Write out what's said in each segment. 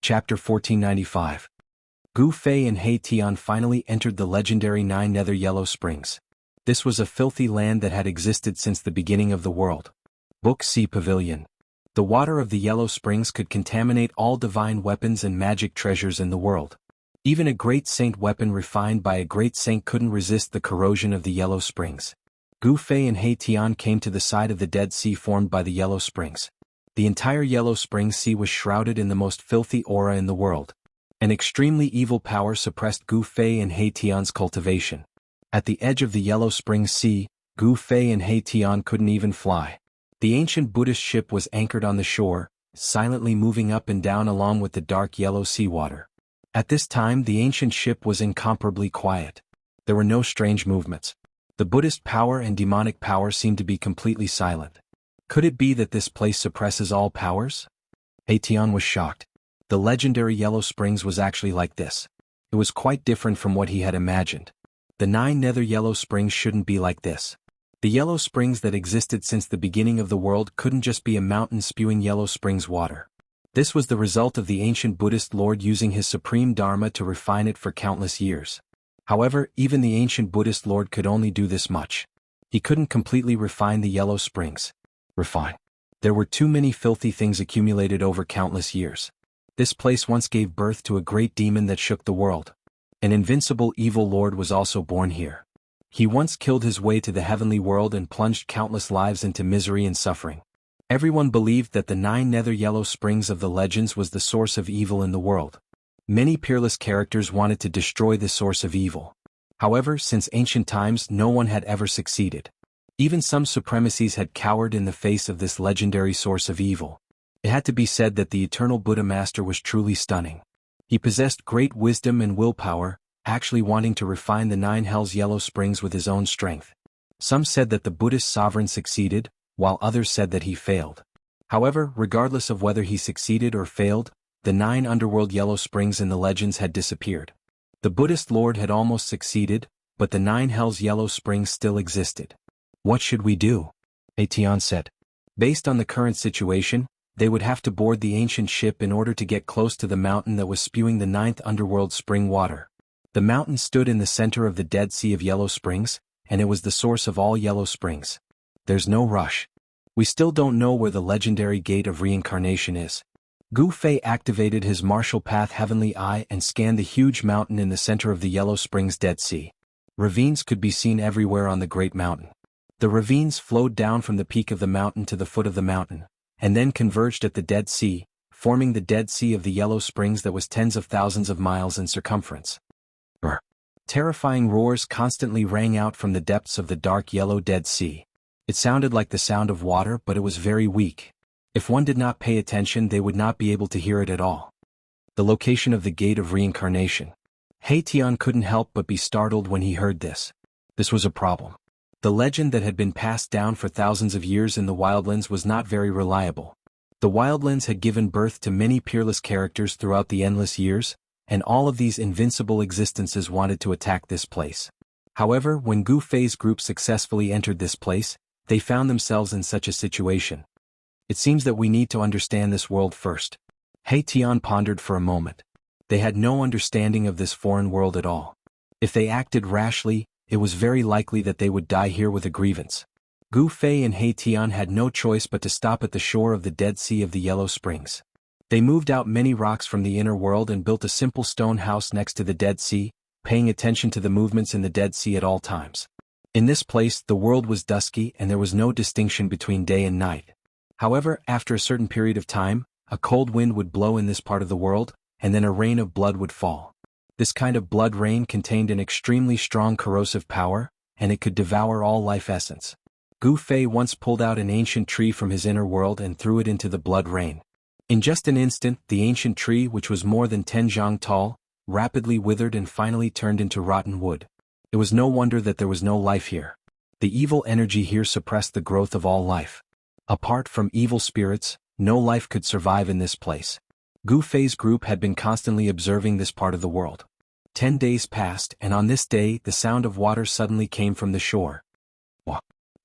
Chapter 1495. Gu Fei and He Tian finally entered the legendary Nine Nether Yellow Springs. This was a filthy land that had existed since the beginning of the world. Book C Pavilion. The water of the Yellow Springs could contaminate all divine weapons and magic treasures in the world. Even a great saint weapon refined by a great saint couldn't resist the corrosion of the Yellow Springs. Gu Fei and He Tian came to the side of the Dead Sea formed by the Yellow Springs. The entire Yellow Springs Sea was shrouded in the most filthy aura in the world. An extremely evil power suppressed Gu Fei and He Tian's cultivation. At the edge of the Yellow Springs Sea, Gu Fei and He Tian couldn't even fly. The ancient Buddhist ship was anchored on the shore, silently moving up and down along with the dark yellow seawater. At this time the ancient ship was incomparably quiet. There were no strange movements. The Buddhist power and demonic power seemed to be completely silent. Could it be that this place suppresses all powers? He Tian was shocked. The legendary Yellow Springs was actually like this. It was quite different from what he had imagined. The Nine Nether Yellow Springs shouldn't be like this. The Yellow Springs that existed since the beginning of the world couldn't just be a mountain spewing Yellow Springs water. This was the result of the ancient Buddhist Lord using his supreme Dharma to refine it for countless years. However, even the ancient Buddhist Lord could only do this much. He couldn't completely refine the Yellow Springs. Refine. There were too many filthy things accumulated over countless years. This place once gave birth to a great demon that shook the world. An invincible evil lord was also born here. He once killed his way to the heavenly world and plunged countless lives into misery and suffering. Everyone believed that the Nine Nether Yellow Springs of the legends was the source of evil in the world. Many peerless characters wanted to destroy the source of evil. However, since ancient times no one had ever succeeded. Even some supremacies had cowered in the face of this legendary source of evil. It had to be said that the eternal Buddha Master was truly stunning. He possessed great wisdom and willpower, actually wanting to refine the Nine Hells Yellow Springs with his own strength. Some said that the Buddhist sovereign succeeded, while others said that he failed. However, regardless of whether he succeeded or failed, the 9 underworld Yellow Springs in the legends had disappeared. The Buddhist Lord had almost succeeded, but the 9 Hells Yellow Springs still existed. What should we do? He Tian said. Based on the current situation, they would have to board the ancient ship in order to get close to the mountain that was spewing the 9th underworld spring water. The mountain stood in the center of the Dead Sea of Yellow Springs, and it was the source of all Yellow Springs. There's no rush. We still don't know where the legendary Gate of Reincarnation is. Gu Fei activated his martial path Heavenly Eye and scanned the huge mountain in the center of the Yellow Springs Dead Sea. Ravines could be seen everywhere on the Great Mountain. The ravines flowed down from the peak of the mountain to the foot of the mountain, and then converged at the Dead Sea, forming the Dead Sea of the Yellow Springs that was tens of thousands of miles in circumference. Terrifying roars constantly rang out from the depths of the dark yellow Dead Sea. It sounded like the sound of water, but it was very weak. If one did not pay attention, they would not be able to hear it at all. The location of the Gate of Reincarnation. He Tian couldn't help but be startled when he heard this. This was a problem. The legend that had been passed down for thousands of years in the Wildlands was not very reliable. The Wildlands had given birth to many peerless characters throughout the endless years, and all of these invincible existences wanted to attack this place. However, when Gu Fei's group successfully entered this place, they found themselves in such a situation. It seems that we need to understand this world first. He Tian pondered for a moment. They had no understanding of this foreign world at all. If they acted rashly, it was very likely that they would die here with a grievance. Gu Fei and He Tian had no choice but to stop at the shore of the Dead Sea of the Yellow Springs. They moved out many rocks from the inner world and built a simple stone house next to the Dead Sea, paying attention to the movements in the Dead Sea at all times. In this place, the world was dusky and there was no distinction between day and night. However, after a certain period of time, a cold wind would blow in this part of the world, and then a rain of blood would fall. This kind of blood rain contained an extremely strong corrosive power, and it could devour all life essence. Gu Fei once pulled out an ancient tree from his inner world and threw it into the blood rain. In just an instant, the ancient tree, which was more than 10 zhang tall, rapidly withered and finally turned into rotten wood. It was no wonder that there was no life here. The evil energy here suppressed the growth of all life. Apart from evil spirits, no life could survive in this place. Gu Fei's group had been constantly observing this part of the world. 10 days passed, and on this day the sound of water suddenly came from the shore.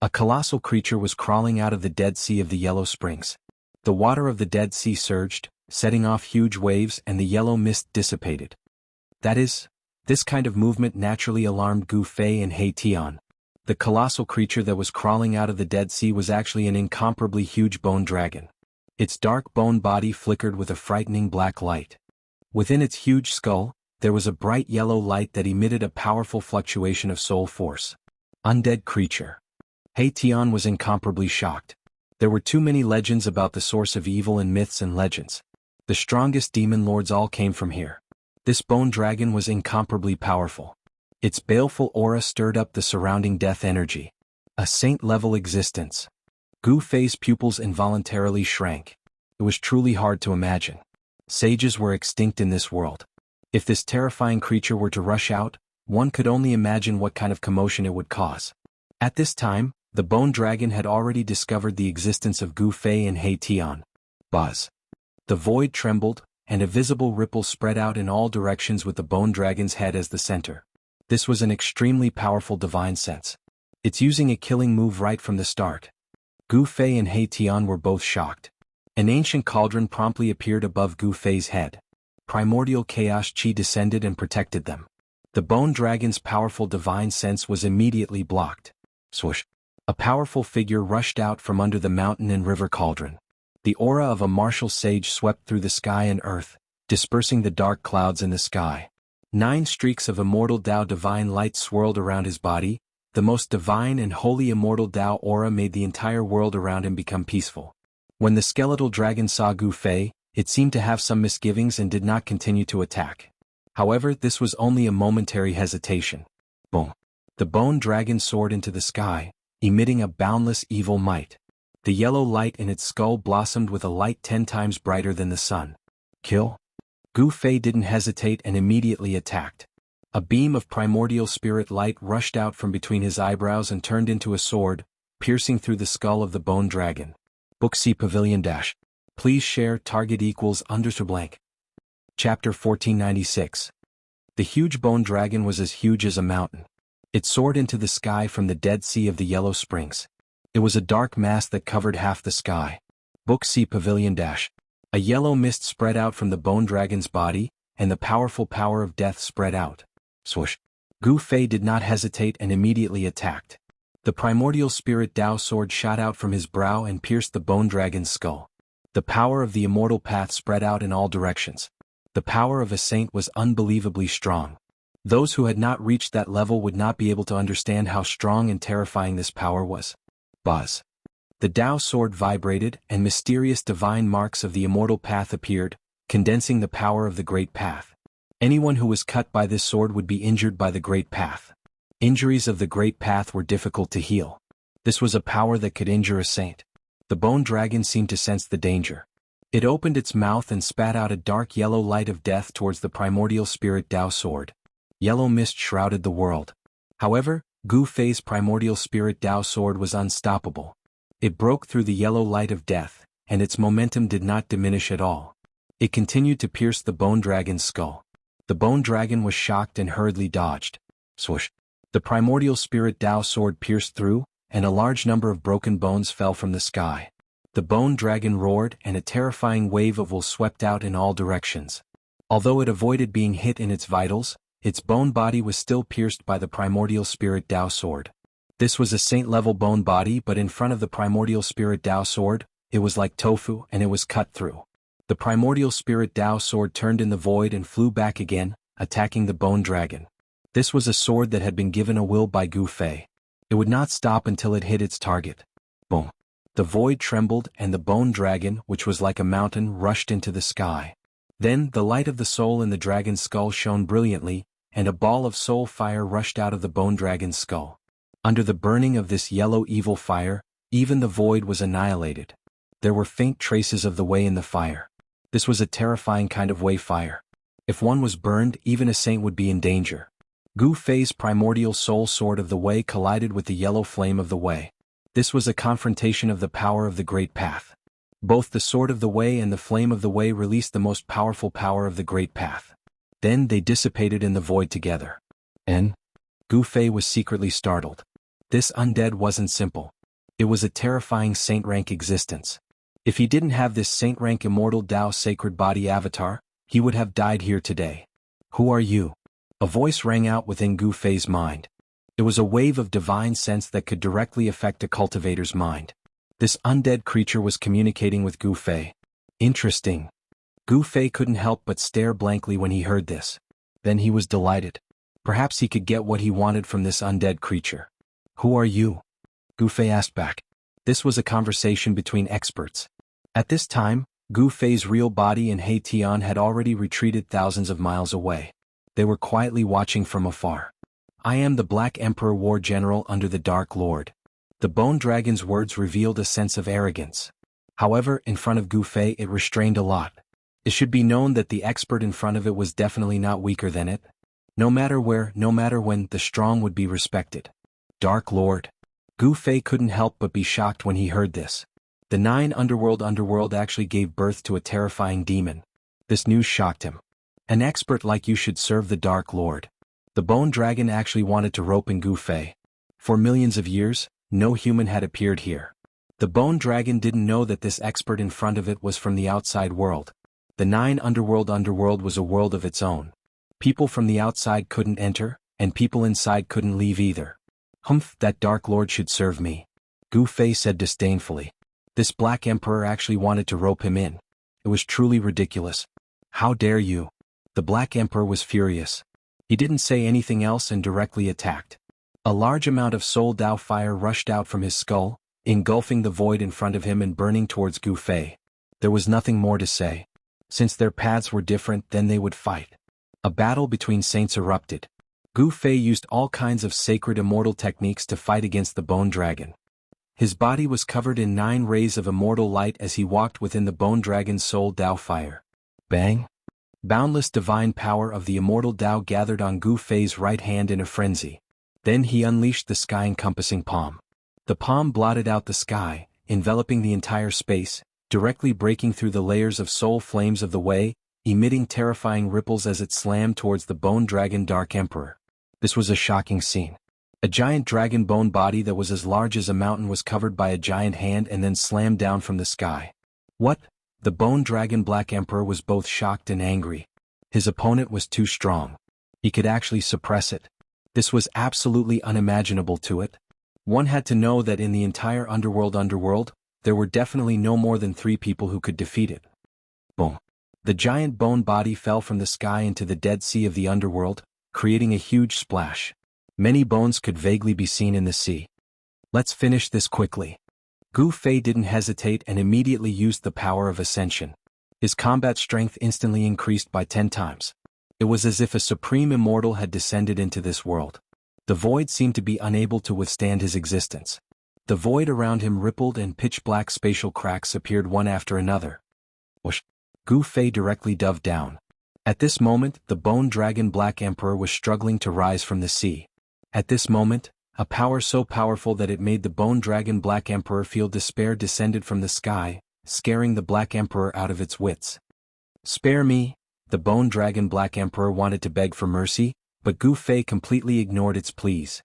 A colossal creature was crawling out of the Dead Sea of the Yellow Springs. The water of the Dead Sea surged, setting off huge waves, and the yellow mist dissipated. That is, this kind of movement naturally alarmed Gu Fei and He Tian. The colossal creature that was crawling out of the Dead Sea was actually an incomparably huge bone dragon. Its dark bone body flickered with a frightening black light. Within its huge skull, there was a bright yellow light that emitted a powerful fluctuation of soul force. Undead creature. He Tian was incomparably shocked. There were too many legends about the source of evil in myths and legends. The strongest demon lords all came from here. This bone dragon was incomparably powerful. Its baleful aura stirred up the surrounding death energy. A saint-level existence. Gu Fei's pupils involuntarily shrank. It was truly hard to imagine. Sages were extinct in this world. If this terrifying creature were to rush out, one could only imagine what kind of commotion it would cause. At this time, the bone dragon had already discovered the existence of Gu Fei and He Tian. Buzz. The void trembled, and a visible ripple spread out in all directions with the bone dragon's head as the center. This was an extremely powerful divine sense. It's using a killing move right from the start. Gu Fei and He Tian were both shocked. An ancient cauldron promptly appeared above Gu Fei's head. Primordial chaos chi descended and protected them. The bone dragon's powerful divine sense was immediately blocked. Swoosh. A powerful figure rushed out from under the mountain and river cauldron. The aura of a martial sage swept through the sky and earth, dispersing the dark clouds in the sky. 9 streaks of immortal Tao divine light swirled around his body. The most divine and holy immortal Tao aura made the entire world around him become peaceful. When the skeletal dragon saw Gu Fei, it seemed to have some misgivings and did not continue to attack. However, this was only a momentary hesitation. Boom. The bone dragon soared into the sky, emitting a boundless evil might. The yellow light in its skull blossomed with a light 10 times brighter than the sun. Kill? Gu Fei didn't hesitate and immediately attacked. A beam of primordial spirit light rushed out from between his eyebrows and turned into a sword, piercing through the skull of the bone dragon. Book C Pavilion Dash. Please share target equals _ blank. Chapter 1496. The huge bone dragon was as huge as a mountain. It soared into the sky from the Dead Sea of the Yellow Springs. It was a dark mass that covered half the sky. Book C Pavilion Dash. A yellow mist spread out from the bone dragon's body, and the powerful power of death spread out. Swoosh. Gu Fei did not hesitate and immediately attacked. The primordial spirit Tao sword shot out from his brow and pierced the bone dragon's skull. The power of the immortal path spread out in all directions. The power of a saint was unbelievably strong. Those who had not reached that level would not be able to understand how strong and terrifying this power was. Buzz. The Tao sword vibrated, and mysterious divine marks of the immortal path appeared, condensing the power of the great path. Anyone who was cut by this sword would be injured by the great path. Injuries of the great path were difficult to heal. This was a power that could injure a saint. The bone dragon seemed to sense the danger. It opened its mouth and spat out a dark yellow light of death towards the primordial spirit Tao sword. Yellow mist shrouded the world. However, Gu Fei's primordial spirit Tao sword was unstoppable. It broke through the yellow light of death, and its momentum did not diminish at all. It continued to pierce the bone dragon's skull. The bone dragon was shocked and hurriedly dodged. Swoosh. The primordial spirit Tao sword pierced through, and a large number of broken bones fell from the sky. The bone dragon roared, and a terrifying wave of wool swept out in all directions. Although it avoided being hit in its vitals, its bone body was still pierced by the primordial spirit Tao sword. This was a saint-level bone body, but in front of the primordial spirit Tao sword, it was like tofu and it was cut through. The primordial spirit Tao sword turned in the void and flew back again, attacking the bone dragon. This was a sword that had been given a will by Gu Fei. It would not stop until it hit its target. Boom. The void trembled and the bone dragon, which was like a mountain, rushed into the sky. Then the light of the soul in the dragon's skull shone brilliantly, and a ball of soul fire rushed out of the bone dragon's skull. Under the burning of this yellow evil fire, even the void was annihilated. There were faint traces of the way in the fire. This was a terrifying kind of way fire. If one was burned, even a saint would be in danger. Gu Fei's primordial soul sword of the way collided with the yellow flame of the way. This was a confrontation of the power of the great path. Both the sword of the way and the flame of the way released the most powerful power of the great path. Then they dissipated in the void together. Gu Fei was secretly startled. This undead wasn't simple. It was a terrifying saint-rank existence. If he didn't have this saint-rank immortal Tao sacred body avatar, he would have died here today. Who are you? A voice rang out within Gu Fei's mind. It was a wave of divine sense that could directly affect a cultivator's mind. This undead creature was communicating with Gu Fei. Interesting. Gu Fei couldn't help but stare blankly when he heard this. Then he was delighted. Perhaps he could get what he wanted from this undead creature. Who are you? Gu Fei asked back. This was a conversation between experts. At this time, Gu Fei's real body and He Tian had already retreated thousands of miles away. They were quietly watching from afar. I am the Black Emperor War General under the Dark Lord. The Bone Dragon's words revealed a sense of arrogance. However, in front of Gu Fei it restrained a lot. It should be known that the expert in front of it was definitely not weaker than it. No matter where, no matter when, the strong would be respected. Dark Lord. Gu Fei couldn't help but be shocked when he heard this. The 9 underworld actually gave birth to a terrifying demon. This news shocked him. An expert like you should serve the Dark Lord. The Bone Dragon actually wanted to rope in Gu Fei. For millions of years, no human had appeared here. The Bone Dragon didn't know that this expert in front of it was from the outside world. The 9 underworld was a world of its own. People from the outside couldn't enter, and people inside couldn't leave either. Humph, that Dark Lord should serve me. Gu Fei said disdainfully. This Black Emperor actually wanted to rope him in. It was truly ridiculous. How dare you? The Black Emperor was furious. He didn't say anything else and directly attacked. A large amount of Soul Dao fire rushed out from his skull, engulfing the void in front of him and burning towards Gu Fei. There was nothing more to say. Since their paths were different, then they would fight. A battle between saints erupted. Gu Fei used all kinds of sacred immortal techniques to fight against the Bone Dragon. His body was covered in 9 rays of immortal light as he walked within the Bone Dragon's Soul Dao fire. Bang! Boundless divine power of the immortal Dao gathered on Gu Fei's right hand in a frenzy. Then he unleashed the sky-encompassing palm. The palm blotted out the sky, enveloping the entire space, directly breaking through the layers of soul flames of the way, emitting terrifying ripples as it slammed towards the Bone Dragon Dark Emperor. This was a shocking scene. A giant dragon bone body that was as large as a mountain was covered by a giant hand and then slammed down from the sky. What? The Bone Dragon Black Emperor was both shocked and angry. His opponent was too strong. He could actually suppress it. This was absolutely unimaginable to it. One had to know that in the entire underworld, there were definitely no more than 3 people who could defeat it. Boom. The giant bone body fell from the sky into the Dead Sea of the underworld, creating a huge splash. Many bones could vaguely be seen in the sea. Let's finish this quickly. Gu Fei didn't hesitate and immediately used the power of ascension. His combat strength instantly increased by 10 times. It was as if a supreme immortal had descended into this world. The void seemed to be unable to withstand his existence. The void around him rippled and pitch-black spatial cracks appeared one after another. Whoosh! Gu Fei directly dove down. At this moment, the Bone Dragon Black Emperor was struggling to rise from the sea. At this moment, a power so powerful that it made the Bone Dragon Black Emperor feel despair descended from the sky, scaring the Black Emperor out of its wits. Spare me! The Bone Dragon Black Emperor wanted to beg for mercy, but Gu Fei completely ignored its pleas.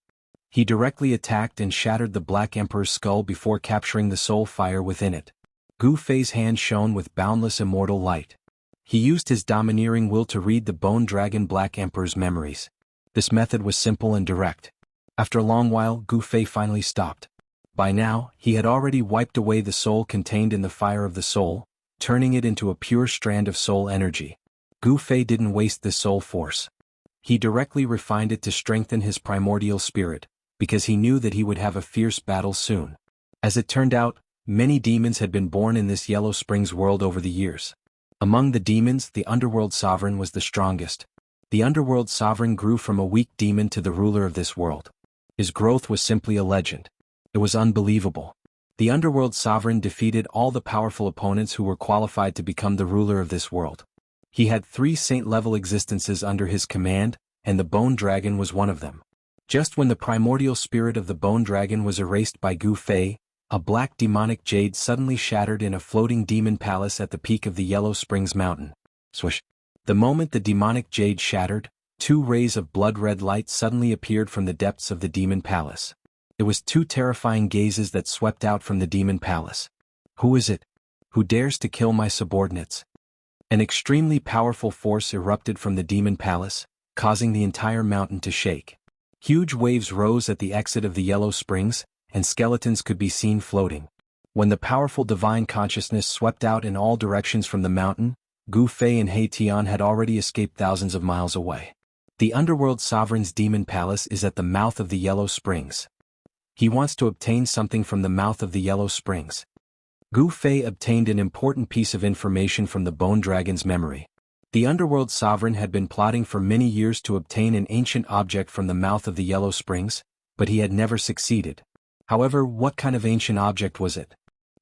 He directly attacked and shattered the Black Emperor's skull before capturing the soul fire within it. Gu Fei's hand shone with boundless immortal light. He used his domineering will to read the Bone Dragon Black Emperor's memories. This method was simple and direct. After a long while, Gu Fei finally stopped. By now, he had already wiped away the soul contained in the fire of the soul, turning it into a pure strand of soul energy. Gu Fei didn't waste this soul force. He directly refined it to strengthen his primordial spirit, because he knew that he would have a fierce battle soon. As it turned out, many demons had been born in this Yellow Springs world over the years. Among the demons, the Underworld Sovereign was the strongest. The Underworld Sovereign grew from a weak demon to the ruler of this world. His growth was simply a legend. It was unbelievable. The Underworld Sovereign defeated all the powerful opponents who were qualified to become the ruler of this world. He had 3 saint-level existences under his command, and the Bone Dragon was one of them. Just when the primordial spirit of the Bone Dragon was erased by Gu Fei, a black demonic jade suddenly shattered in a floating demon palace at the peak of the Yellow Springs Mountain. Swish! The moment the demonic jade shattered, 2 rays of blood-red light suddenly appeared from the depths of the demon palace. It was 2 terrifying gazes that swept out from the demon palace. Who is it? Who dares to kill my subordinates? An extremely powerful force erupted from the demon palace, causing the entire mountain to shake. Huge waves rose at the exit of the Yellow Springs, and skeletons could be seen floating. When the powerful divine consciousness swept out in all directions from the mountain, Gu Fei and He Tian had already escaped thousands of miles away. The Underworld Sovereign's demon palace is at the mouth of the Yellow Springs. He wants to obtain something from the mouth of the Yellow Springs. Gu Fei obtained an important piece of information from the Bone Dragon's memory. The Underworld Sovereign had been plotting for many years to obtain an ancient object from the mouth of the Yellow Springs, but he had never succeeded. However, what kind of ancient object was it?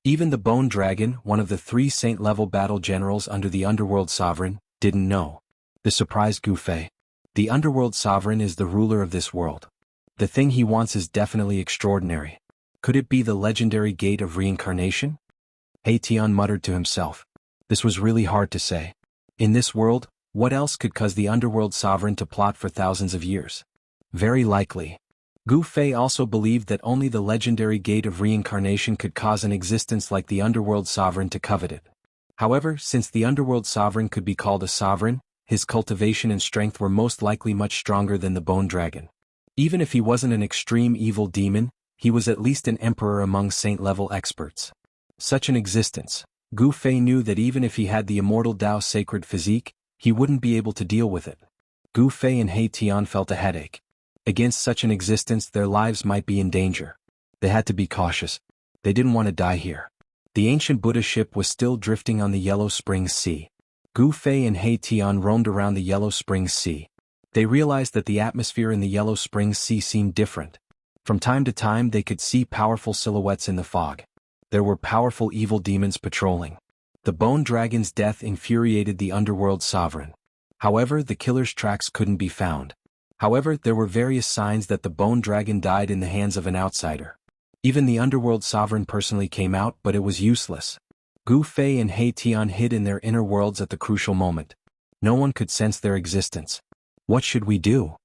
Even the Bone Dragon, one of the 3 saint-level battle generals under the Underworld Sovereign, didn't know. This surprised Gu Fei. The Underworld Sovereign is the ruler of this world. The thing he wants is definitely extraordinary. Could it be the legendary Gate of Reincarnation? He Tian muttered to himself. This was really hard to say. In this world, what else could cause the Underworld Sovereign to plot for thousands of years? Very likely. Gu Fei also believed that only the legendary Gate of Reincarnation could cause an existence like the Underworld Sovereign to covet it. However, since the Underworld Sovereign could be called a sovereign, his cultivation and strength were most likely much stronger than the Bone Dragon. Even if he wasn't an extreme evil demon, he was at least an emperor among saint-level experts. Such an existence, Gu Fei knew that even if he had the immortal Tao sacred physique, he wouldn't be able to deal with it. Gu Fei and He Tian felt a headache. Against such an existence, their lives might be in danger. They had to be cautious. They didn't want to die here. The ancient Buddha ship was still drifting on the Yellow Springs Sea. Gu Fei and He Tian roamed around the Yellow Springs Sea. They realized that the atmosphere in the Yellow Springs Sea seemed different. From time to time they could see powerful silhouettes in the fog. There were powerful evil demons patrolling. The Bone Dragon's death infuriated the Underworld Sovereign. However, the killer's tracks couldn't be found. However, there were various signs that the Bone Dragon died in the hands of an outsider. Even the Underworld Sovereign personally came out, but it was useless. Gu Fei and He Tian hid in their inner worlds at the crucial moment. No one could sense their existence. What should we do?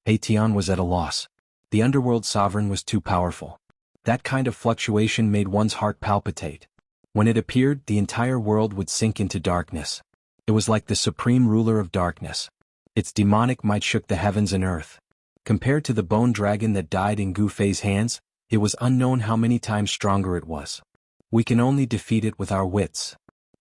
He Tian was at a loss. The Underworld Sovereign was too powerful. That kind of fluctuation made one's heart palpitate. When it appeared, the entire world would sink into darkness. It was like the supreme ruler of darkness. Its demonic might shook the heavens and earth. Compared to the Bone Dragon that died in Gu Fei's hands, it was unknown how many times stronger it was. We can only defeat it with our wits.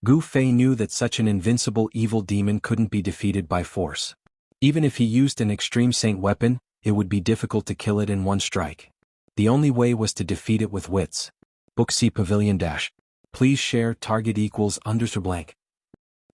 Gu Fei knew that such an invincible evil demon couldn't be defeated by force. Even if he used an extreme saint weapon, it would be difficult to kill it in one strike. The only way was to defeat it with wits. Book C Pavilion Dash. Please share target equals _ blank.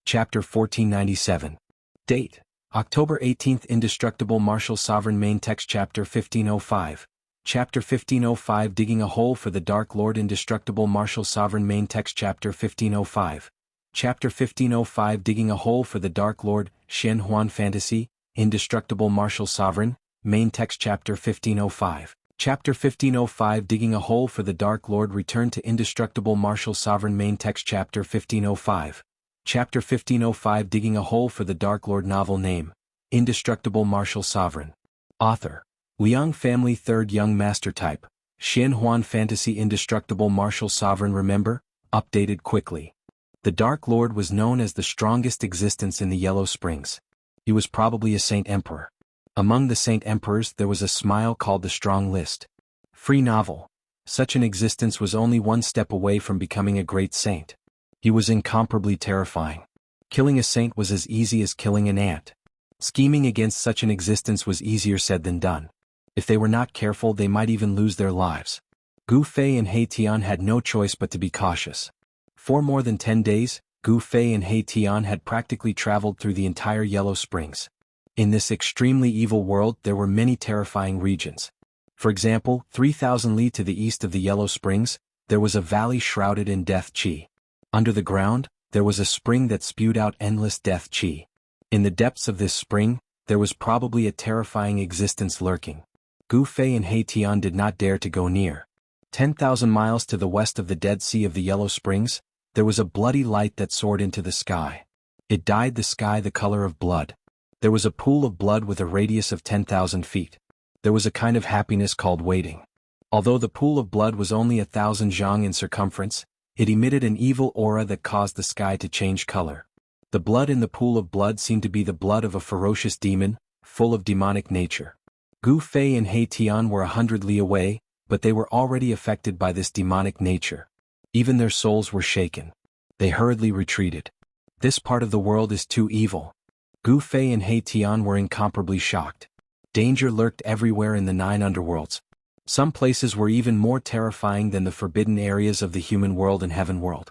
Chapter 1497. Date: October 18th. Indestructible Martial Sovereign. Main text. Chapter 1505. Chapter 1505. Digging a Hole for the Dark Lord. Indestructible Martial Sovereign. Main text. Chapter 1505. Chapter 1505. Digging a Hole for the Dark Lord. Shen Huan Fantasy. Indestructible Martial Sovereign. Main text. Chapter 1505. Chapter 1505. Digging a Hole for the Dark Lord. Return to Indestructible Martial Sovereign. Main text. Chapter 1505. Chapter 1505. Digging a Hole for the Dark Lord. Novel name: Indestructible Martial Sovereign. Author: Liang Family. Third Young Master Type: Shen Huan Fantasy. Indestructible Martial Sovereign. Remember, updated quickly. The Dark Lord was known as the strongest existence in the Yellow Springs. He was probably a Saint Emperor. Among the Saint Emperors there was a smile called the Strong List. Free novel. Such an existence was only one step away from becoming a great saint. He was incomparably terrifying. Killing a saint was as easy as killing an ant. Scheming against such an existence was easier said than done. If they were not careful, they might even lose their lives. Gu Fei and He Tian had no choice but to be cautious. For more than 10 days, Gu Fei and He Tian had practically traveled through the entire Yellow Springs. In this extremely evil world there were many terrifying regions. For example, 3,000 li to the east of the Yellow Springs, there was a valley shrouded in death chi. Under the ground, there was a spring that spewed out endless death chi. In the depths of this spring, there was probably a terrifying existence lurking. Gu Fei and He Tian did not dare to go near. 10,000 miles to the west of the Dead Sea of the Yellow Springs, there was a bloody light that soared into the sky. It dyed the sky the color of blood. There was a pool of blood with a radius of 10,000 feet. There was a kind of happiness called waiting. Although the pool of blood was only 1,000 zhang in circumference, It emitted an evil aura that caused the sky to change color. The blood in the pool of blood seemed to be the blood of a ferocious demon, full of demonic nature. Gu Fei and He Tian were 100 li away, but they were already affected by this demonic nature. Even their souls were shaken. They hurriedly retreated. This part of the world is too evil. Gu Fei and He Tian were incomparably shocked. Danger lurked everywhere in the 9 underworlds. Some places were even more terrifying than the forbidden areas of the human world and heaven world.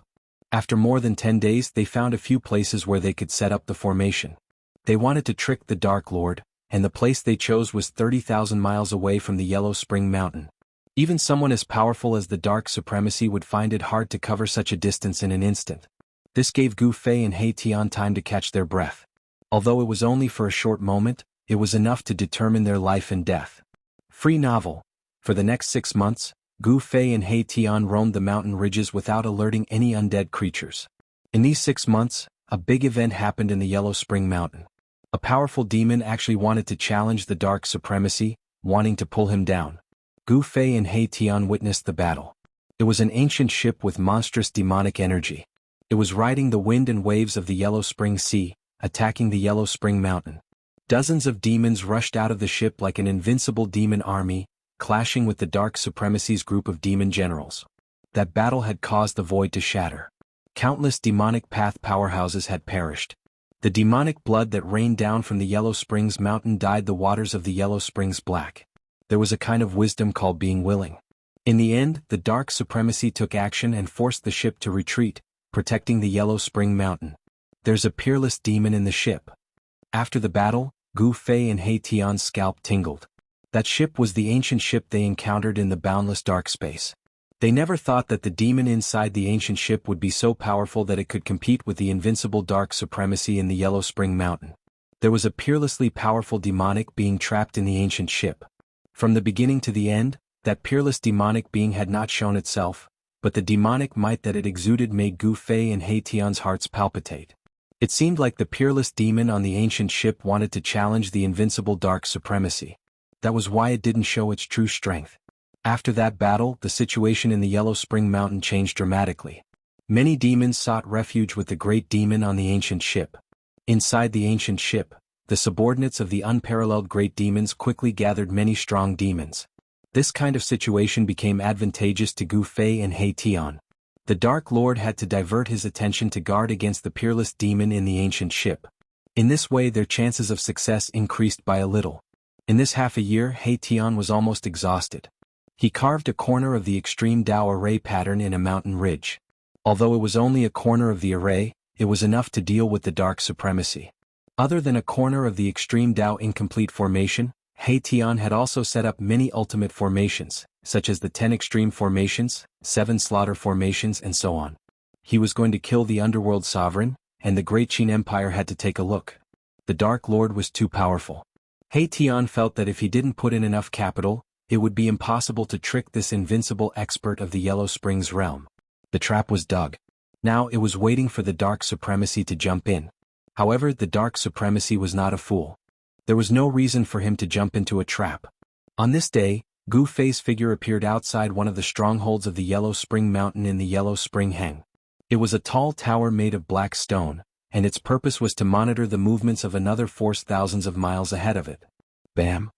After more than 10 days they found a few places where they could set up the formation. They wanted to trick the Dark Lord, and the place they chose was 30,000 miles away from the Yellow Spring Mountain. Even someone as powerful as the Dark Supremacy would find it hard to cover such a distance in an instant. This gave Gu Fei and He Tian time to catch their breath. Although it was only for a short moment, it was enough to determine their life and death. Free novel. For the next 6 months, Gu Fei and He Tian roamed the mountain ridges without alerting any undead creatures. In these 6 months, a big event happened in the Yellow Spring Mountain. A powerful demon actually wanted to challenge the Dark Supremacy, wanting to pull him down. Gu Fei and He Tian witnessed the battle. It was an ancient ship with monstrous demonic energy. It was riding the wind and waves of the Yellow Spring Sea, attacking the Yellow Spring Mountain. Dozens of demons rushed out of the ship like an invincible demon army, clashing with the Dark Supremacy's group of demon generals. That battle had caused the void to shatter. Countless demonic path powerhouses had perished. The demonic blood that rained down from the Yellow Springs Mountain dyed the waters of the Yellow Springs black. There was a kind of wisdom called being willing. In the end, the Dark Supremacy took action and forced the ship to retreat, protecting the Yellow Spring Mountain. There's a peerless demon in the ship. After the battle, Gu Fei and He Tian's scalp tingled. That ship was the ancient ship they encountered in the boundless dark space. They never thought that the demon inside the ancient ship would be so powerful that it could compete with the invincible Dark Supremacy in the Yellow Spring Mountain. There was a peerlessly powerful demonic being trapped in the ancient ship. From the beginning to the end, that peerless demonic being had not shown itself, but the demonic might that it exuded made Gu Fei and He Tian's hearts palpitate. It seemed like the peerless demon on the ancient ship wanted to challenge the invincible Dark Supremacy. That was why it didn't show its true strength. After that battle, the situation in the Yellow Spring Mountain changed dramatically. Many demons sought refuge with the great demon on the ancient ship. Inside the ancient ship, the subordinates of the unparalleled great demons quickly gathered many strong demons. This kind of situation became advantageous to Gu Fei and He Tian. The Dark Lord had to divert his attention to guard against the peerless demon in the ancient ship. In this way their chances of success increased by a little. In this half a year He Tian was almost exhausted. He carved a corner of the extreme Dao array pattern in a mountain ridge. Although it was only a corner of the array, it was enough to deal with the Dark Supremacy. Other than a corner of the extreme Dao incomplete formation, He Tian had also set up many ultimate formations, such as the 10 extreme formations, 7 slaughter formations and so on. He was going to kill the underworld sovereign, and the Great Qin Empire had to take a look. The Dark Lord was too powerful. He Tian felt that if he didn't put in enough capital, it would be impossible to trick this invincible expert of the Yellow Springs realm. The trap was dug. Now it was waiting for the Dark Supremacy to jump in. However, the Dark Supremacy was not a fool. There was no reason for him to jump into a trap. On this day, Gu Fei's figure appeared outside one of the strongholds of the Yellow Spring Mountain in the Yellow Spring Hang. It was a tall tower made of black stone, and its purpose was to monitor the movements of another force thousands of miles ahead of it. Bam!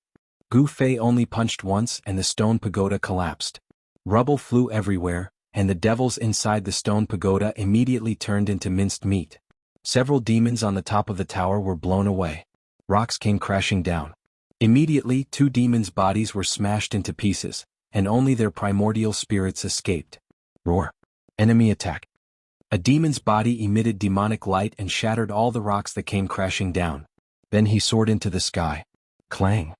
Gu Fei only punched once and the stone pagoda collapsed. Rubble flew everywhere, and the devils inside the stone pagoda immediately turned into minced meat. Several demons on the top of the tower were blown away. Rocks came crashing down. Immediately 2 demons' bodies were smashed into pieces, and only their primordial spirits escaped. Roar! Enemy attack! A demon's body emitted demonic light and shattered all the rocks that came crashing down. Then he soared into the sky. Clang!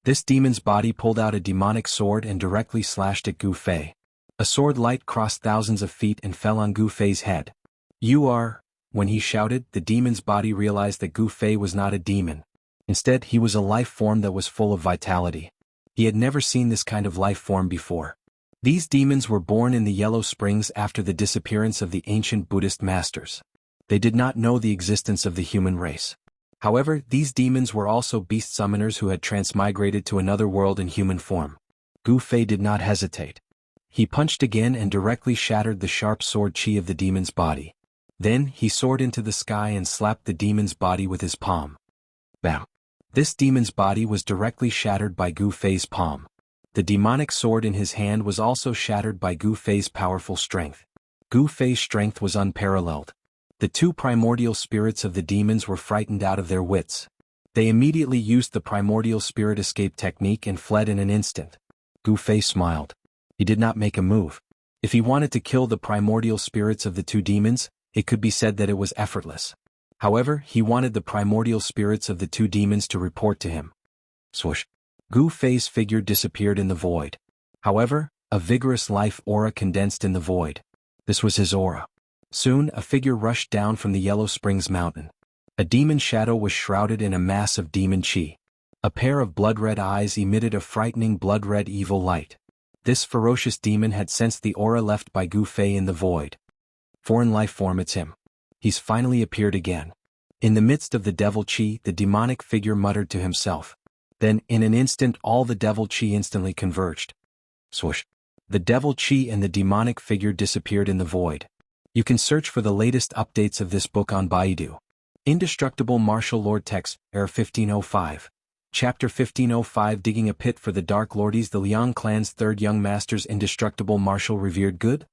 This demon's body pulled out a demonic sword and directly slashed at Gu Fei. A sword light crossed thousands of feet and fell on Gu Fei's head. You are... When he shouted, the demon's body realized that Gu Fei was not a demon. Instead, he was a life form that was full of vitality. He had never seen this kind of life form before. These demons were born in the Yellow Springs after the disappearance of the ancient Buddhist masters. They did not know the existence of the human race. However, these demons were also beast summoners who had transmigrated to another world in human form. Gu Fei did not hesitate. He punched again and directly shattered the sharp sword chi of the demon's body. Then he soared into the sky and slapped the demon's body with his palm. Bam! This demon's body was directly shattered by Gu Fei's palm. The demonic sword in his hand was also shattered by Gu Fei's powerful strength. Gu Fei's strength was unparalleled. The two primordial spirits of the demons were frightened out of their wits. They immediately used the primordial spirit escape technique and fled in an instant. Gu Fei smiled. He did not make a move. If he wanted to kill the primordial spirits of the two demons, it could be said that it was effortless. However, he wanted the primordial spirits of the two demons to report to him. Swoosh! Gu Fei's figure disappeared in the void. However, a vigorous life aura condensed in the void. This was his aura. Soon, a figure rushed down from the Yellow Springs mountain. A demon shadow was shrouded in a mass of demon chi. A pair of blood-red eyes emitted a frightening blood-red evil light. This ferocious demon had sensed the aura left by Gu Fei in the void. Foreign life form, it's him. He's finally appeared again. In the midst of the devil chi, the demonic figure muttered to himself. Then, in an instant, all the devil chi instantly converged. Swoosh! The devil chi and the demonic figure disappeared in the void. You can search for the latest updates of this book on Baidu. Indestructible Martial Lord Text, Era 1505. Chapter 1505 Digging a Pit for the Dark Lordies. The Liang clan's third young master's indestructible martial revered good?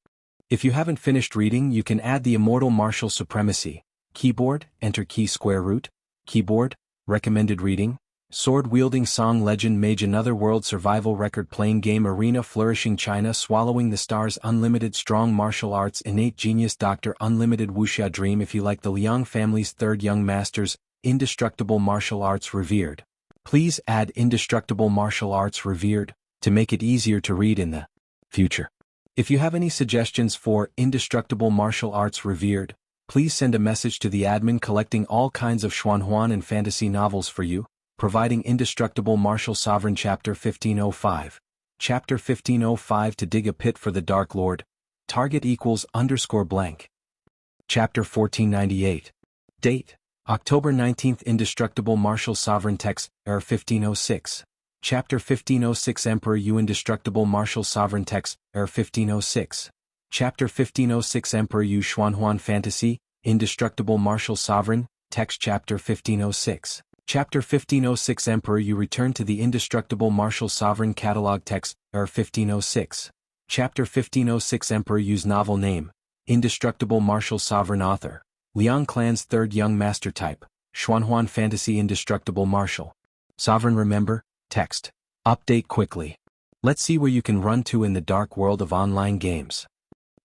If you haven't finished reading, you can add the Immortal Martial Supremacy. Keyboard, enter key square root. Keyboard, recommended reading. Sword-wielding song legend mage another world survival record playing game arena flourishing China swallowing the stars unlimited strong martial arts innate genius Dr. Unlimited Wuxia dream. If you like the Liang family's third young masters, indestructible martial arts revered, please add indestructible martial arts revered to make it easier to read in the future. If you have any suggestions for indestructible martial arts revered, please send a message to the admin collecting all kinds of Xuanhuan and fantasy novels for you, providing indestructible martial sovereign. Chapter 1505. Chapter 1505 To dig a pit for the Dark Lord. Target equals _ blank. Chapter 1498. Date: October 19th. Indestructible martial sovereign. Text, Era 1506. Chapter 1506 Emperor Yu Indestructible martial sovereign. Text, Era 1506. Chapter 1506 Emperor Yu Xuanhuan Fantasy, Indestructible martial sovereign. Text, Chapter 1506. Chapter 1506 Emperor Yu Return to the Indestructible Martial Sovereign Catalog. Text, Era 1506. Chapter 1506 Emperor Yu's novel name, Indestructible Martial Sovereign. Author, Liang clan's third young master. Type, Xuanhuan Fantasy. Indestructible Martial Sovereign. Remember, text. Update quickly. Let's see where you can run to in the dark world of online games.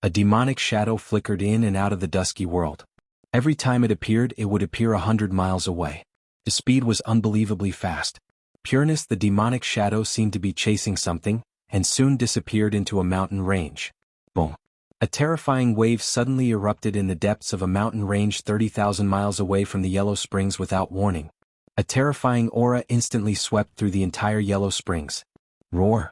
A demonic shadow flickered in and out of the dusky world. Every time it appeared, it would appear 100 miles away. The speed was unbelievably fast. Pureness, the demonic shadow seemed to be chasing something, and soon disappeared into a mountain range. Boom! A terrifying wave suddenly erupted in the depths of a mountain range 30,000 miles away from the Yellow Springs without warning. A terrifying aura instantly swept through the entire Yellow Springs. Roar!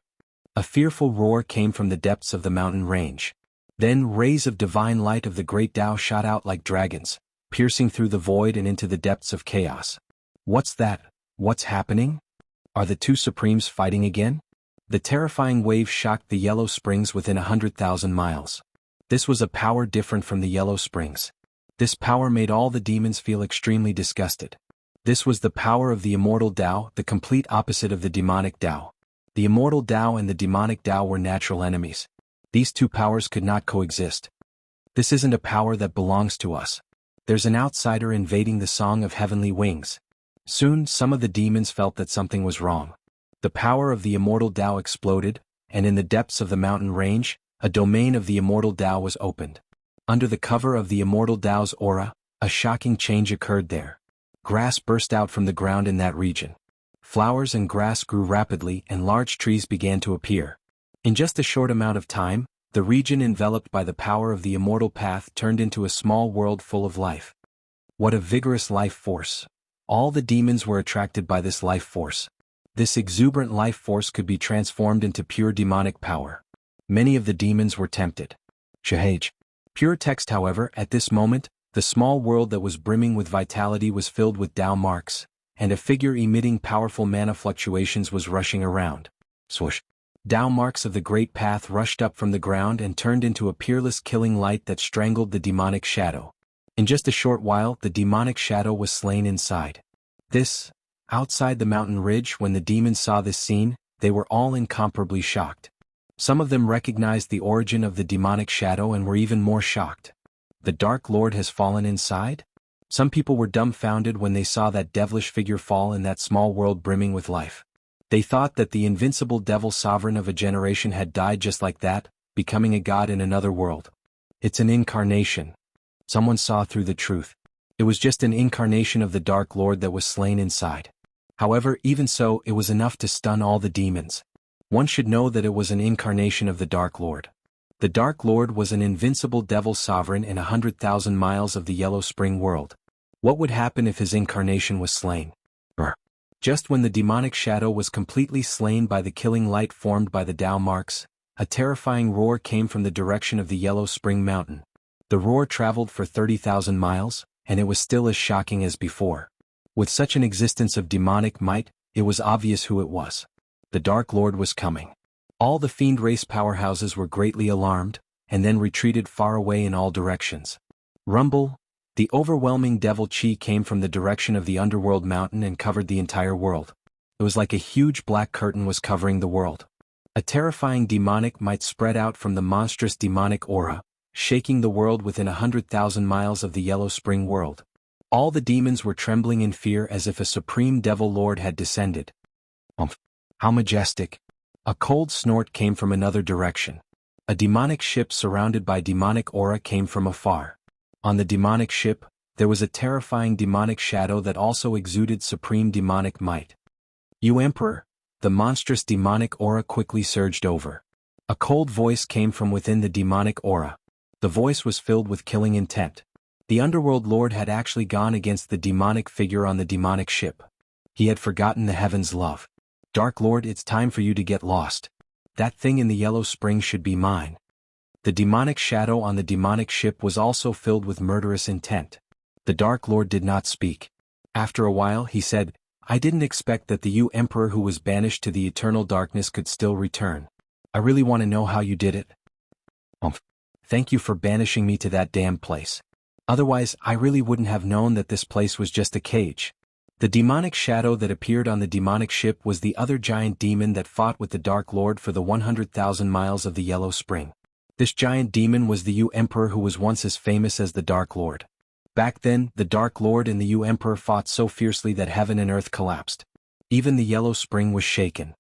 A fearful roar came from the depths of the mountain range. Then rays of divine light of the great Tao shot out like dragons, piercing through the void and into the depths of chaos. What's that? What's happening? Are the two supremes fighting again? The terrifying wave shocked the Yellow Springs within 100,000 miles. This was a power different from the Yellow Springs. This power made all the demons feel extremely disgusted. This was the power of the Immortal Tao, the complete opposite of the demonic Tao. The Immortal Tao and the demonic Tao were natural enemies. These two powers could not coexist. This isn't a power that belongs to us. There's an outsider invading the Song of Heavenly Wings. Soon, some of the demons felt that something was wrong. The power of the Immortal Tao exploded, and in the depths of the mountain range, a domain of the Immortal Tao was opened. Under the cover of the Immortal Tao's aura, a shocking change occurred there. Grass burst out from the ground in that region. Flowers and grass grew rapidly and large trees began to appear. In just a short amount of time, the region enveloped by the power of the Immortal Path turned into a small world full of life. What a vigorous life force! All the demons were attracted by this life force. This exuberant life force could be transformed into pure demonic power. Many of the demons were tempted. Shahaj. Pure text. However, at this moment, the small world that was brimming with vitality was filled with Tao marks, and a figure emitting powerful mana fluctuations was rushing around. Swoosh! Tao marks of the great path rushed up from the ground and turned into a peerless killing light that strangled the demonic shadow. In just a short while, the demonic shadow was slain inside. Outside the mountain ridge, when the demons saw this scene, they were all incomparably shocked. Some of them recognized the origin of the demonic shadow and were even more shocked. The Dark Lord has fallen inside? Some people were dumbfounded when they saw that devilish figure fall in that small world brimming with life. They thought that the invincible devil sovereign of a generation had died just like that, becoming a god in another world. It's an incarnation. Someone saw through the truth. It was just an incarnation of the Dark Lord that was slain inside. However, even so, it was enough to stun all the demons. One should know that it was an incarnation of the Dark Lord. The Dark Lord was an invincible devil sovereign in 100,000 miles of the Yellow Spring world. What would happen if his incarnation was slain? Just when the demonic shadow was completely slain by the killing light formed by the Tao marks, a terrifying roar came from the direction of the Yellow Spring Mountain. The roar traveled for 30,000 miles, and it was still as shocking as before. With such an existence of demonic might, it was obvious who it was. The Dark Lord was coming. All the fiend race powerhouses were greatly alarmed, and then retreated far away in all directions. Rumble. The overwhelming devil chi came from the direction of the underworld mountain and covered the entire world. It was like a huge black curtain was covering the world. A terrifying demonic might spread out from the monstrous demonic aura, shaking the world within 100,000 miles of the Yellow Spring world. All the demons were trembling in fear as if a supreme devil lord had descended. How majestic! A cold snort came from another direction. A demonic ship surrounded by demonic aura came from afar. On the demonic ship, there was a terrifying demonic shadow that also exuded supreme demonic might. You Emperor! The monstrous demonic aura quickly surged over. A cold voice came from within the demonic aura. The voice was filled with killing intent. The underworld lord had actually gone against the demonic figure on the demonic ship. He had forgotten the heaven's love. Dark Lord, it's time for you to get lost. That thing in the Yellow Spring should be mine. The demonic shadow on the demonic ship was also filled with murderous intent. The Dark Lord did not speak. After a while he said, I didn't expect that the you Emperor who was banished to the eternal darkness could still return. I really want to know how you did it. Thank you for banishing me to that damn place. Otherwise, I really wouldn't have known that this place was just a cage. The demonic shadow that appeared on the demonic ship was the other giant demon that fought with the Dark Lord for the 100,000 miles of the Yellow Spring. This giant demon was the Yu Emperor who was once as famous as the Dark Lord. Back then, the Dark Lord and the Yu Emperor fought so fiercely that heaven and earth collapsed. Even the Yellow Spring was shaken.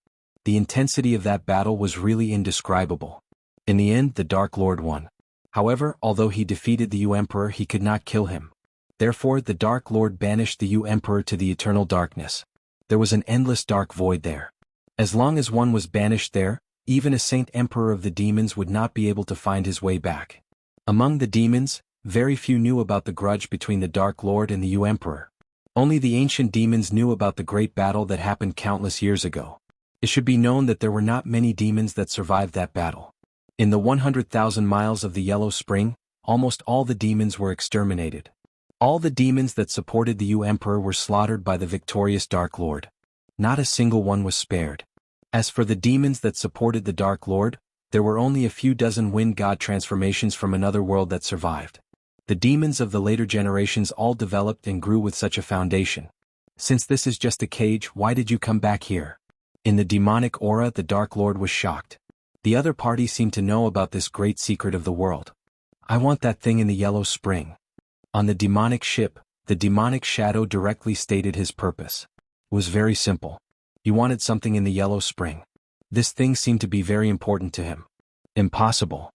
The intensity of that battle was really indescribable. In the end, the Dark Lord won. However, although he defeated the Yu Emperor, he could not kill him. Therefore, the Dark Lord banished the Yu Emperor to the eternal darkness. There was an endless dark void there. As long as one was banished there, even a Saint Emperor of the demons would not be able to find his way back. Among the demons, very few knew about the grudge between the Dark Lord and the Yu Emperor. Only the ancient demons knew about the great battle that happened countless years ago. It should be known that there were not many demons that survived that battle. In the 100,000 miles of the Yellow Spring, almost all the demons were exterminated. All the demons that supported the Yu Emperor were slaughtered by the victorious Dark Lord. Not a single one was spared. As for the demons that supported the Dark Lord, there were only a few dozen wind god transformations from another world that survived. The demons of the later generations all developed and grew with such a foundation. Since this is just a cage, why did you come back here? In the demonic aura, the Dark Lord was shocked. The other party seemed to know about this great secret of the world. I want that thing in the Yellow Spring. On the demonic ship, the demonic shadow directly stated his purpose. It was very simple. He wanted something in the Yellow Spring. This thing seemed to be very important to him. Impossible.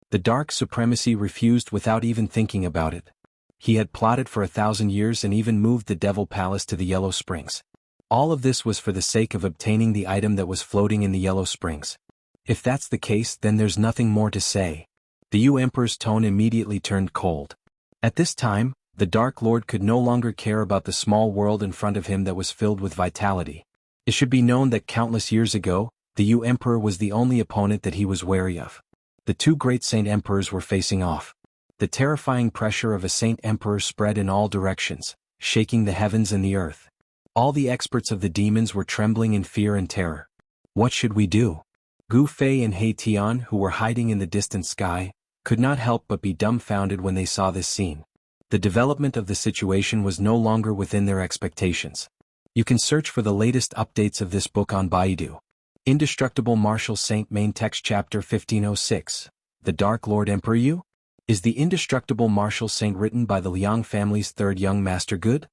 The Dark Supremacy refused without even thinking about it. He had plotted for 1,000 years and even moved the Devil Palace to the Yellow Springs. All of this was for the sake of obtaining the item that was floating in the Yellow Springs. If that's the case, then there's nothing more to say. The Yu Emperor's tone immediately turned cold. At this time, the Dark Lord could no longer care about the small world in front of him that was filled with vitality. It should be known that countless years ago, the Yu Emperor was the only opponent that he was wary of. The two great Saint Emperors were facing off. The terrifying pressure of a Saint Emperor spread in all directions, shaking the heavens and the earth. All the experts of the demons were trembling in fear and terror. What should we do? Gu Fei and He Tian, who were hiding in the distant sky, could not help but be dumbfounded when they saw this scene. The development of the situation was no longer within their expectations. You can search for the latest updates of this book on Baidu. Indestructible Martial Saint Main Text Chapter 1506. The Dark Lord Emperor Yu? Is the Indestructible Martial Saint written by the Liang family's third young master good?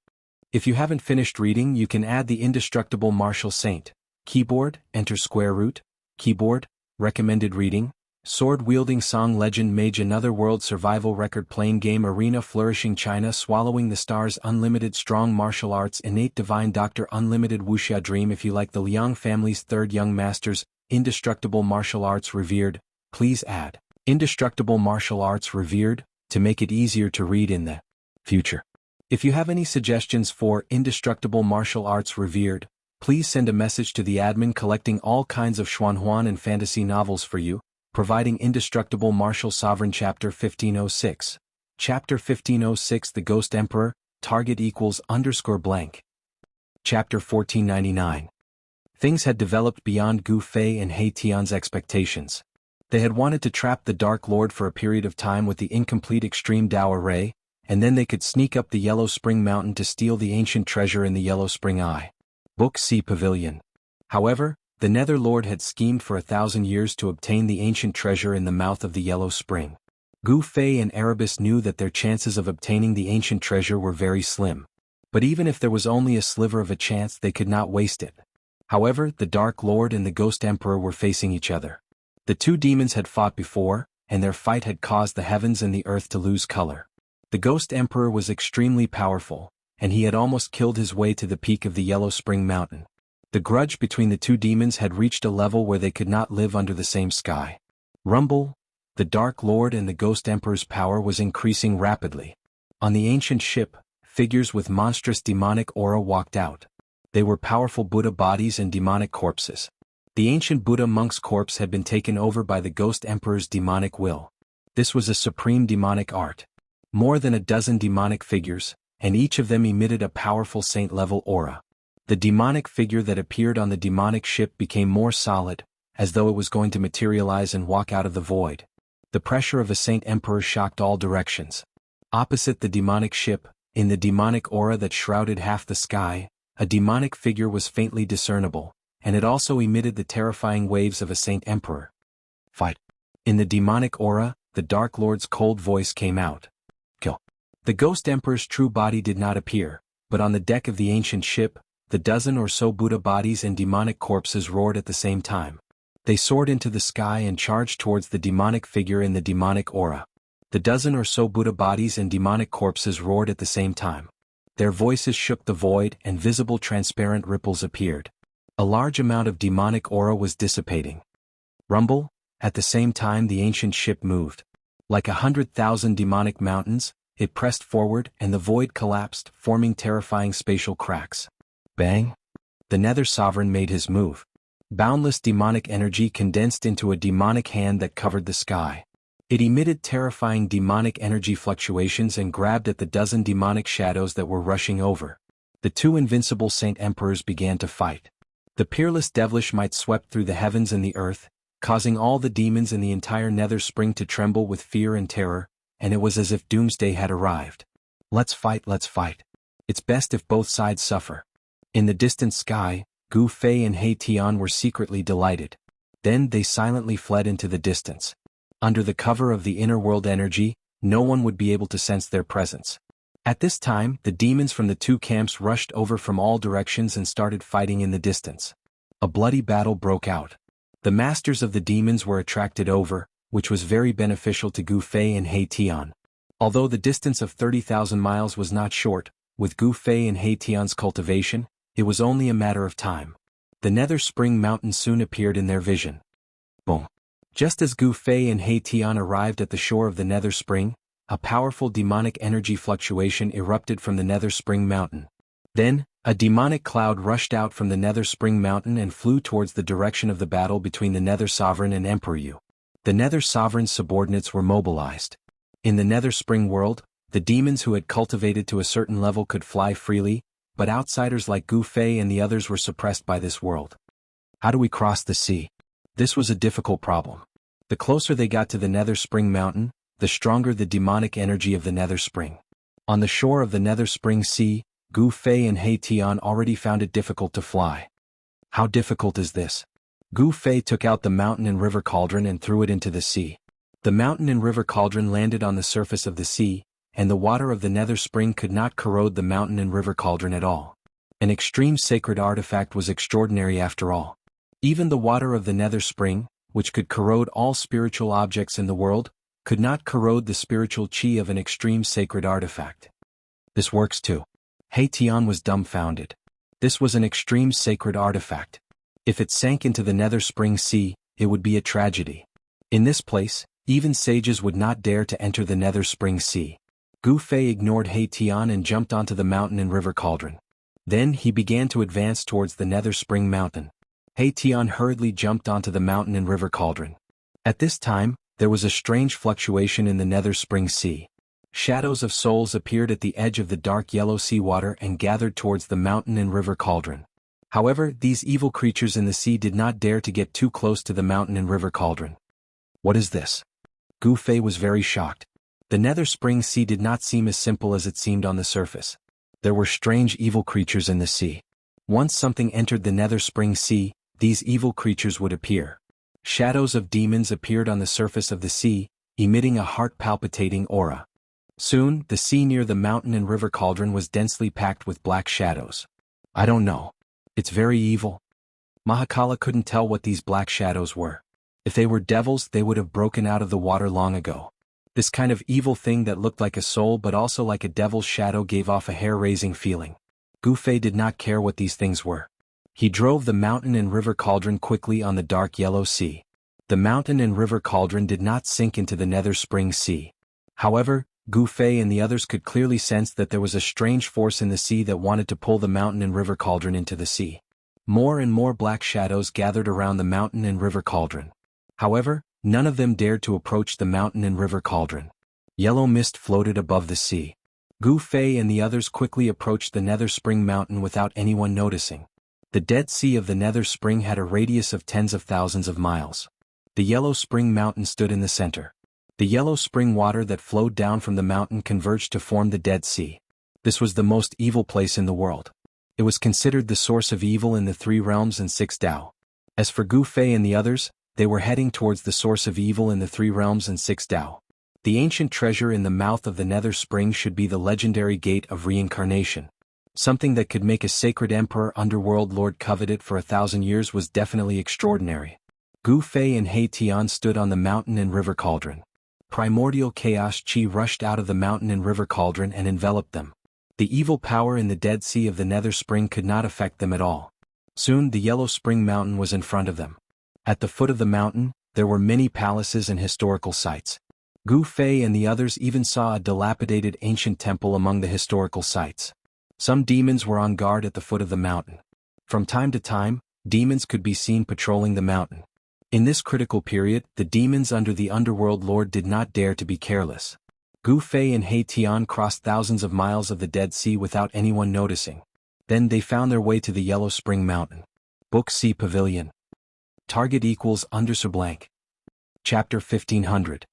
If you haven't finished reading, you can add the Indestructible Martial Saint. Keyboard, enter square root. Keyboard, recommended reading. Sword-wielding song legend mage another world survival record playing game arena flourishing China swallowing the stars unlimited strong martial arts innate divine doctor unlimited wuxia dream. If you like the Liang family's third young masters, indestructible martial arts revered, please add indestructible martial arts revered to make it easier to read in the future. If you have any suggestions for indestructible martial arts revered, please send a message to the admin collecting all kinds of Xuanhuan and fantasy novels for you. Providing Indestructible Martial Sovereign Chapter 1506. Chapter 1506 The Ghost Emperor, target equals _ blank. Chapter 1499. Things had developed beyond Gu Fei and He Tian's expectations. They had wanted to trap the Dark Lord for a period of time with the incomplete Extreme Dao Array, and then they could sneak up the Yellow Spring Mountain to steal the ancient treasure in the Yellow Spring Eye. Book C Pavilion. However, the Nether Lord had schemed for 1,000 years to obtain the ancient treasure in the mouth of the Yellow Spring. Gu Fei and Erebus knew that their chances of obtaining the ancient treasure were very slim. But even if there was only a sliver of a chance, they could not waste it. However, the Dark Lord and the Ghost Emperor were facing each other. The two demons had fought before, and their fight had caused the heavens and the earth to lose color. The Ghost Emperor was extremely powerful, and he had almost killed his way to the peak of the Yellow Spring Mountain. The grudge between the two demons had reached a level where they could not live under the same sky. Rumble, the Dark Lord and the Ghost Emperor's power was increasing rapidly. On the ancient ship, figures with monstrous demonic aura walked out. They were powerful Buddha bodies and demonic corpses. The ancient Buddha monk's corpse had been taken over by the Ghost Emperor's demonic will. This was a supreme demonic art. More than a dozen demonic figures, and each of them emitted a powerful saint-level aura. The demonic figure that appeared on the demonic ship became more solid, as though it was going to materialize and walk out of the void. The pressure of a saint emperor shocked all directions. Opposite the demonic ship, in the demonic aura that shrouded half the sky, a demonic figure was faintly discernible, and it also emitted the terrifying waves of a saint emperor. Fight. In the demonic aura, the Dark Lord's cold voice came out. Kill. The Ghost Emperor's true body did not appear, but on the deck of the ancient ship, the dozen or so Buddha bodies and demonic corpses roared at the same time. They soared into the sky and charged towards the demonic figure in the demonic aura. The dozen or so Buddha bodies and demonic corpses roared at the same time. Their voices shook the void and visible transparent ripples appeared. A large amount of demonic aura was dissipating. Rumble, at the same time the ancient ship moved. Like 100,000 demonic mountains, it pressed forward and the void collapsed, forming terrifying spatial cracks. Bang! The Nether Sovereign made his move. Boundless demonic energy condensed into a demonic hand that covered the sky. It emitted terrifying demonic energy fluctuations and grabbed at the dozen demonic shadows that were rushing over. The two invincible Saint Emperors began to fight. The peerless devilish might swept through the heavens and the earth, causing all the demons in the entire Nether Spring to tremble with fear and terror, and it was as if doomsday had arrived. Let's fight, let's fight. It's best if both sides suffer. In the distant sky, Gu Fei and He Tian were secretly delighted. Then they silently fled into the distance. Under the cover of the inner world energy, no one would be able to sense their presence. At this time, the demons from the two camps rushed over from all directions and started fighting in the distance. A bloody battle broke out. The masters of the demons were attracted over, which was very beneficial to Gu Fei and He Tian. Although the distance of 30,000 miles was not short, with Gu Fei and He Tian's cultivation, it was only a matter of time. The Nether Spring Mountain soon appeared in their vision. Boom! Just as Gu Fei and He Tian arrived at the shore of the Nether Spring, a powerful demonic energy fluctuation erupted from the Nether Spring Mountain. Then, a demonic cloud rushed out from the Nether Spring Mountain and flew towards the direction of the battle between the Nether Sovereign and Emperor Yu. The Nether Sovereign's subordinates were mobilized. In the Nether Spring world, the demons who had cultivated to a certain level could fly freely, but outsiders like Gu Fei and the others were suppressed by this world. How do we cross the sea? This was a difficult problem. The closer they got to the Nether Spring Mountain, the stronger the demonic energy of the Nether Spring. On the shore of the Nether Spring Sea, Gu Fei and He Tian already found it difficult to fly. How difficult is this? Gu Fei took out the mountain and river cauldron and threw it into the sea. The mountain and river cauldron landed on the surface of the sea, and the water of the Nether Spring could not corrode the mountain and river cauldron at all. An extreme sacred artifact was extraordinary after all. Even the water of the Nether Spring, which could corrode all spiritual objects in the world, could not corrode the spiritual chi of an extreme sacred artifact. This works too. He Tian was dumbfounded. This was an extreme sacred artifact. If it sank into the Nether Spring Sea, it would be a tragedy. In this place, even sages would not dare to enter the Nether Spring Sea. Gu Fei ignored He Tian and jumped onto the mountain and river cauldron. Then he began to advance towards the Nether Spring Mountain. He Tian hurriedly jumped onto the mountain and river cauldron. At this time, there was a strange fluctuation in the Nether Spring Sea. Shadows of souls appeared at the edge of the dark yellow seawater and gathered towards the mountain and river cauldron. However, these evil creatures in the sea did not dare to get too close to the mountain and river cauldron. What is this? Gu Fei was very shocked. The Nether Spring Sea did not seem as simple as it seemed on the surface. There were strange evil creatures in the sea. Once something entered the Nether Spring Sea, these evil creatures would appear. Shadows of demons appeared on the surface of the sea, emitting a heart-palpitating aura. Soon, the sea near the mountain and river cauldron was densely packed with black shadows. I don't know. It's very evil. Mahakala couldn't tell what these black shadows were. If they were devils, they would have broken out of the water long ago. This kind of evil thing that looked like a soul but also like a devil's shadow gave off a hair-raising feeling. Gu Fei did not care what these things were. He drove the mountain and river cauldron quickly on the dark yellow sea. The mountain and river cauldron did not sink into the Nether Spring Sea. However, Gu Fei and the others could clearly sense that there was a strange force in the sea that wanted to pull the mountain and river cauldron into the sea. More and more black shadows gathered around the mountain and river cauldron. However, none of them dared to approach the mountain and river cauldron. Yellow mist floated above the sea. Gu Fei and the others quickly approached the Nether Spring Mountain without anyone noticing. The Dead Sea of the Nether Spring had a radius of tens of thousands of miles. The Yellow Spring Mountain stood in the center. The yellow spring water that flowed down from the mountain converged to form the Dead Sea. This was the most evil place in the world. It was considered the source of evil in the 3 realms and 6 Tao. As for Gu Fei and the others, they were heading towards the source of evil in the 3 realms and 6 Tao. The ancient treasure in the mouth of the Nether Spring should be the legendary Gate of Reincarnation. Something that could make a sacred emperor underworld lord covet it for 1,000 years was definitely extraordinary. Gu Fei and He Tian stood on the mountain and river cauldron. Primordial chaos chi rushed out of the mountain and river cauldron and enveloped them. The evil power in the Dead Sea of the Nether Spring could not affect them at all. Soon the Yellow Spring Mountain was in front of them. At the foot of the mountain, there were many palaces and historical sites. Gu Fei and the others even saw a dilapidated ancient temple among the historical sites. Some demons were on guard at the foot of the mountain. From time to time, demons could be seen patrolling the mountain. In this critical period, the demons under the underworld lord did not dare to be careless. Gu Fei and He Tian crossed thousands of miles of the Dead Sea without anyone noticing. Then they found their way to the Yellow Spring Mountain. Book C Pavilion. Target equals _blank. Chapter 1500.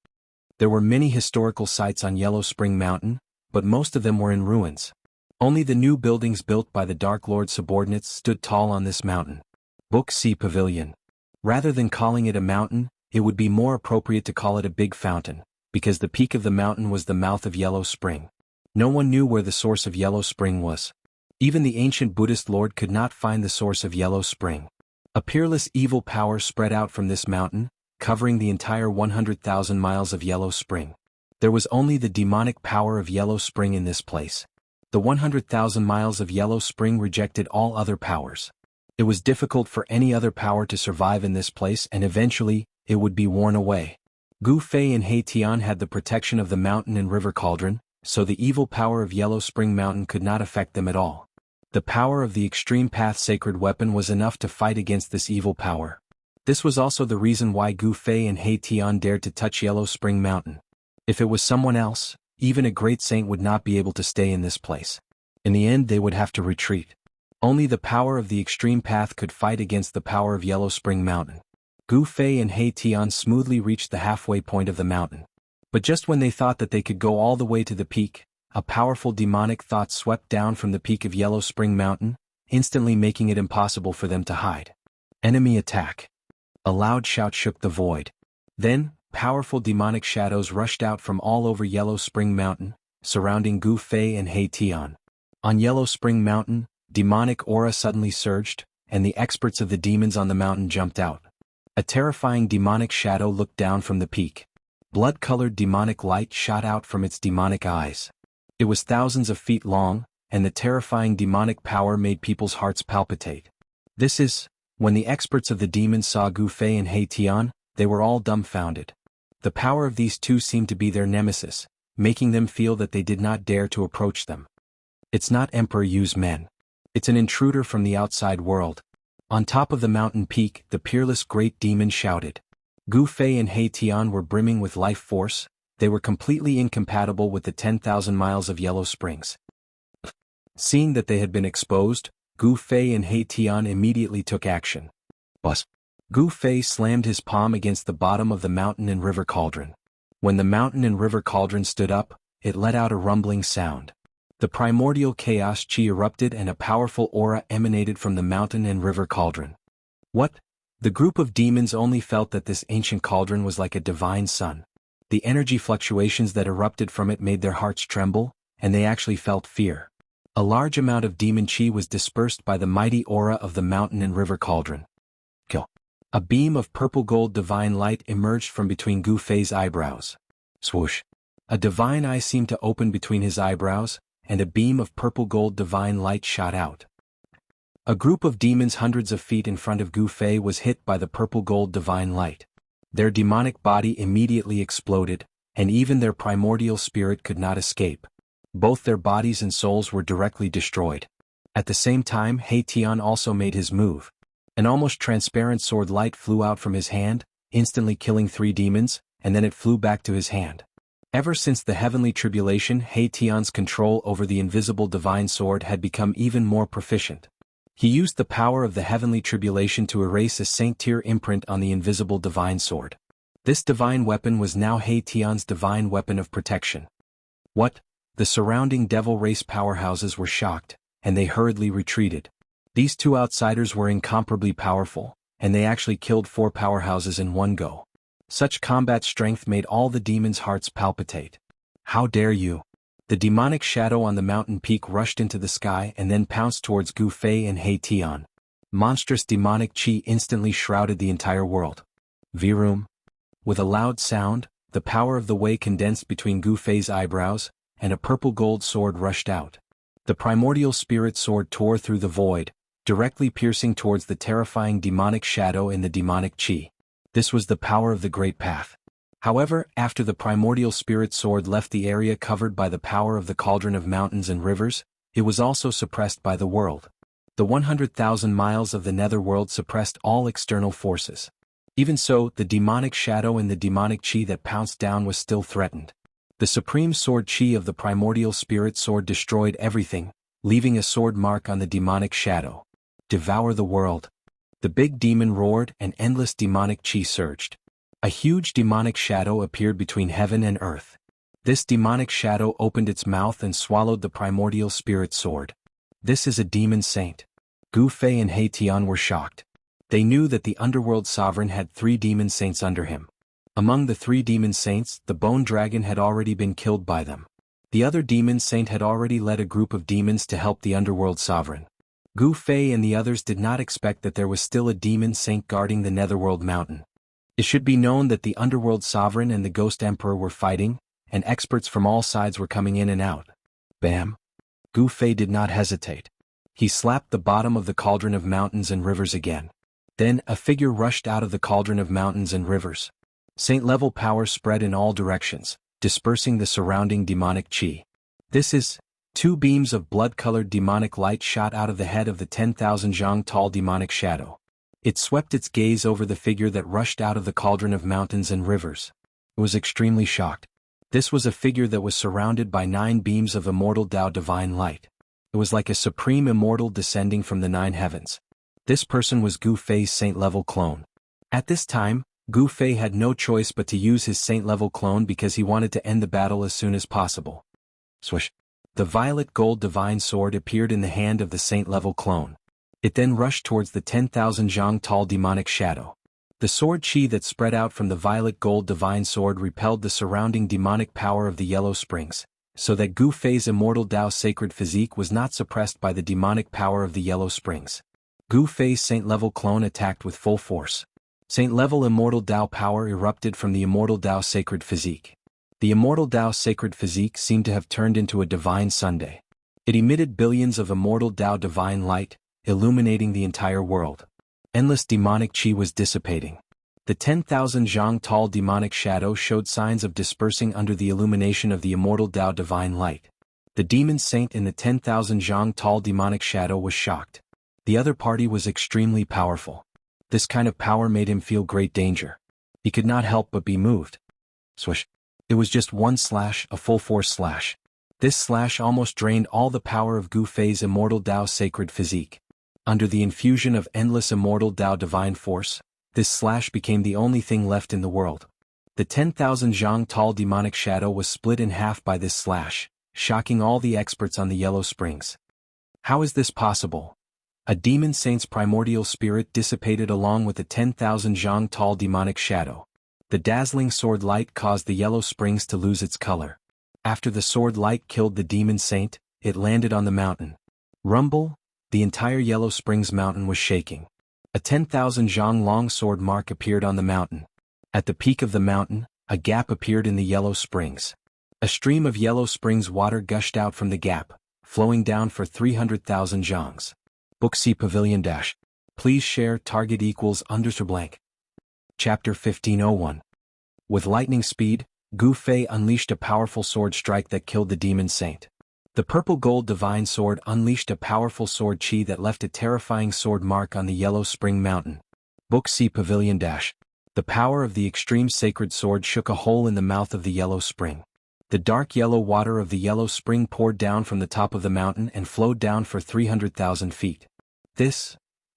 There were many historical sites on Yellow Spring Mountain, but most of them were in ruins. Only the new buildings built by the Dark Lord subordinates stood tall on this mountain. Book C Pavilion. Rather than calling it a mountain, it would be more appropriate to call it a big fountain, because the peak of the mountain was the mouth of Yellow Spring. No one knew where the source of Yellow Spring was. Even the ancient Buddhist lord could not find the source of Yellow Spring. A peerless evil power spread out from this mountain, covering the entire 100,000 miles of Yellow Spring. There was only the demonic power of Yellow Spring in this place. The 100,000 miles of Yellow Spring rejected all other powers. It was difficult for any other power to survive in this place, and eventually, it would be worn away. Gu Fei and He Tian had the protection of the mountain and river cauldron, so the evil power of Yellow Spring Mountain could not affect them at all. The power of the Extreme Path sacred weapon was enough to fight against this evil power. This was also the reason why Gu Fei and He Tian dared to touch Yellow Spring Mountain. If it was someone else, even a great saint would not be able to stay in this place. In the end, they would have to retreat. Only the power of the Extreme Path could fight against the power of Yellow Spring Mountain. Gu Fei and He Tian smoothly reached the halfway point of the mountain. But just when they thought that they could go all the way to the peak, a powerful demonic thought swept down from the peak of Yellow Spring Mountain, instantly making it impossible for them to hide. Enemy attack. A loud shout shook the void. Then, powerful demonic shadows rushed out from all over Yellow Spring Mountain, surrounding Gu Fei and He Tian. On Yellow Spring Mountain, demonic aura suddenly surged, and the experts of the demons on the mountain jumped out. A terrifying demonic shadow looked down from the peak. Blood-colored demonic light shot out from its demonic eyes. It was thousands of feet long, and the terrifying demonic power made people's hearts palpitate. When the experts of the demons saw Gu Fei and He Tian, they were all dumbfounded. The power of these two seemed to be their nemesis, making them feel that they did not dare to approach them. It's not Emperor Yu's men. It's an intruder from the outside world. On top of the mountain peak, the peerless great demon shouted. Gu Fei and He Tian were brimming with life force. They were completely incompatible with the 10,000 miles of Yellow Springs. Seeing that they had been exposed, Gu Fei and He Tian immediately took action. Gu Fei slammed his palm against the bottom of the mountain and river cauldron. When the mountain and river cauldron stood up, it let out a rumbling sound. The primordial chaos chi erupted and a powerful aura emanated from the mountain and river cauldron. What? The group of demons only felt that this ancient cauldron was like a divine sun. The energy fluctuations that erupted from it made their hearts tremble, and they actually felt fear. A large amount of demon chi was dispersed by the mighty aura of the mountain and river cauldron. A beam of purple-gold divine light emerged from between Gu Fei's eyebrows. Swoosh! A divine eye seemed to open between his eyebrows, and a beam of purple-gold divine light shot out. A group of demons hundreds of feet in front of Gu Fei was hit by the purple-gold divine light. Their demonic body immediately exploded, and even their primordial spirit could not escape. Both their bodies and souls were directly destroyed. At the same time, He Tian also made his move. An almost transparent sword light flew out from his hand, instantly killing 3 demons, and then it flew back to his hand. Ever since the heavenly tribulation, He Tian's control over the invisible divine sword had become even more proficient. He used the power of the heavenly tribulation to erase a saint-tier imprint on the invisible divine sword. This divine weapon was now He Tian's divine weapon of protection. What? The surrounding devil race powerhouses were shocked, and they hurriedly retreated. These 2 outsiders were incomparably powerful, and they actually killed 4 powerhouses in one go. Such combat strength made all the demons' hearts palpitate. How dare you? The demonic shadow on the mountain peak rushed into the sky and then pounced towards Gu Fei and He Tian. Monstrous demonic chi instantly shrouded the entire world. Virum. With a loud sound, the power of the way condensed between Gu Fei's eyebrows, and a purple-gold sword rushed out. The primordial spirit sword tore through the void, directly piercing towards the terrifying demonic shadow in the demonic chi. This was the power of the Great Path. However, after the primordial spirit sword left the area covered by the power of the cauldron of mountains and rivers, it was also suppressed by the world. The 100,000 miles of the netherworld suppressed all external forces. Even so, the demonic shadow and the demonic chi that pounced down was still threatened. The supreme sword chi of the primordial spirit sword destroyed everything, leaving a sword mark on the demonic shadow. Devour the world. The big demon roared and endless demonic chi surged. A huge demonic shadow appeared between heaven and earth. This demonic shadow opened its mouth and swallowed the primordial spirit sword. This is a demon saint. Gu Fei and He Tian were shocked. They knew that the underworld sovereign had 3 demon saints under him. Among the 3 demon saints, the bone dragon had already been killed by them. The other demon saint had already led a group of demons to help the underworld sovereign. Gu Fei and the others did not expect that there was still a demon saint guarding the netherworld mountain. It should be known that the underworld sovereign and the ghost emperor were fighting, and experts from all sides were coming in and out. Bam! Gu Fei did not hesitate. He slapped the bottom of the cauldron of mountains and rivers again. Then a figure rushed out of the cauldron of mountains and rivers. Saint-level power spread in all directions, dispersing the surrounding demonic chi. 2 beams of blood-colored demonic light shot out of the head of the 10,000 zhang tall demonic shadow. It swept its gaze over the figure that rushed out of the cauldron of mountains and rivers. It was extremely shocked. This was a figure that was surrounded by 9 beams of immortal Tao divine light. It was like a supreme immortal descending from the 9 heavens. This person was Gu Fei's saint-level clone. At this time, Gu Fei had no choice but to use his saint-level clone because he wanted to end the battle as soon as possible. Swish! The violet gold divine sword appeared in the hand of the saint-level clone. It then rushed towards the 10,000 zhang tall demonic shadow. The sword chi that spread out from the violet gold divine sword repelled the surrounding demonic power of the yellow springs, so that Gu Fei's immortal Dao sacred physique was not suppressed by the demonic power of the yellow springs. Gu Fei's saint-level clone attacked with full force. Saint-level immortal Dao power erupted from the immortal Dao sacred physique. The immortal Dao sacred physique seemed to have turned into a divine sunday. It emitted billions of immortal Dao divine light, illuminating the entire world. Endless demonic chi was dissipating. The 10,000 zhang tall demonic shadow showed signs of dispersing under the illumination of the immortal Dao divine light. The demon saint in the 10,000 zhang tall demonic shadow was shocked. The other party was extremely powerful. This kind of power made him feel great danger. He could not help but be moved. Swish! It was just one slash, a full force slash. This slash almost drained all the power of Gu Fei's immortal Dao sacred physique. Under the infusion of endless immortal Dao divine force, this slash became the only thing left in the world. The 10,000 zhang tall demonic shadow was split in half by this slash, shocking all the experts on the yellow springs. How is this possible? A demon saint's primordial spirit dissipated along with the 10,000 zhang tall demonic shadow. The dazzling sword light caused the yellow springs to lose its color. After the sword light killed the demon saint, it landed on the mountain. Rumble! The entire Yellow Springs mountain was shaking. A 10,000 zhang long sword mark appeared on the mountain. At the peak of the mountain, a gap appeared in the Yellow Springs. A stream of Yellow Springs water gushed out from the gap, flowing down for 300,000 zhangs. Book C Pavilion Dash. Please share target equals _ blank. Chapter 1501. With lightning speed, Gu Fei unleashed a powerful sword strike that killed the demon saint. The purple gold divine sword unleashed a powerful sword chi that left a terrifying sword mark on the Yellow Spring Mountain. Book C Pavilion Dash. The power of the extreme sacred sword shook a hole in the mouth of the Yellow Spring. The dark yellow water of the Yellow Spring poured down from the top of the mountain and flowed down for 300,000 feet.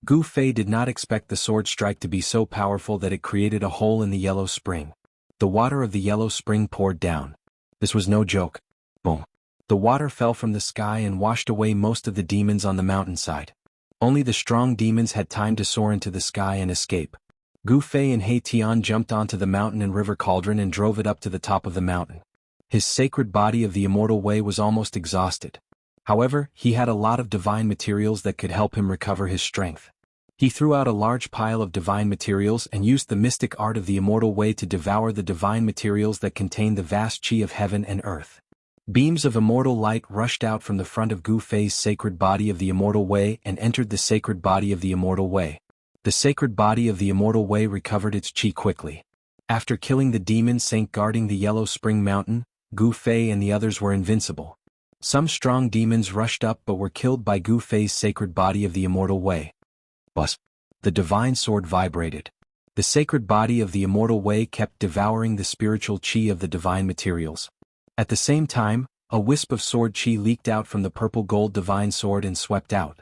Gu Fei did not expect the sword strike to be so powerful that it created a hole in the Yellow Spring. The water of the Yellow Spring poured down. This was no joke. Boom. The water fell from the sky and washed away most of the demons on the mountainside. Only the strong demons had time to soar into the sky and escape. Gu Fei and He Tian jumped onto the mountain and river cauldron and drove it up to the top of the mountain. His sacred body of the immortal way was almost exhausted. However, he had a lot of divine materials that could help him recover his strength. He threw out a large pile of divine materials and used the mystic art of the immortal way to devour the divine materials that contained the vast chi of heaven and earth. Beams of immortal light rushed out from the front of Gu Fei's sacred body of the immortal way and entered the sacred body of the immortal way. The sacred body of the immortal way recovered its chi quickly. After killing the demon saint guarding the Yellow Spring Mountain, Gu Fei and the others were invincible. Some strong demons rushed up but were killed by Gu Fei's sacred body of the immortal way. Buzz! The divine sword vibrated. The sacred body of the immortal way kept devouring the spiritual chi of the divine materials. At the same time, a wisp of sword chi leaked out from the purple gold divine sword and swept out.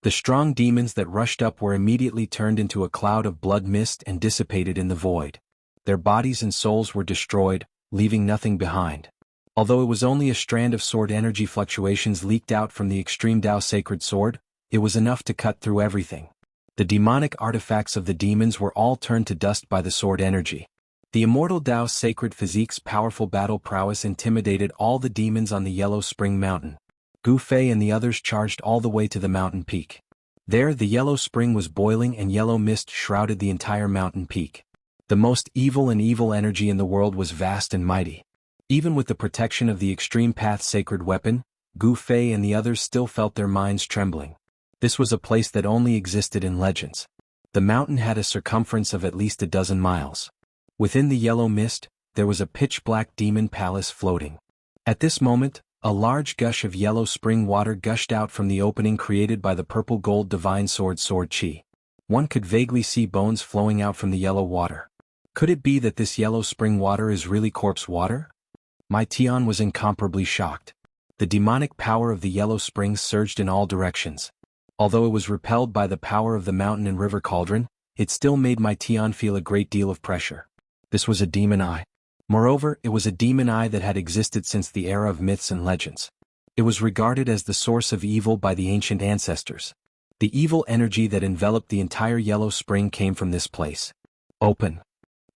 The strong demons that rushed up were immediately turned into a cloud of blood mist and dissipated in the void. Their bodies and souls were destroyed, leaving nothing behind. Although it was only a strand of sword energy fluctuations leaked out from the extreme Dao sacred sword, it was enough to cut through everything. The demonic artifacts of the demons were all turned to dust by the sword energy. The immortal Dao sacred physique's powerful battle prowess intimidated all the demons on the Yellow Spring Mountain. Gu Fei and the others charged all the way to the mountain peak. There the Yellow Spring was boiling and yellow mist shrouded the entire mountain peak. The most evil energy in the world was vast and mighty. Even with the protection of the Extreme Path sacred weapon, Gu Fei and the others still felt their minds trembling. This was a place that only existed in legends. The mountain had a circumference of at least a dozen miles. Within the yellow mist, there was a pitch-black demon palace floating. At this moment, a large gush of yellow spring water gushed out from the opening created by the purple gold divine sword chi. One could vaguely see bones flowing out from the yellow water. Could it be that this yellow spring water is really corpse water? Mai Tian was incomparably shocked. The demonic power of the yellow springs surged in all directions. Although it was repelled by the power of the mountain and river cauldron, it still made my Tian feel a great deal of pressure. This was a demon eye. Moreover, it was a demon eye that had existed since the era of myths and legends. It was regarded as the source of evil by the ancient ancestors. The evil energy that enveloped the entire Yellow Spring came from this place. Open.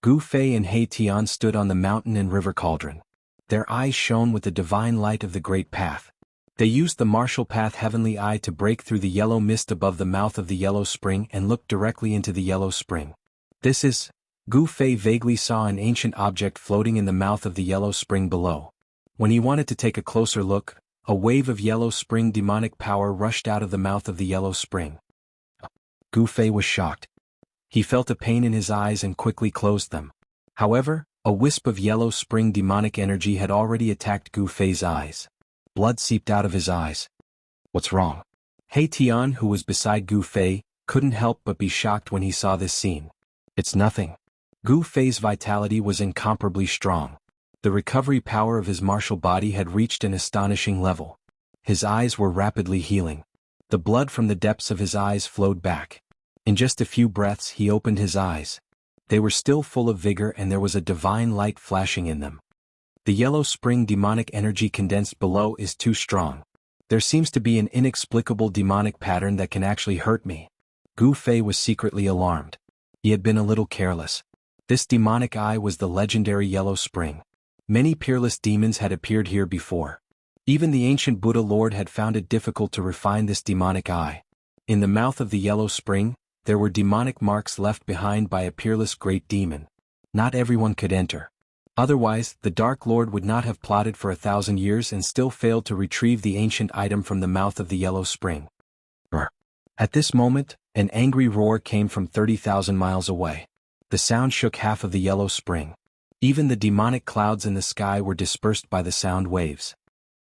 Gu Fei and He Tian stood on the mountain and river cauldron. Their eyes shone with the divine light of the Great Path. They used the martial path heavenly eye to break through the yellow mist above the mouth of the Yellow Spring and look directly into the Yellow Spring. This is... Gu Fei vaguely saw an ancient object floating in the mouth of the Yellow Spring below. When he wanted to take a closer look, a wave of Yellow Spring demonic power rushed out of the mouth of the Yellow Spring. Gu Fei was shocked. He felt a pain in his eyes and quickly closed them. However, a wisp of Yellow Spring demonic energy had already attacked Gu Fei's eyes. Blood seeped out of his eyes. What's wrong? He Tian, who was beside Gu Fei, couldn't help but be shocked when he saw this scene. It's nothing. Gu Fei's vitality was incomparably strong. The recovery power of his martial body had reached an astonishing level. His eyes were rapidly healing. The blood from the depths of his eyes flowed back. In just a few breaths he opened his eyes. They were still full of vigor and there was a divine light flashing in them. The Yellow Spring demonic energy condensed below is too strong. There seems to be an inexplicable demonic pattern that can actually hurt me. Gu Fei was secretly alarmed. He had been a little careless. This demonic eye was the legendary Yellow Spring. Many peerless demons had appeared here before. Even the ancient Buddha Lord had found it difficult to refine this demonic eye. In the mouth of the Yellow Spring, there were demonic marks left behind by a peerless great demon. Not everyone could enter. Otherwise, the Dark Lord would not have plotted for 1,000 years and still failed to retrieve the ancient item from the mouth of the Yellow Spring. At this moment, an angry roar came from 30,000 miles away. The sound shook half of the Yellow Spring. Even the demonic clouds in the sky were dispersed by the sound waves.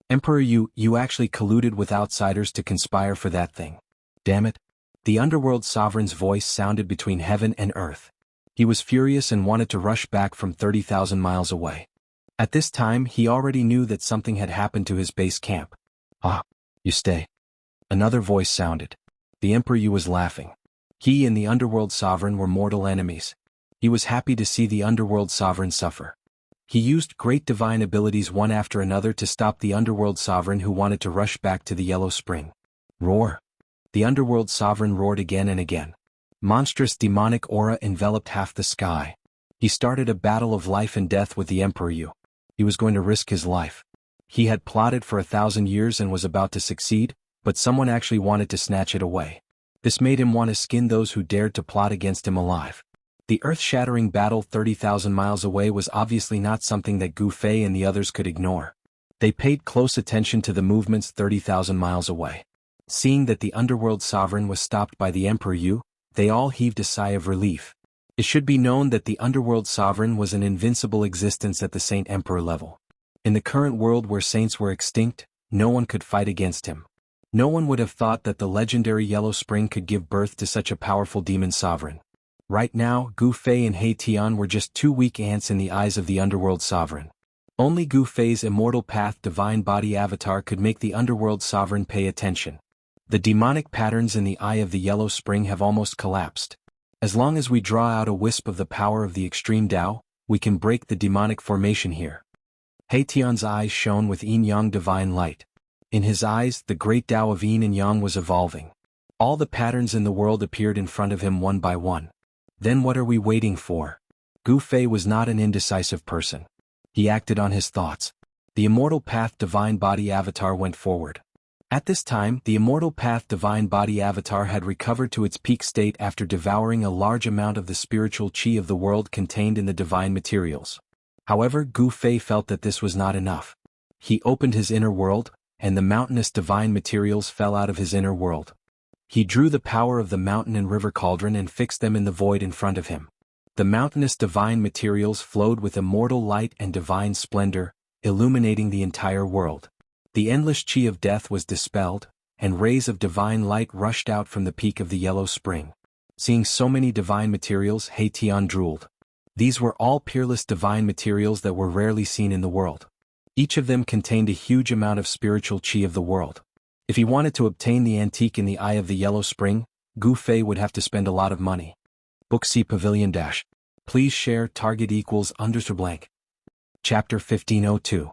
Emperor, you actually colluded with outsiders to conspire for that thing. Damn it. The underworld sovereign's voice sounded between heaven and earth. He was furious and wanted to rush back from 30,000 miles away. At this time he already knew that something had happened to his base camp. You stay. Another voice sounded. The Emperor was laughing. He and the underworld sovereign were mortal enemies. He was happy to see the underworld sovereign suffer. He used great divine abilities one after another to stop the underworld sovereign who wanted to rush back to the Yellow Spring. Roar! The underworld sovereign roared again and again. Monstrous demonic aura enveloped half the sky. He started a battle of life and death with the Emperor. He was going to risk his life. He had plotted for 1,000 years and was about to succeed, but someone actually wanted to snatch it away. This made him want to skin those who dared to plot against him alive. The earth-shattering battle 30,000 miles away was obviously not something that Gu Fei and the others could ignore. They paid close attention to the movements 30,000 miles away. Seeing that the underworld sovereign was stopped by the Emperor, they all heaved a sigh of relief. It should be known that the underworld sovereign was an invincible existence at the Saint Emperor level. In the current world where saints were extinct, no one could fight against him. No one would have thought that the legendary Yellow Spring could give birth to such a powerful demon sovereign. Right now, Gu Fei and He Tian were just two weak ants in the eyes of the underworld sovereign. Only Gu Fei's Immortal Path Divine Body Avatar could make the underworld sovereign pay attention. The demonic patterns in the eye of the Yellow Spring have almost collapsed. As long as we draw out a wisp of the power of the extreme Tao, we can break the demonic formation here. He Tian's eyes shone with yin-yang divine light. In his eyes, the great Tao of yin and yang was evolving. All the patterns in the world appeared in front of him one by one. Then what are we waiting for? Gu Fei was not an indecisive person. He acted on his thoughts. The Immortal Path Divine Body Avatar went forward. At this time, the Immortal Path Divine Body Avatar had recovered to its peak state after devouring a large amount of the spiritual chi of the world contained in the divine materials. However, Gu Fei felt that this was not enough. He opened his inner world, and the mountainous divine materials fell out of his inner world. He drew the power of the mountain and river cauldron and fixed them in the void in front of him. The mountainous divine materials flowed with immortal light and divine splendor, illuminating the entire world. The endless chi of death was dispelled, and rays of divine light rushed out from the peak of the Yellow Spring. Seeing so many divine materials, He Tian drooled. These were all peerless divine materials that were rarely seen in the world. Each of them contained a huge amount of spiritual chi of the world. If he wanted to obtain the antique in the eye of the Yellow Spring, Gu Fei would have to spend a lot of money. Book C Pavilion Dash. Please share target equals _ blank. Chapter 1502.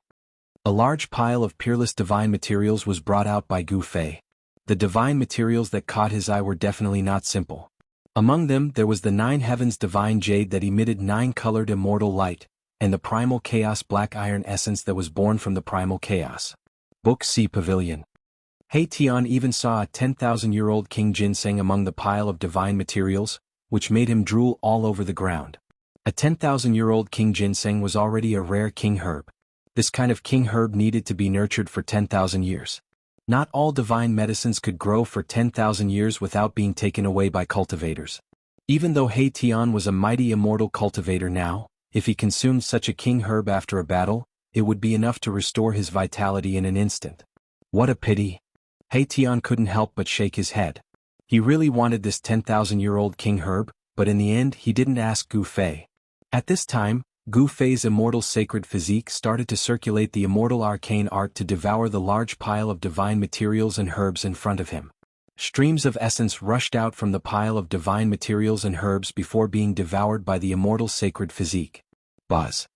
A large pile of peerless divine materials was brought out by Gu Fei. The divine materials that caught his eye were definitely not simple. Among them there was the 9 heavens divine jade that emitted 9-colored immortal light, and the primal chaos black iron essence that was born from the primal chaos. Book C Pavilion. He Tian even saw a 10,000-year-old king ginseng among the pile of divine materials, which made him drool all over the ground. A 10,000-year-old king ginseng was already a rare king herb. This kind of king herb needed to be nurtured for 10,000 years. Not all divine medicines could grow for 10,000 years without being taken away by cultivators. Even though He Tian was a mighty immortal cultivator now, if he consumed such a king herb after a battle, it would be enough to restore his vitality in an instant. What a pity! He Tian couldn't help but shake his head. He really wanted this 10,000-year-old king herb, but in the end he didn't ask Gu Fei. At this time, Gu Fei's immortal sacred physique started to circulate the immortal arcane art to devour the large pile of divine materials and herbs in front of him. Streams of essence rushed out from the pile of divine materials and herbs before being devoured by the immortal sacred physique. Buzz.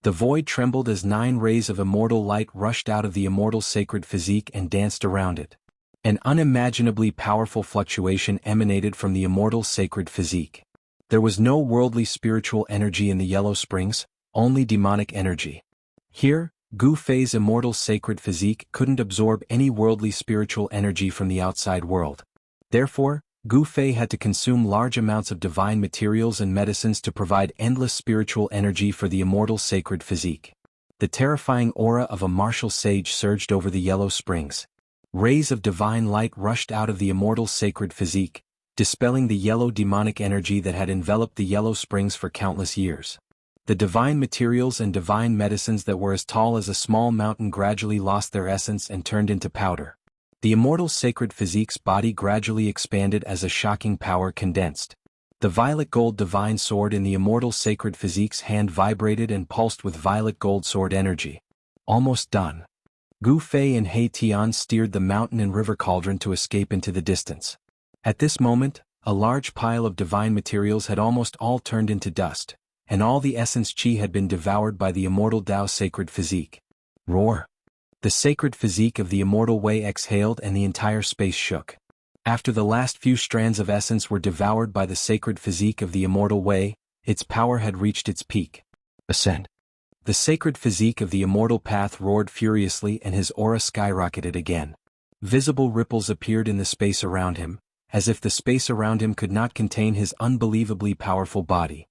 The void trembled as 9 rays of immortal light rushed out of the immortal sacred physique and danced around it. An unimaginably powerful fluctuation emanated from the immortal sacred physique. There was no worldly spiritual energy in the Yellow Springs, only demonic energy. Here, Gu Fei's immortal sacred physique couldn't absorb any worldly spiritual energy from the outside world. Therefore, Gu Fei had to consume large amounts of divine materials and medicines to provide endless spiritual energy for the immortal sacred physique. The terrifying aura of a martial sage surged over the Yellow Springs. Rays of divine light rushed out of the immortal sacred physique, dispelling the yellow demonic energy that had enveloped the Yellow Springs for countless years. The divine materials and divine medicines that were as tall as a small mountain gradually lost their essence and turned into powder. The immortal sacred physique's body gradually expanded as a shocking power condensed. The violet gold divine sword in the immortal sacred physique's hand vibrated and pulsed with violet gold sword energy. Almost done. Gu Fei and He Tian steered the mountain and river cauldron to escape into the distance. At this moment, a large pile of divine materials had almost all turned into dust, and all the essence chi had been devoured by the immortal Tao sacred physique. Roar! The sacred physique of the immortal Wei exhaled and the entire space shook. After the last few strands of essence were devoured by the sacred physique of the immortal Wei, its power had reached its peak. Ascend. The sacred physique of the immortal path roared furiously and his aura skyrocketed again. Visible ripples appeared in the space around him, as if the space around him could not contain his unbelievably powerful body.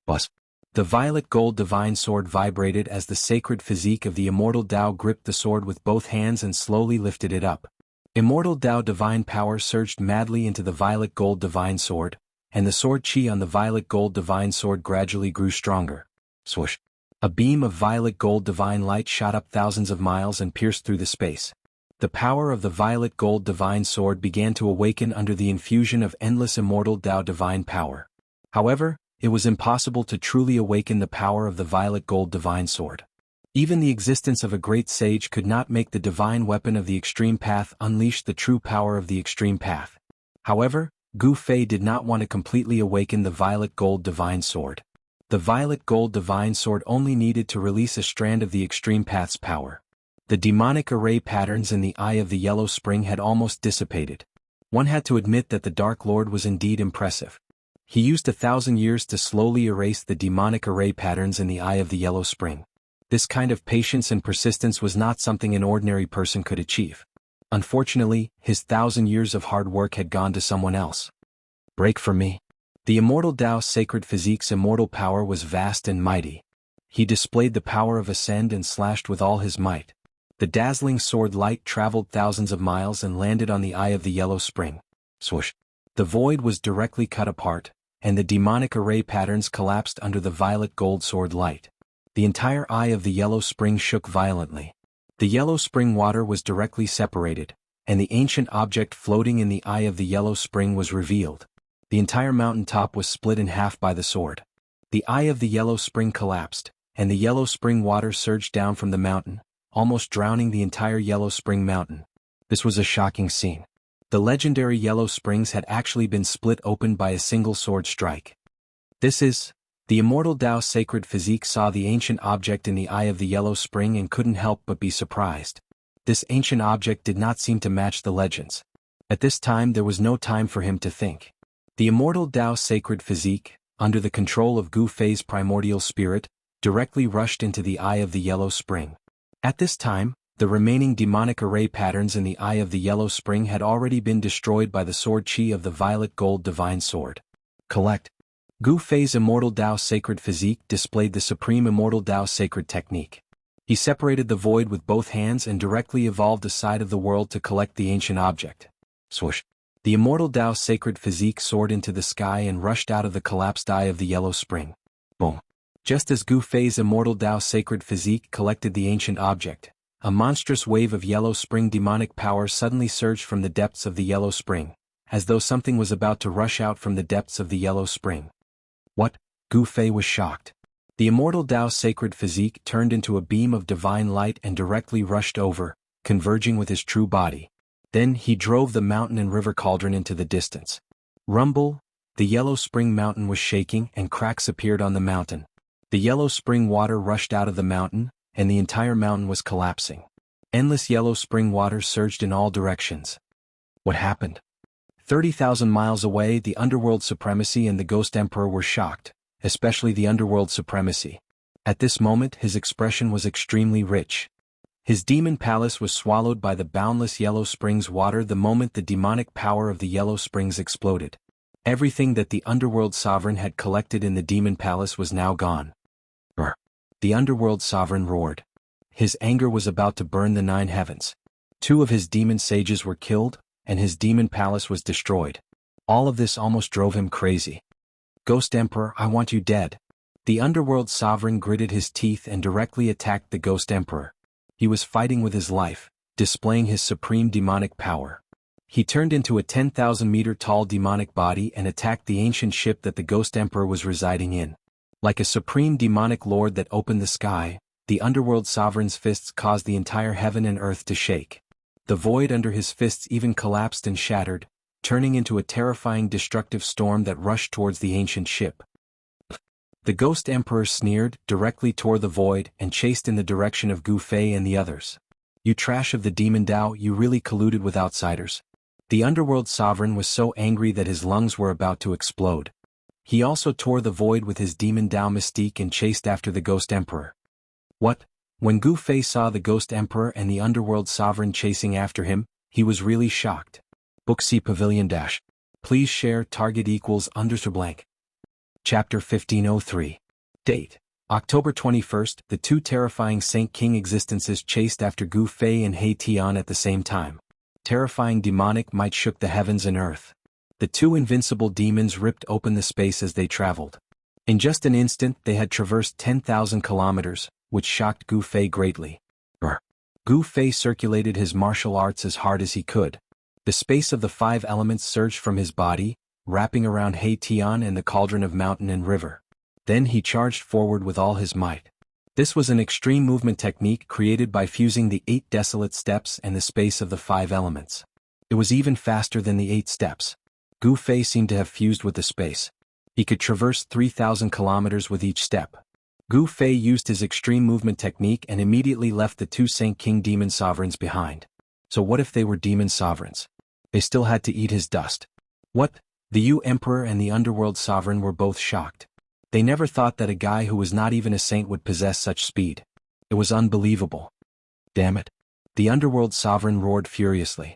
Buzz. The violet gold divine sword vibrated as the sacred physique of the immortal Tao gripped the sword with both hands and slowly lifted it up. Immortal Tao divine power surged madly into the violet gold divine sword, and the sword chi on the violet gold divine sword gradually grew stronger. Swoosh! A beam of violet gold divine light shot up thousands of miles and pierced through the space. The power of the violet gold divine sword began to awaken under the infusion of endless immortal Tao divine power. However, it was impossible to truly awaken the power of the violet gold divine sword. Even the existence of a great sage could not make the divine weapon of the extreme path unleash the true power of the extreme path. However, Gu Fei did not want to completely awaken the violet gold divine sword. The violet gold divine sword only needed to release a strand of the extreme path's power. The demonic array patterns in the eye of the Yellow Spring had almost dissipated. One had to admit that the Dark Lord was indeed impressive. He used 1,000 years to slowly erase the demonic array patterns in the eye of the Yellow Spring. This kind of patience and persistence was not something an ordinary person could achieve. Unfortunately, his 1,000 years of hard work had gone to someone else. Break for me. The immortal Tao sacred physique's immortal power was vast and mighty. He displayed the power of ascend and slashed with all his might. The dazzling sword light traveled thousands of miles and landed on the eye of the Yellow Spring. Swoosh! The void was directly cut apart, and the demonic array patterns collapsed under the violet gold sword light. The entire eye of the Yellow Spring shook violently. The Yellow Spring water was directly separated, and the ancient object floating in the eye of the Yellow Spring was revealed. The entire mountain top was split in half by the sword. The eye of the Yellow Spring collapsed, and the Yellow Spring water surged down from the mountain, almost drowning the entire Yellow Spring mountain. This was a shocking scene. The legendary Yellow Springs had actually been split open by a single sword strike. The Immortal Tao's sacred physique saw the ancient object in the eye of the yellow spring and couldn't help but be surprised. This ancient object did not seem to match the legends. At this time there was no time for him to think. The Immortal Tao's sacred physique, under the control of Gu Fei's primordial spirit, directly rushed into the eye of the yellow spring. At this time, the remaining demonic array patterns in the eye of the yellow spring had already been destroyed by the sword chi of the violet gold divine sword. Collect. Gu Fei's Immortal Tao sacred physique displayed the supreme Immortal Tao sacred technique. He separated the void with both hands and directly evolved a side of the world to collect the ancient object. Swoosh. The Immortal Tao sacred physique soared into the sky and rushed out of the collapsed eye of the yellow spring. Boom. Just as Gu Fei's Immortal Tao sacred physique collected the ancient object, a monstrous wave of yellow spring demonic power suddenly surged from the depths of the yellow spring, as though something was about to rush out from the depths of the yellow spring. What? Gu Fei was shocked. The Immortal Tao sacred physique turned into a beam of divine light and directly rushed over, converging with his true body. Then he drove the mountain and river cauldron into the distance. Rumble! The yellow spring mountain was shaking and cracks appeared on the mountain. The yellow spring water rushed out of the mountain, and the entire mountain was collapsing. Endless yellow spring water surged in all directions. What happened? 30,000 miles away, the Underworld Supremacy and the Ghost Emperor were shocked, especially the Underworld Supremacy. At this moment his expression was extremely rich. His demon palace was swallowed by the boundless yellow springs water the moment the demonic power of the yellow springs exploded. Everything that the Underworld Sovereign had collected in the demon palace was now gone. Brr! The Underworld Sovereign roared. His anger was about to burn the 9 heavens. 2 of his demon sages were killed, and his demon palace was destroyed. All of this almost drove him crazy. Ghost Emperor, I want you dead. The Underworld Sovereign gritted his teeth and directly attacked the Ghost Emperor. He was fighting with his life, displaying his supreme demonic power. He turned into a 10,000-meter tall demonic body and attacked the ancient ship that the Ghost Emperor was residing in. Like a supreme demonic lord that opened the sky, the Underworld Sovereign's fists caused the entire heaven and earth to shake. The void under his fists even collapsed and shattered, turning into a terrifying destructive storm that rushed towards the ancient ship. The Ghost Emperor sneered, directly tore the void, and chased in the direction of Gu Fei and the others. You trash of the Demon Tao, you really colluded with outsiders. The Underworld Sovereign was so angry that his lungs were about to explode. He also tore the void with his Demon Tao mystique and chased after the Ghost Emperor. What? When Gu Fei saw the Ghost Emperor and the Underworld Sovereign chasing after him, he was really shocked. Book C Pavilion Dash. Please share target equals _blank. Chapter 1503. Date. October 21st, the 2 terrifying Saint King existences chased after Gu Fei and He Tian at the same time. Terrifying demonic might shook the heavens and earth. The 2 invincible demons ripped open the space as they traveled. In just an instant they had traversed 10,000 kilometers, which shocked Gu Fei greatly. Gu Fei circulated his martial arts as hard as he could. The space of the 5 elements surged from his body, wrapping around He Tian and the cauldron of mountain and river. Then he charged forward with all his might. This was an extreme movement technique created by fusing the 8 desolate steps and the space of the 5 elements. It was even faster than the 8 steps. Gu Fei seemed to have fused with the space. He could traverse 3,000 kilometers with each step. Gu Fei used his extreme movement technique and immediately left the 2 Saint King demon sovereigns behind. So what if they were demon sovereigns? They still had to eat his dust. What? The Yu Emperor and the Underworld Sovereign were both shocked. They never thought that a guy who was not even a saint would possess such speed. It was unbelievable. Damn it. The Underworld Sovereign roared furiously.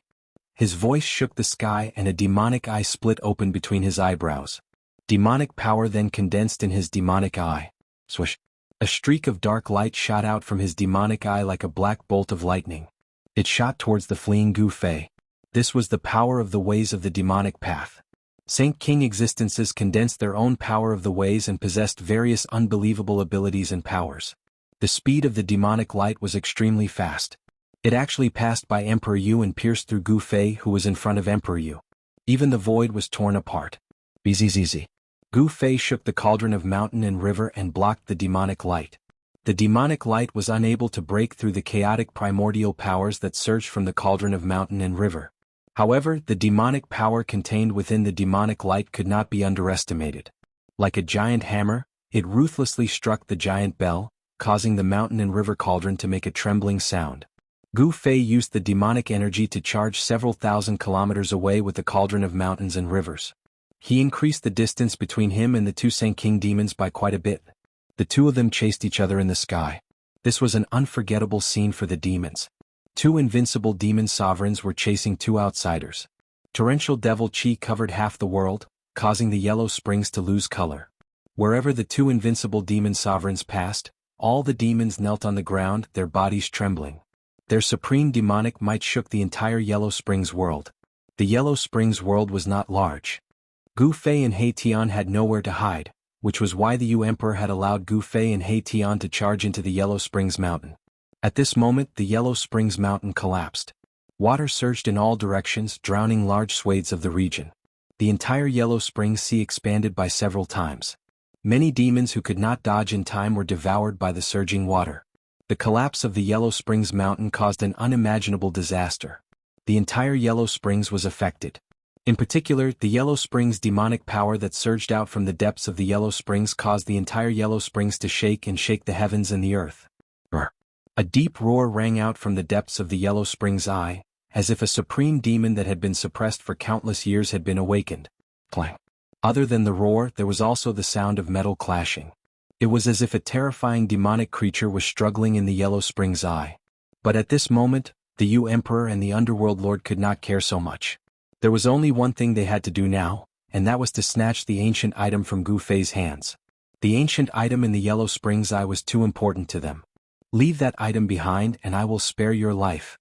His voice shook the sky and a demonic eye split open between his eyebrows. Demonic power then condensed in his demonic eye. Swish. A streak of dark light shot out from his demonic eye like a black bolt of lightning. It shot towards the fleeing Gu Fei. This was the power of the ways of the demonic path. Saint King existences condensed their own power of the ways and possessed various unbelievable abilities and powers. The speed of the demonic light was extremely fast. It actually passed by Emperor Yu and pierced through Gu Fei, who was in front of Emperor Yu. Even the void was torn apart. Bzzz. Gu Fei shook the cauldron of mountain and river and blocked the demonic light. The demonic light was unable to break through the chaotic primordial powers that surged from the cauldron of mountain and river. However, the demonic power contained within the demonic light could not be underestimated. Like a giant hammer, it ruthlessly struck the giant bell, causing the mountain and river cauldron to make a trembling sound. Gu Fei used the demonic energy to charge several thousand kilometers away with the cauldron of mountains and rivers. He increased the distance between him and the two Sand King demons by quite a bit. The two of them chased each other in the sky. This was an unforgettable scene for the demons. Two invincible demon sovereigns were chasing two outsiders. Torrential devil chi covered half the world, causing the yellow springs to lose color. Wherever the two invincible demon sovereigns passed, all the demons knelt on the ground, their bodies trembling. Their supreme demonic might shook the entire Yellow Springs world. The Yellow Springs world was not large. Gu Fei and He Tian had nowhere to hide, which was why the Yu Emperor had allowed Gu Fei and He Tian to charge into the Yellow Springs Mountain. At this moment, the Yellow Springs Mountain collapsed. Water surged in all directions, drowning large swathes of the region. The entire Yellow Springs Sea expanded by several times. Many demons who could not dodge in time were devoured by the surging water. The collapse of the Yellow Springs Mountain caused an unimaginable disaster. The entire Yellow Springs was affected. In particular, the Yellow Springs demonic power that surged out from the depths of the Yellow Springs caused the entire Yellow Springs to shake and shake the heavens and the earth. A deep roar rang out from the depths of the Yellow Springs Eye, as if a supreme demon that had been suppressed for countless years had been awakened. Clang. Other than the roar, there was also the sound of metal clashing. It was as if a terrifying demonic creature was struggling in the Yellow Springs Eye. But at this moment, the Yu Emperor and the Underworld Lord could not care so much. There was only one thing they had to do now, and that was to snatch the ancient item from Gu Fei's hands. The ancient item in the Yellow Springs Eye was too important to them. Leave that item behind and I will spare your life.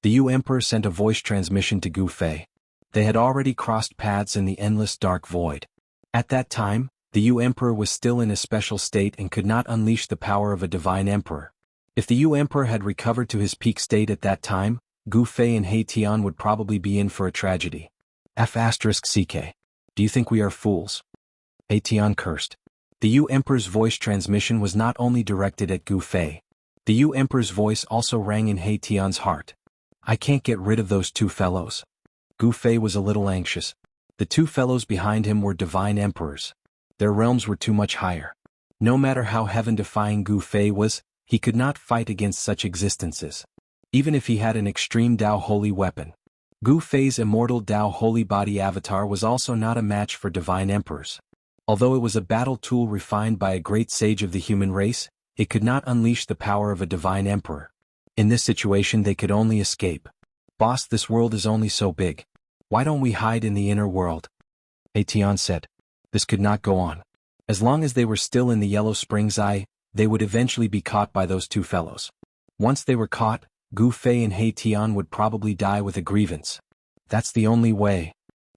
The Yu Emperor sent a voice transmission to Gu Fei. They had already crossed paths in the endless dark void. At that time, the Yu Emperor was still in a special state and could not unleash the power of a divine emperor. If the Yu Emperor had recovered to his peak state at that time, Gu Fei and He Tian would probably be in for a tragedy. F***CK. Do you think we are fools? He Tian cursed. The Yu Emperor's voice transmission was not only directed at Gu Fei. The Yu Emperor's voice also rang in He Tian's heart. I can't get rid of those two fellows. Gu Fei was a little anxious. The two fellows behind him were divine emperors. Their realms were too much higher. No matter how heaven-defying Gu Fei was, he could not fight against such existences. Even if he had an extreme Dao holy weapon. Gu Fei's immortal Dao holy body avatar was also not a match for divine emperors. Although it was a battle tool refined by a great sage of the human race, it could not unleash the power of a divine emperor. In this situation they could only escape. Boss, this world is only so big. Why don't we hide in the inner world? He Tian said. This could not go on. As long as they were still in the Yellow Springs Eye, they would eventually be caught by those two fellows. Once they were caught, Gu Fei and He Tian would probably die with a grievance. That's the only way.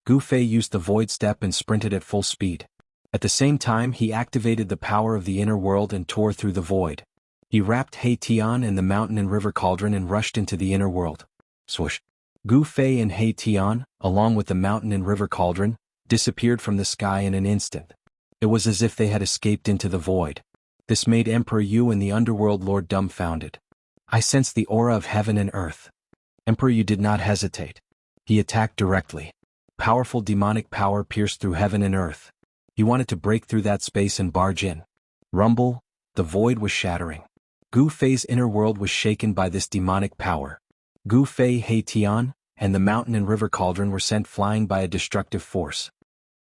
Gu Fei used the void step and sprinted at full speed. At the same time he activated the power of the inner world and tore through the void. He wrapped He Tian and the mountain and river cauldron and rushed into the inner world. Swoosh. Gu Fei and He Tian, along with the mountain and river cauldron, disappeared from the sky in an instant. It was as if they had escaped into the void. This made Emperor Yu and the Underworld Lord dumbfounded. I sensed the aura of heaven and earth. Emperor Yu did not hesitate. He attacked directly. Powerful demonic power pierced through heaven and earth. He wanted to break through that space and barge in. Rumble, the void was shattering. Gu Fei's inner world was shaken by this demonic power. Gu Fei, He Tian, and the mountain and river cauldron were sent flying by a destructive force.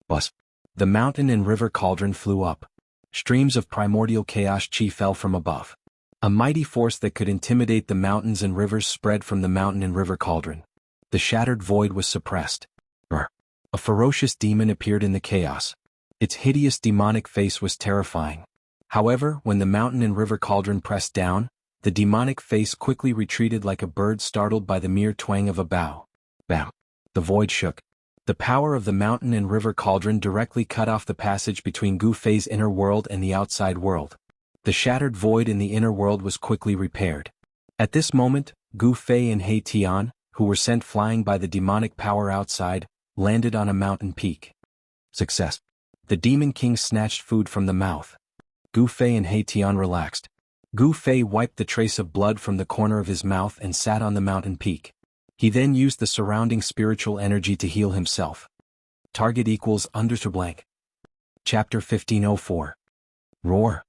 Buzz. The mountain and river cauldron flew up. Streams of primordial chaos chi fell from above. A mighty force that could intimidate the mountains and rivers spread from the mountain and river cauldron. The shattered void was suppressed. A ferocious demon appeared in the chaos. Its hideous demonic face was terrifying. However, when the mountain and river cauldron pressed down, the demonic face quickly retreated like a bird startled by the mere twang of a bow. Bam! The void shook. The power of the mountain and river cauldron directly cut off the passage between Gu Fei's inner world and the outside world. The shattered void in the inner world was quickly repaired. At this moment, Gu Fei and He Tian, who were sent flying by the demonic power outside, landed on a mountain peak. Success. The Demon King snatched food from the mouth. Gu Fei and He Tian relaxed. Gu Fei wiped the trace of blood from the corner of his mouth and sat on the mountain peak. He then used the surrounding spiritual energy to heal himself. Target equals _blank. Chapter 1504. Roar.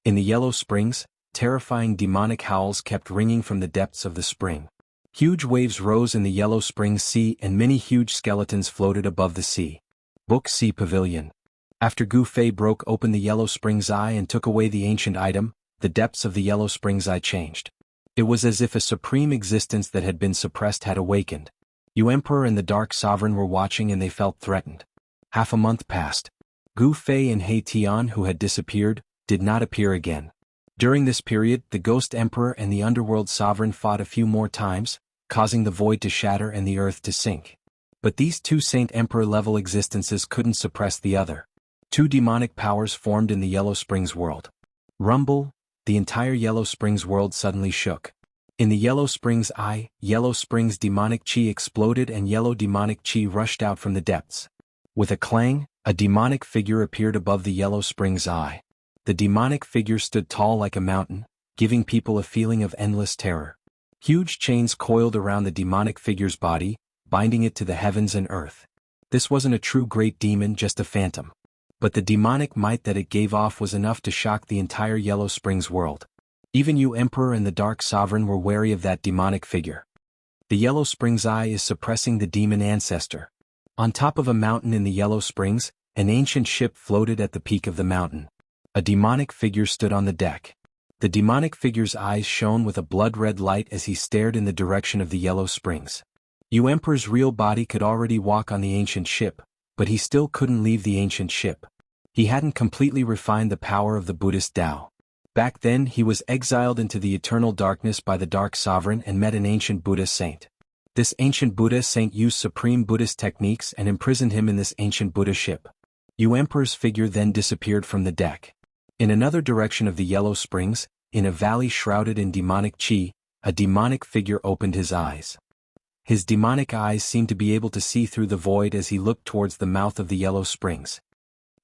In the Yellow Springs, terrifying demonic howls kept ringing from the depths of the spring. Huge waves rose in the Yellow Springs Sea and many huge skeletons floated above the sea. Book C Pavilion. After Gu Fei broke open the Yellow Springs Eye and took away the ancient item, the depths of the Yellow Springs Eye changed. It was as if a supreme existence that had been suppressed had awakened. Yu Emperor and the Dark Sovereign were watching and they felt threatened. Half a month passed. Gu Fei and He Tian, who had disappeared, did not appear again. During this period, the Ghost Emperor and the Underworld Sovereign fought a few more times, causing the void to shatter and the earth to sink. But these two Saint Emperor-level existences couldn't suppress the other. Two demonic powers formed in the Yellow Springs world. Rumble. The entire Yellow Springs world suddenly shook. In the Yellow Springs Eye, Yellow Springs demonic chi exploded and yellow demonic chi rushed out from the depths. With a clang, a demonic figure appeared above the Yellow Springs Eye. The demonic figure stood tall like a mountain, giving people a feeling of endless terror. Huge chains coiled around the demonic figure's body, binding it to the heavens and earth. This wasn't a true great demon, just a phantom. But the demonic might that it gave off was enough to shock the entire Yellow Springs world. Even Yu Emperor and the Dark Sovereign were wary of that demonic figure. The Yellow Springs Eye is suppressing the demon ancestor. On top of a mountain in the Yellow Springs, an ancient ship floated at the peak of the mountain. A demonic figure stood on the deck. The demonic figure's eyes shone with a blood-red light as he stared in the direction of the Yellow Springs. Yu Emperor's real body could already walk on the ancient ship, but he still couldn't leave the ancient ship. He hadn't completely refined the power of the Buddhist Tao. Back then he was exiled into the eternal darkness by the Dark Sovereign and met an ancient Buddha saint. This ancient Buddha saint used supreme Buddhist techniques and imprisoned him in this ancient Buddha ship. Yu Emperor's figure then disappeared from the deck. In another direction of the Yellow Springs, in a valley shrouded in demonic chi, a demonic figure opened his eyes. His demonic eyes seemed to be able to see through the void as he looked towards the mouth of the Yellow Springs.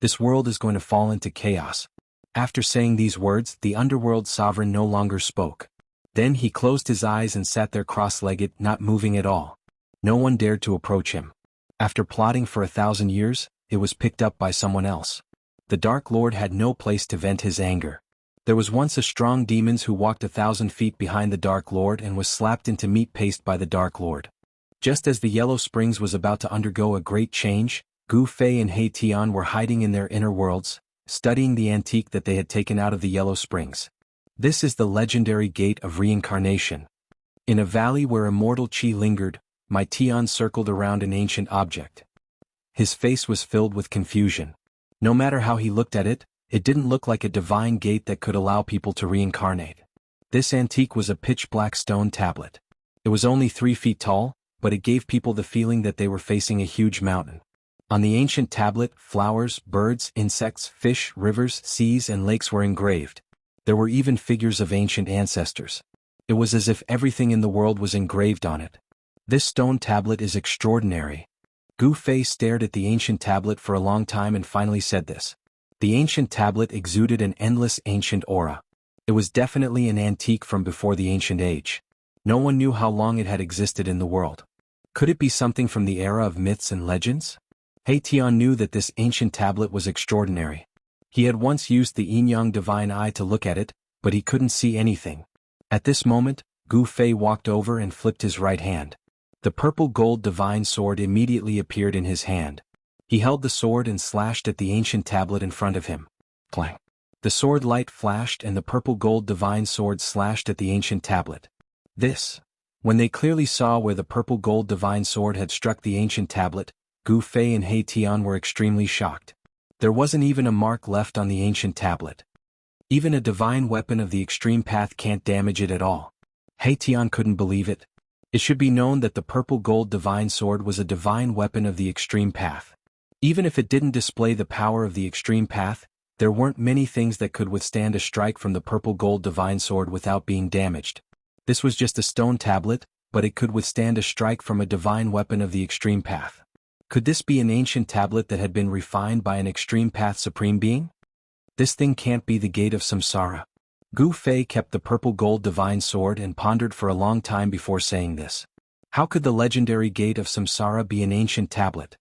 This world is going to fall into chaos. After saying these words, the Underworld Sovereign no longer spoke. Then he closed his eyes and sat there cross-legged, not moving at all. No one dared to approach him. After plotting for 1,000 years, it was picked up by someone else. The Dark Lord had no place to vent his anger. There was once a strong demon who walked 1,000 feet behind the Dark Lord and was slapped into meat paste by the Dark Lord. Just as the Yellow Springs was about to undergo a great change, Gu Fei and He Tian were hiding in their inner worlds, studying the antique that they had taken out of the Yellow Springs. This is the legendary Gate of Reincarnation. In a valley where immortal chi lingered, my Tian circled around an ancient object. His face was filled with confusion. No matter how he looked at it, it didn't look like a divine gate that could allow people to reincarnate. This antique was a pitch-black stone tablet. It was only 3 feet tall, but it gave people the feeling that they were facing a huge mountain. On the ancient tablet, flowers, birds, insects, fish, rivers, seas, and lakes were engraved. There were even figures of ancient ancestors. It was as if everything in the world was engraved on it. This stone tablet is extraordinary. Gu Fei stared at the ancient tablet for a long time and finally said this. The ancient tablet exuded an endless ancient aura. It was definitely an antique from before the ancient age. No one knew how long it had existed in the world. Could it be something from the era of myths and legends? He Tian knew that this ancient tablet was extraordinary. He had once used the yin-yang divine eye to look at it, but he couldn't see anything. At this moment, Gu Fei walked over and flipped his right hand. The purple gold divine sword immediately appeared in his hand. He held the sword and slashed at the ancient tablet in front of him. Clang. The sword light flashed and the purple gold divine sword slashed at the ancient tablet. When they clearly saw where the purple gold divine sword had struck the ancient tablet, Gu Fei and He Tian were extremely shocked. There wasn't even a mark left on the ancient tablet. Even a divine weapon of the extreme path can't damage it at all. He Tian couldn't believe it. It should be known that the purple gold divine sword was a divine weapon of the extreme path. Even if it didn't display the power of the extreme path, there weren't many things that could withstand a strike from the purple gold divine sword without being damaged. This was just a stone tablet, but it could withstand a strike from a divine weapon of the extreme path. Could this be an ancient tablet that had been refined by an extreme path supreme being? This thing can't be the gate of samsara. Gu Fei kept the purple gold divine sword and pondered for a long time before saying this. How could the legendary gate of samsara be an ancient tablet?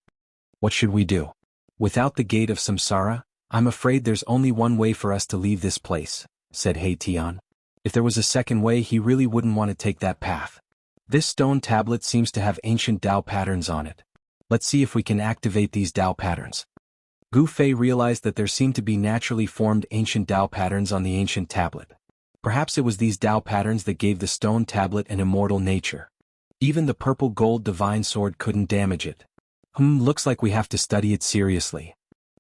What should we do? Without the gate of samsara, I'm afraid there's only one way for us to leave this place, said He Tian. If there was a second way, he really wouldn't want to take that path. This stone tablet seems to have ancient Tao patterns on it. Let's see if we can activate these Tao patterns. Gu Fei realized that there seemed to be naturally formed ancient Tao patterns on the ancient tablet. Perhaps it was these Tao patterns that gave the stone tablet an immortal nature. Even the purple gold divine sword couldn't damage it. Looks like we have to study it seriously.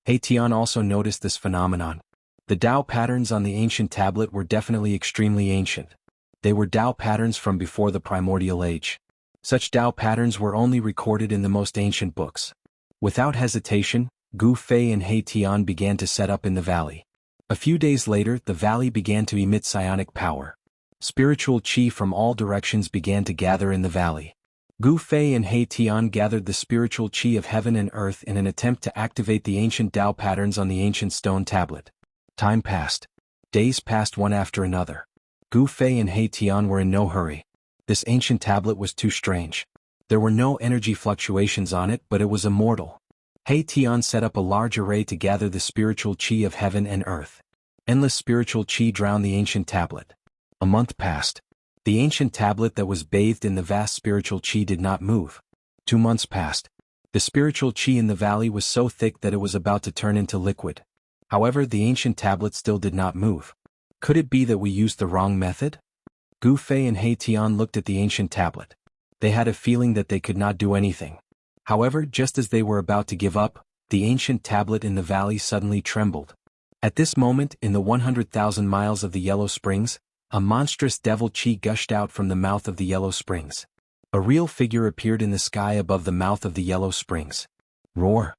He Tian also noticed this phenomenon. The Tao patterns on the ancient tablet were definitely extremely ancient. They were Tao patterns from before the primordial age. Such Tao patterns were only recorded in the most ancient books. Without hesitation, Gu Fei and He Tian began to set up in the valley. A few days later, the valley began to emit psionic power. Spiritual qi from all directions began to gather in the valley. Gu Fei and He Tian gathered the spiritual qi of heaven and earth in an attempt to activate the ancient Tao patterns on the ancient stone tablet. Time passed. Days passed one after another. Gu Fei and He Tian were in no hurry. This ancient tablet was too strange. There were no energy fluctuations on it, but it was immortal. He Tian set up a large array to gather the spiritual qi of heaven and earth. Endless spiritual qi drowned the ancient tablet. A month passed. The ancient tablet that was bathed in the vast spiritual qi did not move. 2 months passed. The spiritual qi in the valley was so thick that it was about to turn into liquid. However, the ancient tablet still did not move. Could it be that we used the wrong method? Gu Fei and He Tian looked at the ancient tablet. They had a feeling that they could not do anything. However, just as they were about to give up, the ancient tablet in the valley suddenly trembled. At this moment, in the 100,000 miles of the Yellow Springs, a monstrous devil qi gushed out from the mouth of the Yellow Springs. A real figure appeared in the sky above the mouth of the Yellow Springs. Roar!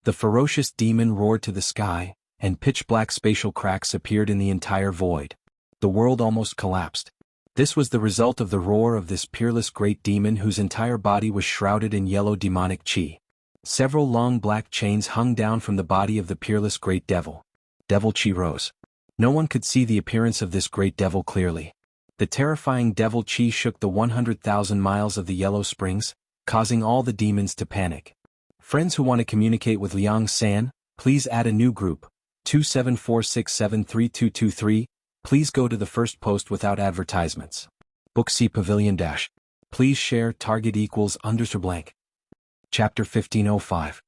The ferocious demon roared to the sky, and pitch-black spatial cracks appeared in the entire void. The world almost collapsed. This was the result of the roar of this peerless great demon whose entire body was shrouded in yellow demonic qi. Several long black chains hung down from the body of the peerless great devil. Devil qi rose. No one could see the appearance of this great devil clearly. The terrifying devil qi shook the 100,000 miles of the Yellow Springs, causing all the demons to panic. Friends who want to communicate with Liang San, please add a new group, 274673223. Please go to the first post without advertisements. Book C Pavilion Dash. Please share target equals _blank. Chapter 1505.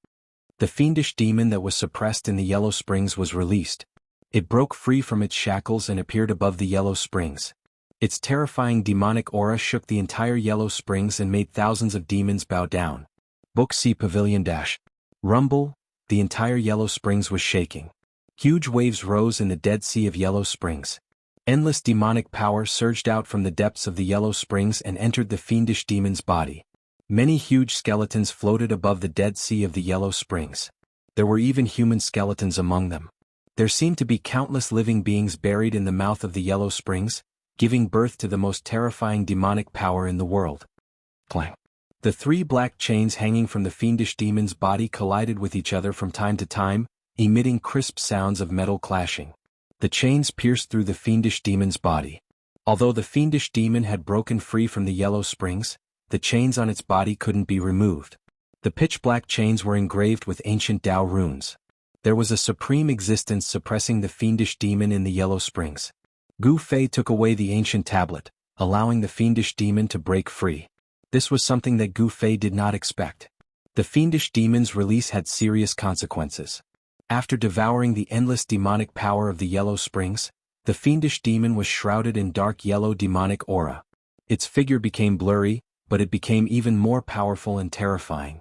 The fiendish demon that was suppressed in the Yellow Springs was released. It broke free from its shackles and appeared above the Yellow Springs. Its terrifying demonic aura shook the entire Yellow Springs and made thousands of demons bow down. Book C Pavilion Dash. Rumble, the entire Yellow Springs was shaking. Huge waves rose in the Dead Sea of Yellow Springs. Endless demonic power surged out from the depths of the Yellow Springs and entered the fiendish demon's body. Many huge skeletons floated above the Dead Sea of the Yellow Springs. There were even human skeletons among them. There seemed to be countless living beings buried in the mouth of the Yellow Springs, giving birth to the most terrifying demonic power in the world. Clang. The 3 black chains hanging from the fiendish demon's body collided with each other from time to time, emitting crisp sounds of metal clashing. The chains pierced through the fiendish demon's body. Although the fiendish demon had broken free from the Yellow Springs, the chains on its body couldn't be removed. The pitch-black chains were engraved with ancient Tao runes. There was a supreme existence suppressing the fiendish demon in the Yellow Springs. Gu Fei took away the ancient tablet, allowing the fiendish demon to break free. This was something that Gu Fei did not expect. The fiendish demon's release had serious consequences. After devouring the endless demonic power of the Yellow Springs, the fiendish demon was shrouded in dark yellow demonic aura. Its figure became blurry, but it became even more powerful and terrifying.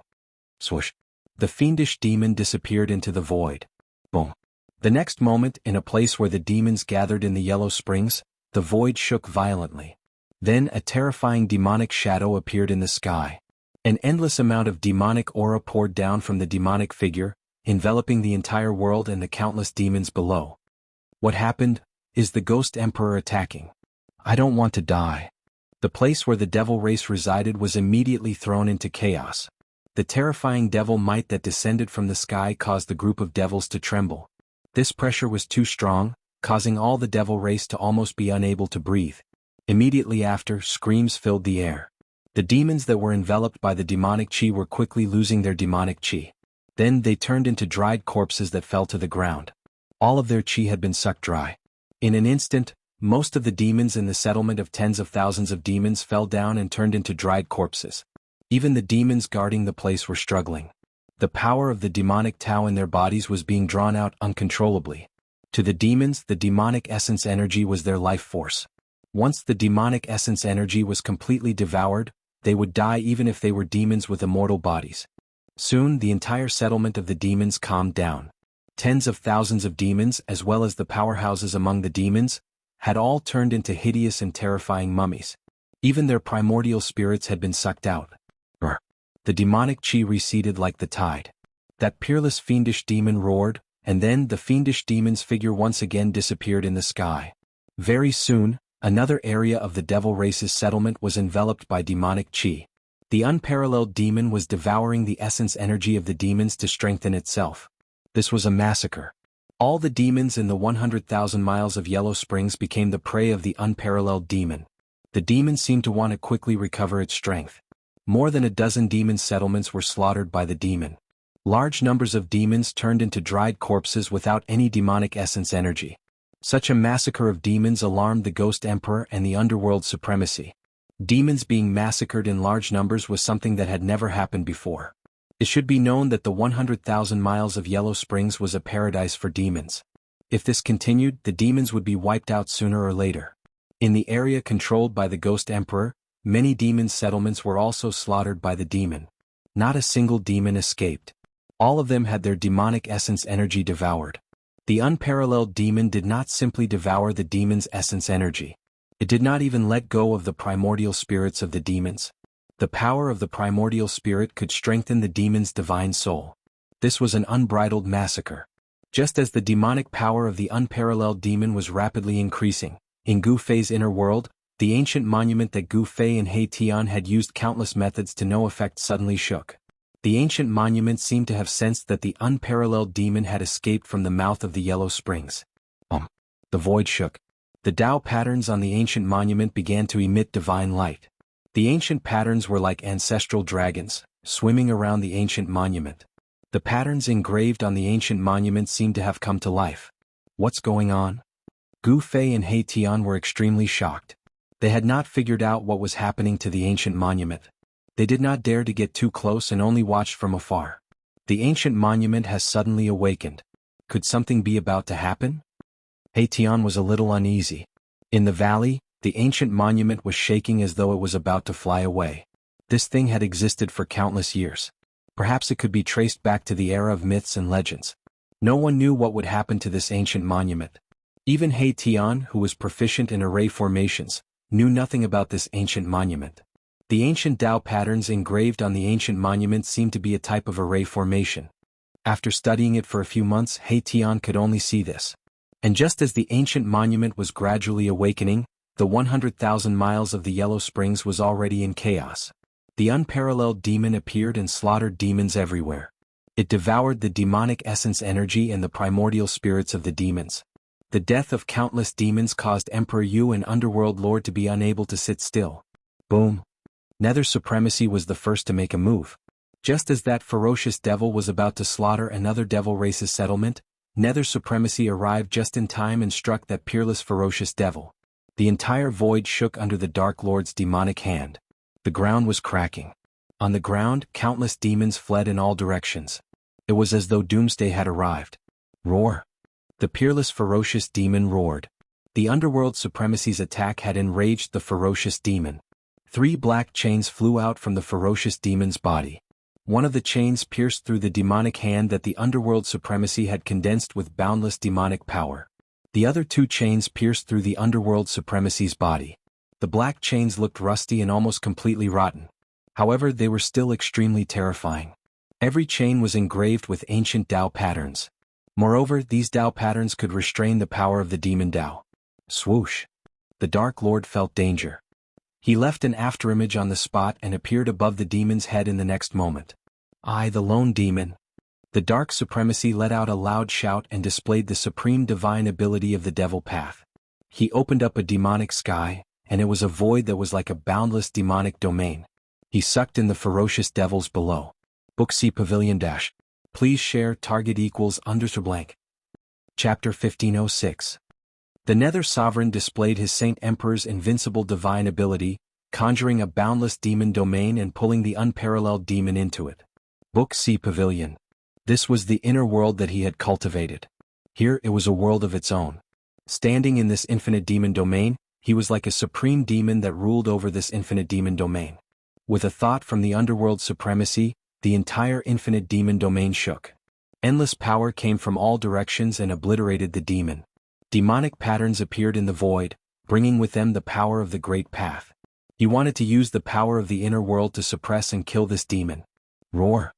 Swoosh! The fiendish demon disappeared into the void. Boom! The next moment, in a place where the demons gathered in the Yellow Springs, the void shook violently. Then a terrifying demonic shadow appeared in the sky. An endless amount of demonic aura poured down from the demonic figure, enveloping the entire world and the countless demons below. What happened? Is the Ghost Emperor attacking? I don't want to die. The place where the devil race resided was immediately thrown into chaos. The terrifying devil might that descended from the sky caused the group of devils to tremble. This pressure was too strong, causing all the devil race to almost be unable to breathe. Immediately after, screams filled the air. The demons that were enveloped by the demonic qi were quickly losing their demonic qi. Then they turned into dried corpses that fell to the ground. All of their chi had been sucked dry. In an instant, most of the demons in the settlement of tens of thousands of demons fell down and turned into dried corpses. Even the demons guarding the place were struggling. The power of the demonic Tao in their bodies was being drawn out uncontrollably. To the demons, the demonic essence energy was their life force. Once the demonic essence energy was completely devoured, they would die even if they were demons with immortal bodies. Soon the entire settlement of the demons calmed down. Tens of thousands of demons, as well as the powerhouses among the demons, had all turned into hideous and terrifying mummies. Even their primordial spirits had been sucked out. The demonic chi receded like the tide. That peerless fiendish demon roared, and then the fiendish demon's figure once again disappeared in the sky. Very soon, another area of the devil race's settlement was enveloped by demonic chi. The unparalleled demon was devouring the essence energy of the demons to strengthen itself. This was a massacre. All the demons in the 100,000 miles of Yellow Springs became the prey of the unparalleled demon. The demon seemed to want to quickly recover its strength. More than a dozen demon settlements were slaughtered by the demon. Large numbers of demons turned into dried corpses without any demonic essence energy. Such a massacre of demons alarmed the Ghost Emperor and the underworld supremacy. Demons being massacred in large numbers was something that had never happened before. It should be known that the 100,000 miles of Yellow Springs was a paradise for demons. If this continued, the demons would be wiped out sooner or later. In the area controlled by the Ghost Emperor, many demon settlements were also slaughtered by the demon. Not a single demon escaped. All of them had their demonic essence energy devoured. The unparalleled demon did not simply devour the demon's essence energy. It did not even let go of the primordial spirits of the demons. The power of the primordial spirit could strengthen the demon's divine soul. This was an unbridled massacre. Just as the demonic power of the unparalleled demon was rapidly increasing, in Gu Fei's inner world, the ancient monument that Gu Fei and He Tian had used countless methods to no effect suddenly shook. The ancient monument seemed to have sensed that the unparalleled demon had escaped from the mouth of the Yellow Springs. The void shook. The Tao patterns on the ancient monument began to emit divine light. The ancient patterns were like ancestral dragons, swimming around the ancient monument. The patterns engraved on the ancient monument seemed to have come to life. What's going on? Gu Fei and He Tian were extremely shocked. They had not figured out what was happening to the ancient monument. They did not dare to get too close and only watched from afar. The ancient monument has suddenly awakened. Could something be about to happen? He Tian was a little uneasy. In the valley, the ancient monument was shaking as though it was about to fly away. This thing had existed for countless years. Perhaps it could be traced back to the era of myths and legends. No one knew what would happen to this ancient monument. Even He Tian, who was proficient in array formations, knew nothing about this ancient monument. The ancient Tao patterns engraved on the ancient monument seemed to be a type of array formation. After studying it for a few months, He Tian could only see this. And just as the ancient monument was gradually awakening, the 100,000 miles of the Yellow Springs was already in chaos. The unparalleled demon appeared and slaughtered demons everywhere. It devoured the demonic essence energy and the primordial spirits of the demons. The death of countless demons caused Emperor Yu and Underworld Lord to be unable to sit still. Boom. Nether Supremacy was the first to make a move. Just as that ferocious devil was about to slaughter another devil race's settlement, Nether Supremacy arrived just in time and struck that peerless ferocious devil. The entire void shook under the Dark Lord's demonic hand. The ground was cracking. On the ground, countless demons fled in all directions. It was as though doomsday had arrived. Roar! The peerless ferocious demon roared. The Underworld Supremacy's attack had enraged the ferocious demon. 3 black chains flew out from the ferocious demon's body. One of the chains pierced through the demonic hand that the Underworld Supremacy had condensed with boundless demonic power. The other 2 chains pierced through the Underworld Supremacy's body. The black chains looked rusty and almost completely rotten. However, they were still extremely terrifying. Every chain was engraved with ancient Tao patterns. Moreover, these Tao patterns could restrain the power of the demon Tao. Swoosh! The Dark Lord felt danger. He left an afterimage on the spot and appeared above the demon's head in the next moment. I, the lone demon. The Dark Supremacy let out a loud shout and displayed the supreme divine ability of the Devil Path. He opened up a demonic sky, and it was a void that was like a boundless demonic domain. He sucked in the ferocious devils below. Book C Pavilion Dash. Please share target equals _blank. Chapter 1506. The Nether Sovereign displayed his Saint Emperor's invincible divine ability, conjuring a boundless demon domain and pulling the unparalleled demon into it. Book C Pavilion. This was the inner world that he had cultivated. Here it was a world of its own. Standing in this infinite demon domain, he was like a supreme demon that ruled over this infinite demon domain. With a thought from the underworld supremacy, the entire infinite demon domain shook. Endless power came from all directions and obliterated the demon. Demonic patterns appeared in the void, bringing with them the power of the Great Path. He wanted to use the power of the inner world to suppress and kill this demon. Roar!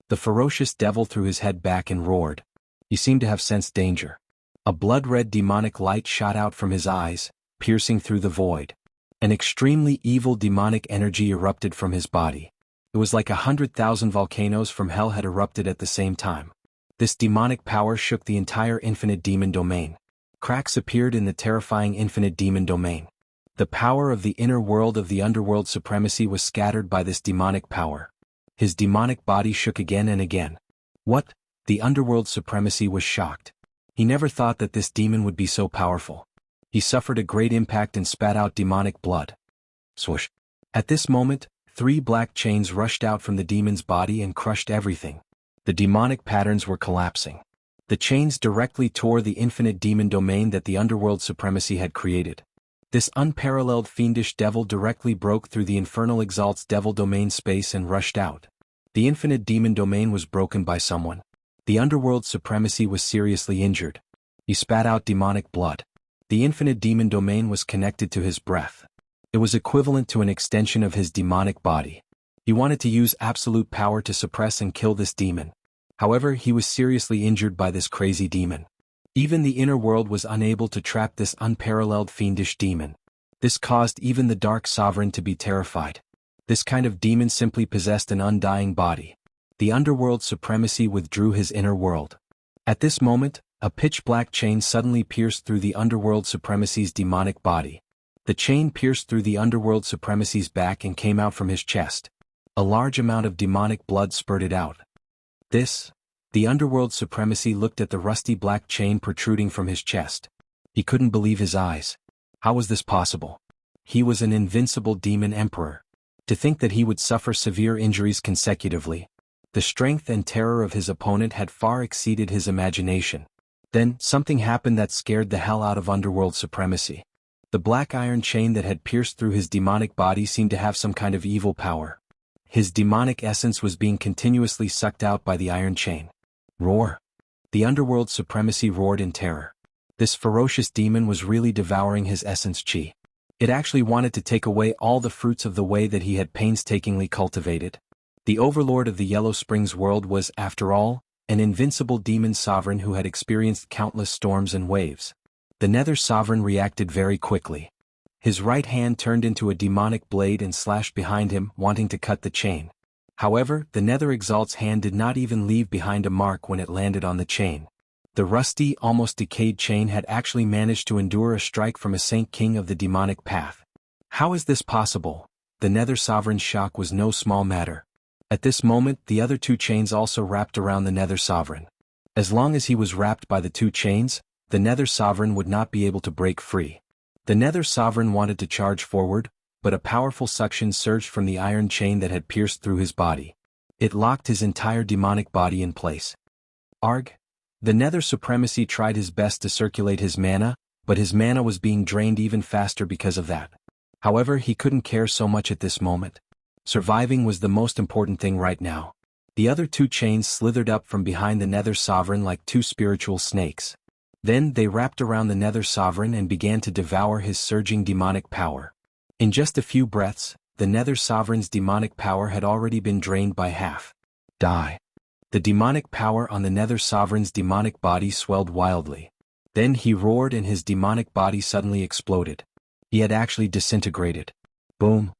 The ferocious devil threw his head back and roared. He seemed to have sensed danger. A blood-red demonic light shot out from his eyes, piercing through the void. An extremely evil demonic energy erupted from his body. It was like 100,000 volcanoes from hell had erupted at the same time. This demonic power shook the entire infinite demon domain. Cracks appeared in the terrifying infinite demon domain. The power of the inner world of the underworld supremacy was scattered by this demonic power. His demonic body shook again and again. What? The underworld supremacy was shocked. He never thought that this demon would be so powerful. He suffered a great impact and spat out demonic blood. Swoosh! At this moment, 3 black chains rushed out from the demon's body and crushed everything. The demonic patterns were collapsing. The chains directly tore the infinite demon domain that the underworld supremacy had created. This unparalleled fiendish devil directly broke through the infernal exalt's devil domain space and rushed out. The infinite demon domain was broken by someone. The underworld supremacy was seriously injured. He spat out demonic blood. The infinite demon domain was connected to his breath. It was equivalent to an extension of his demonic body. He wanted to use absolute power to suppress and kill this demon. However, he was seriously injured by this crazy demon. Even the inner world was unable to trap this unparalleled fiendish demon. This caused even the Dark Sovereign to be terrified. This kind of demon simply possessed an undying body. The underworld supremacy withdrew his inner world. At this moment, a pitch-black chain suddenly pierced through the underworld supremacy's demonic body. The chain pierced through the underworld supremacy's back and came out from his chest. A large amount of demonic blood spurted out. The underworld supremacy looked at the rusty black chain protruding from his chest. He couldn't believe his eyes. How was this possible? He was an invincible demon emperor. To think that he would suffer severe injuries consecutively. The strength and terror of his opponent had far exceeded his imagination. Then, something happened that scared the hell out of underworld supremacy. The black iron chain that had pierced through his demonic body seemed to have some kind of evil power. His demonic essence was being continuously sucked out by the iron chain. Roar! The underworld supremacy roared in terror. This ferocious demon was really devouring his essence chi. It actually wanted to take away all the fruits of the way that he had painstakingly cultivated. The overlord of the Yellow Springs world was, after all, an invincible demon sovereign who had experienced countless storms and waves. The Nether Sovereign reacted very quickly. His right hand turned into a demonic blade and slashed behind him, wanting to cut the chain. However, the Nether Exalt's hand did not even leave behind a mark when it landed on the chain. The rusty, almost decayed chain had actually managed to endure a strike from a Saint King of the demonic path. How is this possible? The Nether Sovereign's shock was no small matter. At this moment, the other 2 chains also wrapped around the Nether Sovereign. As long as he was wrapped by the 2 chains, the Nether Sovereign would not be able to break free. The Nether Sovereign wanted to charge forward, but a powerful suction surged from the iron chain that had pierced through his body. It locked his entire demonic body in place. Arg! The Nether Supremacy tried his best to circulate his mana, but his mana was being drained even faster because of that. However, he couldn't care so much at this moment. Surviving was the most important thing right now. The other 2 chains slithered up from behind the Nether Sovereign like 2 spiritual snakes. Then they wrapped around the Nether Sovereign and began to devour his surging demonic power. In just a few breaths, the Nether Sovereign's demonic power had already been drained by half. Die! The demonic power on the Nether Sovereign's demonic body swelled wildly. Then he roared and his demonic body suddenly exploded. He had actually disintegrated. Boom!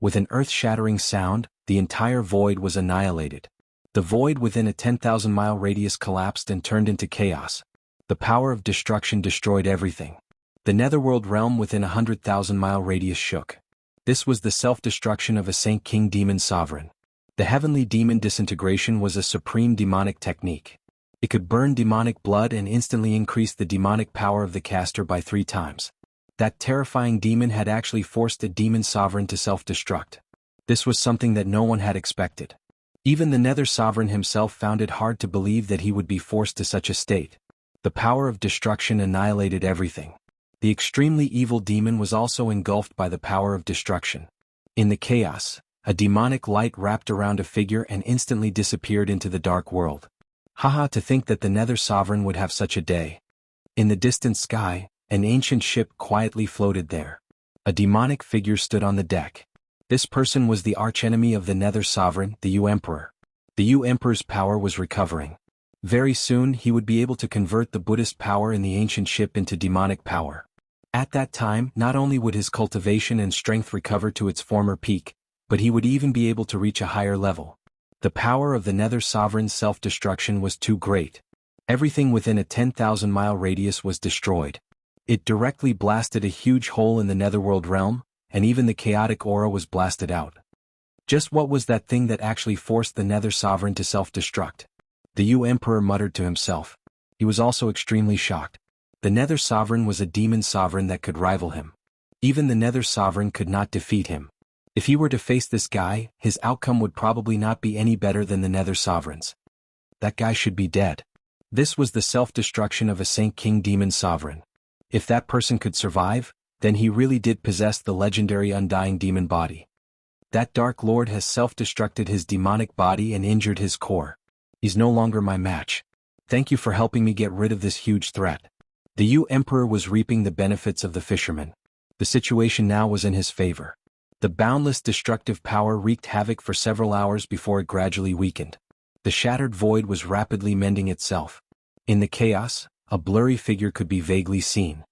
With an earth-shattering sound, the entire void was annihilated. The void within a 10,000-mile radius collapsed and turned into chaos. The power of destruction destroyed everything. The netherworld realm within a 100,000-mile radius shook. This was the self-destruction of a Saint King demon sovereign. The heavenly demon disintegration was a supreme demonic technique. It could burn demonic blood and instantly increase the demonic power of the caster by 3 times. That terrifying demon had actually forced a demon sovereign to self-destruct. This was something that no one had expected. Even the Nether Sovereign himself found it hard to believe that he would be forced to such a state. The power of destruction annihilated everything. The extremely evil demon was also engulfed by the power of destruction. In the chaos, a demonic light wrapped around a figure and instantly disappeared into the dark world. Haha, to think that the Nether Sovereign would have such a day. In the distant sky, an ancient ship quietly floated there. A demonic figure stood on the deck. This person was the archenemy of the Nether Sovereign, the Emperor. The Emperor's power was recovering. Very soon he would be able to convert the Buddhist power in the ancient ship into demonic power. At that time, not only would his cultivation and strength recover to its former peak, but he would even be able to reach a higher level. The power of the Nether Sovereign's self-destruction was too great. Everything within a 10,000-mile radius was destroyed. It directly blasted a huge hole in the Netherworld realm, and even the chaotic aura was blasted out. Just what was that thing that actually forced the Nether Sovereign to self-destruct? The Emperor muttered to himself. He was also extremely shocked. The Nether Sovereign was a demon sovereign that could rival him. Even the Nether Sovereign could not defeat him. If he were to face this guy, his outcome would probably not be any better than the Nether Sovereign's. That guy should be dead. This was the self-destruction of a Saint King Demon Sovereign. If that person could survive, then he really did possess the legendary undying demon body. That Dark Lord has self-destructed his demonic body and injured his core. He's no longer my match. Thank you for helping me get rid of this huge threat. The Emperor was reaping the benefits of the fisherman. The situation now was in his favor. The boundless destructive power wreaked havoc for several hours before it gradually weakened. The shattered void was rapidly mending itself. In the chaos, a blurry figure could be vaguely seen.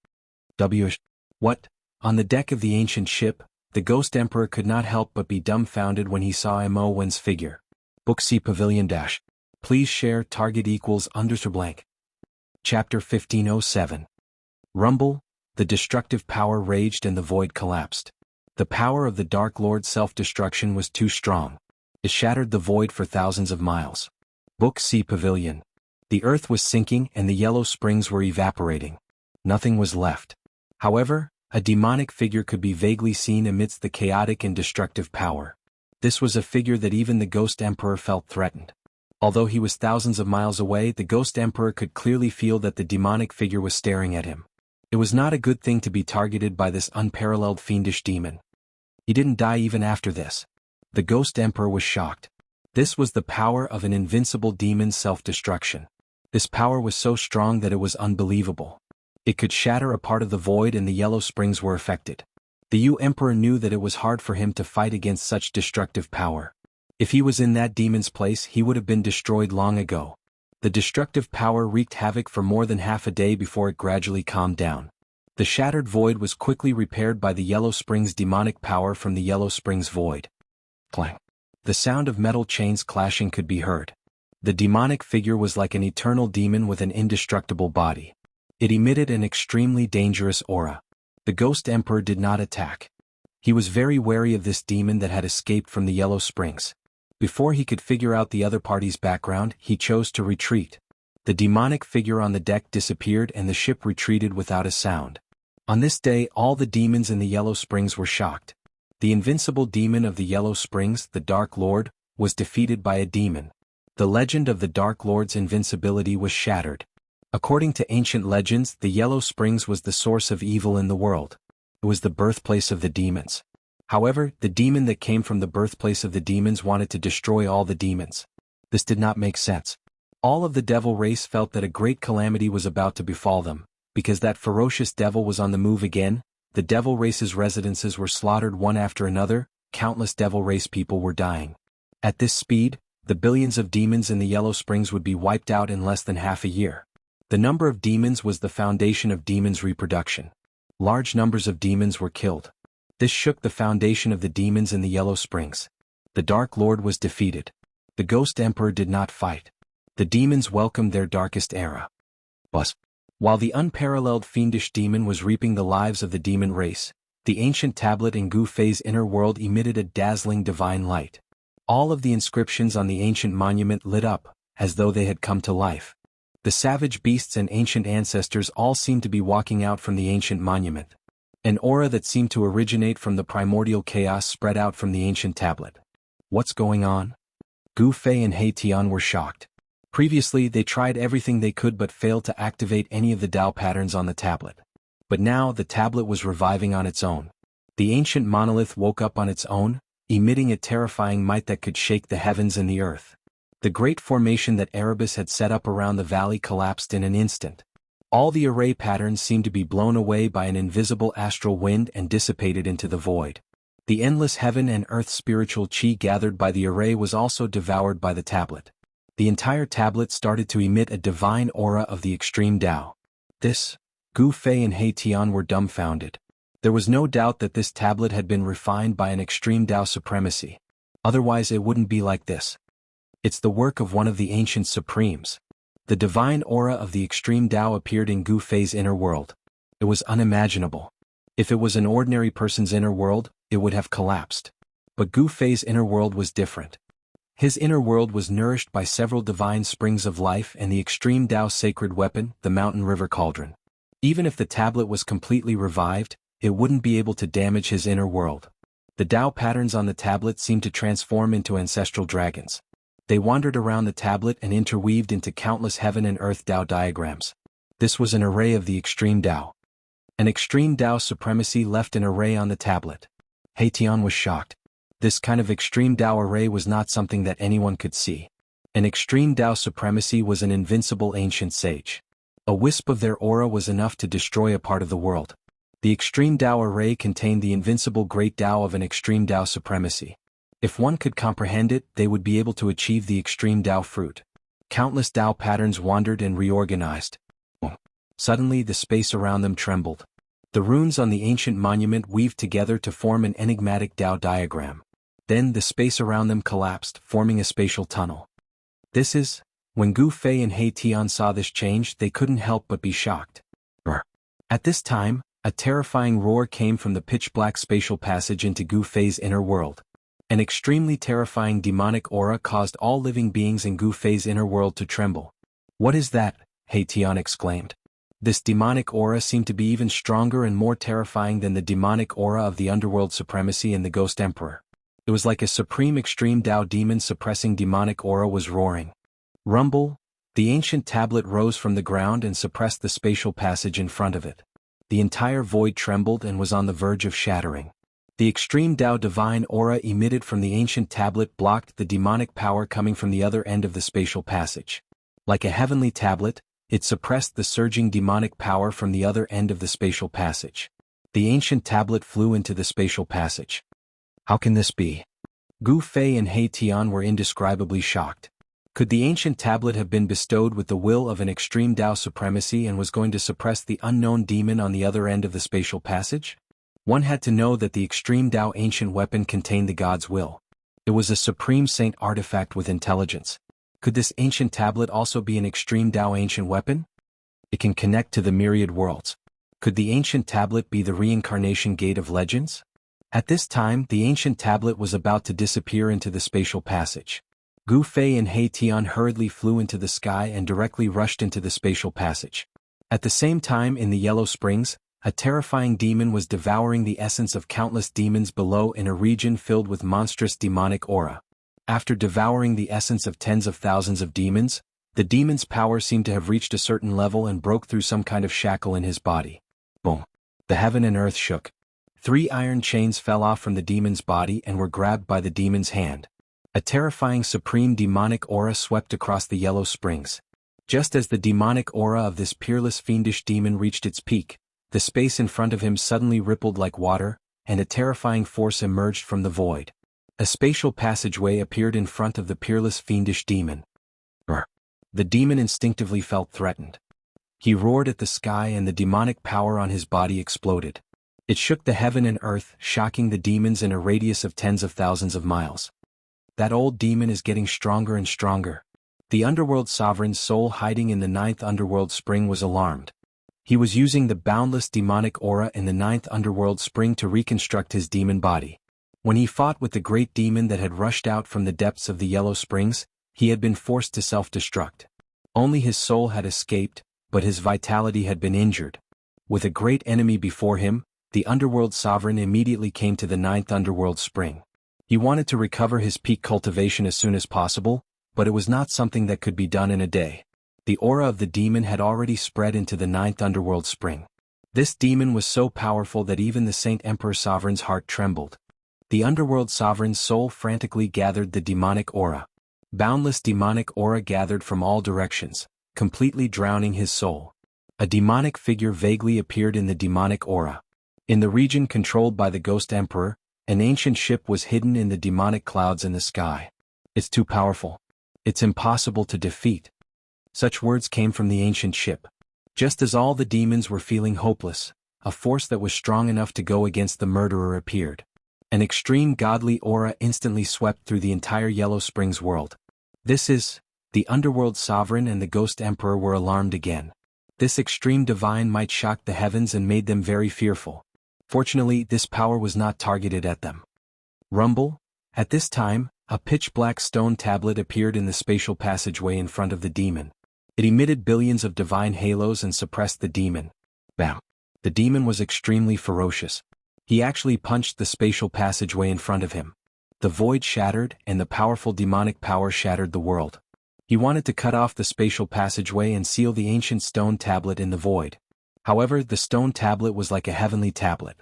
What? On the deck of the ancient ship, the Ghost Emperor could not help but be dumbfounded when he saw Wen's figure. Book C Pavilion Dash. Please share target equals _blank. Chapter 1507. Rumble, the destructive power raged and the void collapsed. The power of the Dark Lord's self-destruction was too strong. It shattered the void for thousands of miles. Book C Pavilion. The earth was sinking and the yellow springs were evaporating. Nothing was left. However, a demonic figure could be vaguely seen amidst the chaotic and destructive power. This was a figure that even the Ghost Emperor felt threatened. Although he was thousands of miles away, the Ghost Emperor could clearly feel that the demonic figure was staring at him. It was not a good thing to be targeted by this unparalleled fiendish demon. He didn't die even after this. The Ghost Emperor was shocked. This was the power of an invincible demon's self-destruction. This power was so strong that it was unbelievable. It could shatter a part of the void and the yellow springs were affected. The Emperor knew that it was hard for him to fight against such destructive power. If he was in that demon's place, he would have been destroyed long ago. The destructive power wreaked havoc for more than half a day before it gradually calmed down. The shattered void was quickly repaired by the Yellow Springs' demonic power from the Yellow Springs void. Clang. The sound of metal chains clashing could be heard. The demonic figure was like an eternal demon with an indestructible body. It emitted an extremely dangerous aura. The Ghost Emperor did not attack. He was very wary of this demon that had escaped from the Yellow Springs. Before he could figure out the other party's background, he chose to retreat. The demonic figure on the deck disappeared and the ship retreated without a sound. On this day, all the demons in the Yellow Springs were shocked. The invincible demon of the Yellow Springs, the Dark Lord, was defeated by a demon. The legend of the Dark Lord's invincibility was shattered. According to ancient legends, the Yellow Springs was the source of evil in the world. It was the birthplace of the demons. However, the demon that came from the birthplace of the demons wanted to destroy all the demons. This did not make sense. All of the devil race felt that a great calamity was about to befall them. Because that ferocious devil was on the move again, the devil race's residences were slaughtered one after another, countless devil race people were dying. At this speed, the billions of demons in the Yellow Springs would be wiped out in less than half a year. The number of demons was the foundation of demons' reproduction. Large numbers of demons were killed. This shook the foundation of the demons in the Yellow Springs. The Dark Lord was defeated. The Ghost Emperor did not fight. The demons welcomed their darkest era. While the unparalleled fiendish demon was reaping the lives of the demon race, the ancient tablet in Gu Fei's inner world emitted a dazzling divine light. All of the inscriptions on the ancient monument lit up, as though they had come to life. The savage beasts and ancient ancestors all seemed to be walking out from the ancient monument. An aura that seemed to originate from the primordial chaos spread out from the ancient tablet. What's going on? Gu Fei and He Tian were shocked. Previously, they tried everything they could but failed to activate any of the Tao patterns on the tablet. But now the tablet was reviving on its own. The ancient monolith woke up on its own, emitting a terrifying might that could shake the heavens and the earth. The great formation that Erebus had set up around the valley collapsed in an instant. All the array patterns seemed to be blown away by an invisible astral wind and dissipated into the void. The endless heaven and earth spiritual chi gathered by the array was also devoured by the tablet. The entire tablet started to emit a divine aura of the extreme Tao. Gu Fei and He Tian were dumbfounded. There was no doubt that this tablet had been refined by an extreme Tao supremacy. Otherwise it wouldn't be like this. It's the work of one of the ancient supremes. The divine aura of the extreme Tao appeared in Gu Fei's inner world. It was unimaginable. If it was an ordinary person's inner world, it would have collapsed. But Gu Fei's inner world was different. His inner world was nourished by several divine springs of life and the extreme Tao sacred weapon, the mountain river cauldron. Even if the tablet was completely revived, it wouldn't be able to damage his inner world. The Tao patterns on the tablet seemed to transform into ancestral dragons. They wandered around the tablet and interweaved into countless heaven and earth Tao diagrams. This was an array of the extreme Tao. An extreme Tao supremacy left an array on the tablet. He Tian was shocked. This kind of extreme Tao array was not something that anyone could see. An extreme Tao supremacy was an invincible ancient sage. A wisp of their aura was enough to destroy a part of the world. The extreme Tao array contained the invincible great Tao of an extreme Tao supremacy. If one could comprehend it, they would be able to achieve the extreme Tao fruit. Countless Tao patterns wandered and reorganized. Suddenly the space around them trembled. The runes on the ancient monument weaved together to form an enigmatic Tao diagram. Then the space around them collapsed, forming a spatial tunnel. When Gu Fei and He Tian saw this change, they couldn't help but be shocked. At this time, a terrifying roar came from the pitch-black spatial passage into Gu Fei's inner world. An extremely terrifying demonic aura caused all living beings in Gu Fei's inner world to tremble. "What is that?" He Tian exclaimed. This demonic aura seemed to be even stronger and more terrifying than the demonic aura of the underworld supremacy and the Ghost Emperor. It was like a supreme extreme Tao demon suppressing demonic aura was roaring. Rumble! The ancient tablet rose from the ground and suppressed the spatial passage in front of it. The entire void trembled and was on the verge of shattering. The extreme Tao divine aura emitted from the ancient tablet blocked the demonic power coming from the other end of the spatial passage. Like a heavenly tablet, it suppressed the surging demonic power from the other end of the spatial passage. The ancient tablet flew into the spatial passage. How can this be? Gu Fei and He Tian were indescribably shocked. Could the ancient tablet have been bestowed with the will of an extreme Tao supremacy and was going to suppress the unknown demon on the other end of the spatial passage? One had to know that the extreme Tao ancient weapon contained the God's will. It was a supreme saint artifact with intelligence. Could this ancient tablet also be an extreme Tao ancient weapon? It can connect to the myriad worlds. Could the ancient tablet be the reincarnation gate of legends? At this time, the ancient tablet was about to disappear into the spatial passage. Gu Fei and He Tian hurriedly flew into the sky and directly rushed into the spatial passage. At the same time, in the Yellow Springs, a terrifying demon was devouring the essence of countless demons below in a region filled with monstrous demonic aura. After devouring the essence of tens of thousands of demons, the demon's power seemed to have reached a certain level and broke through some kind of shackle in his body. Boom! The heaven and earth shook. 3 iron chains fell off from the demon's body and were grabbed by the demon's hand. A terrifying supreme demonic aura swept across the Yellow Springs. Just as the demonic aura of this peerless fiendish demon reached its peak, the space in front of him suddenly rippled like water, and a terrifying force emerged from the void. A spatial passageway appeared in front of the peerless fiendish demon. The demon instinctively felt threatened. He roared at the sky and the demonic power on his body exploded. It shook the heaven and earth, shocking the demons in a radius of tens of thousands of miles. That old demon is getting stronger and stronger. The underworld sovereign's soul hiding in the 9th underworld spring was alarmed. He was using the boundless demonic aura in the 9th underworld spring to reconstruct his demon body. When he fought with the great demon that had rushed out from the depths of the Yellow Springs, he had been forced to self-destruct. Only his soul had escaped, but his vitality had been injured. With a great enemy before him, the underworld sovereign immediately came to the 9th underworld spring. He wanted to recover his peak cultivation as soon as possible, but it was not something that could be done in a day. The aura of the demon had already spread into the 9th underworld spring. This demon was so powerful that even the Saint Emperor Sovereign's heart trembled. The underworld sovereign's soul frantically gathered the demonic aura. Boundless demonic aura gathered from all directions, completely drowning his soul. A demonic figure vaguely appeared in the demonic aura. In the region controlled by the Ghost Emperor, an ancient ship was hidden in the demonic clouds in the sky. It's too powerful. It's impossible to defeat. Such words came from the ancient ship. Just as all the demons were feeling hopeless, a force that was strong enough to go against the murderer appeared. An extreme godly aura instantly swept through the entire Yellow Springs world. The underworld sovereign and the Ghost Emperor were alarmed again. This extreme divine might shock the heavens and made them very fearful. Fortunately, this power was not targeted at them. Rumble. At this time, a pitch-black stone tablet appeared in the spatial passageway in front of the demon. It emitted billions of divine halos and suppressed the demon. Bam! The demon was extremely ferocious. He actually punched the spatial passageway in front of him. The void shattered and the powerful demonic power shattered the world. He wanted to cut off the spatial passageway and seal the ancient stone tablet in the void. However, the stone tablet was like a heavenly tablet.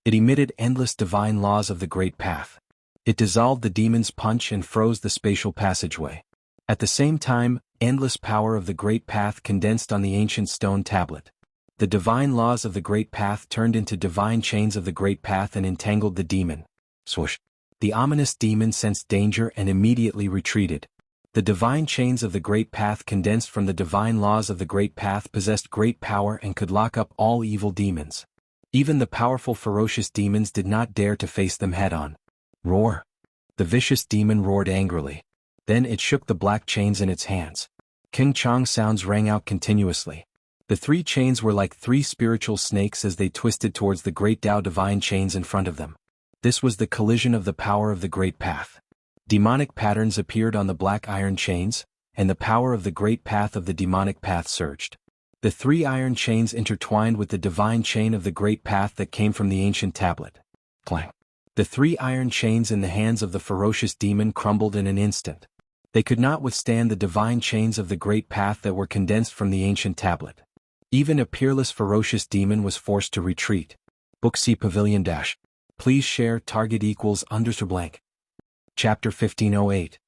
It emitted endless divine laws of the great path. It dissolved the demon's punch and froze the spatial passageway. At the same time, endless power of the great path condensed on the ancient stone tablet. The divine laws of the great path turned into divine chains of the great path and entangled the demon. Swoosh! The ominous demon sensed danger and immediately retreated. The divine chains of the great path condensed from the divine laws of the great path possessed great power and could lock up all evil demons. Even the powerful ferocious demons did not dare to face them head-on. Roar! The vicious demon roared angrily. Then it shook the black chains in its hands. King Chong sounds rang out continuously. The 3 chains were like 3 spiritual snakes as they twisted towards the great Tao divine chains in front of them. This was the collision of the power of the great path. Demonic patterns appeared on the black iron chains, and the power of the great path of the demonic path surged. The 3 iron chains intertwined with the divine chain of the great path that came from the ancient tablet. Clang! The 3 iron chains in the hands of the ferocious demon crumbled in an instant. They could not withstand the divine chains of the great path that were condensed from the ancient tablet. Even a peerless ferocious demon was forced to retreat. Book C Pavilion Dash. Please share target equals _ blank. Chapter 1508.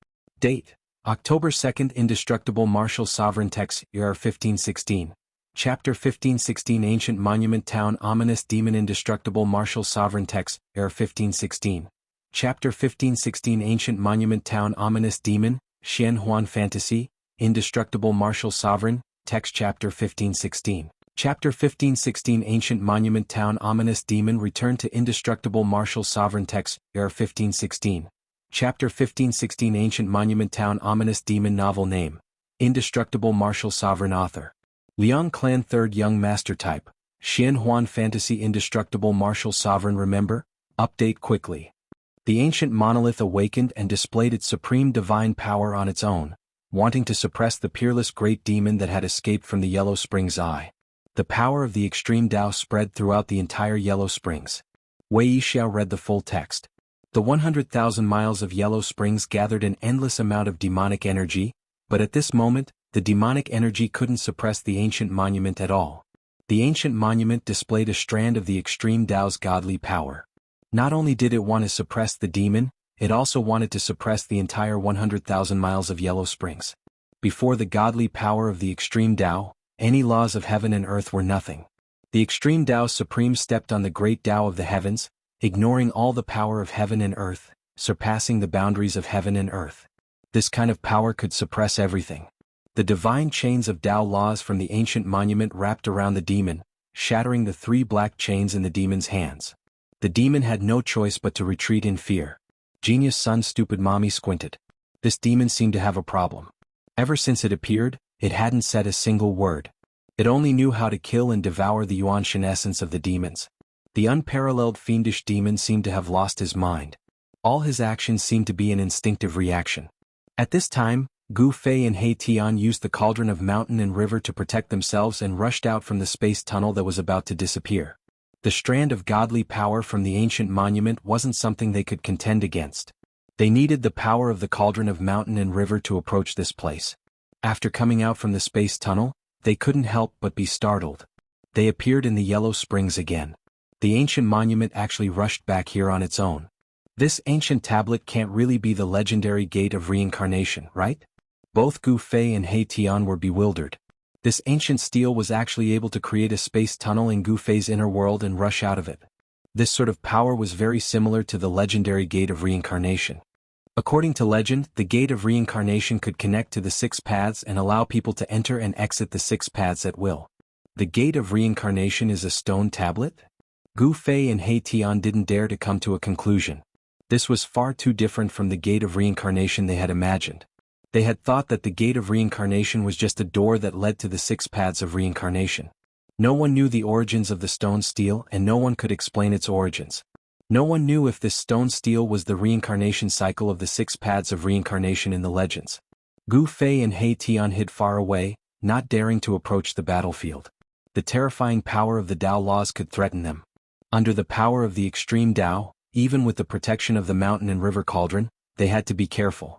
Date: October 2nd. Indestructible Martial Sovereign Text, Year 1516. Chapter 1516. Ancient Monument Town Ominous Demon. Indestructible Martial Sovereign Text, Year 1516. Chapter 1516. Ancient Monument Town Ominous Demon, Xian Huan Fantasy, Indestructible Martial Sovereign, Text. Chapter 1516. Chapter 1516. Ancient Monument Town Ominous Demon. Return to Indestructible Martial Sovereign Text, Year 1516. Chapter 1516. Ancient Monument Town Ominous Demon. Novel name: Indestructible Martial Sovereign. Author: Liang Clan. 3rd Young Master. Type: Xian Huan Fantasy. Indestructible Martial Sovereign. Remember? Update quickly. The ancient monolith awakened and displayed its supreme divine power on its own, wanting to suppress the peerless great demon that had escaped from the Yellow Springs Eye. The power of the extreme Tao spread throughout the entire Yellow Springs. Wei Yixiao read the full text. The 100,000 miles of Yellow Springs gathered an endless amount of demonic energy, but at this moment, the demonic energy couldn't suppress the ancient monument at all. The ancient monument displayed a strand of the extreme Tao's godly power. Not only did it want to suppress the demon, it also wanted to suppress the entire 100,000 miles of Yellow Springs. Before the godly power of the extreme Tao, any laws of heaven and earth were nothing. The extreme Tao Supreme stepped on the great Tao of the heavens, ignoring all the power of heaven and earth, surpassing the boundaries of heaven and earth. This kind of power could suppress everything. The divine chains of Tao laws from the ancient monument wrapped around the demon, shattering the 3 black chains in the demon's hands. The demon had no choice but to retreat in fear. Genius son stupid mommy squinted. This demon seemed to have a problem. Ever since it appeared, it hadn't said a single word. It only knew how to kill and devour the Yuanshan essence of the demons. The unparalleled fiendish demon seemed to have lost his mind. All his actions seemed to be an instinctive reaction. At this time, Gu Fei and He Tian used the cauldron of mountain and river to protect themselves and rushed out from the space tunnel that was about to disappear. The strand of godly power from the ancient monument wasn't something they could contend against. They needed the power of the cauldron of mountain and river to approach this place. After coming out from the space tunnel, they couldn't help but be startled. They appeared in the Yellow Springs again. The ancient monument actually rushed back here on its own. This ancient tablet can't really be the legendary Gate of Reincarnation, right? Both Gu Fei and He Tian were bewildered. This ancient steel was actually able to create a space tunnel in Gu Fei's inner world and rush out of it. This sort of power was very similar to the legendary Gate of Reincarnation. According to legend, the Gate of Reincarnation could connect to the 6 paths and allow people to enter and exit the 6 paths at will. The Gate of Reincarnation is a stone tablet? Gu Fei and He Tian didn't dare to come to a conclusion. This was far too different from the Gate of Reincarnation they had imagined. They had thought that the Gate of Reincarnation was just a door that led to the 6 paths of reincarnation. No one knew the origins of the stone steel and no one could explain its origins. No one knew if this stone steel was the reincarnation cycle of the 6 paths of reincarnation in the legends. Gu Fei and He Tian hid far away, not daring to approach the battlefield. The terrifying power of the Tao laws could threaten them. Under the power of the extreme Tao, even with the protection of the mountain and river cauldron, they had to be careful.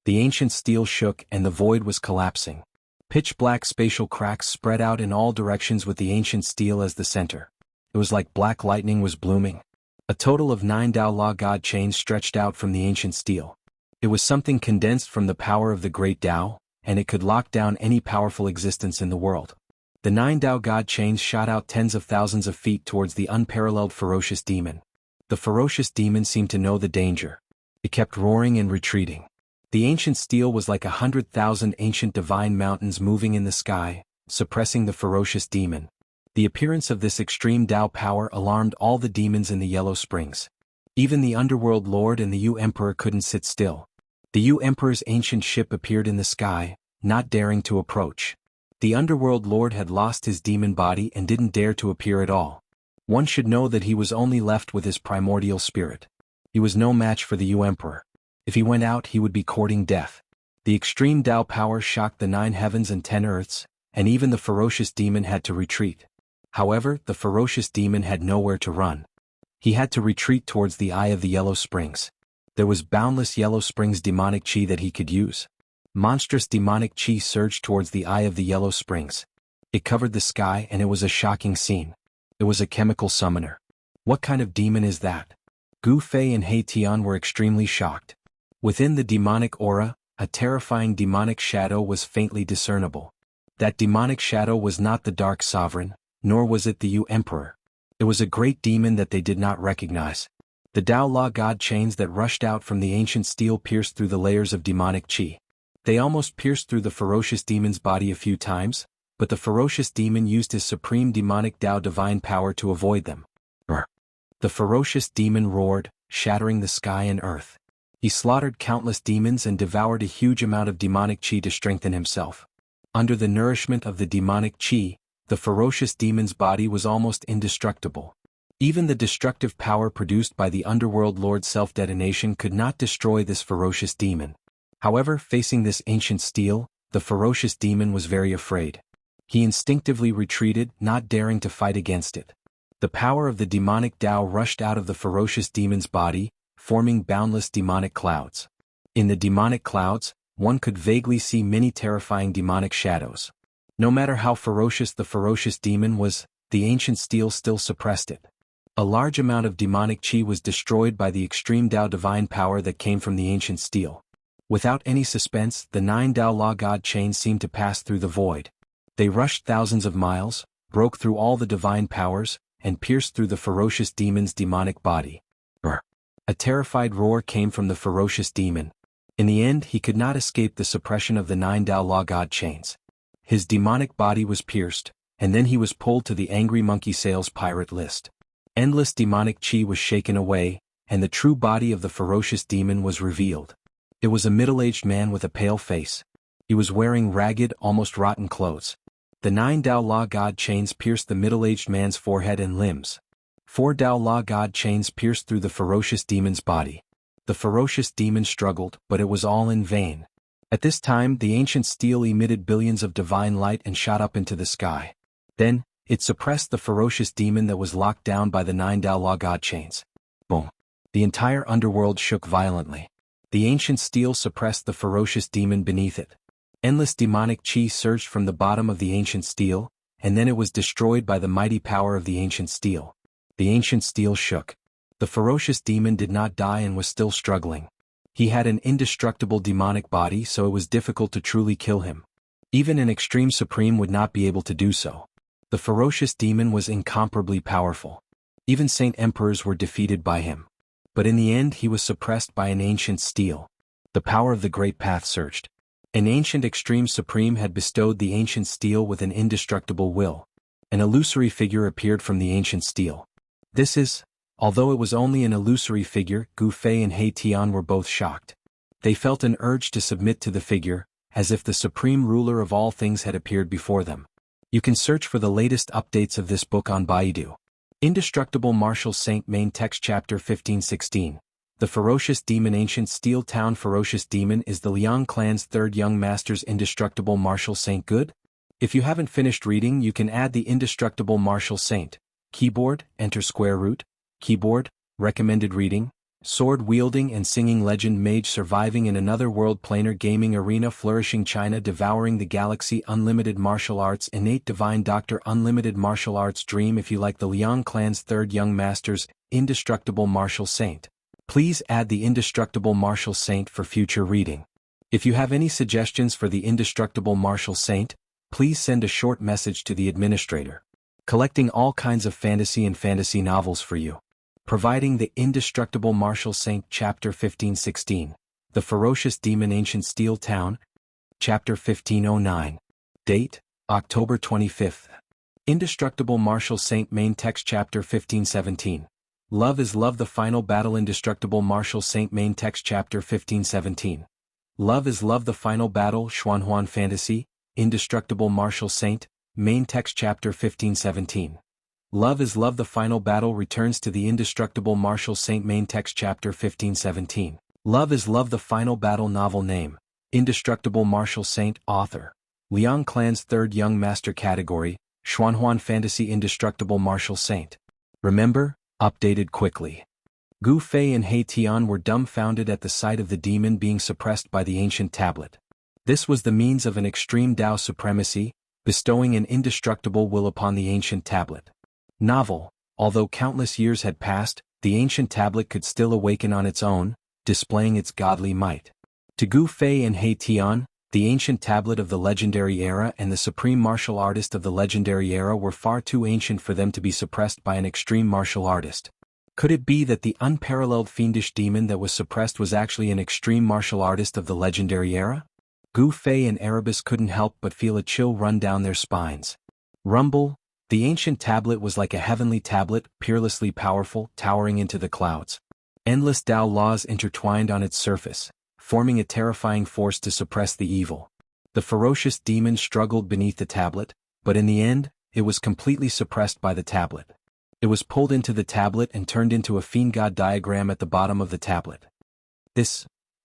The ancient steel shook and the void was collapsing. Pitch-black spatial cracks spread out in all directions with the ancient steel as the center. It was like black lightning was blooming. A total of 9 Tao Law God chains stretched out from the ancient steel. It was something condensed from the power of the great Tao, and it could lock down any powerful existence in the world. The 9 Tao God chains shot out tens of thousands of feet towards the unparalleled ferocious demon. The ferocious demon seemed to know the danger. It kept roaring and retreating. The ancient steel was like 100,000 ancient divine mountains moving in the sky, suppressing the ferocious demon. The appearance of this extreme Tao power alarmed all the demons in the Yellow Springs. Even the Underworld Lord and the Yu Emperor couldn't sit still. The Yu Emperor's ancient ship appeared in the sky, not daring to approach. The Underworld Lord had lost his demon body and didn't dare to appear at all. One should know that he was only left with his primordial spirit. He was no match for the Yu Emperor. If he went out, he would be courting death. The extreme Tao power shocked the 9 heavens and 10 earths, and even the ferocious demon had to retreat. However, the ferocious demon had nowhere to run. He had to retreat towards the eye of the Yellow Springs. There was boundless Yellow Springs demonic chi that he could use. Monstrous demonic chi surged towards the eye of the Yellow Springs. It covered the sky and it was a shocking scene. It was a chemical summoner. What kind of demon is that? Gu Fei and He Tian were extremely shocked. Within the demonic aura, a terrifying demonic shadow was faintly discernible. That demonic shadow was not the Dark Sovereign, nor was it the Yu Emperor. It was a great demon that they did not recognize. The Tao Law God chains that rushed out from the ancient steel pierced through the layers of demonic chi. They almost pierced through the ferocious demon's body a few times, but the ferocious demon used his supreme demonic Tao divine power to avoid them. The ferocious demon roared, shattering the sky and earth. He slaughtered countless demons and devoured a huge amount of demonic chi to strengthen himself. Under the nourishment of the demonic chi, the ferocious demon's body was almost indestructible. Even the destructive power produced by the Underworld Lord's self-detonation could not destroy this ferocious demon. However, facing this ancient steel, the ferocious demon was very afraid. He instinctively retreated, not daring to fight against it. The power of the demonic Tao rushed out of the ferocious demon's body, forming boundless demonic clouds. In the demonic clouds, one could vaguely see many terrifying demonic shadows. No matter how ferocious the ferocious demon was, the ancient steel still suppressed it. A large amount of demonic chi was destroyed by the extreme Tao divine power that came from the ancient steel. Without any suspense, the 9 Tao Law God chains seemed to pass through the void. They rushed thousands of miles, broke through all the divine powers, and pierced through the ferocious demon's demonic body. A terrified roar came from the ferocious demon. In the end, he could not escape the suppression of the 9 Tao Law God chains. His demonic body was pierced, and then he was pulled to the Angry Monkey Sales pirate list. Endless demonic chi was shaken away, and the true body of the ferocious demon was revealed. It was a middle-aged man with a pale face. He was wearing ragged, almost rotten clothes. The 9 Tao Law God chains pierced the middle-aged man's forehead and limbs. 4 Tao Law God chains pierced through the ferocious demon's body. The ferocious demon struggled, but it was all in vain. At this time, the ancient steel emitted billions of divine light and shot up into the sky. Then, it suppressed the ferocious demon that was locked down by the 9 Tao Law God chains. Boom. The entire underworld shook violently. The ancient steel suppressed the ferocious demon beneath it. Endless demonic chi surged from the bottom of the ancient steel, and then it was destroyed by the mighty power of the ancient steel. The ancient steel shook. The ferocious demon did not die and was still struggling. He had an indestructible demonic body, so it was difficult to truly kill him. Even an extreme supreme would not be able to do so. The ferocious demon was incomparably powerful. Even saint emperors were defeated by him. But in the end he was suppressed by an ancient steel. The power of the great path surged. An ancient extreme supreme had bestowed the ancient steel with an indestructible will. An illusory figure appeared from the ancient steel. Although it was only an illusory figure, Gu Fei and He Tian were both shocked. They felt an urge to submit to the figure, as if the supreme ruler of all things had appeared before them. You can search for the latest updates of this book on Baidu. Indestructible Martial Saint Main Text Chapter 1516. The Ferocious Demon. Ancient Steel Town. Ferocious Demon is the Liang clan's third young master's indestructible martial saint. Good? If you haven't finished reading, you can add the indestructible martial saint. Keyboard, enter square root. Keyboard, recommended reading. Sword wielding and singing legend mage surviving in another world. Planar gaming arena. Flourishing China. Devouring the galaxy. Unlimited martial arts. Innate divine doctor. Unlimited martial arts dream. If you like the Liang clan's third young master's indestructible martial saint, please add the indestructible martial saint for future reading. If you have any suggestions for the indestructible martial saint, please send a short message to the administrator. Collecting all kinds of fantasy and fantasy novels for you. Providing the Indestructible Martial Saint. Chapter 1516. The Ferocious Demon. Ancient Steel Town. Chapter 1509. Date, October 25th. Indestructible Martial Saint. Main Text Chapter 1517. Love is Love. The Final Battle. Indestructible Martial Saint. Main Text Chapter 1517. Love is Love. The Final Battle. Xuanhuan Fantasy. Indestructible Martial Saint. Main Text Chapter 1517. Love is Love. The Final Battle returns to the Indestructible Martial Saint. Main Text Chapter 1517. Love is Love. The Final Battle. Novel name, Indestructible Martial Saint. Author, Liang clan's third young master. Category, Xuanhuan Fantasy. Indestructible Martial Saint. Remember, updated quickly. Gu Fei and He Tian were dumbfounded at the sight of the demon being suppressed by the ancient tablet. This was the means of an extreme Tao supremacy, bestowing an indestructible will upon the ancient tablet. Novel, although countless years had passed, the ancient tablet could still awaken on its own, displaying its godly might. To Gu Fei and He Tian, the ancient tablet of the legendary era and the supreme martial artist of the legendary era were far too ancient for them to be suppressed by an extreme martial artist. Could it be that the unparalleled fiendish demon that was suppressed was actually an extreme martial artist of the legendary era? Gu Fei and Erebus couldn't help but feel a chill run down their spines. Rumble. The ancient tablet was like a heavenly tablet, peerlessly powerful, towering into the clouds. Endless Tao laws intertwined on its surface, forming a terrifying force to suppress the evil. The ferocious demon struggled beneath the tablet, but in the end, it was completely suppressed by the tablet. It was pulled into the tablet and turned into a fiend god diagram at the bottom of the tablet.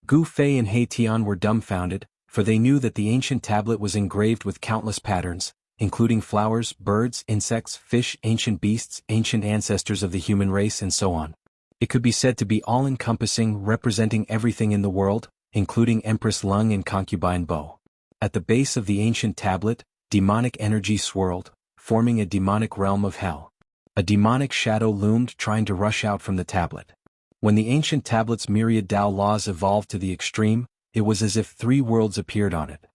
Gu Fei and He Tian were dumbfounded, for they knew that the ancient tablet was engraved with countless patterns, including flowers, birds, insects, fish, ancient beasts, ancient ancestors of the human race, and so on. It could be said to be all-encompassing, representing everything in the world, including Empress Lung and Concubine Bo. At the base of the ancient tablet, demonic energy swirled, forming a demonic realm of hell. A demonic shadow loomed, trying to rush out from the tablet. When the ancient tablet's myriad Tao laws evolved to the extreme, it was as if 3 worlds appeared on it.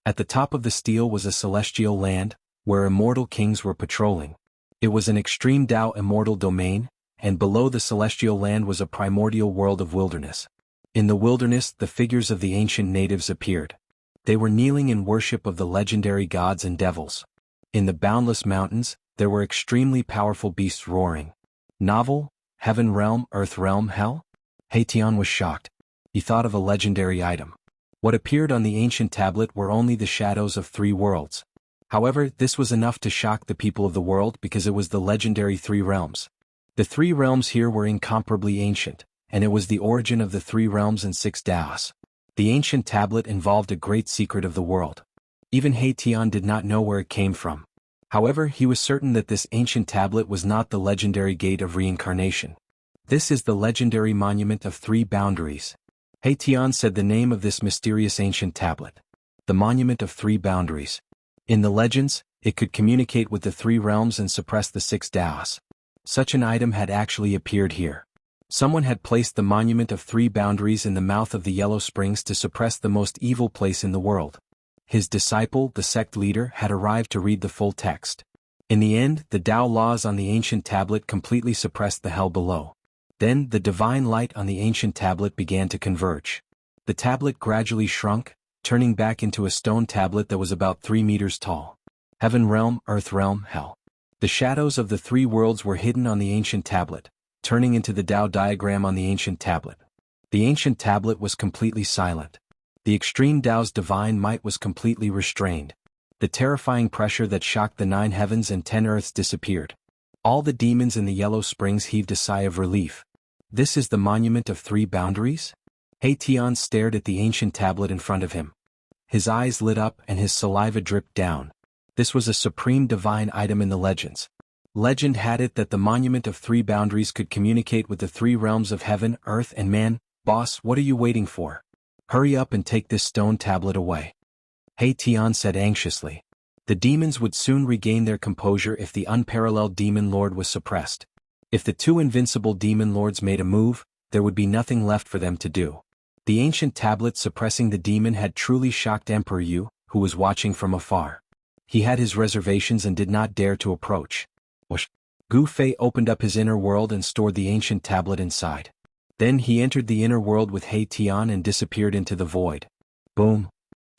At the top of the steel was a celestial land, where immortal kings were patrolling. It was an extreme Tao immortal domain, and below the celestial land was a primordial world of wilderness. In the wilderness, the figures of the ancient natives appeared. They were kneeling in worship of the legendary gods and devils. In the boundless mountains, there were extremely powerful beasts roaring. Novel, Heaven Realm, Earth Realm, Hell? He Tian was shocked. He thought of a legendary item. What appeared on the ancient tablet were only the shadows of 3 worlds. However, this was enough to shock the people of the world because it was the legendary 3 realms. The 3 realms here were incomparably ancient, and it was the origin of the 3 realms and 6 Taos. The ancient tablet involved a great secret of the world. Even Tian did not know where it came from. However, he was certain that this ancient tablet was not the legendary Gate of Reincarnation. This is the legendary Monument of Three Boundaries. Tian said the name of this mysterious ancient tablet. The Monument of Three Boundaries. In the legends, it could communicate with the three realms and suppress the six Taos. Such an item had actually appeared here. Someone had placed the Monument of Three Boundaries in the mouth of the Yellow Springs to suppress the most evil place in the world. His disciple, the sect leader, had arrived to read the full text. In the end, the Tao laws on the ancient tablet completely suppressed the hell below. Then, the divine light on the ancient tablet began to converge. The tablet gradually shrunk, turning back into a stone tablet that was about 3 meters tall. Heaven realm, earth realm, hell. The shadows of the three worlds were hidden on the ancient tablet, turning into the Tao diagram on the ancient tablet. The ancient tablet was completely silent. The extreme Tao's divine might was completely restrained. The terrifying pressure that shocked the 9 heavens and 10 earths disappeared. All the demons in the Yellow Springs heaved a sigh of relief. This is the Monument of Three Boundaries? Tian stared at the ancient tablet in front of him. His eyes lit up and his saliva dripped down. This was a supreme divine item in the legends. Legend had it that the Monument of Three Boundaries could communicate with the three realms of heaven, earth and man. Boss, what are you waiting for? Hurry up and take this stone tablet away. Tian said anxiously. The demons would soon regain their composure if the unparalleled demon lord was suppressed. If the two invincible demon lords made a move, there would be nothing left for them to do. The ancient tablet suppressing the demon had truly shocked Emperor Yu, who was watching from afar. He had his reservations and did not dare to approach. Gu Fei opened up his inner world and stored the ancient tablet inside. Then he entered the inner world with Tian and disappeared into the void. Boom!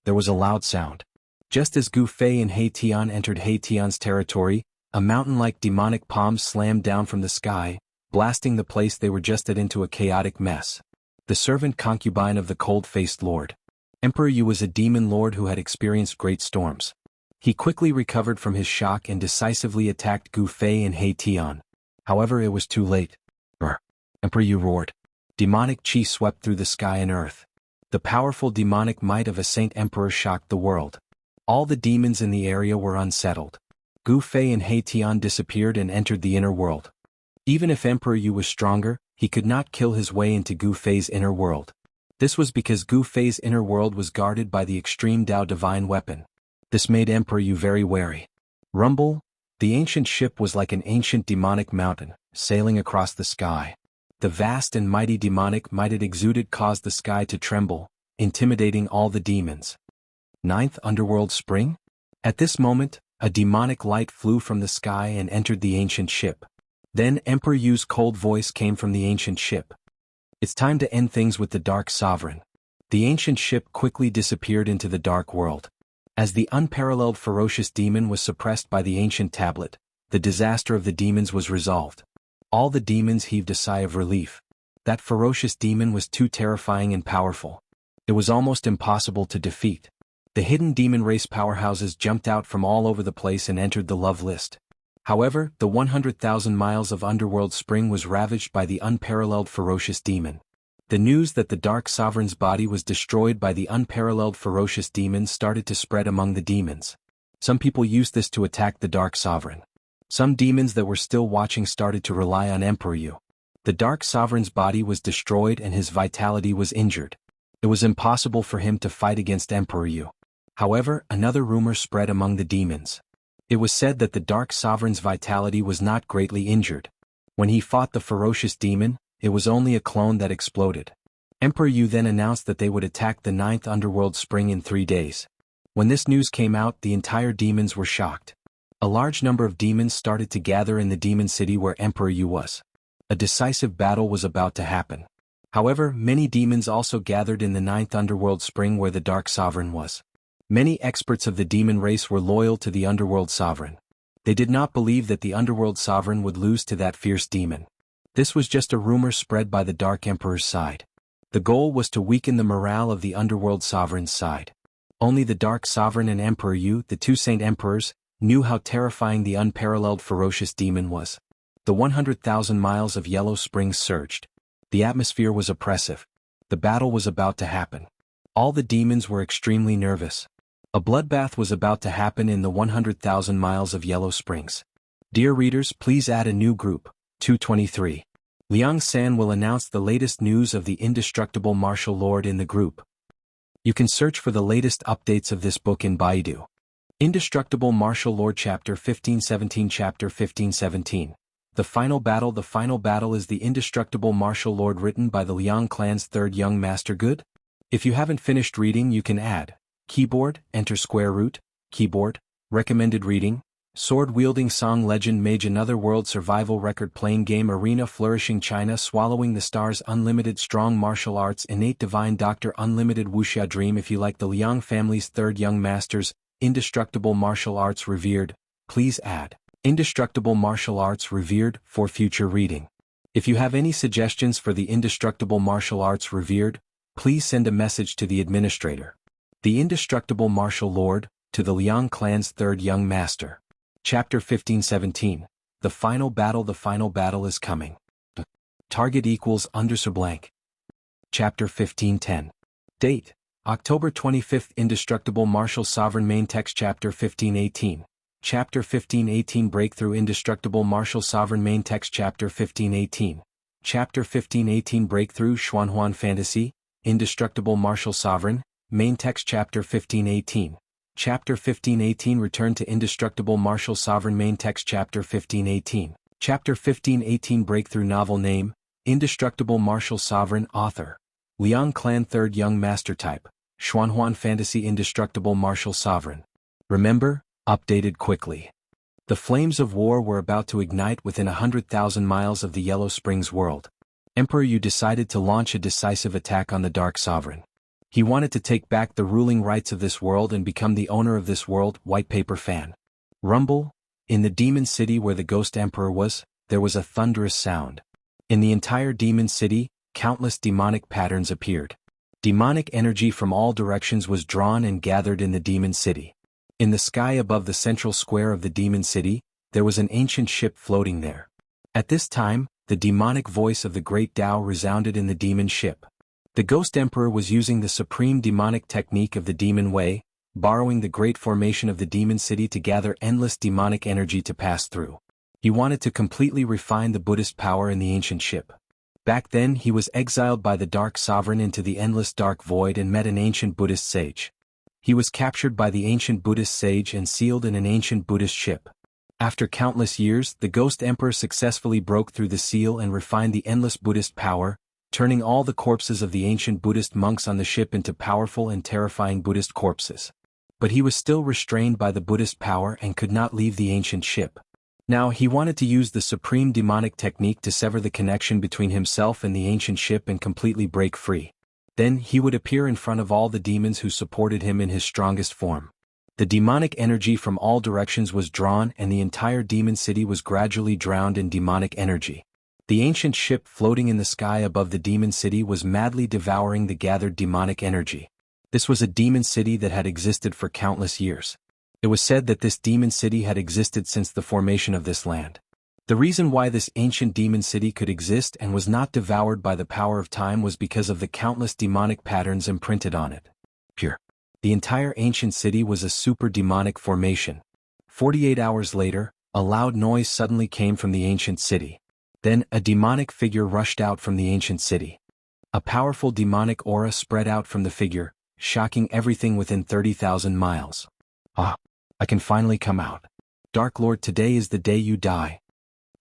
There was a loud sound. Just as Gu Fei and Tian entered Tian's territory, a mountain-like demonic palm slammed down from the sky, blasting the place they were just at into a chaotic mess. The servant concubine of the cold-faced lord. Emperor Yu was a demon lord who had experienced great storms. He quickly recovered from his shock and decisively attacked Gu Fei and Tian. However, it was too late. Emperor Yu roared. Demonic chi swept through the sky and earth. The powerful demonic might of a saint emperor shocked the world. All the demons in the area were unsettled. Gu Fei and Tian disappeared and entered the inner world. Even if Emperor Yu was stronger, he could not kill his way into Gu Fei's inner world. This was because Gu Fei's inner world was guarded by the extreme Tao divine weapon. This made Emperor Yu very wary. Rumble, the ancient ship was like an ancient demonic mountain, sailing across the sky. The vast and mighty demonic might it exuded caused the sky to tremble, intimidating all the demons. Ninth Underworld Spring? At this moment, a demonic light flew from the sky and entered the ancient ship. Then Emperor Yu's cold voice came from the ancient ship. It's time to end things with the Dark Sovereign. The ancient ship quickly disappeared into the dark world. As the unparalleled ferocious demon was suppressed by the ancient tablet, the disaster of the demons was resolved. All the demons heaved a sigh of relief. That ferocious demon was too terrifying and powerful. It was almost impossible to defeat. The hidden demon race powerhouses jumped out from all over the place and entered the love list. However, the 100,000 miles of underworld spring was ravaged by the unparalleled ferocious demon. The news that the Dark Sovereign's body was destroyed by the unparalleled ferocious demon started to spread among the demons. Some people used this to attack the Dark Sovereign. Some demons that were still watching started to rely on Emperor Yu. The Dark Sovereign's body was destroyed and his vitality was injured. It was impossible for him to fight against Emperor Yu. However, another rumor spread among the demons. It was said that the Dark Sovereign's vitality was not greatly injured. When he fought the ferocious demon, it was only a clone that exploded. Emperor Yu then announced that they would attack the 9th Underworld Spring in 3 days. When this news came out, the entire demons were shocked. A large number of demons started to gather in the demon city where Emperor Yu was. A decisive battle was about to happen. However, many demons also gathered in the 9th Underworld Spring where the Dark Sovereign was. Many experts of the demon race were loyal to the Underworld Sovereign. They did not believe that the Underworld Sovereign would lose to that fierce demon. This was just a rumor spread by the Dark Emperor's side. The goal was to weaken the morale of the Underworld Sovereign's side. Only the Dark Sovereign and Emperor Yu, the two Saint Emperors, knew how terrifying the unparalleled ferocious demon was. The 100,000 miles of Yellow Springs surged. The atmosphere was oppressive. The battle was about to happen. All the demons were extremely nervous. A bloodbath was about to happen in the 100,000 miles of Yellow Springs. Dear readers, please add a new group, 223. Liang San will announce the latest news of the indestructible martial lord in the group. You can search for the latest updates of this book in Baidu. Indestructible Martial Lord Chapter 1517. Chapter 1517. The Final Battle. The Final Battle is the Indestructible Martial Lord, written by the Liang clan's third young master. Good? If you haven't finished reading, you can add keyboard, enter square root, keyboard, recommended reading, sword-wielding song legend mage another world survival record playing game arena flourishing China swallowing the stars unlimited strong martial arts innate divine doctor unlimited wuxia dream. If you like the Liang family's third young masters, indestructible martial arts revered, please add indestructible martial arts revered for future reading. If you have any suggestions for the indestructible martial arts revered, please send a message to the administrator. The Indestructible Martial Lord, to the Liang clan's third young master. Chapter 1517. The Final Battle. The Final Battle is coming. Target equals _blank. Chapter 1510. Date: October 25th. Indestructible Martial Sovereign. Main text. Chapter 1518. Chapter 1518. Breakthrough. Indestructible Martial Sovereign. Main text. Chapter 1518. Chapter 1518. Breakthrough. Xuanhuan Fantasy. Indestructible Martial Sovereign. Main text. Chapter 1518. Chapter 1518. Return to Indestructible Martial Sovereign. Main text. Chapter 1518. Chapter 1518. Breakthrough. Novel name: Indestructible Martial Sovereign. Author: Liang Clan. Third Young Master. Type: Xuanhuan Fantasy. Indestructible Martial Sovereign. Remember, updated quickly. The flames of war were about to ignite within 100,000 miles of the Yellow Springs world. Emperor Yu decided to launch a decisive attack on the Dark Sovereign. He wanted to take back the ruling rights of this world and become the owner of this world. White paper fan. Rumble. In the demon city where the Ghost Emperor was, there was a thunderous sound. In the entire demon city, countless demonic patterns appeared. Demonic energy from all directions was drawn and gathered in the demon city. In the sky above the central square of the demon city, there was an ancient ship floating there. At this time, the demonic voice of the great Tao resounded in the demon ship. The Ghost Emperor was using the supreme demonic technique of the Demon Way, borrowing the great formation of the demon city to gather endless demonic energy to pass through. He wanted to completely refine the Buddhist power in the ancient ship. Back then he was exiled by the Dark Sovereign into the endless dark void and met an ancient Buddhist sage. He was captured by the ancient Buddhist sage and sealed in an ancient Buddhist ship. After countless years, the Ghost Emperor successfully broke through the seal and refined the endless Buddhist power, turning all the corpses of the ancient Buddhist monks on the ship into powerful and terrifying Buddhist corpses. But he was still restrained by the Buddhist power and could not leave the ancient ship. Now he wanted to use the supreme demonic technique to sever the connection between himself and the ancient ship and completely break free. Then he would appear in front of all the demons who supported him in his strongest form. The demonic energy from all directions was drawn and the entire demon city was gradually drowned in demonic energy. The ancient ship floating in the sky above the demon city was madly devouring the gathered demonic energy. This was a demon city that had existed for countless years. It was said that this demon city had existed since the formation of this land. The reason why this ancient demon city could exist and was not devoured by the power of time was because of the countless demonic patterns imprinted on it. Pure. The entire ancient city was a super demonic formation. 48 hours later, a loud noise suddenly came from the ancient city. Then a demonic figure rushed out from the ancient city. A powerful demonic aura spread out from the figure, shocking everything within 30,000 miles. Ah, I can finally come out. Dark Lord, today is the day you die.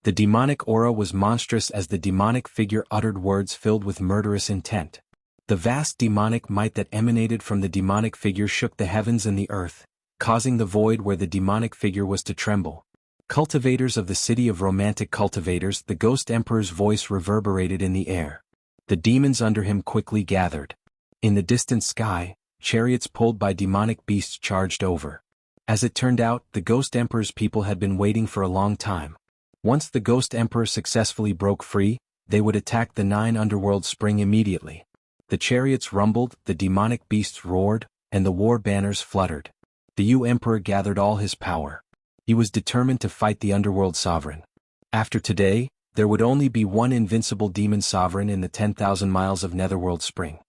The demonic aura was monstrous as the demonic figure uttered words filled with murderous intent. The vast demonic might that emanated from the demonic figure shook the heavens and the earth, causing the void where the demonic figure was to tremble. Cultivators of the city of romantic cultivators, the Ghost Emperor's voice reverberated in the air. The demons under him quickly gathered. In the distant sky, chariots pulled by demonic beasts charged over. As it turned out, the Ghost Emperor's people had been waiting for a long time. Once the Ghost Emperor successfully broke free, they would attack the 9 underworld spring immediately. The chariots rumbled, the demonic beasts roared, and the war banners fluttered. The Yu Emperor gathered all his power. He was determined to fight the underworld sovereign. After today, there would only be one invincible demon sovereign in the 10,000 miles of Netherworld Spring.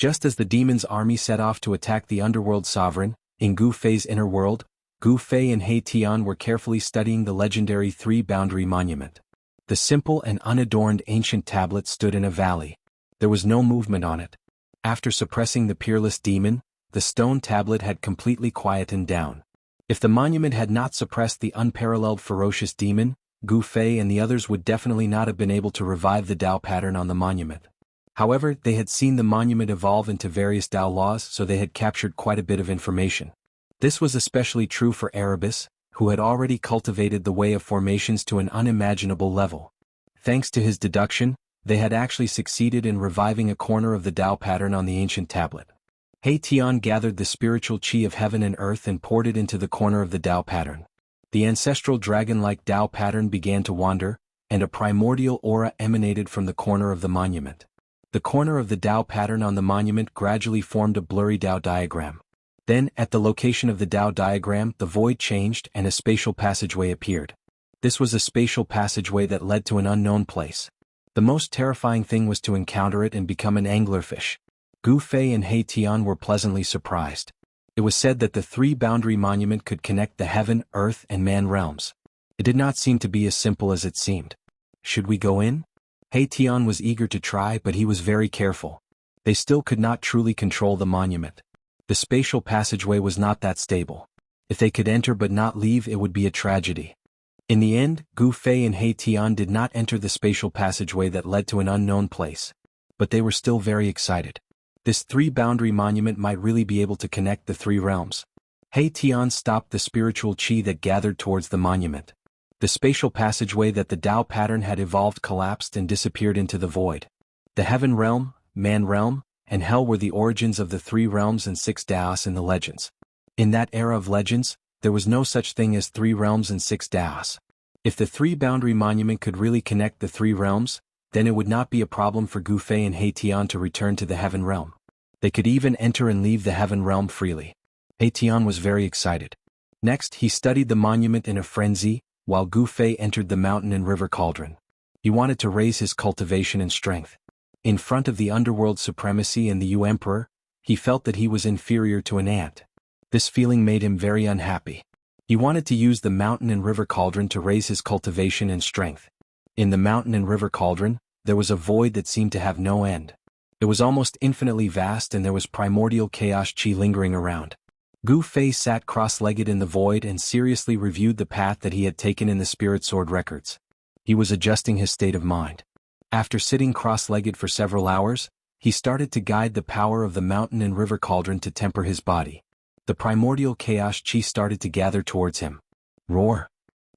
Just as the demon's army set off to attack the underworld sovereign, in Gu Fei's inner world, Gu Fei and He Tian were carefully studying the legendary three-boundary monument. The simple and unadorned ancient tablet stood in a valley. There was no movement on it. After suppressing the peerless demon, the stone tablet had completely quietened down. If the monument had not suppressed the unparalleled ferocious demon, Gu Fei and the others would definitely not have been able to revive the Tao pattern on the monument. However, they had seen the monument evolve into various Tao laws, so they had captured quite a bit of information. This was especially true for Erebus, who had already cultivated the way of formations to an unimaginable level. Thanks to his deduction, they had actually succeeded in reviving a corner of the Tao pattern on the ancient tablet. He Tian gathered the spiritual qi of heaven and earth and poured it into the corner of the Tao pattern. The ancestral dragon-like Tao pattern began to wander, and a primordial aura emanated from the corner of the monument. The corner of the Tao pattern on the monument gradually formed a blurry Tao diagram. Then, at the location of the Tao diagram, the void changed and a spatial passageway appeared. This was a spatial passageway that led to an unknown place. The most terrifying thing was to encounter it and become an anglerfish. Gu Fei and He Tian were pleasantly surprised. It was said that the three-boundary monument could connect the heaven, earth, and man realms. It did not seem to be as simple as it seemed. Should we go in? He Tian was eager to try, but he was very careful. They still could not truly control the monument. The spatial passageway was not that stable. If they could enter but not leave, it would be a tragedy. In the end, Gu Fei and He Tian did not enter the spatial passageway that led to an unknown place. But they were still very excited. This three-boundary monument might really be able to connect the three realms. He Tian stopped the spiritual qi that gathered towards the monument. The spatial passageway that the Tao pattern had evolved collapsed and disappeared into the void. The heaven realm, man realm, and hell were the origins of the three realms and six Taos in the legends. In that era of legends, there was no such thing as three realms and six Taos. If the three-boundary monument could really connect the three realms, then it would not be a problem for Gu Fei and He Tian to return to the heaven realm. They could even enter and leave the heaven realm freely. He Tian was very excited. Next, he studied the monument in a frenzy, while Gu Fei entered the mountain and river cauldron. He wanted to raise his cultivation and strength. In front of the underworld supremacy and the Yu Emperor, he felt that he was inferior to an ant. This feeling made him very unhappy. He wanted to use the mountain and river cauldron to raise his cultivation and strength. In the mountain and river cauldron, there was a void that seemed to have no end. It was almost infinitely vast and there was primordial chaos qi lingering around. Gu Fei sat cross-legged in the void and seriously reviewed the path that he had taken in the Spirit Sword records. He was adjusting his state of mind. After sitting cross-legged for several hours, he started to guide the power of the mountain and river cauldron to temper his body. The primordial chaos qi started to gather towards him. Roar!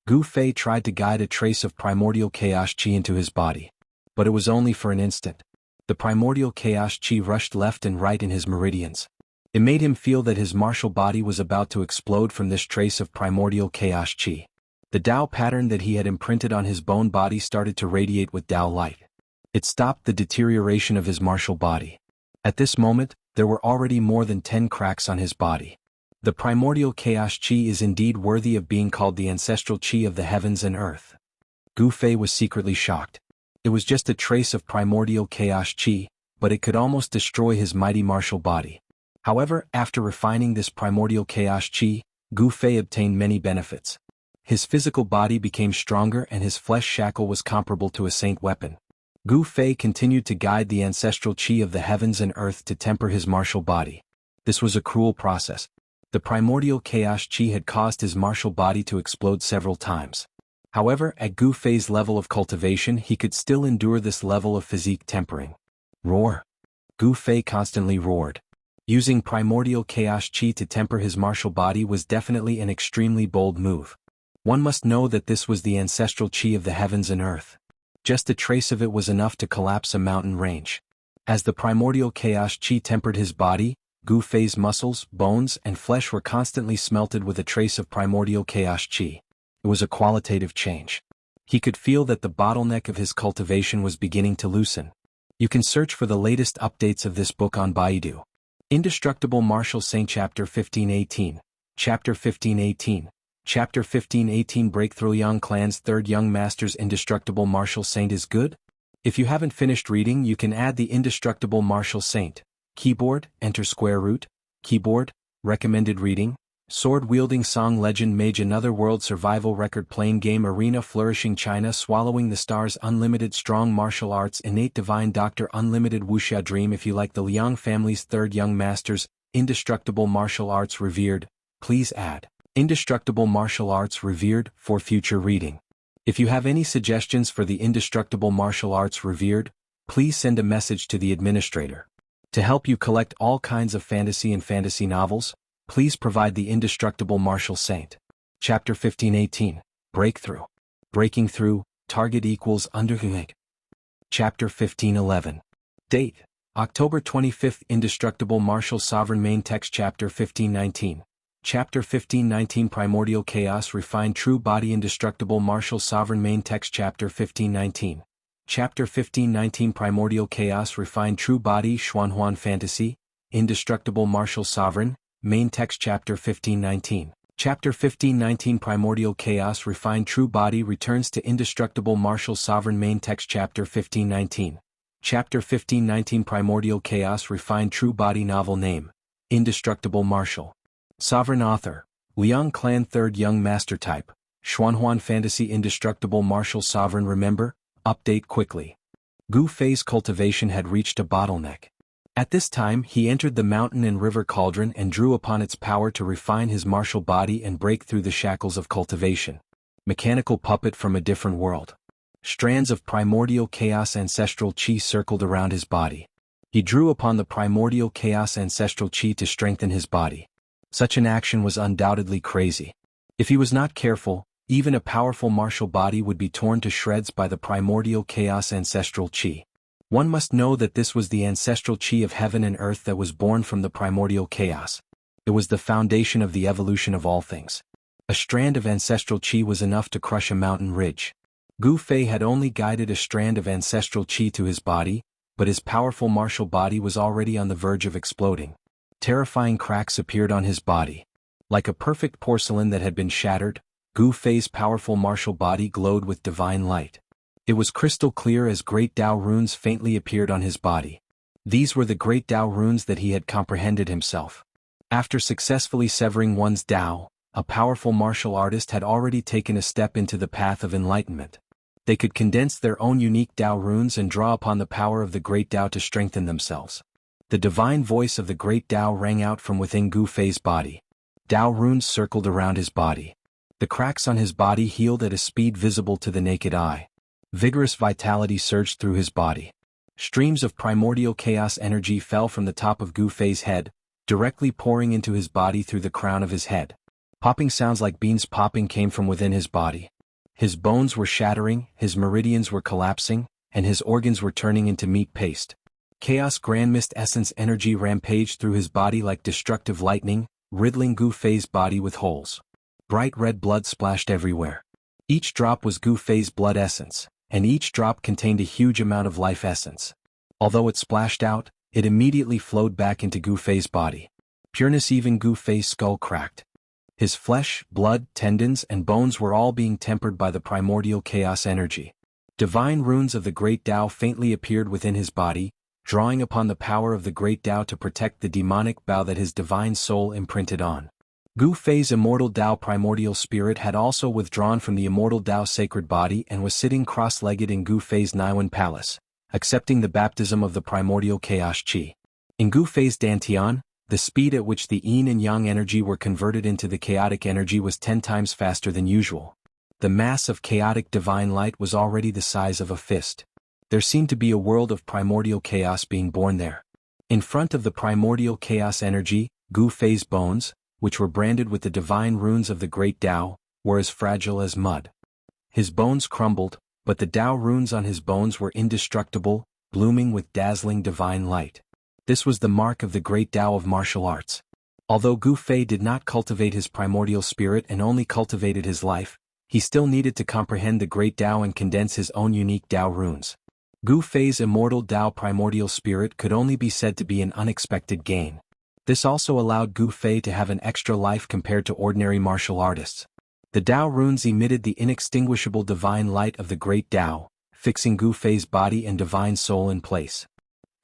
Gu Fei tried to guide a trace of primordial chaos qi into his body. But it was only for an instant. The primordial chaos qi rushed left and right in his meridians. It made him feel that his martial body was about to explode from this trace of primordial chaos qi. The Tao pattern that he had imprinted on his bone body started to radiate with Tao light. It stopped the deterioration of his martial body. At this moment, there were already more than 10 cracks on his body. The primordial chaos qi is indeed worthy of being called the ancestral qi of the heavens and earth. Gu Fei was secretly shocked. It was just a trace of primordial chaos qi, but it could almost destroy his mighty martial body. However, after refining this primordial chaos qi, Gu Fei obtained many benefits. His physical body became stronger and his flesh shackle was comparable to a saint weapon. Gu Fei continued to guide the ancestral qi of the heavens and earth to temper his martial body. This was a cruel process. The primordial chaos qi had caused his martial body to explode several times. However, at Gu Fei's level of cultivation, he could still endure this level of physique tempering. Roar! Gu Fei constantly roared. Using primordial chaos qi to temper his martial body was definitely an extremely bold move. One must know that this was the ancestral qi of the heavens and earth. Just a trace of it was enough to collapse a mountain range. As the primordial chaos qi tempered his body, Gu Fei's muscles, bones, and flesh were constantly smelted with a trace of primordial chaos qi. It was a qualitative change. He could feel that the bottleneck of his cultivation was beginning to loosen. You can search for the latest updates of this book on Baidu. Indestructible Martial Saint Chapter 1518, Chapter 1518, Chapter 1518 Breakthrough Young Clan's Third Young Master's Indestructible Martial Saint is good? If you haven't finished reading, you can add the Indestructible Martial Saint, Keyboard, enter square root. Keyboard, recommended reading. Sword-wielding Song Legend Mage Another World Survival Record Playing Game Arena Flourishing China Swallowing the Stars Unlimited Strong Martial Arts Innate Divine Doctor Unlimited Wuxia Dream If you like the Liang family's third Young Masters, Indestructible Martial Arts Revered, please add Indestructible Martial Arts Revered for future reading. If you have any suggestions for the Indestructible Martial Arts Revered, please send a message to the administrator. To help you collect all kinds of fantasy and fantasy novels, please provide the Indestructible Martial Saint. Chapter 1518, Breakthrough. Breaking through, target equals underhook. Chapter 1511. Date: October 25th. Indestructible Martial Sovereign Main Text Chapter 1519. Chapter 1519 Primordial Chaos Refined True Body Indestructible Martial Sovereign Main Text Chapter 1519. Chapter 1519 Primordial Chaos Refined True Body Xuanhuan Fantasy, Indestructible Martial Sovereign, Main Text Chapter 1519. Chapter 1519 Primordial Chaos Refined True Body Returns to Indestructible Martial Sovereign Main Text Chapter 1519. Chapter 1519 Primordial Chaos Refined True Body Novel Name, Indestructible Martial Sovereign Author, Liang Clan 3rd Young Master Type, Xuanhuan Fantasy Indestructible Martial Sovereign Remember, update quickly. Gu Fei's cultivation had reached a bottleneck. At this time he entered the mountain and river cauldron and drew upon its power to refine his martial body and break through the shackles of cultivation. Mechanical puppet from a different world. Strands of primordial chaos ancestral chi circled around his body. He drew upon the primordial chaos ancestral chi to strengthen his body. Such an action was undoubtedly crazy. If he was not careful, even a powerful martial body would be torn to shreds by the primordial chaos ancestral chi. One must know that this was the ancestral chi of heaven and earth that was born from the primordial chaos. It was the foundation of the evolution of all things. A strand of ancestral chi was enough to crush a mountain ridge. Gu Fei had only guided a strand of ancestral chi to his body, but his powerful martial body was already on the verge of exploding. Terrifying cracks appeared on his body. Like a perfect porcelain that had been shattered, Gu Fei's powerful martial body glowed with divine light. It was crystal clear as great Tao runes faintly appeared on his body. These were the great Tao runes that he had comprehended himself. After successfully severing one's Tao, a powerful martial artist had already taken a step into the path of enlightenment. They could condense their own unique Tao runes and draw upon the power of the great Tao to strengthen themselves. The divine voice of the great Tao rang out from within Gu Fei's body. Tao runes circled around his body. The cracks on his body healed at a speed visible to the naked eye. Vigorous vitality surged through his body. Streams of primordial chaos energy fell from the top of Gu Fei's head, directly pouring into his body through the crown of his head. Popping sounds like beans popping came from within his body. His bones were shattering, his meridians were collapsing, and his organs were turning into meat paste. Chaos Grand Mist Essence energy rampaged through his body like destructive lightning, riddling Gu Fei's body with holes. Bright red blood splashed everywhere. Each drop was Gu Fei's blood essence, and each drop contained a huge amount of life essence. Although it splashed out, it immediately flowed back into Gu Fei's body. Pureness. Even Gu Fei's skull cracked. His flesh, blood, tendons, and bones were all being tempered by the primordial chaos energy. Divine runes of the great Tao faintly appeared within his body, drawing upon the power of the great Tao to protect the demonic bow that his divine soul imprinted on. Gu Fei's immortal Tao primordial spirit had also withdrawn from the immortal Tao sacred body and was sitting cross-legged in Gu Fei's Naiwan palace, accepting the baptism of the primordial chaos chi. In Gu Fei's Dantian, the speed at which the yin and yang energy were converted into the chaotic energy was 10 times faster than usual. The mass of chaotic divine light was already the size of a fist. There seemed to be a world of primordial chaos being born there. In front of the primordial chaos energy, Gu Fei's bones, which were branded with the divine runes of the great Tao, were as fragile as mud. His bones crumbled, but the Tao runes on his bones were indestructible, blooming with dazzling divine light. This was the mark of the great Tao of martial arts. Although Gu Fei did not cultivate his primordial spirit and only cultivated his life, he still needed to comprehend the great Tao and condense his own unique Tao runes. Gu Fei's immortal Tao primordial spirit could only be said to be an unexpected gain. This also allowed Gu Fei to have an extra life compared to ordinary martial artists. The Tao runes emitted the inextinguishable divine light of the great Tao, fixing Gu Fei's body and divine soul in place.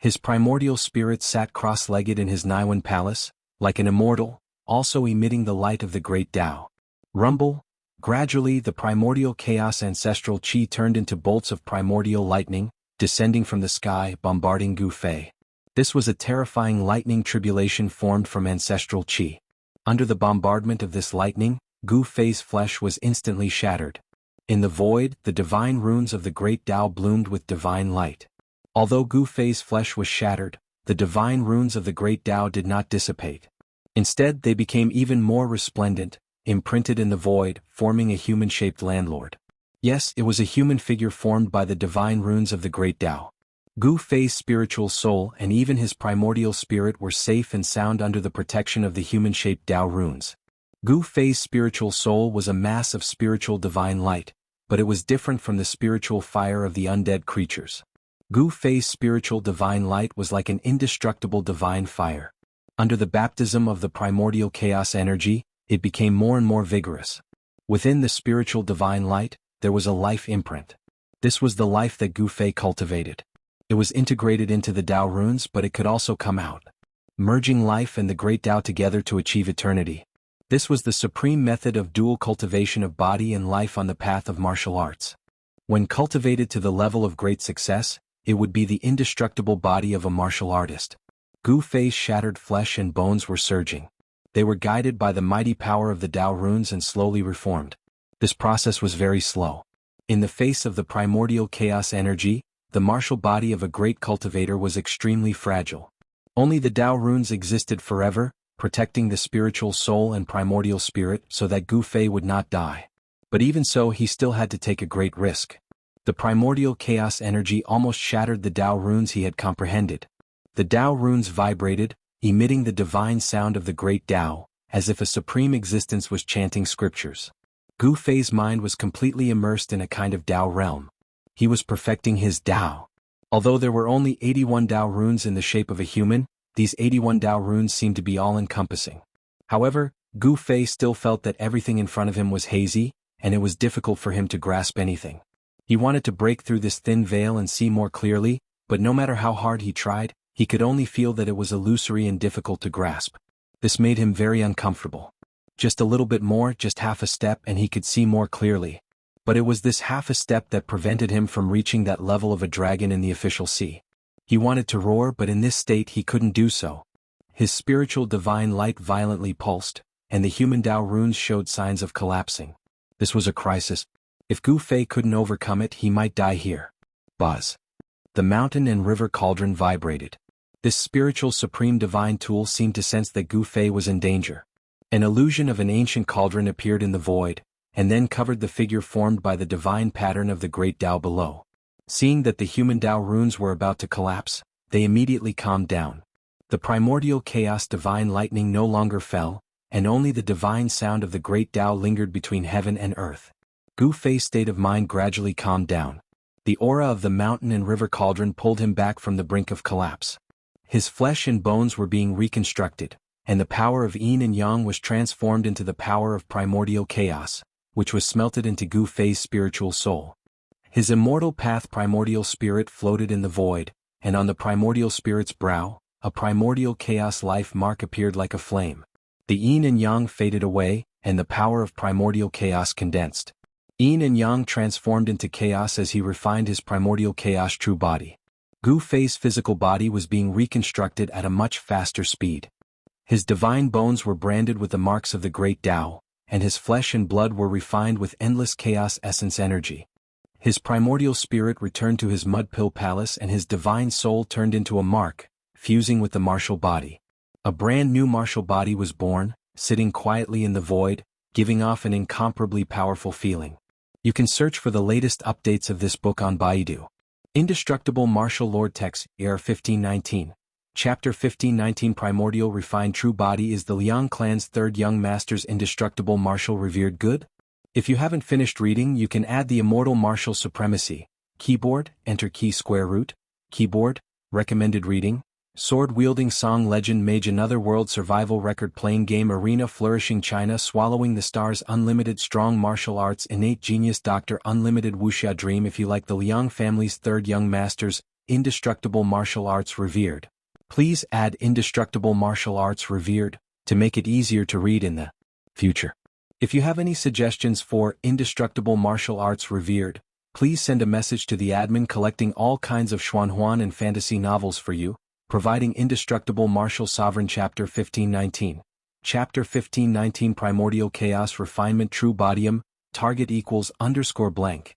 His primordial spirit sat cross-legged in his Niwen palace, like an immortal, also emitting the light of the great Tao. Rumble. Gradually the primordial chaos ancestral qi turned into bolts of primordial lightning, descending from the sky, bombarding Gu Fei. This was a terrifying lightning tribulation formed from ancestral qi. Under the bombardment of this lightning, Gu Fei's flesh was instantly shattered. In the void, the divine runes of the great Tao bloomed with divine light. Although Gu Fei's flesh was shattered, the divine runes of the great Tao did not dissipate. Instead, they became even more resplendent, imprinted in the void, forming a human-shaped landlord. Yes, it was a human figure formed by the divine runes of the great Tao. Gu Fei's spiritual soul and even his primordial spirit were safe and sound under the protection of the human-shaped Tao runes. Gu Fei's spiritual soul was a mass of spiritual divine light, but it was different from the spiritual fire of the undead creatures. Gu Fei's spiritual divine light was like an indestructible divine fire. Under the baptism of the primordial chaos energy, it became more and more vigorous. Within the spiritual divine light, there was a life imprint. This was the life that Gu Fei cultivated. It was integrated into the Tao runes, but it could also come out, merging life and the great Tao together to achieve eternity. This was the supreme method of dual cultivation of body and life on the path of martial arts. When cultivated to the level of great success, it would be the indestructible body of a martial artist. Gu Fei's shattered flesh and bones were surging. They were guided by the mighty power of the Tao runes and slowly reformed. This process was very slow. In the face of the primordial chaos energy, the martial body of a great cultivator was extremely fragile. Only the Tao runes existed forever, protecting the spiritual soul and primordial spirit so that Gu Fei would not die. But even so, he still had to take a great risk. The primordial chaos energy almost shattered the Tao runes he had comprehended. The Tao runes vibrated, emitting the divine sound of the great Tao, as if a supreme existence was chanting scriptures. Gu Fei's mind was completely immersed in a kind of Tao realm. He was perfecting his Tao. Although there were only 81 Tao runes in the shape of a human, these 81 Tao runes seemed to be all-encompassing. However, Gu Fei still felt that everything in front of him was hazy, and it was difficult for him to grasp anything. He wanted to break through this thin veil and see more clearly, but no matter how hard he tried, he could only feel that it was illusory and difficult to grasp. This made him very uncomfortable. Just a little bit more, just half a step, and he could see more clearly. But it was this half a step that prevented him from reaching that level of a dragon in the official sea. He wanted to roar, but in this state he couldn't do so. His spiritual divine light violently pulsed, and the human Tao runes showed signs of collapsing. This was a crisis. If Gu Fei couldn't overcome it, he might die here. Buzz. The mountain and river cauldron vibrated. This spiritual supreme divine tool seemed to sense that Gu Fei was in danger. An illusion of an ancient cauldron appeared in the void, and then covered the figure formed by the divine pattern of the great Tao below. Seeing that the human Tao runes were about to collapse, they immediately calmed down. The primordial chaos divine lightning no longer fell, and only the divine sound of the great Tao lingered between heaven and earth. Gu Fei's state of mind gradually calmed down. The aura of the mountain and river cauldron pulled him back from the brink of collapse. His flesh and bones were being reconstructed, and the power of yin and yang was transformed into the power of primordial chaos, which was smelted into Gu Fei's spiritual soul. His immortal path primordial spirit floated in the void, and on the primordial spirit's brow, a primordial chaos life mark appeared like a flame. The yin and yang faded away, and the power of primordial chaos condensed. Yin and yang transformed into chaos as he refined his primordial chaos true body. Gu Fei's physical body was being reconstructed at a much faster speed. His divine bones were branded with the marks of the great Tao, and his flesh and blood were refined with endless chaos essence energy. His primordial spirit returned to his mud pill palace, and his divine soul turned into a mark, fusing with the martial body. A brand new martial body was born, sitting quietly in the void, giving off an incomparably powerful feeling. You can search for the latest updates of this book on Baidu. Indestructible Martial Lord Text, Year 1519. Chapter 1519 Primordial Refined True Body is the Liang clan's third young master's indestructible martial revered good? If you haven't finished reading, you can add the Immortal Martial Supremacy. Keyboard, enter key square root. Keyboard, recommended reading. Sword-wielding song legend mage another world survival record playing game arena flourishing China swallowing the stars unlimited strong martial arts innate genius Dr. Unlimited Wuxia Dream. If you like the Liang family's third young masters, indestructible martial arts revered. Please add indestructible martial arts revered to make it easier to read in the future. If you have any suggestions for indestructible martial arts revered, please send a message to the admin collecting all kinds of Xuanhuan and fantasy novels for you, providing Indestructible Martial Sovereign Chapter 1519. Chapter 1519 Primordial Chaos Refinement True Bodium, target equals _blank.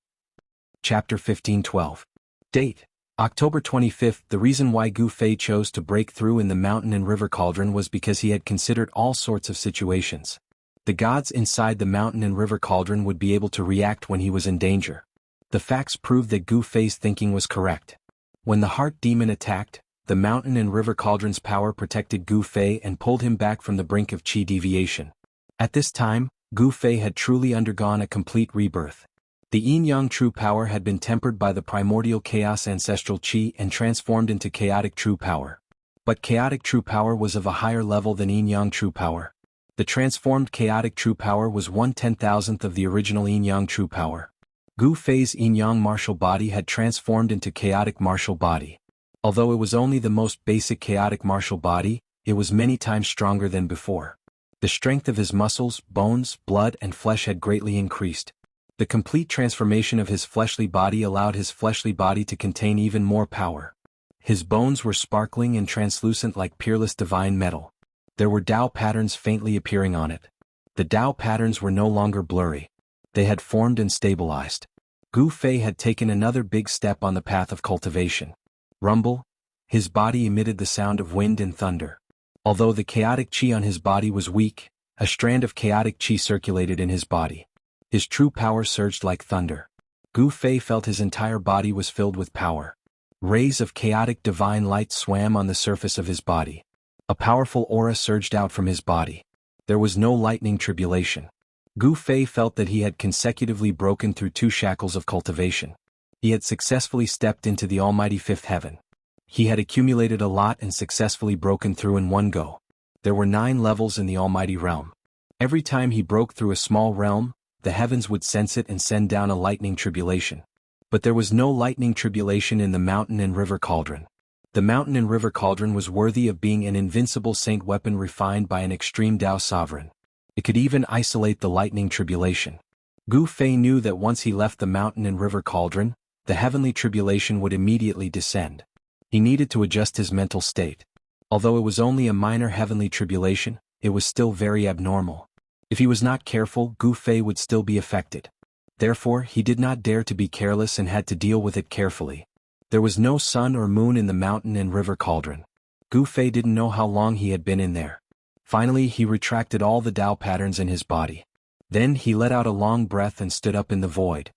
Chapter 1512. Date: October 25th. The reason why Gu Fei chose to break through in the mountain and river cauldron was because he had considered all sorts of situations. The gods inside the mountain and river cauldron would be able to react when he was in danger. The facts proved that Gu Fei's thinking was correct. When the heart demon attacked, the mountain and river cauldron's power protected Gu Fei and pulled him back from the brink of qi deviation. At this time, Gu Fei had truly undergone a complete rebirth. The yin-yang true power had been tempered by the primordial chaos ancestral qi and transformed into chaotic true power. But chaotic true power was of a higher level than yin-yang true power. The transformed chaotic true power was 1/10,000th of the original yin-yang true power. Gu Fei's yin-yang martial body had transformed into chaotic martial body. Although it was only the most basic chaotic martial body, it was many times stronger than before. The strength of his muscles, bones, blood and flesh had greatly increased. The complete transformation of his fleshly body allowed his fleshly body to contain even more power. His bones were sparkling and translucent like peerless divine metal. There were Tao patterns faintly appearing on it. The Tao patterns were no longer blurry. They had formed and stabilized. Gu Fei had taken another big step on the path of cultivation. Rumble. His body emitted the sound of wind and thunder. Although the chaotic qi on his body was weak, a strand of chaotic qi circulated in his body. His true power surged like thunder. Gu Fei felt his entire body was filled with power. Rays of chaotic divine light swam on the surface of his body. A powerful aura surged out from his body. There was no lightning tribulation. Gu Fei felt that he had consecutively broken through 2 shackles of cultivation. He had successfully stepped into the almighty 5th heaven. He had accumulated a lot and successfully broken through in one go. There were 9 levels in the almighty realm. Every time he broke through a small realm, the heavens would sense it and send down a lightning tribulation. But there was no lightning tribulation in the mountain and river cauldron. The mountain and river cauldron was worthy of being an invincible saint weapon refined by an extreme Tao sovereign. It could even isolate the lightning tribulation. Gu Fei knew that once he left the mountain and river cauldron, the heavenly tribulation would immediately descend. He needed to adjust his mental state. Although it was only a minor heavenly tribulation, it was still very abnormal. If he was not careful, Gu Fei would still be affected. Therefore, he did not dare to be careless and had to deal with it carefully. There was no sun or moon in the mountain and river cauldron. Gu Fei didn't know how long he had been in there. Finally, he retracted all the Tao patterns in his body. Then he let out a long breath and stood up in the void.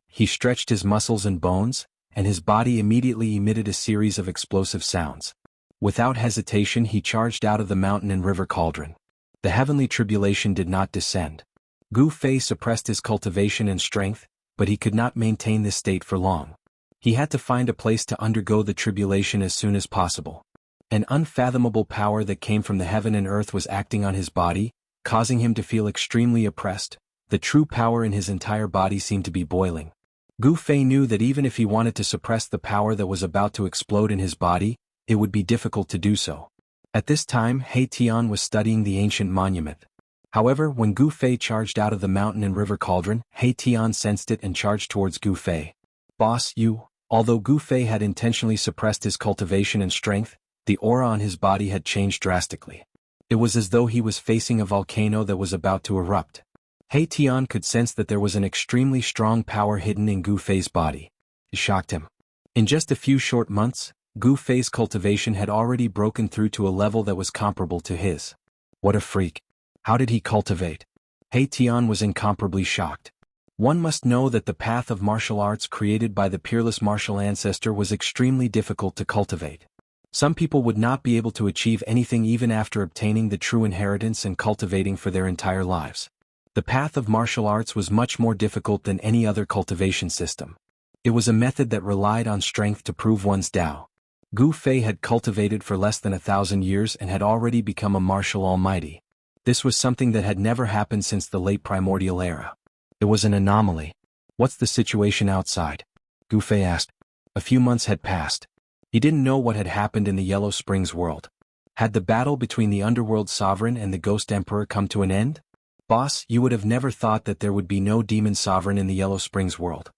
He stretched his muscles and bones, and his body immediately emitted a series of explosive sounds. Without hesitation he charged out of the mountain and river cauldron. The heavenly tribulation did not descend. Gu Fei suppressed his cultivation and strength, but he could not maintain this state for long. He had to find a place to undergo the tribulation as soon as possible. An unfathomable power that came from the heaven and earth was acting on his body, causing him to feel extremely oppressed. The true power in his entire body seemed to be boiling. Gu Fei knew that even if he wanted to suppress the power that was about to explode in his body, it would be difficult to do so. At this time, He Tian was studying the ancient monument. However, when Gu Fei charged out of the mountain and river cauldron, He Tian sensed it and charged towards Gu Fei. "Boss, you." Although Gu Fei had intentionally suppressed his cultivation and strength, the aura on his body had changed drastically. It was as though he was facing a volcano that was about to erupt. He Tian could sense that there was an extremely strong power hidden in Gu Fei's body. It shocked him. In just a few short months, Gu Fei's cultivation had already broken through to a level that was comparable to his. What a freak. How did he cultivate? He Tian was incomparably shocked. One must know that the path of martial arts created by the peerless martial ancestor was extremely difficult to cultivate. Some people would not be able to achieve anything even after obtaining the true inheritance and cultivating for their entire lives. The path of martial arts was much more difficult than any other cultivation system. It was a method that relied on strength to prove one's Tao. Gu Fei had cultivated for less than 1,000 years and had already become a martial almighty. This was something that had never happened since the late primordial era. It was an anomaly. What's the situation outside? Gu Fei asked. A few months had passed. He didn't know what had happened in the Yellow Springs world. Had the battle between the Underworld Sovereign and the Ghost Emperor come to an end? Boss, you would have never thought that there would be no Demon Sovereign in the Yellow Springs world.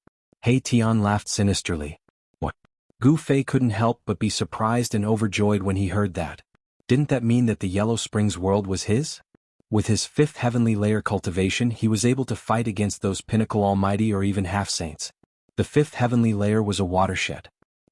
He Tian laughed sinisterly. What? Gu Fei couldn't help but be surprised and overjoyed when he heard that. Didn't that mean that the Yellow Springs world was his? With his 5th heavenly layer cultivation, he was able to fight against those pinnacle almighty or even half-saints. The 5th heavenly layer was a watershed.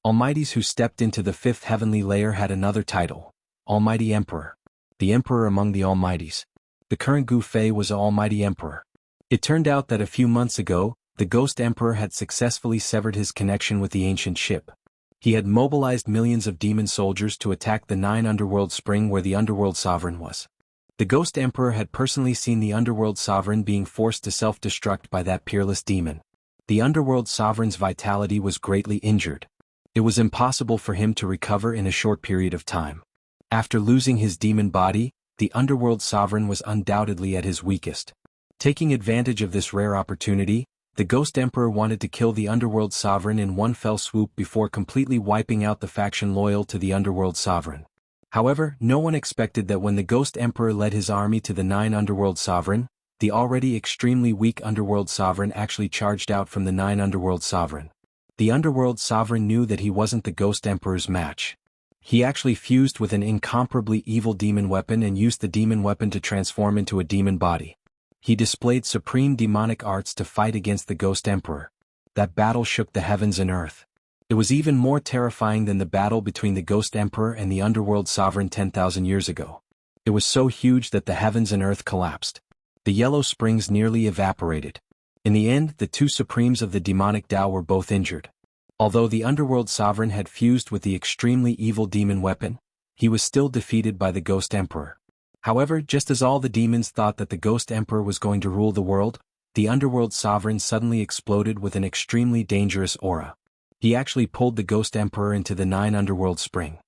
Almighties who stepped into the 5th heavenly layer had another title, Almighty Emperor. The Emperor among the Almighties. The current Gu Fei was an Almighty Emperor. It turned out that a few months ago, the Ghost Emperor had successfully severed his connection with the ancient ship. He had mobilized millions of demon soldiers to attack the 9 Underworld Spring where the Underworld Sovereign was. The Ghost Emperor had personally seen the Underworld Sovereign being forced to self-destruct by that peerless demon. The Underworld Sovereign's vitality was greatly injured. It was impossible for him to recover in a short period of time. After losing his demon body, the Underworld Sovereign was undoubtedly at his weakest. Taking advantage of this rare opportunity, the Ghost Emperor wanted to kill the Underworld Sovereign in one fell swoop before completely wiping out the faction loyal to the Underworld Sovereign. However, no one expected that when the Ghost Emperor led his army to the 9 Underworld Sovereign, the already extremely weak Underworld Sovereign actually charged out from the 9 Underworld Sovereign. The Underworld Sovereign knew that he wasn't the Ghost Emperor's match. He actually fused with an incomparably evil demon weapon and used the demon weapon to transform into a demon body. He displayed supreme demonic arts to fight against the Ghost Emperor. That battle shook the heavens and earth. It was even more terrifying than the battle between the Ghost Emperor and the Underworld Sovereign 10,000 years ago. It was so huge that the heavens and earth collapsed. The Yellow Springs nearly evaporated. In the end, the 2 supremes of the demonic Tao were both injured. Although the Underworld Sovereign had fused with the extremely evil demon weapon, he was still defeated by the Ghost Emperor. However, just as all the demons thought that the Ghost Emperor was going to rule the world, the Underworld Sovereign suddenly exploded with an extremely dangerous aura. He actually pulled the Ghost Emperor into the 9 Underworld Spring.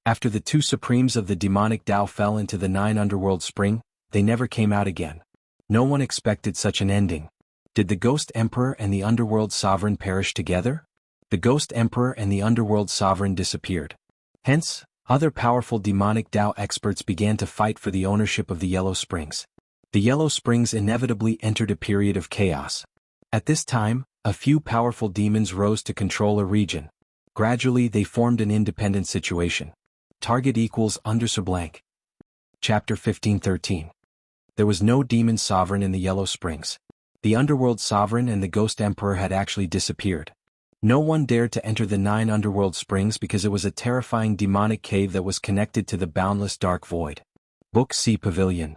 After the 2 supremes of the demonic Tao fell into the 9 Underworld Spring, they never came out again. No one expected such an ending. Did the Ghost Emperor and the Underworld Sovereign perish together? The Ghost Emperor and the Underworld Sovereign disappeared. Hence, other powerful demonic Tao experts began to fight for the ownership of the Yellow Springs. The Yellow Springs inevitably entered a period of chaos. At this time, a few powerful demons rose to control a region. Gradually they formed an independent situation. Target equals _blank. Chapter 15:13. There was no demon sovereign in the Yellow Springs. The Underworld Sovereign and the Ghost Emperor had actually disappeared. No one dared to enter the 9 Underworld Springs because it was a terrifying demonic cave that was connected to the boundless dark void. Book C Pavilion.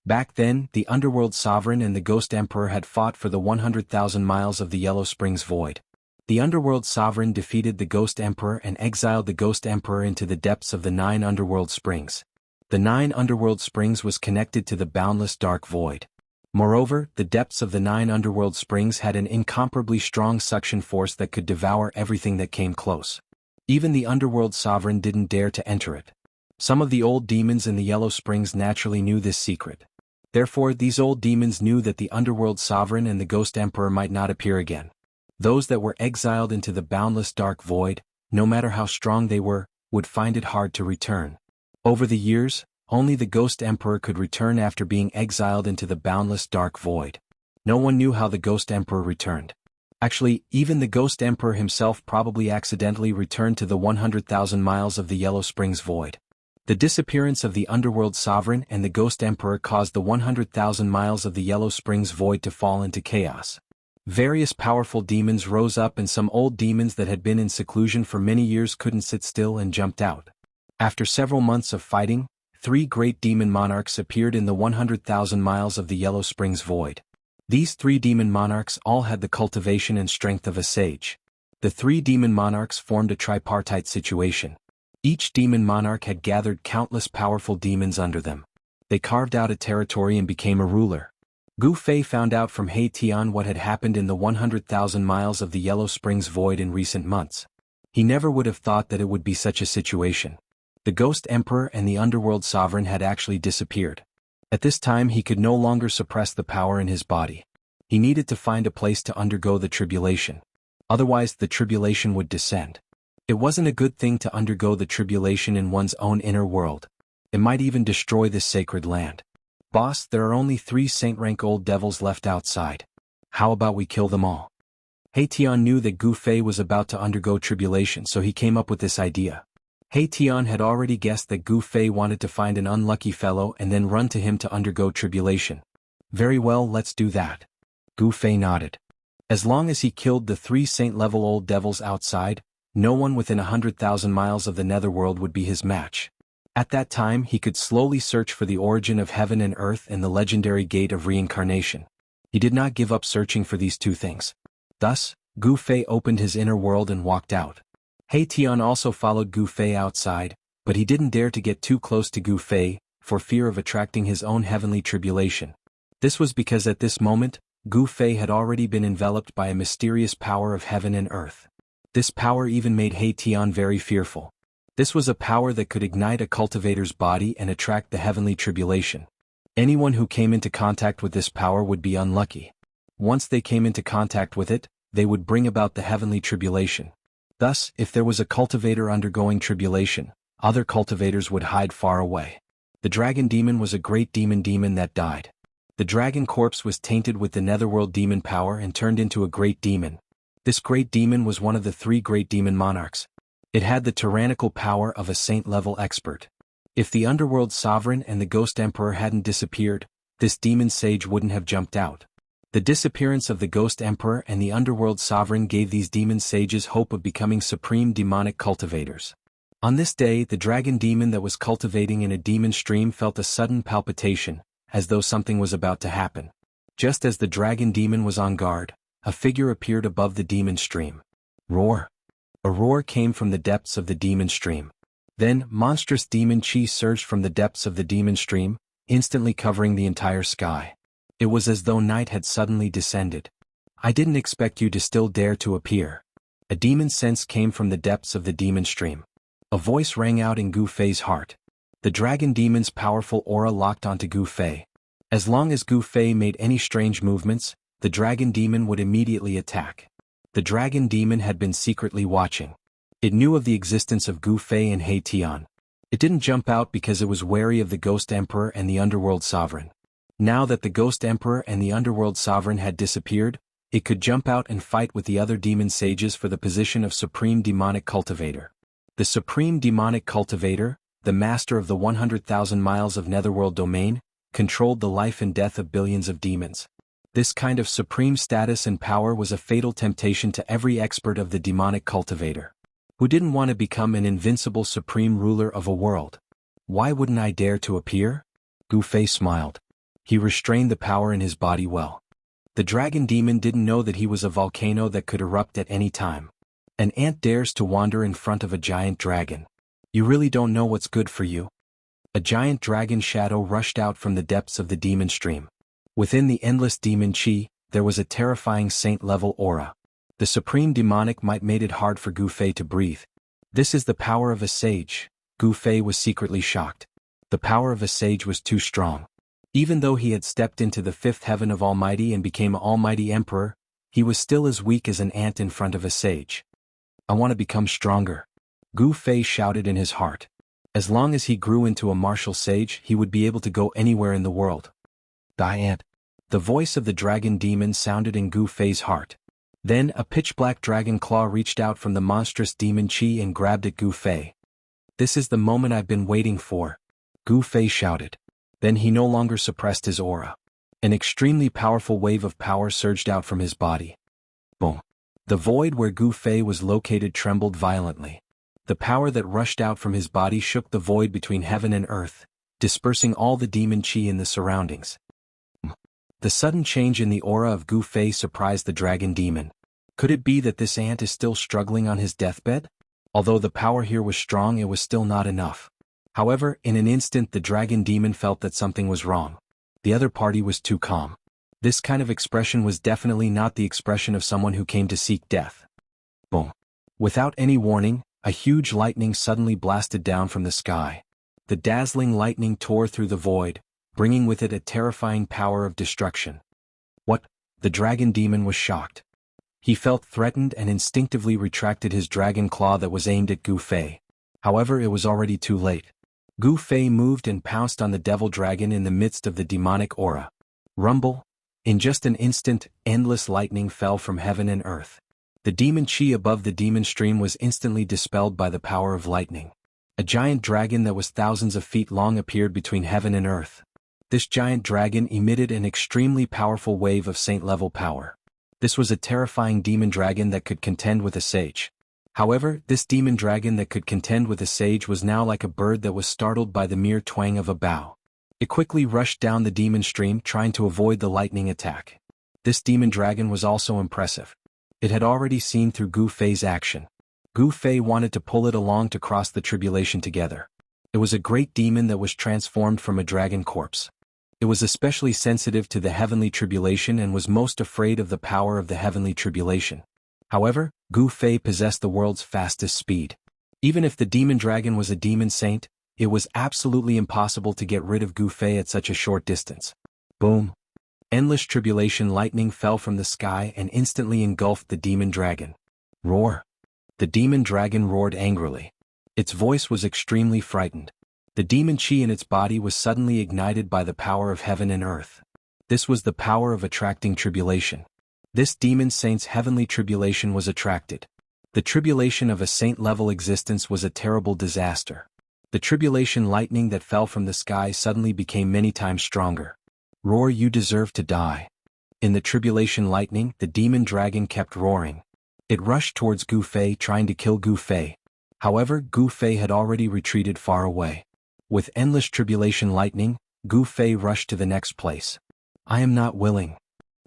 Back then, the Underworld Sovereign and the Ghost Emperor had fought for the 100,000 miles of the Yellow Springs void. The Underworld Sovereign defeated the Ghost Emperor and exiled the Ghost Emperor into the depths of the 9 Underworld Springs. The 9 Underworld Springs was connected to the boundless dark void. Moreover, the depths of the 9 Underworld Springs had an incomparably strong suction force that could devour everything that came close. Even the Underworld Sovereign didn't dare to enter it. Some of the old demons in the Yellow Springs naturally knew this secret. Therefore, these old demons knew that the Underworld Sovereign and the Ghost Emperor might not appear again. Those that were exiled into the boundless dark void, no matter how strong they were, would find it hard to return. Over the years, only the Ghost Emperor could return after being exiled into the boundless dark void. No one knew how the Ghost Emperor returned. Actually, even the Ghost Emperor himself probably accidentally returned to the 100,000 miles of the Yellow Springs void. The disappearance of the Underworld Sovereign and the Ghost Emperor caused the 100,000 miles of the Yellow Springs void to fall into chaos. Various powerful demons rose up and some old demons that had been in seclusion for many years couldn't sit still and jumped out. After several months of fighting, 3 great demon monarchs appeared in the 100,000 miles of the Yellow Springs void. These 3 demon monarchs all had the cultivation and strength of a sage. The 3 demon monarchs formed a tripartite situation. Each demon monarch had gathered countless powerful demons under them. They carved out a territory and became a ruler. Gu Fei found out from He Tian what had happened in the 100,000 miles of the Yellow Springs void in recent months. He never would have thought that it would be such a situation. The Ghost Emperor and the Underworld Sovereign had actually disappeared. At this time he could no longer suppress the power in his body. He needed to find a place to undergo the tribulation. Otherwise the tribulation would descend. It wasn't a good thing to undergo the tribulation in one's own inner world. It might even destroy this sacred land. Boss, there are only 3 saint-rank old devils left outside. How about we kill them all? Tian knew that Gu Fei was about to undergo tribulation, so he came up with this idea. Tian had already guessed that Gu Fei wanted to find an unlucky fellow and then run to him to undergo tribulation. Very well, let's do that. Gu Fei nodded. As long as he killed the 3 saint-level old devils outside, no one within 100,000 miles of the netherworld would be his match. At that time he could slowly search for the origin of heaven and earth and the legendary gate of reincarnation. He did not give up searching for these 2 things. Thus, Gu Fei opened his inner world and walked out. Tian also followed Gu Fei outside, but he didn't dare to get too close to Gu Fei, for fear of attracting his own heavenly tribulation. This was because at this moment, Gu Fei had already been enveloped by a mysterious power of heaven and earth. This power even made Tian very fearful. This was a power that could ignite a cultivator's body and attract the heavenly tribulation. Anyone who came into contact with this power would be unlucky. Once they came into contact with it, they would bring about the heavenly tribulation. Thus, if there was a cultivator undergoing tribulation, other cultivators would hide far away. The dragon demon was a great demon that died. The dragon corpse was tainted with the netherworld demon power and turned into a great demon. This great demon was one of the 3 great demon monarchs. It had the tyrannical power of a saint-level expert. If the underworld sovereign and the ghost emperor hadn't disappeared, this demon sage wouldn't have jumped out. The disappearance of the ghost emperor and the underworld sovereign gave these demon sages hope of becoming supreme demonic cultivators. On this day, the dragon demon that was cultivating in a demon stream felt a sudden palpitation, as though something was about to happen. Just as the dragon demon was on guard, a figure appeared above the demon stream. Roar! A roar came from the depths of the demon stream. Then, monstrous demon chi surged from the depths of the demon stream, instantly covering the entire sky. It was as though night had suddenly descended. I didn't expect you to still dare to appear. A demon sense came from the depths of the demon stream. A voice rang out in Gu Fei's heart. The dragon demon's powerful aura locked onto Gu Fei. As long as Gu Fei made any strange movements, the dragon demon would immediately attack. The dragon demon had been secretly watching. It knew of the existence of Gu Fei and Tian. It didn't jump out because it was wary of the ghost emperor and the underworld sovereign. Now that the ghost emperor and the underworld sovereign had disappeared, it could jump out and fight with the other demon sages for the position of supreme demonic cultivator. The supreme demonic cultivator, the master of the 100,000 miles of netherworld domain, controlled the life and death of billions of demons. This kind of supreme status and power was a fatal temptation to every expert of the demonic cultivator. Who didn't want to become an invincible supreme ruler of a world? Why wouldn't I dare to appear? Gu Fei smiled. He restrained the power in his body well. The dragon demon didn't know that he was a volcano that could erupt at any time. An ant dares to wander in front of a giant dragon. You really don't know what's good for you? A giant dragon shadow rushed out from the depths of the demon stream. Within the endless demon chi, there was a terrifying saint-level aura. The supreme demonic might made it hard for Gu Fei to breathe. This is the power of a sage. Gu Fei was secretly shocked. The power of a sage was too strong. Even though he had stepped into the 5th heaven of Almighty and became Almighty Emperor, he was still as weak as an ant in front of a sage. I want to become stronger. Gu Fei shouted in his heart. As long as he grew into a martial sage, he would be able to go anywhere in the world. Die ant. The voice of the dragon demon sounded in Gu Fei's heart. Then a pitch-black dragon claw reached out from the monstrous demon chi and grabbed at Gu Fei. This is the moment I've been waiting for, Gu Fei shouted. Then he no longer suppressed his aura. An extremely powerful wave of power surged out from his body. Boom. The void where Gu Fei was located trembled violently. The power that rushed out from his body shook the void between heaven and earth, dispersing all the demon chi in the surroundings. The sudden change in the aura of Gu Fei surprised the dragon demon. Could it be that this ant is still struggling on his deathbed? Although the power here was strong, it was still not enough. However, in an instant the dragon demon felt that something was wrong. The other party was too calm. This kind of expression was definitely not the expression of someone who came to seek death. Boom. Without any warning, a huge lightning suddenly blasted down from the sky. The dazzling lightning tore through the void, bringing with it a terrifying power of destruction. What? The dragon demon was shocked. He felt threatened and instinctively retracted his dragon claw that was aimed at Gu Fei. However, it was already too late. Gu Fei moved and pounced on the devil dragon in the midst of the demonic aura. Rumble. In just an instant, endless lightning fell from heaven and earth. The demon chi above the demon stream was instantly dispelled by the power of lightning. A giant dragon that was thousands of feet long appeared between heaven and earth. This giant dragon emitted an extremely powerful wave of saint-level power. This was a terrifying demon dragon that could contend with a sage. However, this demon dragon that could contend with a sage was now like a bird that was startled by the mere twang of a bow. It quickly rushed down the demon stream trying to avoid the lightning attack. This demon dragon was also impressive. It had already seen through Gu Fei's action. Gu Fei wanted to pull it along to cross the tribulation together. It was a great demon that was transformed from a dragon corpse. It was especially sensitive to the heavenly tribulation and was most afraid of the power of the heavenly tribulation. However, Gu Fei possessed the world's fastest speed. Even if the demon dragon was a demon saint, it was absolutely impossible to get rid of Gu Fei at such a short distance. Boom! Endless tribulation lightning fell from the sky and instantly engulfed the demon dragon. Roar! The demon dragon roared angrily. Its voice was extremely frightened. The demon chi in its body was suddenly ignited by the power of heaven and earth. This was the power of attracting tribulation. This demon saint's heavenly tribulation was attracted. The tribulation of a saint-level existence was a terrible disaster. The tribulation lightning that fell from the sky suddenly became many times stronger. Roar, you deserve to die. In the tribulation lightning, the demon dragon kept roaring. It rushed towards Gu Fei trying to kill Gu Fei. However, Gu Fei had already retreated far away. With endless tribulation lightning, Gu Fei rushed to the next place. I am not willing.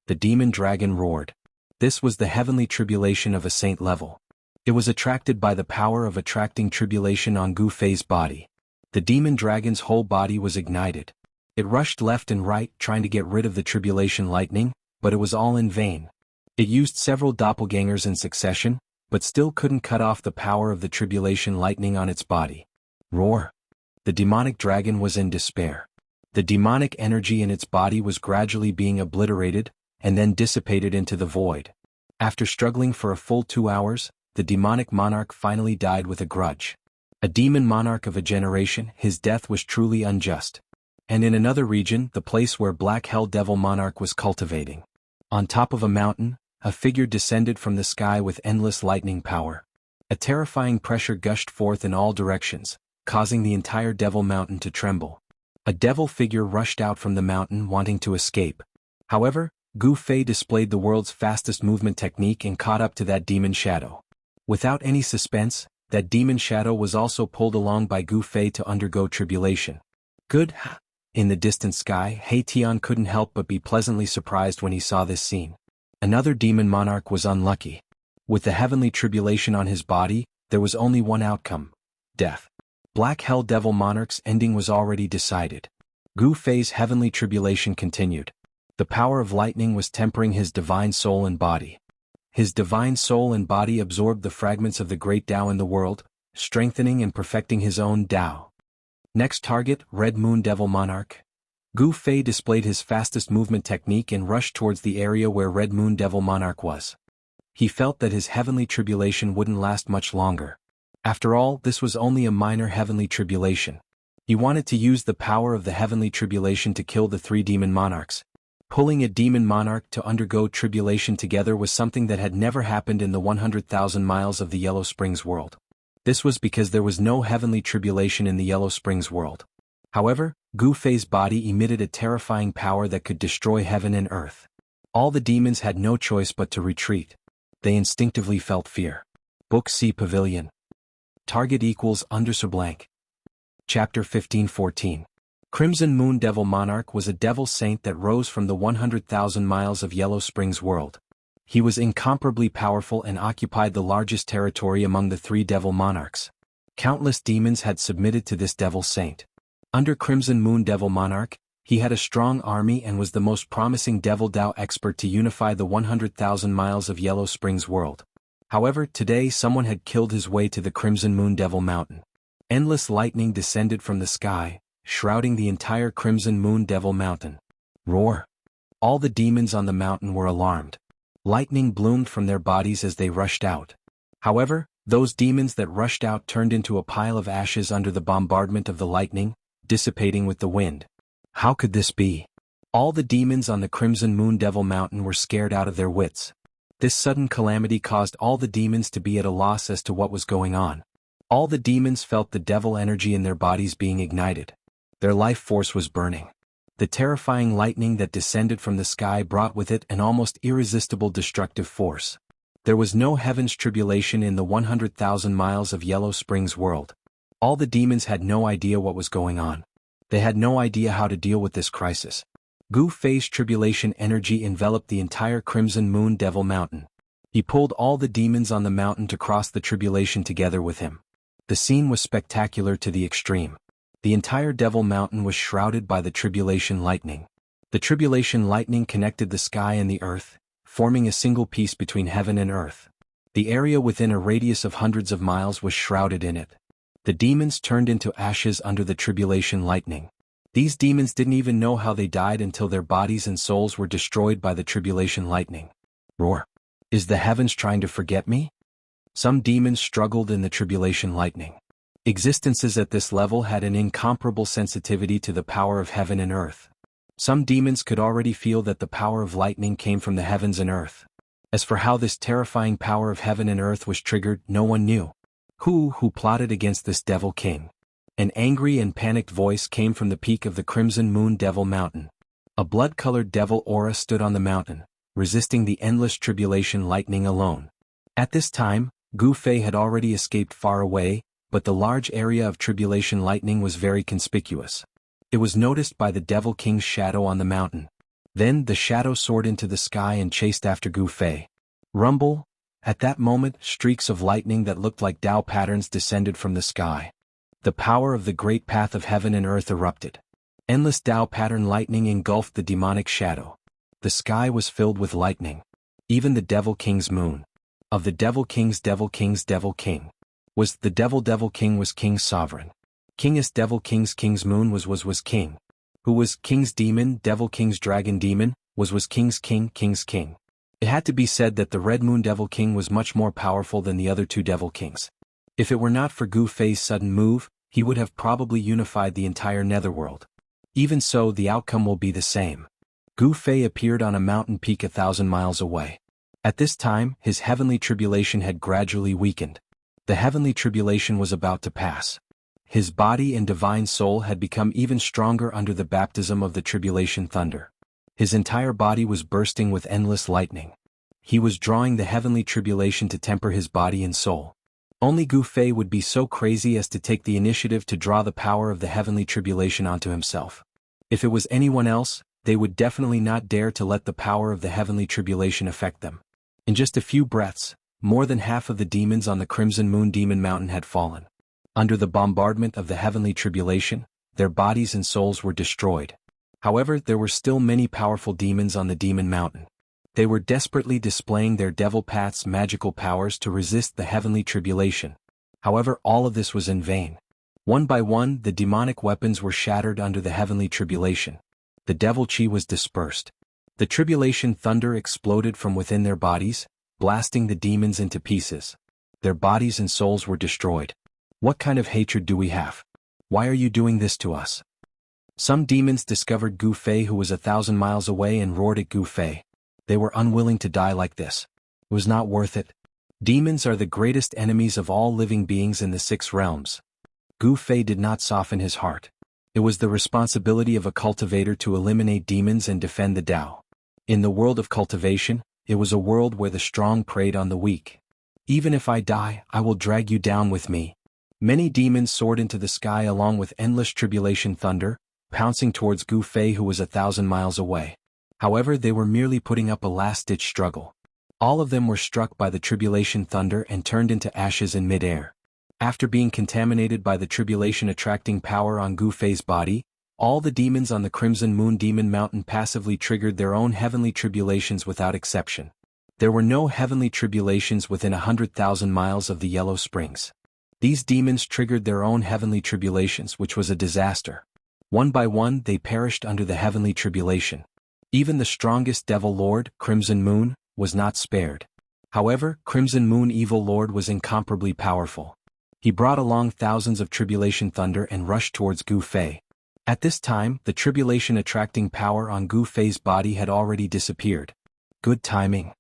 The demon dragon roared. This was the heavenly tribulation of a saint level. It was attracted by the power of attracting tribulation on Gu Fei's body. The demon dragon's whole body was ignited. It rushed left and right trying to get rid of the tribulation lightning, but it was all in vain. It used several doppelgangers in succession, but still couldn't cut off the power of the tribulation lightning on its body. Roar! The demonic dragon was in despair. The demonic energy in its body was gradually being obliterated, and then dissipated into the void. After struggling for a full 2 hours, the demonic monarch finally died with a grudge. A demon monarch of a generation, his death was truly unjust. And in another region, the place where Black Hell Devil Monarch was cultivating. On top of a mountain, a figure descended from the sky with endless lightning power. A terrifying pressure gushed forth in all directions, causing the entire Devil Mountain to tremble. A devil figure rushed out from the mountain wanting to escape. However, Gu Fei displayed the world's fastest movement technique and caught up to that demon shadow. Without any suspense, that demon shadow was also pulled along by Gu Fei to undergo tribulation. Good. In the distant sky, He Tian couldn't help but be pleasantly surprised when he saw this scene. Another demon monarch was unlucky. With the heavenly tribulation on his body, there was only one outcome: death. Black Hell Devil Monarch's ending was already decided. Gu Fei's heavenly tribulation continued. The power of lightning was tempering his divine soul and body. His divine soul and body absorbed the fragments of the great Tao in the world, strengthening and perfecting his own Tao. Next target, Red Moon Devil Monarch. Gu Fei displayed his fastest movement technique and rushed towards the area where Red Moon Devil Monarch was. He felt that his heavenly tribulation wouldn't last much longer. After all, this was only a minor heavenly tribulation. He wanted to use the power of the heavenly tribulation to kill the 3 demon monarchs. Pulling a demon monarch to undergo tribulation together was something that had never happened in the 100,000 miles of the Yellow Springs world. This was because there was no heavenly tribulation in the Yellow Springs world. However, Gu Fei's body emitted a terrifying power that could destroy heaven and earth. All the demons had no choice but to retreat. They instinctively felt fear. Book C Pavilion. Target equals _blank. Chapter 15-14. Crimson Moon Devil Monarch was a devil saint that rose from the 100,000 miles of Yellow Springs world. He was incomparably powerful and occupied the largest territory among the 3 devil monarchs. Countless demons had submitted to this devil saint. Under Crimson Moon Devil Monarch, he had a strong army and was the most promising Devil Dao expert to unify the 100,000 miles of Yellow Springs world. However, today someone had killed his way to the Crimson Moon Devil Mountain. Endless lightning descended from the sky, shrouding the entire Crimson Moon Devil Mountain. Roar! All the demons on the mountain were alarmed. Lightning bloomed from their bodies as they rushed out. However, those demons that rushed out turned into a pile of ashes under the bombardment of the lightning, dissipating with the wind. How could this be? All the demons on the Crimson Moon Devil Mountain were scared out of their wits. This sudden calamity caused all the demons to be at a loss as to what was going on. All the demons felt the devil energy in their bodies being ignited. Their life force was burning. The terrifying lightning that descended from the sky brought with it an almost irresistible destructive force. There was no heaven's tribulation in the 100,000 miles of Yellow Springs world. All the demons had no idea what was going on. They had no idea how to deal with this crisis. Gu Fei's tribulation energy enveloped the entire Crimson Moon Devil Mountain. He pulled all the demons on the mountain to cross the tribulation together with him. The scene was spectacular to the extreme. The entire Devil Mountain was shrouded by the tribulation lightning. The tribulation lightning connected the sky and the earth, forming a single piece between heaven and earth. The area within a radius of hundreds of miles was shrouded in it. The demons turned into ashes under the tribulation lightning. These demons didn't even know how they died until their bodies and souls were destroyed by the tribulation lightning. Roar. Is the heavens trying to forget me? Some demons struggled in the tribulation lightning. Existences at this level had an incomparable sensitivity to the power of heaven and earth. Some demons could already feel that the power of lightning came from the heavens and earth. As for how this terrifying power of heaven and earth was triggered, no one knew. Who plotted against this Devil King? An angry and panicked voice came from the peak of the Crimson Moon Devil Mountain. A blood-colored devil aura stood on the mountain, resisting the endless tribulation lightning alone. At this time, Gu Fei had already escaped far away, but the large area of tribulation lightning was very conspicuous. It was noticed by the Devil King's shadow on the mountain. Then the shadow soared into the sky and chased after Gu Fei. Rumble! At that moment, streaks of lightning that looked like Tao patterns descended from the sky. The power of the great path of heaven and earth erupted. Endless Tao pattern lightning engulfed the demonic shadow. The sky was filled with lightning. Even the Devil King's moon. Of the Devil King's Devil King. Was the Devil King was King's sovereign. Kingest Devil King's moon was king. Who was King's demon, Devil King's dragon demon, was King's king. It had to be said that the Red Moon Devil King was much more powerful than the other two Devil Kings. If it were not for Gu Fei's sudden move, he would have probably unified the entire netherworld. Even so, the outcome will be the same. Gu Fei appeared on a mountain peak 1,000 miles away. At this time, his heavenly tribulation had gradually weakened. The heavenly tribulation was about to pass. His body and divine soul had become even stronger under the baptism of the tribulation thunder. His entire body was bursting with endless lightning. He was drawing the heavenly tribulation to temper his body and soul. Only Gu Fei would be so crazy as to take the initiative to draw the power of the heavenly tribulation onto himself. If it was anyone else, they would definitely not dare to let the power of the heavenly tribulation affect them. In just a few breaths, more than half of the demons on the Crimson Moon Demon Mountain had fallen. Under the bombardment of the heavenly tribulation, their bodies and souls were destroyed. However, there were still many powerful demons on the Demon Mountain. They were desperately displaying their Devil Path's magical powers to resist the heavenly tribulation. However, all of this was in vain. One by one, the demonic weapons were shattered under the heavenly tribulation. The Devil Chi was dispersed. The tribulation thunder exploded from within their bodies, blasting the demons into pieces. Their bodies and souls were destroyed. What kind of hatred do we have? Why are you doing this to us? Some demons discovered Gu Fei, who was 1,000 miles away, and roared at Gu Fei. They were unwilling to die like this. It was not worth it. Demons are the greatest enemies of all living beings in the 6 realms. Gu Fei did not soften his heart. It was the responsibility of a cultivator to eliminate demons and defend the Tao. In the world of cultivation, it was a world where the strong preyed on the weak. Even if I die, I will drag you down with me. Many demons soared into the sky along with endless tribulation thunder, pouncing towards Gu Fei, who was 1,000 miles away. However, they were merely putting up a last-ditch struggle. All of them were struck by the tribulation thunder and turned into ashes in mid-air. After being contaminated by the tribulation attracting power on Gu Fei's body, all the demons on the Crimson Moon Demon Mountain passively triggered their own heavenly tribulations without exception. There were no heavenly tribulations within 100,000 miles of the Yellow Springs. These demons triggered their own heavenly tribulations, which was a disaster. One by one, they perished under the heavenly tribulation. Even the strongest Devil Lord, Crimson Moon, was not spared. However, Crimson Moon Evil Lord was incomparably powerful. He brought along thousands of Tribulation Thunder and rushed towards Gu Fei. At this time, the tribulation-attracting power on Gu Fei's body had already disappeared. Good timing.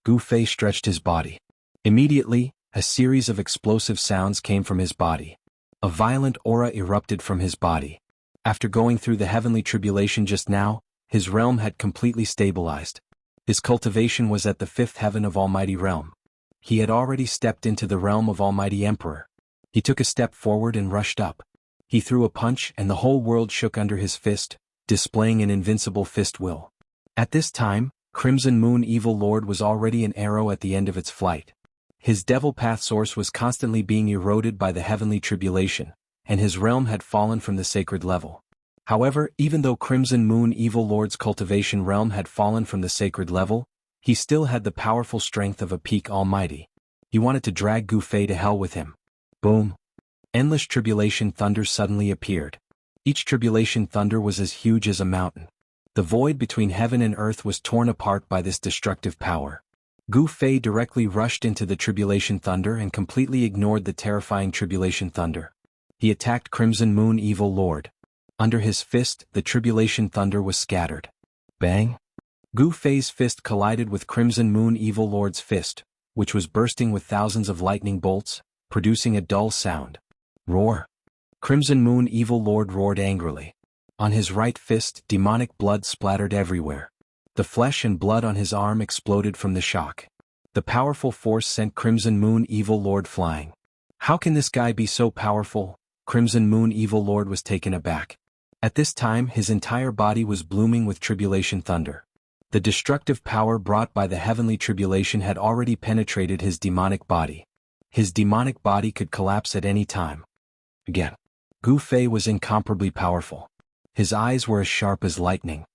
Gu Fei stretched his body. Immediately, a series of explosive sounds came from his body. A violent aura erupted from his body. After going through the heavenly tribulation just now, his realm had completely stabilized. His cultivation was at the fifth heaven of Almighty Realm. He had already stepped into the realm of Almighty Emperor. He took a step forward and rushed up. He threw a punch and the whole world shook under his fist, displaying an invincible fist will. At this time, Crimson Moon Evil Lord was already an arrow at the end of its flight. His devil path source was constantly being eroded by the heavenly tribulation, and his realm had fallen from the sacred level. However, even though Crimson Moon Evil Lord's cultivation realm had fallen from the sacred level, he still had the powerful strength of a peak almighty. He wanted to drag Gu Fei to hell with him. Boom! Endless tribulation thunder suddenly appeared. Each tribulation thunder was as huge as a mountain. The void between heaven and earth was torn apart by this destructive power. Gu Fei directly rushed into the tribulation thunder and completely ignored the terrifying tribulation thunder. He attacked Crimson Moon Evil Lord. Under his fist, the tribulation thunder was scattered. Bang! Gu Fei's fist collided with Crimson Moon Evil Lord's fist, which was bursting with thousands of lightning bolts, producing a dull sound. Roar! Crimson Moon Evil Lord roared angrily. On his right fist, demonic blood splattered everywhere. The flesh and blood on his arm exploded from the shock. The powerful force sent Crimson Moon Evil Lord flying. How can this guy be so powerful? Crimson Moon Evil Lord was taken aback. At this time, his entire body was blooming with tribulation thunder. The destructive power brought by the heavenly tribulation had already penetrated his demonic body. His demonic body could collapse at any time. Again. Gu Fei was incomparably powerful. His eyes were as sharp as lightning.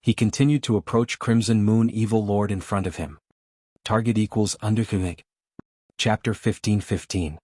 He continued to approach Crimson Moon Evil Lord in front of him. Target equals Underkunic. Chapter 15:15.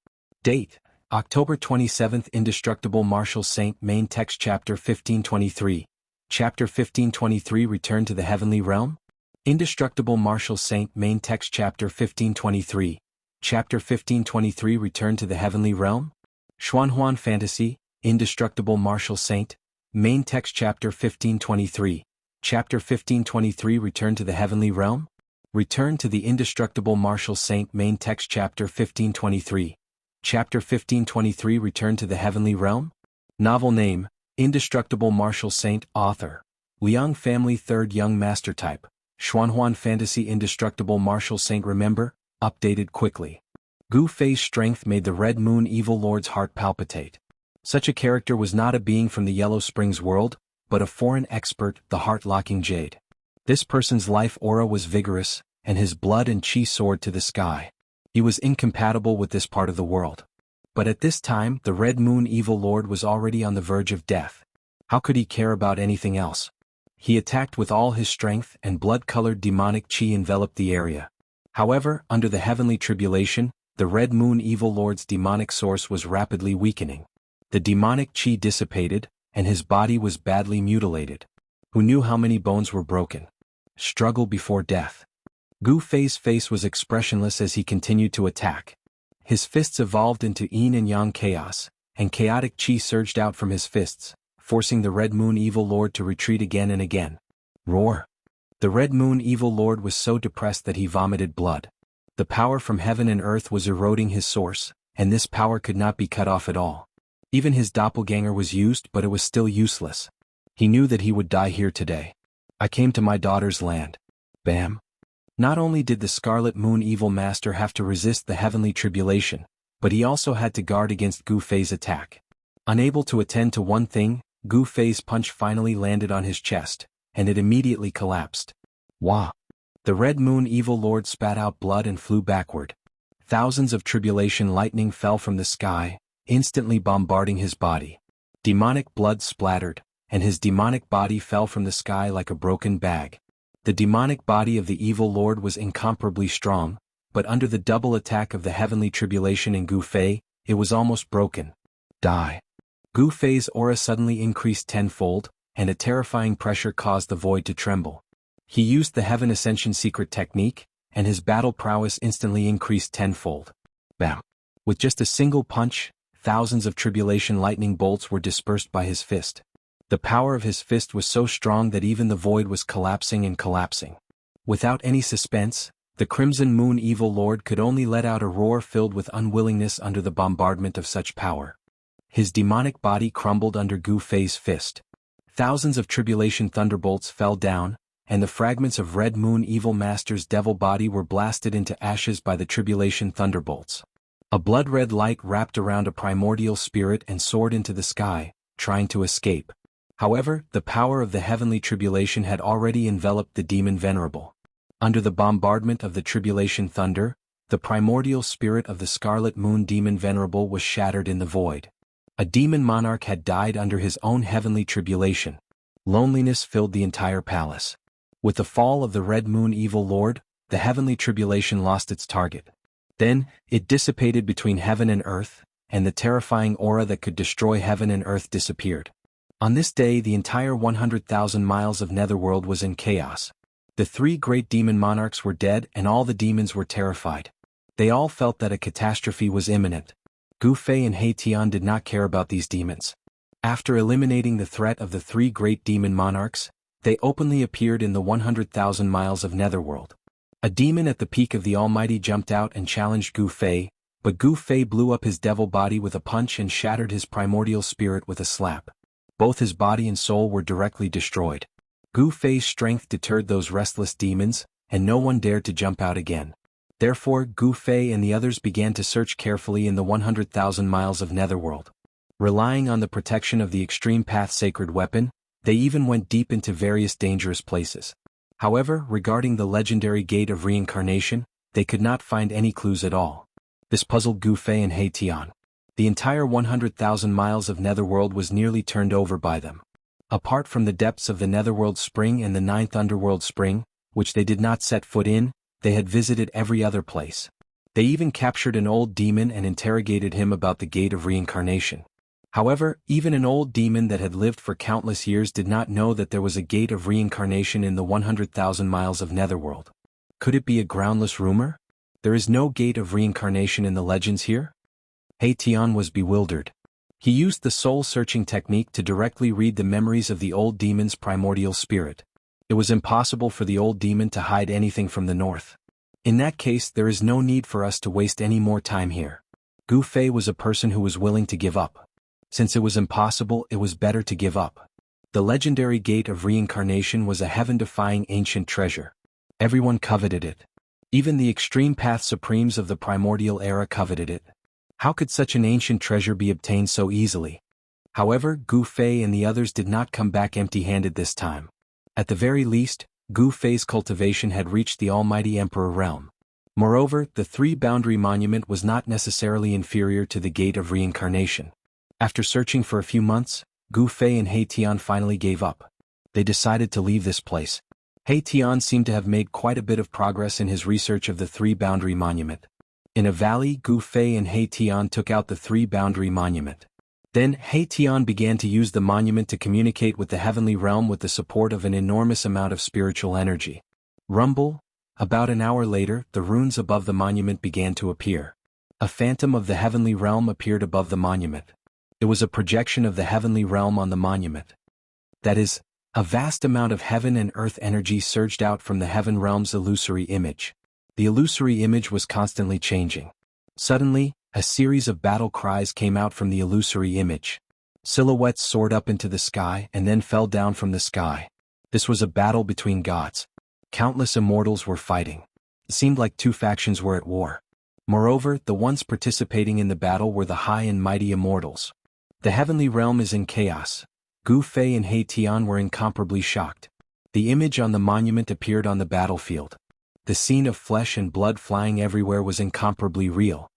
Date: October 27th. Indestructible Martial Saint. Main text. Chapter 15:23. Chapter 15:23. Return to the Heavenly Realm. Indestructible Martial Saint. Main text. Chapter 15:23. Chapter 15:23. Return to the Heavenly Realm. Xuanhuan Fantasy. Indestructible Martial Saint. Main text. Chapter 15:23. Chapter 15:23. Return to the Heavenly Realm. Return to the Indestructible Martial Saint. Main text. Chapter 15:23. Chapter 15:23. Return to the Heavenly Realm. Novel name: Indestructible Martial Saint. Author: Liang Family. Third Young Master Type: Xuanhuan Fantasy. Indestructible Martial Saint. Remember, updated quickly. Gu Fei's strength made the Red Moon Evil Lord's heart palpitate. Such a character was not a being from the Yellow Springs world, but a foreign expert, the heart-locking Jade. This person's life aura was vigorous, and his blood and chi soared to the sky. He was incompatible with this part of the world. But at this time, the Red Moon Evil Lord was already on the verge of death. How could he care about anything else? He attacked with all his strength, and blood-colored demonic chi enveloped the area. However, under the heavenly tribulation, the Red Moon Evil Lord's demonic source was rapidly weakening. The demonic chi dissipated, and his body was badly mutilated. Who knew how many bones were broken? Struggle before death. Gu Fei's face was expressionless as he continued to attack. His fists evolved into yin and yang chaos, and chaotic chi surged out from his fists, forcing the Red Moon Evil Lord to retreat again and again. Roar! The Red Moon Evil Lord was so depressed that he vomited blood. The power from heaven and earth was eroding his source, and this power could not be cut off at all. Even his doppelganger was used, but it was still useless. He knew that he would die here today. I came to my daughter's land. Bam! Not only did the Scarlet Moon Evil Master have to resist the heavenly tribulation, but he also had to guard against Gu Fei's attack. Unable to attend to one thing, Gu Fei's punch finally landed on his chest, and it immediately collapsed. Wah! The Red Moon Evil Lord spat out blood and flew backward. Thousands of tribulation lightning fell from the sky, instantly bombarding his body. Demonic blood splattered, and his demonic body fell from the sky like a broken bag. The demonic body of the Evil Lord was incomparably strong, but under the double attack of the heavenly tribulation in Gu Fei, it was almost broken. Die! Gu Fei's aura suddenly increased tenfold, and a terrifying pressure caused the void to tremble. He used the Heaven Ascension secret technique, and his battle prowess instantly increased tenfold. Bam! With just a single punch, thousands of tribulation lightning bolts were dispersed by his fist. The power of his fist was so strong that even the void was collapsing and collapsing. Without any suspense, the Crimson Moon Evil Lord could only let out a roar filled with unwillingness under the bombardment of such power. His demonic body crumbled under Gu Fei's fist. Thousands of tribulation thunderbolts fell down, and the fragments of Red Moon Evil Master's devil body were blasted into ashes by the tribulation thunderbolts. A blood-red light wrapped around a primordial spirit and soared into the sky, trying to escape. However, the power of the heavenly tribulation had already enveloped the demon Venerable. Under the bombardment of the tribulation thunder, the primordial spirit of the Scarlet Moon Demon Venerable was shattered in the void. A demon monarch had died under his own heavenly tribulation. Loneliness filled the entire palace. With the fall of the Red Moon Evil Lord, the heavenly tribulation lost its target. Then, it dissipated between heaven and earth, and the terrifying aura that could destroy heaven and earth disappeared. On this day the entire 100,000 miles of Netherworld was in chaos. The three great demon monarchs were dead and all the demons were terrified. They all felt that a catastrophe was imminent. Gu Fei and He Tian did not care about these demons. After eliminating the threat of the three great demon monarchs, they openly appeared in the 100,000 miles of Netherworld. A demon at the peak of the Almighty jumped out and challenged Gu Fei, but Gu Fei blew up his devil body with a punch and shattered his primordial spirit with a slap. Both his body and soul were directly destroyed. Gu Fei's strength deterred those restless demons, and no one dared to jump out again. Therefore, Gu Fei and the others began to search carefully in the 100,000 miles of Netherworld. Relying on the protection of the Extreme Path sacred weapon, they even went deep into various dangerous places. However, regarding the legendary Gate of Reincarnation, they could not find any clues at all. This puzzled Gu Fei and He Tian. The entire 100,000 miles of Netherworld was nearly turned over by them. Apart from the depths of the Netherworld Spring and the 9th Underworld Spring, which they did not set foot in, they had visited every other place. They even captured an old demon and interrogated him about the Gate of Reincarnation. However, even an old demon that had lived for countless years did not know that there was a Gate of Reincarnation in the 100,000 miles of Netherworld. Could it be a groundless rumor? There is no Gate of Reincarnation in the legends here? He Tian was bewildered. He used the soul-searching technique to directly read the memories of the old demon's primordial spirit. It was impossible for the old demon to hide anything from the north. In that case, there is no need for us to waste any more time here. Gu Fei was a person who was willing to give up. Since it was impossible, it was better to give up. The legendary Gate of Reincarnation was a heaven-defying ancient treasure. Everyone coveted it. Even the Extreme Path Supremes of the primordial era coveted it. How could such an ancient treasure be obtained so easily? However, Gu Fei and the others did not come back empty-handed this time. At the very least, Gu Fei's cultivation had reached the Almighty Emperor realm. Moreover, the three-boundary monument was not necessarily inferior to the Gate of Reincarnation. After searching for a few months, Gu Fei and He Tian finally gave up. They decided to leave this place. He Tian seemed to have made quite a bit of progress in his research of the three-boundary monument. In a valley, Gu Fei and He Tian took out the three-boundary monument. Then, He Tian began to use the monument to communicate with the heavenly realm with the support of an enormous amount of spiritual energy. Rumble. About an hour later, the runes above the monument began to appear. A phantom of the heavenly realm appeared above the monument. It was a projection of the heavenly realm on the monument. That is, a vast amount of heaven and earth energy surged out from the heaven realm's illusory image. The illusory image was constantly changing. Suddenly, a series of battle cries came out from the illusory image. Silhouettes soared up into the sky and then fell down from the sky. This was a battle between gods. Countless immortals were fighting. It seemed like two factions were at war. Moreover, the ones participating in the battle were the high and mighty immortals. The heavenly realm is in chaos. Gu Fei and He Tian were incomparably shocked. The image on the monument appeared on the battlefield. The scene of flesh and blood flying everywhere was incomparably real.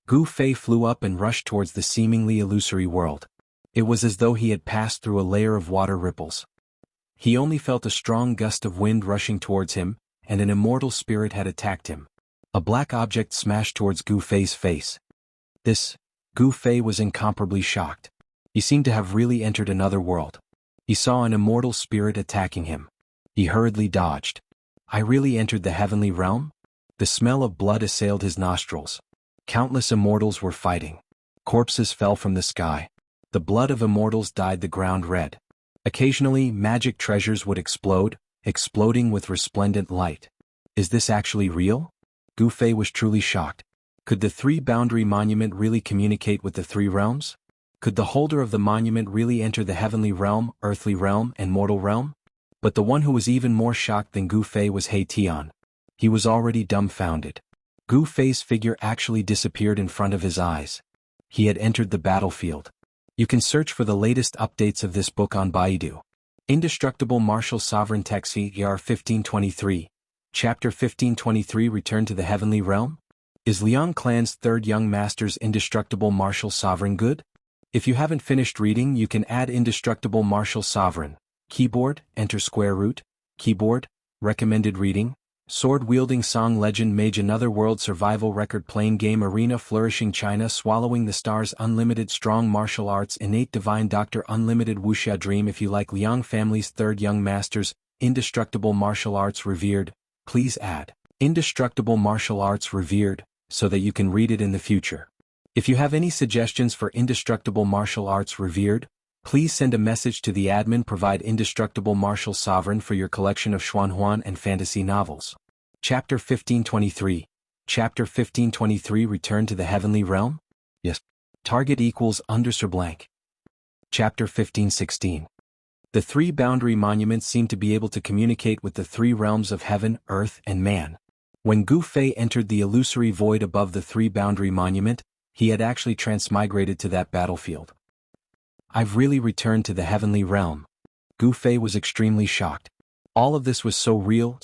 Gu Fei flew up and rushed towards the seemingly illusory world. It was as though he had passed through a layer of water ripples. He only felt a strong gust of wind rushing towards him, and an immortal spirit had attacked him. A black object smashed towards Gu Fei's face. Gu Fei was incomparably shocked. He seemed to have really entered another world. He saw an immortal spirit attacking him. He hurriedly dodged. I really entered the heavenly realm? The smell of blood assailed his nostrils. Countless immortals were fighting. Corpses fell from the sky. The blood of immortals dyed the ground red. Occasionally, magic treasures would explode, exploding with resplendent light. Is this actually real? Gu Fei was truly shocked. Could the three-boundary monument really communicate with the three realms? Could the holder of the monument really enter the heavenly realm, earthly realm, and mortal realm? But the one who was even more shocked than Gu Fei was He Tian. He was already dumbfounded. Gu Fei's figure actually disappeared in front of his eyes. He had entered the battlefield. You can search for the latest updates of this book on Baidu. Indestructible Martial Sovereign Text ER 1523. Chapter 1523 Return to the Heavenly Realm? Is Liang Clan's third young master's Indestructible Martial Sovereign good? If you haven't finished reading, you can add Indestructible Martial Sovereign. Keyboard, enter square root. Keyboard, recommended reading. Sword-wielding song legend mage another world survival record playing game arena flourishing China swallowing the stars unlimited strong martial arts innate divine doctor unlimited wuxia dream. If you like Liang family's third young masters, indestructible martial arts revered, please add indestructible martial arts revered, so that you can read it in the future. If you have any suggestions for indestructible martial arts revered, please send a message to the admin. Provide Indestructible Martial Sovereign for your collection of Xuanhuan and fantasy novels. Chapter 1523. Chapter 1523 Return to the Heavenly Realm? Yes. Target equals _ blank. Chapter 1516. The three boundary monuments seem to be able to communicate with the three realms of heaven, earth, and man. When Gu Fei entered the illusory void above the three boundary monument, he had actually transmigrated to that battlefield. I've really returned to the heavenly realm. Gu Fei was extremely shocked. All of this was so real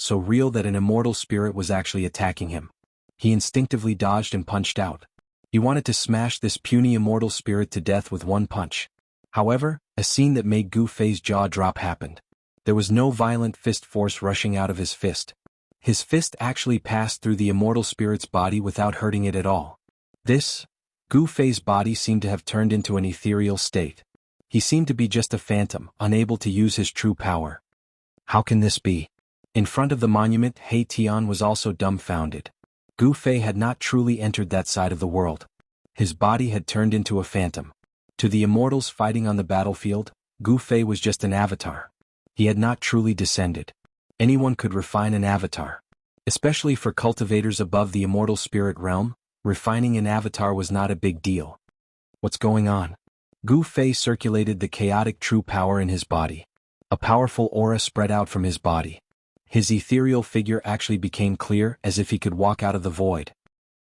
that an immortal spirit was actually attacking him. He instinctively dodged and punched out. He wanted to smash this puny immortal spirit to death with one punch. However, a scene that made Gu Fei's jaw drop happened. There was no violent fist force rushing out of his fist. His fist actually passed through the immortal spirit's body without hurting it at all. Gu Fei's body seemed to have turned into an ethereal state. He seemed to be just a phantom, unable to use his true power. How can this be? In front of the monument, He Tian was also dumbfounded. Gu Fei had not truly entered that side of the world. His body had turned into a phantom. To the immortals fighting on the battlefield, Gu Fei was just an avatar. He had not truly descended. Anyone could refine an avatar. Especially for cultivators above the immortal spirit realm, refining an avatar was not a big deal. What's going on? Gu Fei circulated the chaotic true power in his body. A powerful aura spread out from his body. His ethereal figure actually became clear, as if he could walk out of the void.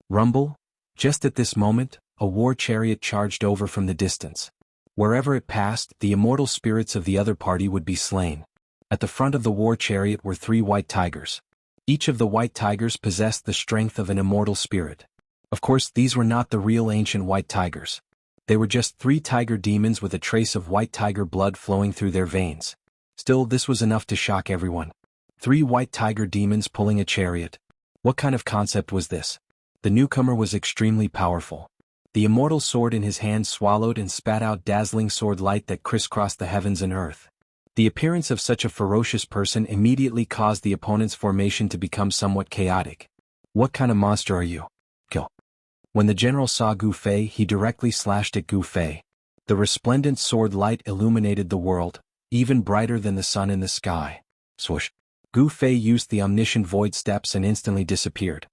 Rumble? Just at this moment, a war chariot charged over from the distance. Wherever it passed, the immortal spirits of the other party would be slain. At the front of the war chariot were 3 white tigers. Each of the white tigers possessed the strength of an immortal spirit. Of course, these were not the real ancient white tigers. They were just 3 tiger demons with a trace of white tiger blood flowing through their veins. Still, this was enough to shock everyone. 3 white tiger demons pulling a chariot. What kind of concept was this? The newcomer was extremely powerful. The immortal sword in his hand swallowed and spat out dazzling sword light that crisscrossed the heavens and earth. The appearance of such a ferocious person immediately caused the opponent's formation to become somewhat chaotic. What kind of monster are you? Kill. When the general saw Gu Fei, he directly slashed at Gu Fei. The resplendent sword light illuminated the world, even brighter than the sun in the sky. Swoosh. Gu Fei used the omniscient void steps and instantly disappeared.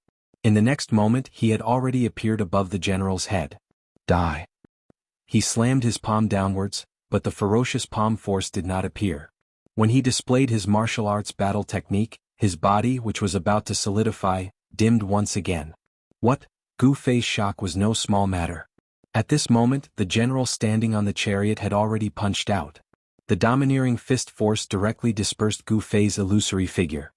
In the next moment, he had already appeared above the general's head. Die. He slammed his palm downwards, but the ferocious palm force did not appear. When he displayed his martial arts battle technique, his body, which was about to solidify, dimmed once again. What? Gu Fei's shock was no small matter. At this moment, the general standing on the chariot had already punched out. The domineering fist force directly dispersed Gu Fei's illusory figure.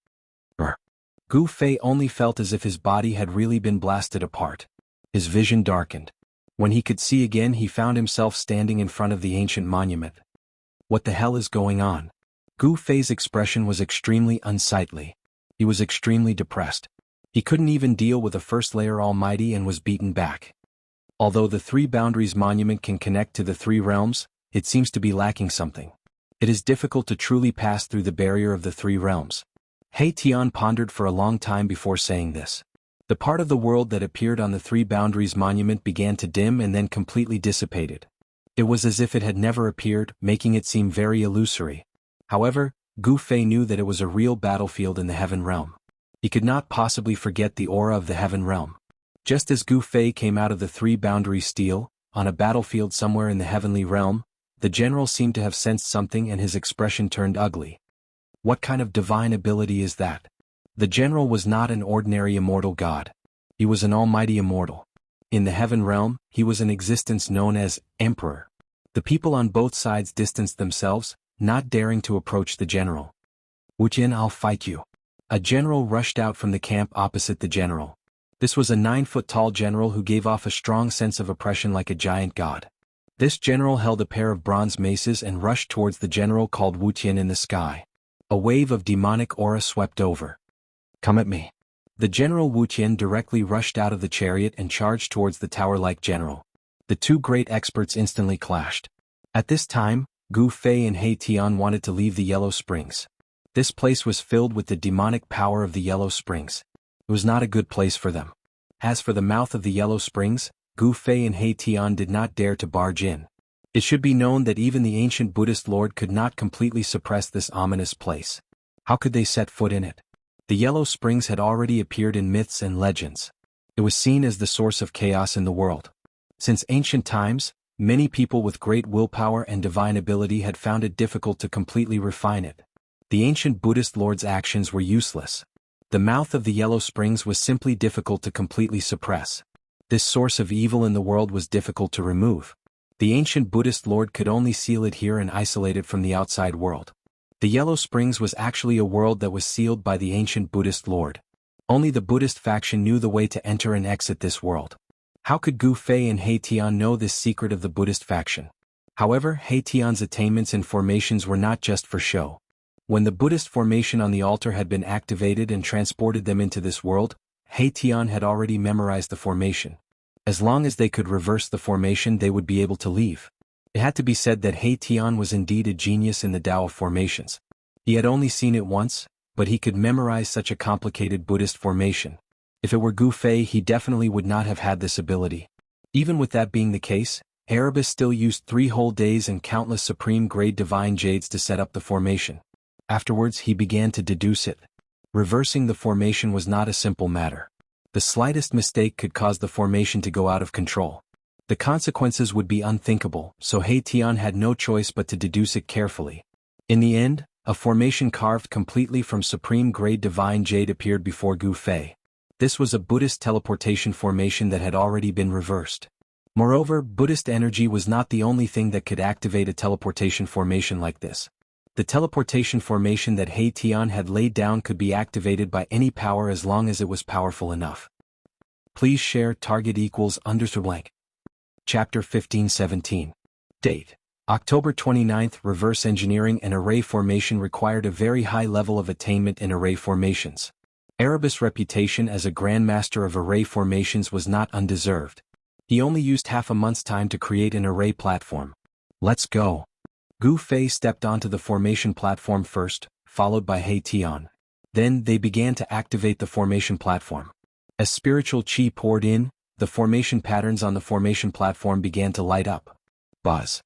Gu Fei only felt as if his body had really been blasted apart. His vision darkened. When he could see again, he found himself standing in front of the ancient monument. What the hell is going on? Gu Fei's expression was extremely unsightly. He was extremely depressed. He couldn't even deal with a first layer almighty and was beaten back. Although the 3 boundaries monument can connect to the 3 realms, it seems to be lacking something. It is difficult to truly pass through the barrier of the 3 realms. He Tian pondered for a long time before saying this. The part of the world that appeared on the Three Boundaries monument began to dim and then completely dissipated. It was as if it had never appeared, making it seem very illusory. However, Gu Fei knew that it was a real battlefield in the Heaven Realm. He could not possibly forget the aura of the Heaven Realm. Just as Gu Fei came out of the Three Boundaries steel, on a battlefield somewhere in the Heavenly Realm, the general seemed to have sensed something and his expression turned ugly. What kind of divine ability is that? The general was not an ordinary immortal god. He was an almighty immortal. In the Heaven Realm, he was an existence known as Emperor. The people on both sides distanced themselves, not daring to approach the general. Wuxian, I'll fight you. A general rushed out from the camp opposite the general. This was a 9-foot-tall general who gave off a strong sense of oppression like a giant god. This general held a pair of bronze maces and rushed towards the general called Wuxian in the sky. A wave of demonic aura swept over. Come at me. The general Wuxian directly rushed out of the chariot and charged towards the tower-like general. The two great experts instantly clashed. At this time, Gu Fei and He Tian wanted to leave the Yellow Springs. This place was filled with the demonic power of the Yellow Springs. It was not a good place for them. As for the mouth of the Yellow Springs, Gu Fei and He Tian did not dare to barge in. It should be known that even the ancient Buddhist lord could not completely suppress this ominous place. How could they set foot in it? The Yellow Springs had already appeared in myths and legends. It was seen as the source of chaos in the world. Since ancient times, many people with great willpower and divine ability had found it difficult to completely refine it. The ancient Buddhist lord's actions were useless. The mouth of the Yellow Springs was simply difficult to completely suppress. This source of evil in the world was difficult to remove. The ancient Buddhist lord could only seal it here and isolate it from the outside world. The Yellow Springs was actually a world that was sealed by the ancient Buddhist lord. Only the Buddhist faction knew the way to enter and exit this world. How could Gu Fei and He Tian know this secret of the Buddhist faction? However, He Tian's attainments and formations were not just for show. When the Buddhist formation on the altar had been activated and transported them into this world, He Tian had already memorized the formation. As long as they could reverse the formation, they would be able to leave. It had to be said that He Tian was indeed a genius in the Tao of formations. He had only seen it once, but he could memorize such a complicated Buddhist formation. If it were Gu Fei, he definitely would not have had this ability. Even with that being the case, Erebus still used 3 whole days and countless supreme-grade divine jades to set up the formation. Afterwards, he began to deduce it. Reversing the formation was not a simple matter. The slightest mistake could cause the formation to go out of control. The consequences would be unthinkable, so He Tian had no choice but to deduce it carefully. In the end, a formation carved completely from supreme-grade divine jade appeared before Gu Fei. This was a Buddhist teleportation formation that had already been reversed. Moreover, Buddhist energy was not the only thing that could activate a teleportation formation like this. The teleportation formation that He Tian had laid down could be activated by any power as long as it was powerful enough. Please share target equals _blank. Chapter 15-17. Date: October 29th. Reverse engineering an array formation required a very high level of attainment in array formations. Erebus' reputation as a grandmaster of array formations was not undeserved. He only used half a month's time to create an array platform. Let's go. Gu Fei stepped onto the formation platform first, followed by He Tian. Then they began to activate the formation platform. As spiritual chi poured in, the formation patterns on the formation platform began to light up. Buzz.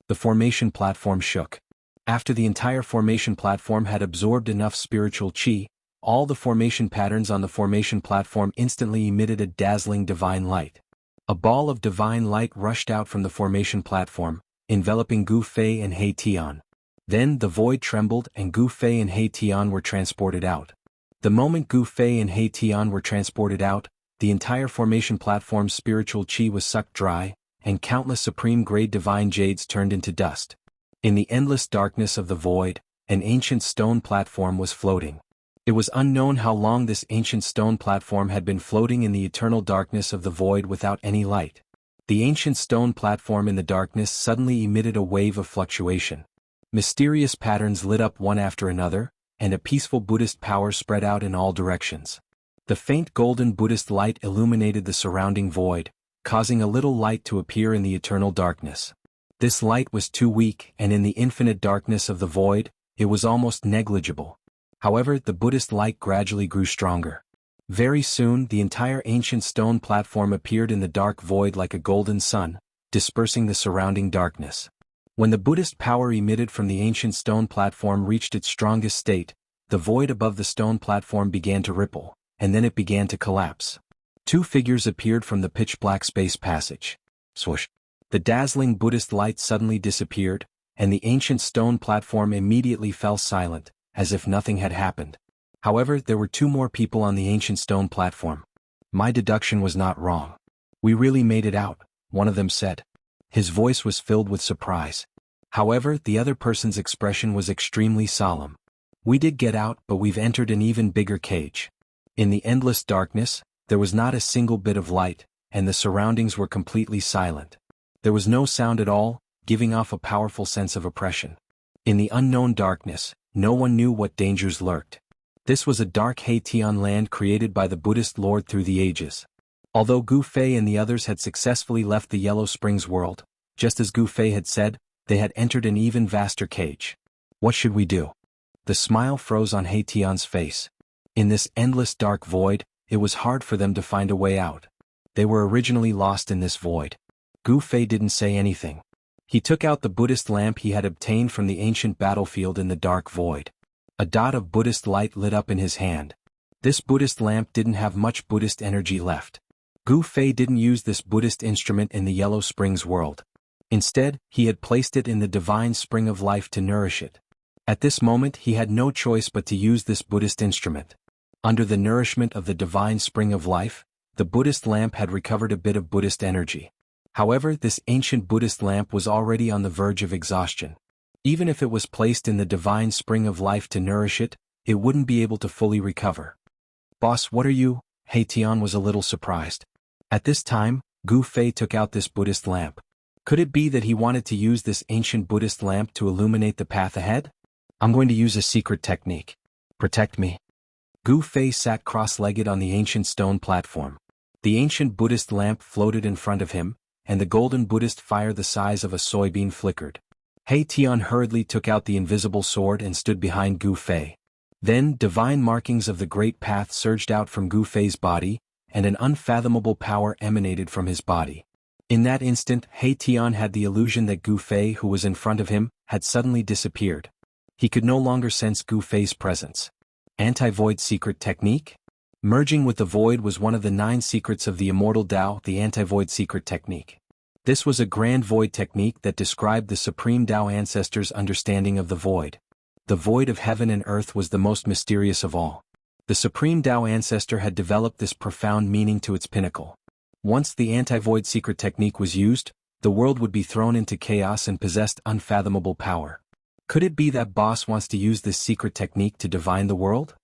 The formation platform shook. After the entire formation platform had absorbed enough spiritual chi, all the formation patterns on the formation platform instantly emitted a dazzling divine light. A ball of divine light rushed out from the formation platform, enveloping Gu Fei and He Tian. Then the void trembled and Gu Fei and He Tian were transported out. The moment Gu Fei and He Tian were transported out, the entire formation platform's spiritual chi was sucked dry, and countless supreme-grade divine jades turned into dust. In the endless darkness of the void, an ancient stone platform was floating. It was unknown how long this ancient stone platform had been floating in the eternal darkness of the void without any light. The ancient stone platform in the darkness suddenly emitted a wave of fluctuation. Mysterious patterns lit up one after another, and a peaceful Buddhist power spread out in all directions. The faint golden Buddhist light illuminated the surrounding void, causing a little light to appear in the eternal darkness. This light was too weak, and in the infinite darkness of the void, it was almost negligible. However, the Buddhist light gradually grew stronger. Very soon, the entire ancient stone platform appeared in the dark void like a golden sun, dispersing the surrounding darkness. When the Buddhist power emitted from the ancient stone platform reached its strongest state, the void above the stone platform began to ripple, and then it began to collapse. Two figures appeared from the pitch-black space passage. Swoosh! The dazzling Buddhist light suddenly disappeared, and the ancient stone platform immediately fell silent, as if nothing had happened. However, there were two more people on the ancient stone platform. My deduction was not wrong. We really made it out, one of them said. His voice was filled with surprise. However, the other person's expression was extremely solemn. We did get out, but we've entered an even bigger cage. In the endless darkness, there was not a single bit of light, and the surroundings were completely silent. There was no sound at all, giving off a powerful sense of oppression. In the unknown darkness, no one knew what dangers lurked. This was a dark Haitian land created by the Buddhist Lord through the ages. Although Gu Fei and the others had successfully left the Yellow Springs world, just as Gu Fei had said, they had entered an even vaster cage. What should we do? The smile froze on Haitian's face. In this endless dark void, it was hard for them to find a way out. They were originally lost in this void. Gu Fei didn't say anything. He took out the Buddhist lamp he had obtained from the ancient battlefield in the dark void. A dot of Buddhist light lit up in his hand. This Buddhist lamp didn't have much Buddhist energy left. Gu Fei didn't use this Buddhist instrument in the Yellow Springs world. Instead, he had placed it in the divine spring of life to nourish it. At this moment he had no choice but to use this Buddhist instrument. Under the nourishment of the divine spring of life, the Buddhist lamp had recovered a bit of Buddhist energy. However, this ancient Buddhist lamp was already on the verge of exhaustion. Even if it was placed in the divine spring of life to nourish it, it wouldn't be able to fully recover. Boss, what are you? Haitian was a little surprised. At this time, Gu Fei took out this Buddhist lamp. Could it be that he wanted to use this ancient Buddhist lamp to illuminate the path ahead? I'm going to use a secret technique. Protect me. Gu Fei sat cross-legged on the ancient stone platform. The ancient Buddhist lamp floated in front of him, and the golden Buddhist fire the size of a soybean flickered. Haitian hurriedly took out the invisible sword and stood behind Gu Fei. Then, divine markings of the great path surged out from Gu Fei's body, and an unfathomable power emanated from his body. In that instant, Haitian had the illusion that Gu Fei, who was in front of him, had suddenly disappeared. He could no longer sense Gu Fei's presence. Anti-void secret technique? Merging with the void was one of the 9 secrets of the Immortal Tao, the anti-void secret technique. This was a grand void technique that described the Supreme Tao ancestors' understanding of the void. The void of heaven and earth was the most mysterious of all. The Supreme Tao ancestor had developed this profound meaning to its pinnacle. Once the anti-void secret technique was used, the world would be thrown into chaos and possessed unfathomable power. Could it be that boss wants to use this secret technique to divine the world?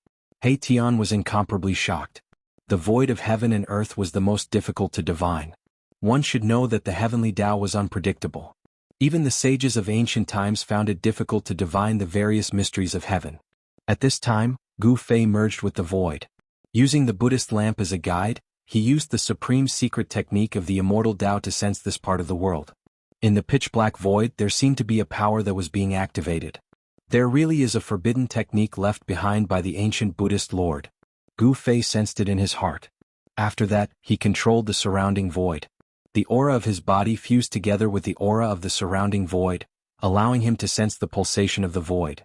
Haitian was incomparably shocked. The void of heaven and earth was the most difficult to divine. One should know that the heavenly Tao was unpredictable. Even the sages of ancient times found it difficult to divine the various mysteries of heaven. At this time, Gu Fei merged with the void. Using the Buddhist lamp as a guide, he used the supreme secret technique of the Immortal Tao to sense this part of the world. In the pitch-black void there seemed to be a power that was being activated. There really is a forbidden technique left behind by the ancient Buddhist Lord. Gu Fei sensed it in his heart. After that, he controlled the surrounding void. The aura of his body fused together with the aura of the surrounding void, allowing him to sense the pulsation of the void.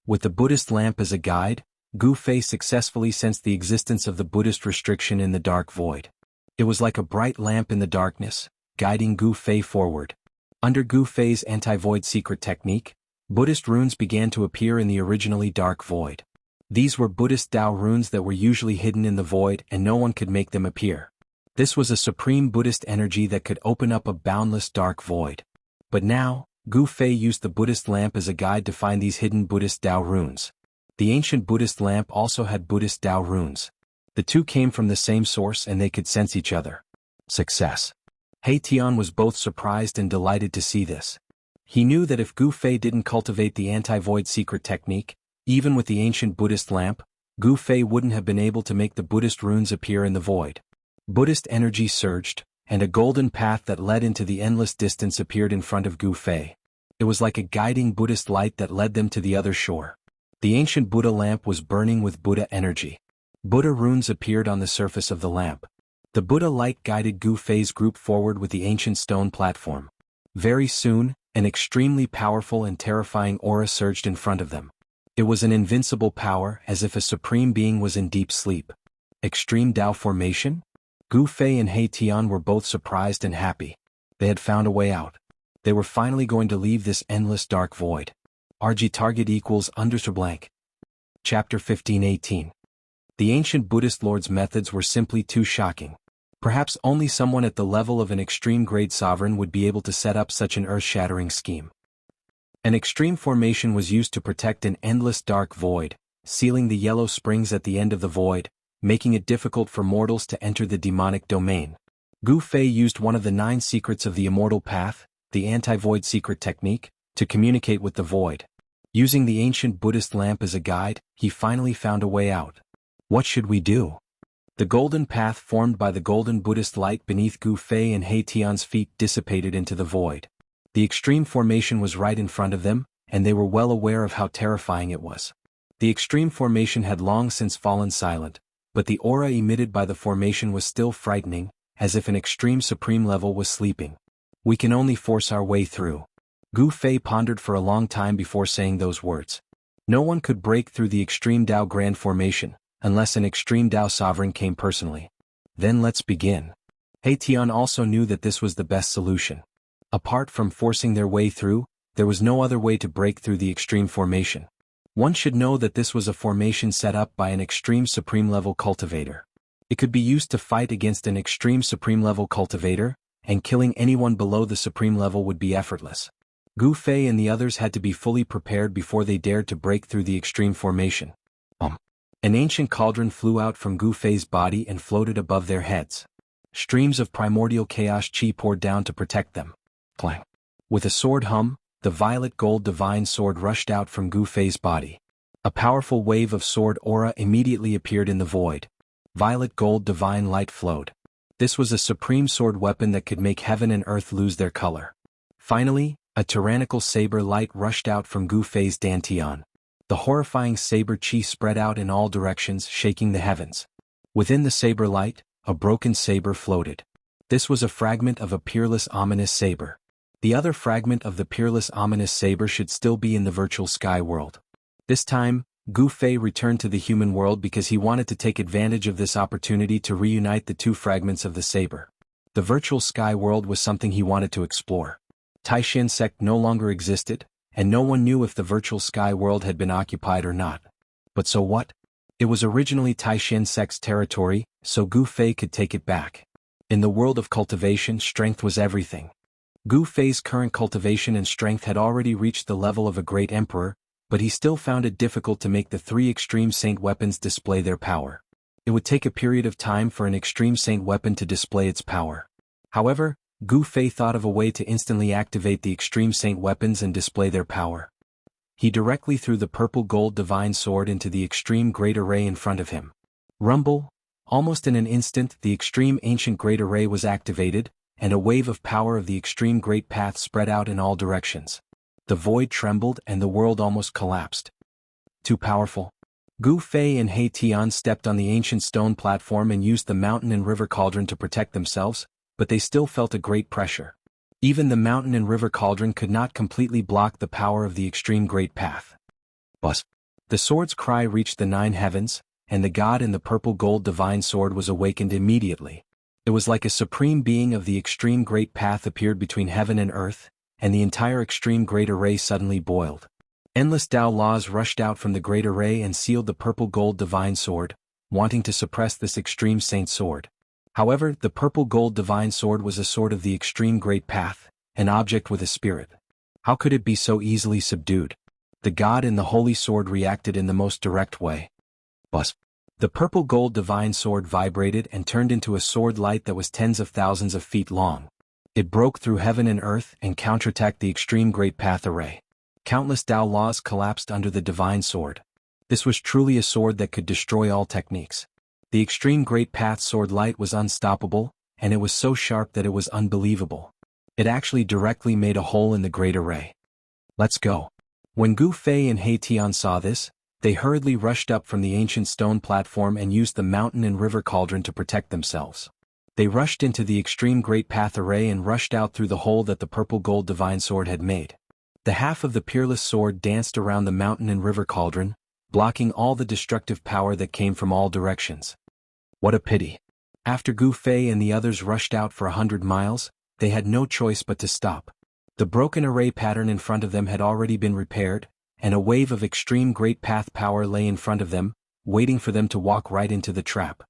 With the Buddhist lamp as a guide, Gu Fei successfully sensed the existence of the Buddhist restriction in the dark void. It was like a bright lamp in the darkness, guiding Gu Fei forward. Under Gu Fei's anti-void secret technique, Buddhist runes began to appear in the originally dark void. These were Buddhist Tao runes that were usually hidden in the void and no one could make them appear. This was a supreme Buddhist energy that could open up a boundless dark void. But now, Gu Fei used the Buddhist lamp as a guide to find these hidden Buddhist Tao runes. The ancient Buddhist lamp also had Buddhist Tao runes. The two came from the same source and they could sense each other. Success. Haitian was both surprised and delighted to see this. He knew that if Gu Fei didn't cultivate the anti-void secret technique, even with the ancient Buddhist lamp, Gu Fei wouldn't have been able to make the Buddhist runes appear in the void. Buddhist energy surged, and a golden path that led into the endless distance appeared in front of Gu Fei. It was like a guiding Buddhist light that led them to the other shore. The ancient Buddha lamp was burning with Buddha energy. Buddha runes appeared on the surface of the lamp. The Buddha light guided Gu Fei's group forward with the ancient stone platform. Very soon, an extremely powerful and terrifying aura surged in front of them. It was an invincible power, as if a supreme being was in deep sleep. Extreme Tao formation? Gu Fei and He Tian were both surprised and happy. They had found a way out. They were finally going to leave this endless dark void. RG target equals _blank. Chapter 15:18. The ancient Buddhist lord's methods were simply too shocking. Perhaps only someone at the level of an extreme-grade sovereign would be able to set up such an earth-shattering scheme. An extreme formation was used to protect an endless dark void, sealing the yellow springs at the end of the void, making it difficult for mortals to enter the demonic domain. Gu Fei used one of the 9 secrets of the Immortal Path, the anti-void secret technique, to communicate with the void. Using the ancient Buddhist lamp as a guide, he finally found a way out. What should we do? The golden path formed by the golden Buddhist light beneath Gu Fei and He Tian's feet dissipated into the void. The extreme formation was right in front of them, and they were well aware of how terrifying it was. The extreme formation had long since fallen silent, but the aura emitted by the formation was still frightening, as if an extreme supreme level was sleeping. We can only force our way through. Gu Fei pondered for a long time before saying those words. No one could break through the extreme Tao grand formation, unless an extreme Tao sovereign came personally. Then let's begin. He Tian also knew that this was the best solution. Apart from forcing their way through, there was no other way to break through the extreme formation. One should know that this was a formation set up by an extreme supreme level cultivator. It could be used to fight against an extreme supreme level cultivator, and killing anyone below the supreme level would be effortless. Gu Fei and the others had to be fully prepared before they dared to break through the extreme formation. An ancient cauldron flew out from Gu Fei's body and floated above their heads. Streams of primordial chaos chi poured down to protect them. Clang. With a sword hum, the violet gold divine sword rushed out from Gu Fei's body. A powerful wave of sword aura immediately appeared in the void. Violet gold divine light flowed. This was a supreme sword weapon that could make heaven and earth lose their color. Finally, a tyrannical saber light rushed out from Gu Fei's dantian. The horrifying saber chi spread out in all directions, shaking the heavens. Within the saber light, a broken saber floated. This was a fragment of a peerless ominous saber. The other fragment of the peerless ominous saber should still be in the virtual sky world. This time, Gu Fei returned to the human world because he wanted to take advantage of this opportunity to reunite the 2 fragments of the saber. The virtual sky world was something he wanted to explore. Taishan sect no longer existed, and no one knew if the virtual sky world had been occupied or not. But so what? It was originally Taishan sect's territory, so Gu Fei could take it back. In the world of cultivation, strength was everything. Gu Fei's current cultivation and strength had already reached the level of a great emperor, but he still found it difficult to make the 3 extreme saint weapons display their power. It would take a period of time for an extreme saint weapon to display its power. However, Gu Fei thought of a way to instantly activate the extreme saint weapons and display their power. He directly threw the purple gold divine sword into the extreme great array in front of him. Rumble! Almost in an instant, the extreme ancient great array was activated, and a wave of power of the extreme great path spread out in all directions. The void trembled and the world almost collapsed. Too powerful. Gu Fei and He Tian stepped on the ancient stone platform and used the mountain and river cauldron to protect themselves, but they still felt a great pressure. Even the mountain and river cauldron could not completely block the power of the extreme great path. Buzz! The sword's cry reached the 9 heavens, and the god in the purple gold divine sword was awakened immediately. It was like a supreme being of the extreme great path appeared between heaven and earth, and the entire extreme great array suddenly boiled. Endless Tao laws rushed out from the great array and sealed the purple gold divine sword, wanting to suppress this extreme saint sword. However, the purple gold divine sword was a sword of the extreme great path, an object with a spirit. How could it be so easily subdued? The god in the holy sword reacted in the most direct way. Buzz! The purple gold divine sword vibrated and turned into a sword light that was tens of thousands of feet long. It broke through heaven and earth and counterattacked the extreme great path array. Countless Tao laws collapsed under the divine sword. This was truly a sword that could destroy all techniques. The extreme great path sword light was unstoppable, and it was so sharp that it was unbelievable. It actually directly made a hole in the great array. Let's go. When Gu Fei and He Tian saw this, They hurriedly rushed up from the ancient stone platform and used the mountain and river cauldron to protect themselves. They rushed into the extreme great path array and rushed out through the hole that the purple gold divine sword had made. The half of the peerless sword danced around the mountain and river cauldron, blocking all the destructive power that came from all directions. What a pity. After Gu Fei and the others rushed out for 100 miles, they had no choice but to stop. The broken array pattern in front of them had already been repaired, and a wave of extreme great path power lay in front of them, waiting for them to walk right into the trap.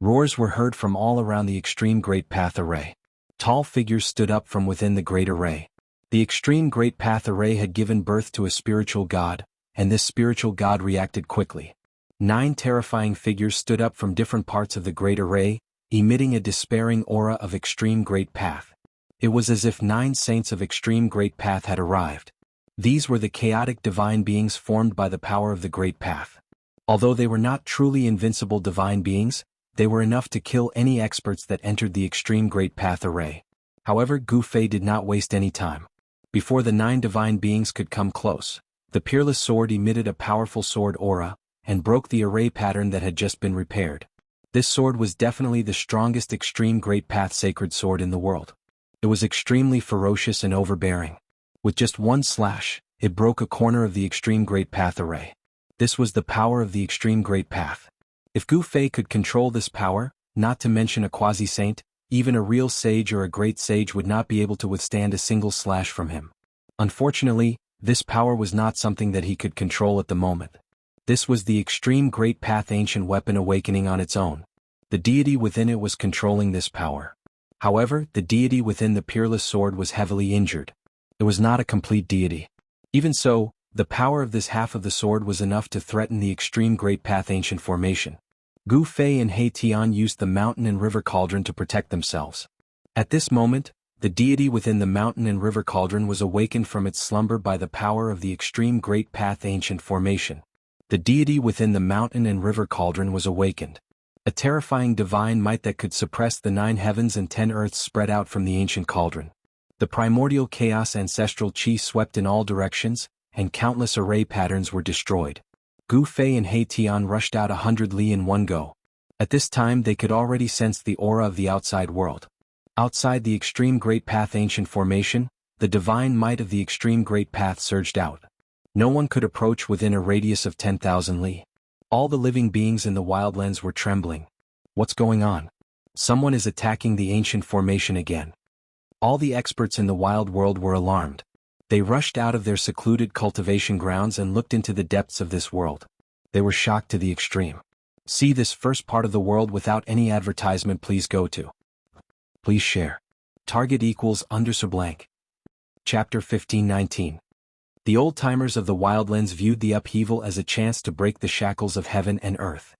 Roars were heard from all around the extreme great path array. Tall figures stood up from within the great array. The extreme great path array had given birth to a spiritual god, and this spiritual god reacted quickly. 9 terrifying figures stood up from different parts of the great array, emitting a despairing aura of extreme great path. It was as if 9 saints of extreme great path had arrived. These were the chaotic divine beings formed by the power of the great path. Although they were not truly invincible divine beings, they were enough to kill any experts that entered the extreme great path array. However, Gu Fei did not waste any time. Before the 9 divine beings could come close, the peerless sword emitted a powerful sword aura, and broke the array pattern that had just been repaired. This sword was definitely the strongest extreme great path sacred sword in the world. It was extremely ferocious and overbearing. With just one slash, it broke a corner of the extreme great path array. This was the power of the extreme great path. If Gu Fei could control this power, not to mention a quasi-saint, even a real sage or a great sage would not be able to withstand a single slash from him. Unfortunately, this power was not something that he could control at the moment. This was the extreme great path ancient weapon awakening on its own. The deity within it was controlling this power. However, the deity within the peerless sword was heavily injured. It was not a complete deity. Even so, the power of this half of the sword was enough to threaten the extreme great path ancient formation. Gu Fei and He Tian used the mountain and river cauldron to protect themselves. At this moment, the deity within the mountain and river cauldron was awakened from its slumber by the power of the extreme great path ancient formation. The deity within the mountain and river cauldron was awakened. A terrifying divine might that could suppress the 9 heavens and 10 earths spread out from the ancient cauldron. The primordial chaos ancestral chi swept in all directions, and countless array patterns were destroyed. Gu Fei and He Tian rushed out 100 li in one go. At this time they could already sense the aura of the outside world. Outside the extreme great path ancient formation, the divine might of the extreme great path surged out. No one could approach within a radius of 10,000 li. All the living beings in the wildlands were trembling. What's going on? Someone is attacking the ancient formation again. All the experts in the wild world were alarmed. They rushed out of their secluded cultivation grounds and looked into the depths of this world. They were shocked to the extreme. See this first part of the world without any advertisement. Please go to. Please share. Target equals _blank. Chapter 15:19. The old-timers of the wildlands viewed the upheaval as a chance to break the shackles of heaven and earth.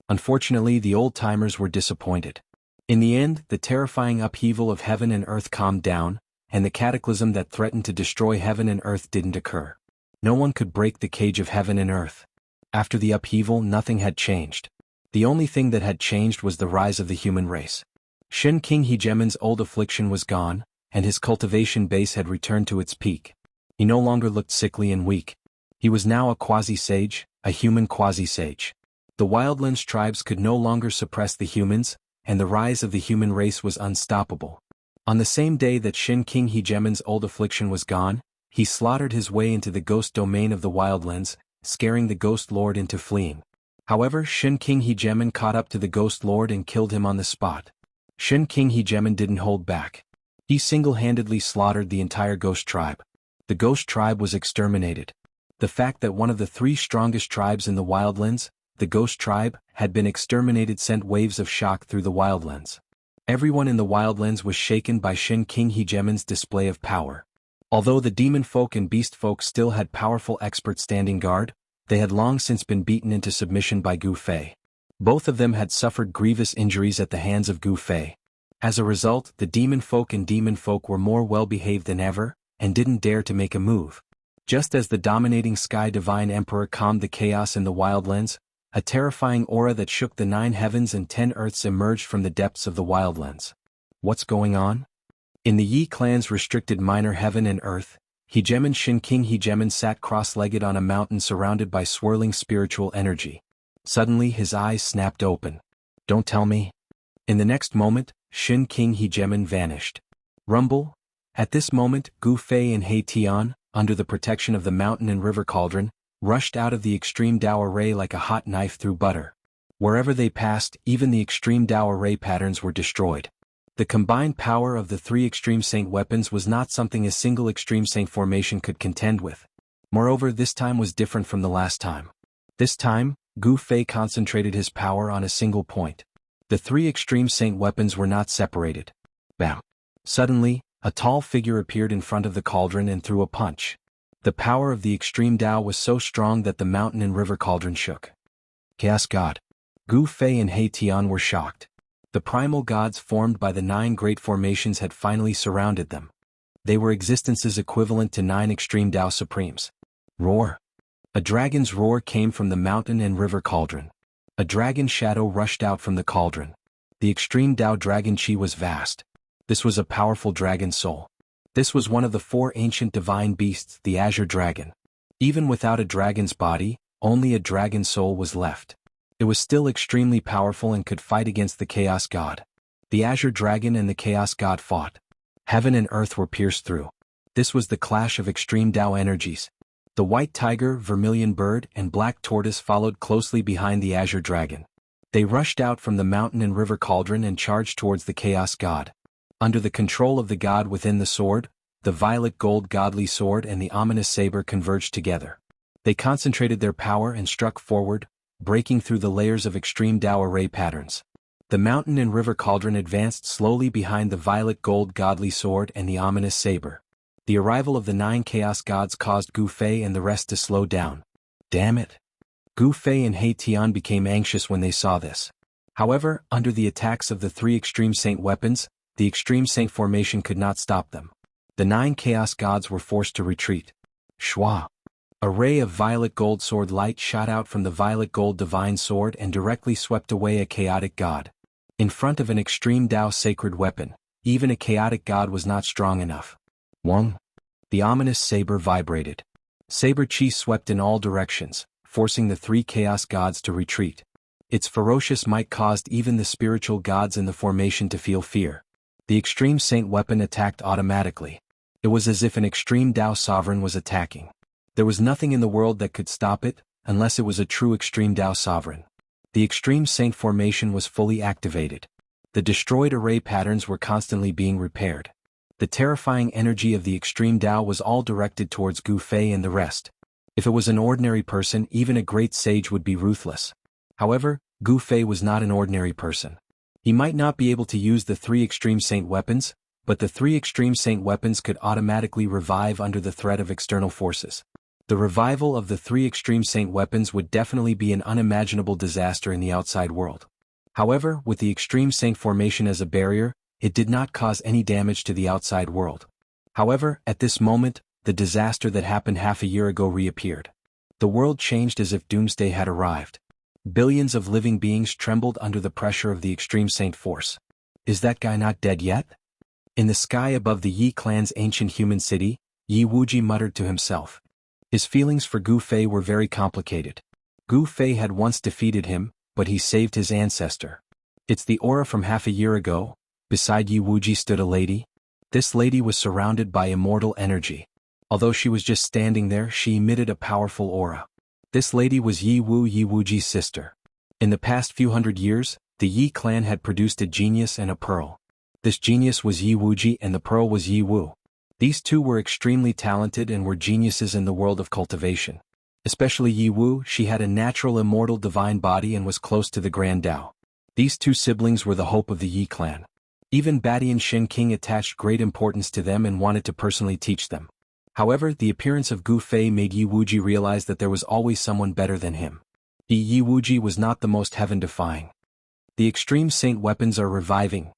Unfortunately, the old-timers were disappointed. In the end, the terrifying upheaval of heaven and earth calmed down, and the cataclysm that threatened to destroy heaven and earth didn't occur. No one could break the cage of heaven and earth. After the upheaval, nothing had changed. The only thing that had changed was the rise of the human race. Shen King Hegemon's old affliction was gone, and his cultivation base had returned to its peak. He no longer looked sickly and weak. He was now a quasi-sage, a human quasi-sage. The wildlands tribes could no longer suppress the humans, and the rise of the human race was unstoppable. On the same day that Shen King Hegemon's old affliction was gone, he slaughtered his way into the ghost domain of the wildlands, scaring the ghost lord into fleeing. However, Shen King Hegemon caught up to the ghost lord and killed him on the spot. Shen King Hegemon didn't hold back. He single-handedly slaughtered the entire ghost tribe. The ghost tribe was exterminated. The fact that one of the 3 strongest tribes in the wildlands, the ghost tribe, had been exterminated sent waves of shock through the wildlands. Everyone in the wildlands was shaken by Shen King Hegemon's display of power. Although the demon folk and beast folk still had powerful experts standing guard, they had long since been beaten into submission by Gu Fei. Both of them had suffered grievous injuries at the hands of Gu Fei. As a result, the demon folk were more well-behaved than ever, and didn't dare to make a move. Just as the dominating Sky Divine Emperor calmed the chaos in the wildlands, a terrifying aura that shook the 9 heavens and 10 earths emerged from the depths of the wildlands. What's going on? In the Yi clan's restricted minor heaven and earth, Hegemon Shin King Hegemon sat cross-legged on a mountain surrounded by swirling spiritual energy. Suddenly his eyes snapped open. Don't tell me. In the next moment, Shin King Hegemon vanished. Rumble. At this moment, Gu Fei and He Tian, under the protection of the mountain and river cauldron, rushed out of the extreme Dao array like a hot knife through butter. Wherever they passed, even the extreme Dao array patterns were destroyed. The combined power of the three Extreme Saint weapons was not something a single Extreme Saint formation could contend with. Moreover, this time was different from the last time. This time, Gu Fei concentrated his power on a single point. The three Extreme Saint weapons were not separated. Bam! Suddenly, a tall figure appeared in front of the cauldron and threw a punch. The power of the Extreme Dao was so strong that the mountain and river cauldron shook. Chaos God. Gu Fei and He Tian were shocked. The primal gods formed by the 9 great formations had finally surrounded them. They were existences equivalent to 9 extreme Dao supremes. Roar. A dragon's roar came from the mountain and river cauldron. A dragon shadow rushed out from the cauldron. The extreme Dao dragon chi was vast. This was a powerful dragon soul. This was one of the 4 ancient divine beasts, the Azure Dragon. Even without a dragon's body, only a dragon soul was left. It was still extremely powerful and could fight against the Chaos God. The Azure Dragon and the Chaos God fought. Heaven and earth were pierced through. This was the clash of extreme Dao energies. The white tiger, vermilion bird, and black tortoise followed closely behind the Azure Dragon. They rushed out from the mountain and river cauldron and charged towards the Chaos God. Under the control of the god within the sword, the violet gold godly sword and the ominous saber converged together. They concentrated their power and struck forward, breaking through the layers of extreme Dao array patterns. The mountain and river cauldron advanced slowly behind the violet gold godly sword and the ominous saber. The arrival of the 9 chaos gods caused Gu Fei and the rest to slow down. Damn it! Gu Fei and He Tian became anxious when they saw this. However, under the attacks of the 3 Extreme Saint weapons, the Extreme Saint formation could not stop them. The 9 chaos gods were forced to retreat. Shwa! A ray of violet gold sword light shot out from the violet gold divine sword and directly swept away a chaotic god. In front of an extreme Dao sacred weapon, even a chaotic god was not strong enough. Wong! The ominous saber vibrated. Saber chi swept in all directions, forcing the 3 chaos gods to retreat. Its ferocious might caused even the spiritual gods in the formation to feel fear. The Extreme Saint weapon attacked automatically. It was as if an extreme Dao sovereign was attacking. There was nothing in the world that could stop it, unless it was a true extreme Dao sovereign. The Extreme Saint formation was fully activated. The destroyed array patterns were constantly being repaired. The terrifying energy of the extreme Dao was all directed towards Gu Fei and the rest. If it was an ordinary person, even a great sage would be ruthless. However, Gu Fei was not an ordinary person. He might not be able to use the 3 Extreme Saint weapons, but the 3 Extreme Saint weapons could automatically revive under the threat of external forces. The revival of the 3 Extreme Saint weapons would definitely be an unimaginable disaster in the outside world. However, with the Extreme Saint formation as a barrier, it did not cause any damage to the outside world. However, at this moment, the disaster that happened half a year ago reappeared. The world changed as if doomsday had arrived. Billions of living beings trembled under the pressure of the Extreme Saint force. Is that guy not dead yet? In the sky above the Yi clan's ancient human city, Yi Wuji muttered to himself. His feelings for Gu Fei were very complicated. Gu Fei had once defeated him, but he saved his ancestor. It's the aura from half a year ago. Beside Yi Wuji stood a lady. This lady was surrounded by immortal energy. Although she was just standing there, she emitted a powerful aura. This lady was Yi Wuji's sister. In the past few hundred years, the Yi clan had produced a genius and a pearl. This genius was Yi Wuji and the pearl was Yi Wu. These two were extremely talented and were geniuses in the world of cultivation. Especially Yi Wu, she had a natural immortal divine body and was close to the Grand Tao. These two siblings were the hope of the Yi clan. Even Badian Shin King attached great importance to them and wanted to personally teach them. However, the appearance of Gu Fei made Yi Wuji realize that there was always someone better than him. Yi Wuji was not the most heaven-defying. The Extreme Saint weapons are reviving.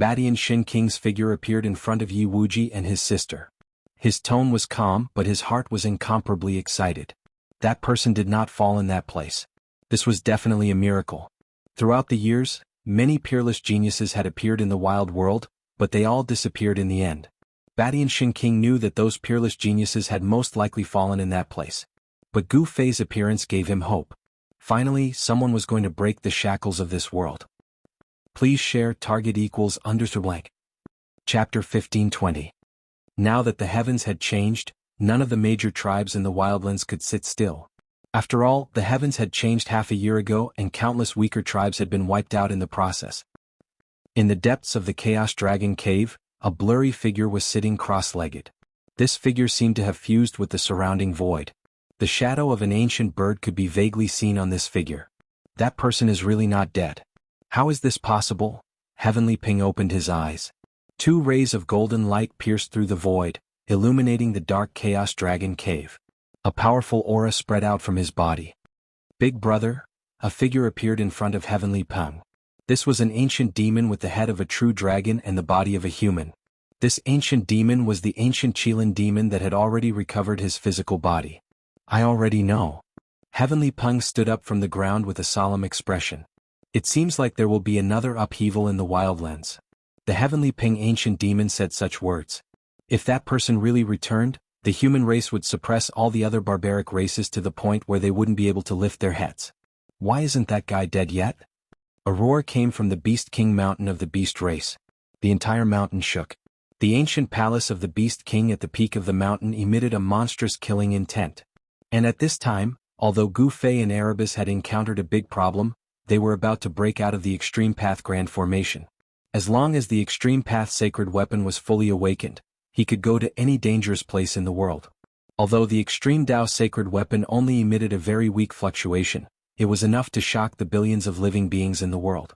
Badian Shin King's figure appeared in front of Yi Wuji and his sister. His tone was calm, but his heart was incomparably excited. That person did not fall in that place. This was definitely a miracle. Throughout the years, many peerless geniuses had appeared in the wild world, but they all disappeared in the end. Batty and Shin King knew that those peerless geniuses had most likely fallen in that place. But Gu Fei's appearance gave him hope. Finally, someone was going to break the shackles of this world. Please share target equals _ blank. Chapter 15:20. Now that the heavens had changed, none of the major tribes in the wildlands could sit still. After all, the heavens had changed half a year ago and countless weaker tribes had been wiped out in the process. In the depths of the Chaos Dragon Cave, a blurry figure was sitting cross-legged. This figure seemed to have fused with the surrounding void. The shadow of an ancient bird could be vaguely seen on this figure. That person is really not dead. How is this possible? Heavenly Ping opened his eyes. Two rays of golden light pierced through the void, illuminating the dark Chaos Dragon Cave. A powerful aura spread out from his body. Big brother, a figure appeared in front of Heavenly Ping. This was an ancient demon with the head of a true dragon and the body of a human. This ancient demon was the ancient Qilin demon that had already recovered his physical body. I already know. Heavenly Ping stood up from the ground with a solemn expression. It seems like there will be another upheaval in the wildlands. The Heavenly Ping ancient demon said such words. If that person really returned, the human race would suppress all the other barbaric races to the point where they wouldn't be able to lift their heads. Why isn't that guy dead yet? A roar came from the Beast King mountain of the beast race. The entire mountain shook. The ancient palace of the Beast King at the peak of the mountain emitted a monstrous killing intent. And at this time, although Gu Fei and Erebus had encountered a big problem, they were about to break out of the Extreme Path Grand Formation. As long as the Extreme Path Sacred Weapon was fully awakened, he could go to any dangerous place in the world. Although the Extreme Tao Sacred Weapon only emitted a very weak fluctuation, it was enough to shock the billions of living beings in the world.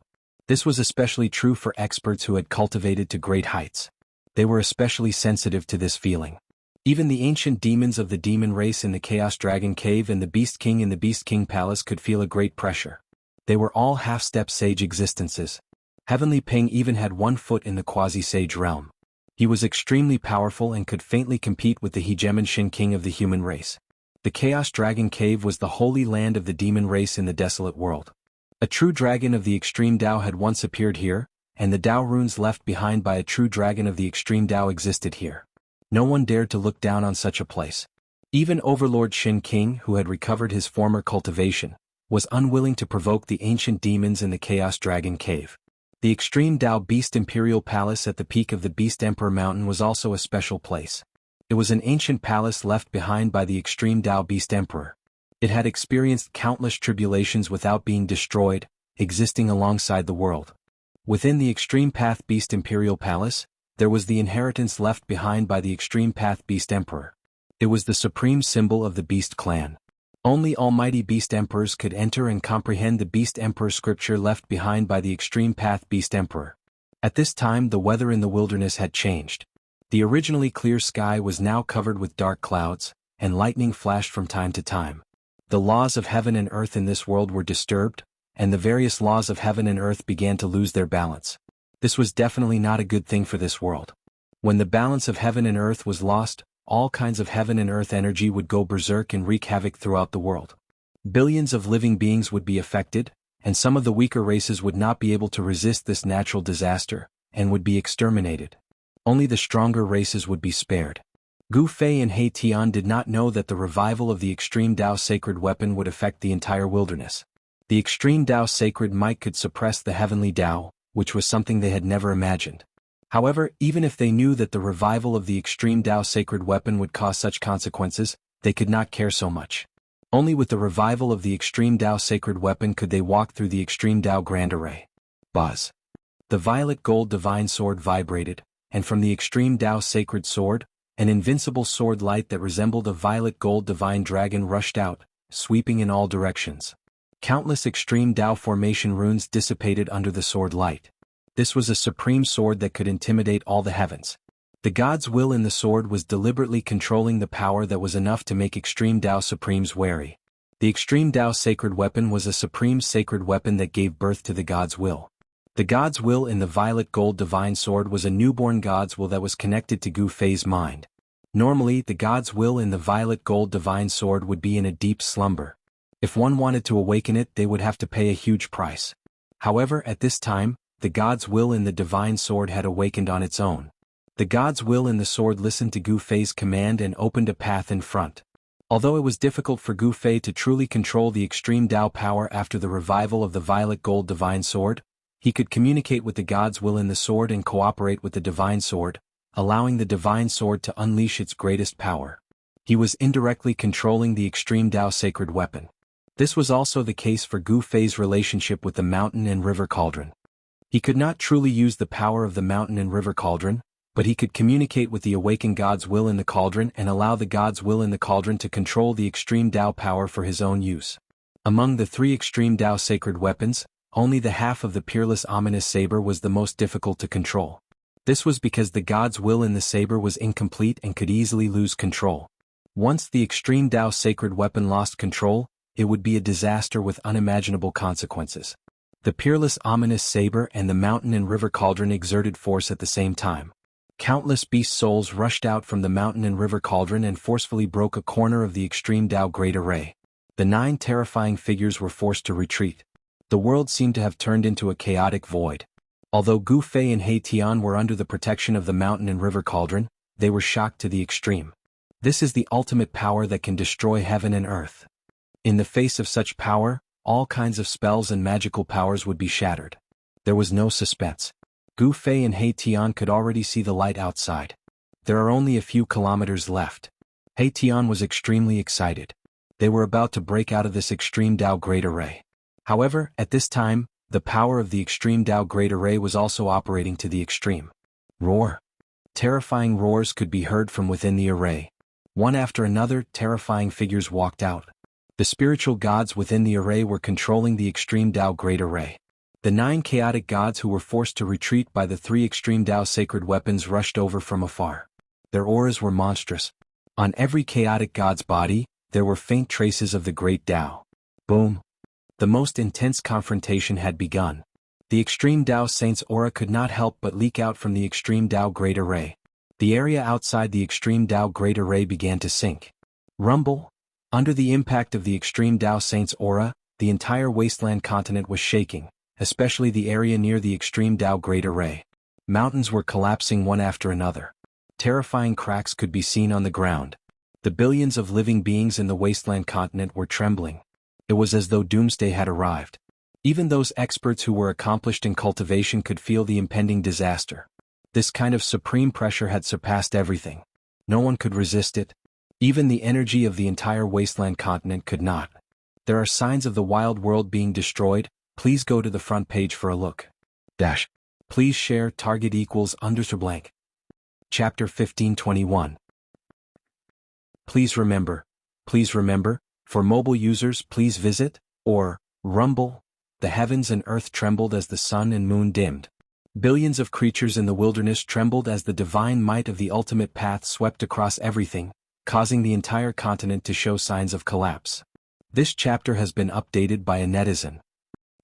This was especially true for experts who had cultivated to great heights. They were especially sensitive to this feeling. Even the ancient demons of the demon race in the Chaos Dragon Cave and the Beast King in the Beast King Palace could feel a great pressure. They were all half-step sage existences. Heavenly Ping even had one foot in the quasi-sage realm. He was extremely powerful and could faintly compete with the hegemon Shin King of the human race. The Chaos Dragon Cave was the holy land of the demon race in the desolate world. A true dragon of the extreme Tao had once appeared here, and the Tao runes left behind by a true dragon of the extreme Tao existed here. No one dared to look down on such a place. Even Overlord Shin King, who had recovered his former cultivation, was unwilling to provoke the ancient demons in the Chaos Dragon Cave. The Extreme Tao Beast Imperial Palace at the peak of the Beast Emperor Mountain was also a special place. It was an ancient palace left behind by the Extreme Tao Beast Emperor. It had experienced countless tribulations without being destroyed, existing alongside the world. Within the Extreme Path Beast Imperial Palace, there was the inheritance left behind by the Extreme Path Beast Emperor. It was the supreme symbol of the Beast Clan. Only almighty Beast Emperors could enter and comprehend the Beast Emperor scripture left behind by the Extreme Path Beast Emperor. At this time the weather in the wilderness had changed. The originally clear sky was now covered with dark clouds, and lightning flashed from time to time. The laws of heaven and earth in this world were disturbed, and the various laws of heaven and earth began to lose their balance. This was definitely not a good thing for this world. When the balance of heaven and earth was lost, all kinds of heaven and earth energy would go berserk and wreak havoc throughout the world. Billions of living beings would be affected, and some of the weaker races would not be able to resist this natural disaster, and would be exterminated. Only the stronger races would be spared. Gu Fei and He Tian did not know that the revival of the Extreme Tao Sacred Weapon would affect the entire wilderness. The Extreme Tao Sacred Might could suppress the Heavenly Tao, which was something they had never imagined. However, even if they knew that the revival of the Extreme Tao Sacred Weapon would cause such consequences, they could not care so much. Only with the revival of the Extreme Tao Sacred Weapon could they walk through the Extreme Tao Grand Array. Buzz. The violet gold divine sword vibrated, and from the Extreme Tao Sacred Sword, an invincible sword light that resembled a violet gold divine dragon rushed out, sweeping in all directions. Countless Extreme Tao formation runes dissipated under the sword light. This was a supreme sword that could intimidate all the heavens. The God's will in the sword was deliberately controlling the power that was enough to make Extreme Tao Supremes wary. The Extreme Tao Sacred Weapon was a supreme sacred weapon that gave birth to the God's will. The God's will in the violet gold divine sword was a newborn God's will that was connected to Gu Fei's mind. Normally, the God's will in the violet gold divine sword would be in a deep slumber. If one wanted to awaken it, they would have to pay a huge price. However, at this time, the God's will in the divine sword had awakened on its own. The god's will in the sword listened to Gu Fei's command and opened a path in front. Although it was difficult for Gu Fei to truly control the extreme Dao power after the revival of the violet gold divine sword, he could communicate with the god's will in the sword and cooperate with the divine sword, allowing the divine sword to unleash its greatest power. He was indirectly controlling the extreme Dao sacred weapon. This was also the case for Gu Fei's relationship with the mountain and river cauldron. He could not truly use the power of the mountain and river cauldron, but he could communicate with the awakened god's will in the cauldron and allow the god's will in the cauldron to control the extreme Dao power for his own use. Among the 3 extreme Dao sacred weapons, only the half of the peerless ominous saber was the most difficult to control. This was because the god's will in the saber was incomplete and could easily lose control. Once the extreme Dao sacred weapon lost control, it would be a disaster with unimaginable consequences. The peerless ominous saber and the mountain and river cauldron exerted force at the same time. Countless beast souls rushed out from the mountain and river cauldron and forcefully broke a corner of the extreme Dao great array. The 9 terrifying figures were forced to retreat. The world seemed to have turned into a chaotic void. Although Gu Fei and He Tian were under the protection of the mountain and river cauldron, they were shocked to the extreme. This is the ultimate power that can destroy heaven and earth. In the face of such power, all kinds of spells and magical powers would be shattered. There was no suspense. Gu Fei and He Tian could already see the light outside. There are only a few kilometers left. He Tian was extremely excited. They were about to break out of this extreme Dao great array. However, at this time, the power of the extreme Dao great array was also operating to the extreme. Roar. Terrifying roars could be heard from within the array. One after another, terrifying figures walked out. The spiritual gods within the array were controlling the extreme Dao great array. The 9 chaotic gods who were forced to retreat by the 3 extreme Dao sacred weapons rushed over from afar. Their auras were monstrous. On every chaotic god's body, there were faint traces of the great Dao. Boom. The most intense confrontation had begun. The extreme Dao saint's aura could not help but leak out from the extreme Dao great array. The area outside the extreme Dao great array began to sink. Rumble. Under the impact of the extreme Dao saint's aura, the entire wasteland continent was shaking, especially the area near the extreme Dao great array. Mountains were collapsing one after another. Terrifying cracks could be seen on the ground. The billions of living beings in the wasteland continent were trembling. It was as though doomsday had arrived. Even those experts who were accomplished in cultivation could feel the impending disaster. This kind of supreme pressure had surpassed everything. No one could resist it. Even the energy of the entire wasteland continent could not. There are signs of the wild world being destroyed. Please go to the front page for a look. Please share target equals _blank. Chapter 1521. Please remember, for mobile users please visit, or, Rumble. The heavens and earth trembled as the sun and moon dimmed. Billions of creatures in the wilderness trembled as the divine might of the ultimate path swept across everything, causing the entire continent to show signs of collapse. This chapter has been updated by a netizen.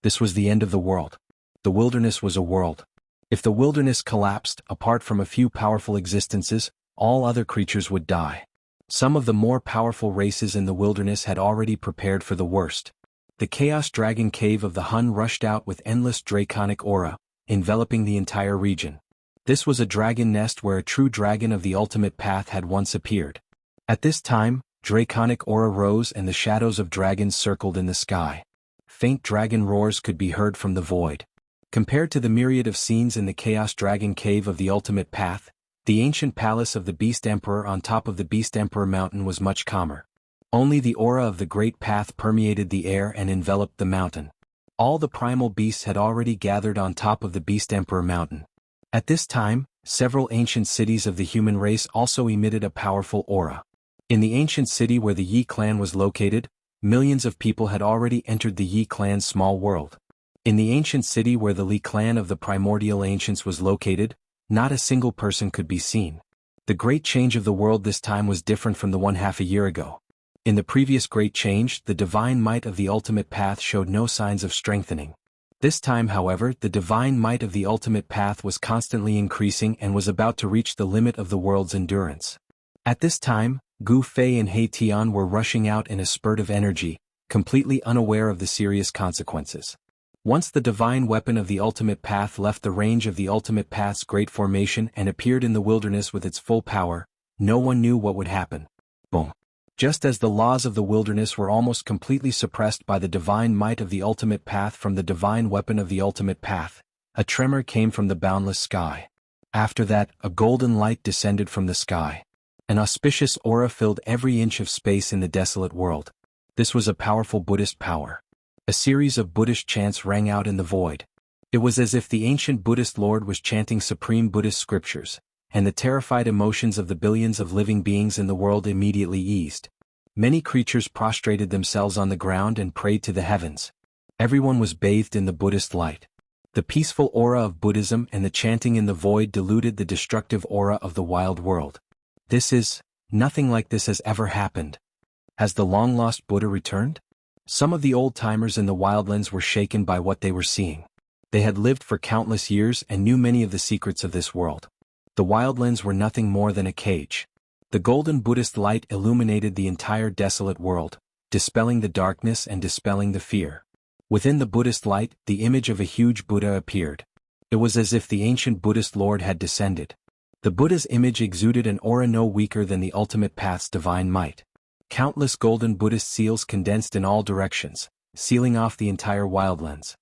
This was the end of the world. The wilderness was a world. If the wilderness collapsed, apart from a few powerful existences, all other creatures would die. Some of the more powerful races in the wilderness had already prepared for the worst. The Chaos Dragon Cave of the Hun rushed out with endless draconic aura, enveloping the entire region. This was a dragon nest where a true dragon of the ultimate path had once appeared. At this time, draconic aura rose and the shadows of dragons circled in the sky. Faint dragon roars could be heard from the void. Compared to the myriad of scenes in the Chaos Dragon Cave of the ultimate path, the ancient palace of the Beast Emperor on top of the Beast Emperor mountain was much calmer. Only the aura of the great path permeated the air and enveloped the mountain. All the primal beasts had already gathered on top of the Beast Emperor mountain. At this time, several ancient cities of the human race also emitted a powerful aura. In the ancient city where the Yi clan was located, millions of people had already entered the Yi clan's small world. In the ancient city where the Li clan of the primordial ancients was located, not a single person could be seen. The great change of the world this time was different from the one half a year ago. In the previous great change, the divine might of the ultimate path showed no signs of strengthening. This time, however, the divine might of the ultimate path was constantly increasing and was about to reach the limit of the world's endurance. At this time, Gu Fei and He Tian were rushing out in a spurt of energy, completely unaware of the serious consequences. Once the divine weapon of the ultimate path left the range of the ultimate path's great formation and appeared in the wilderness with its full power, no one knew what would happen. Boom. Just as the laws of the wilderness were almost completely suppressed by the divine might of the ultimate path from the divine weapon of the ultimate path, a tremor came from the boundless sky. After that, a golden light descended from the sky. An auspicious aura filled every inch of space in the desolate world. This was a powerful Buddhist power. A series of Buddhist chants rang out in the void. It was as if the ancient Buddhist Lord was chanting supreme Buddhist scriptures, and the terrified emotions of the billions of living beings in the world immediately eased. Many creatures prostrated themselves on the ground and prayed to the heavens. Everyone was bathed in the Buddhist light. The peaceful aura of Buddhism and the chanting in the void diluted the destructive aura of the wild world. Nothing like this has ever happened. Has the long-lost Buddha returned? Some of the old-timers in the wildlands were shaken by what they were seeing. They had lived for countless years and knew many of the secrets of this world. The wildlands were nothing more than a cage. The golden Buddhist light illuminated the entire desolate world, dispelling the darkness and dispelling the fear. Within the Buddhist light, the image of a huge Buddha appeared. It was as if the ancient Buddhist Lord had descended. The Buddha's image exuded an aura no weaker than the ultimate path's divine might. Countless golden Buddhist seals condensed in all directions, sealing off the entire wildlands.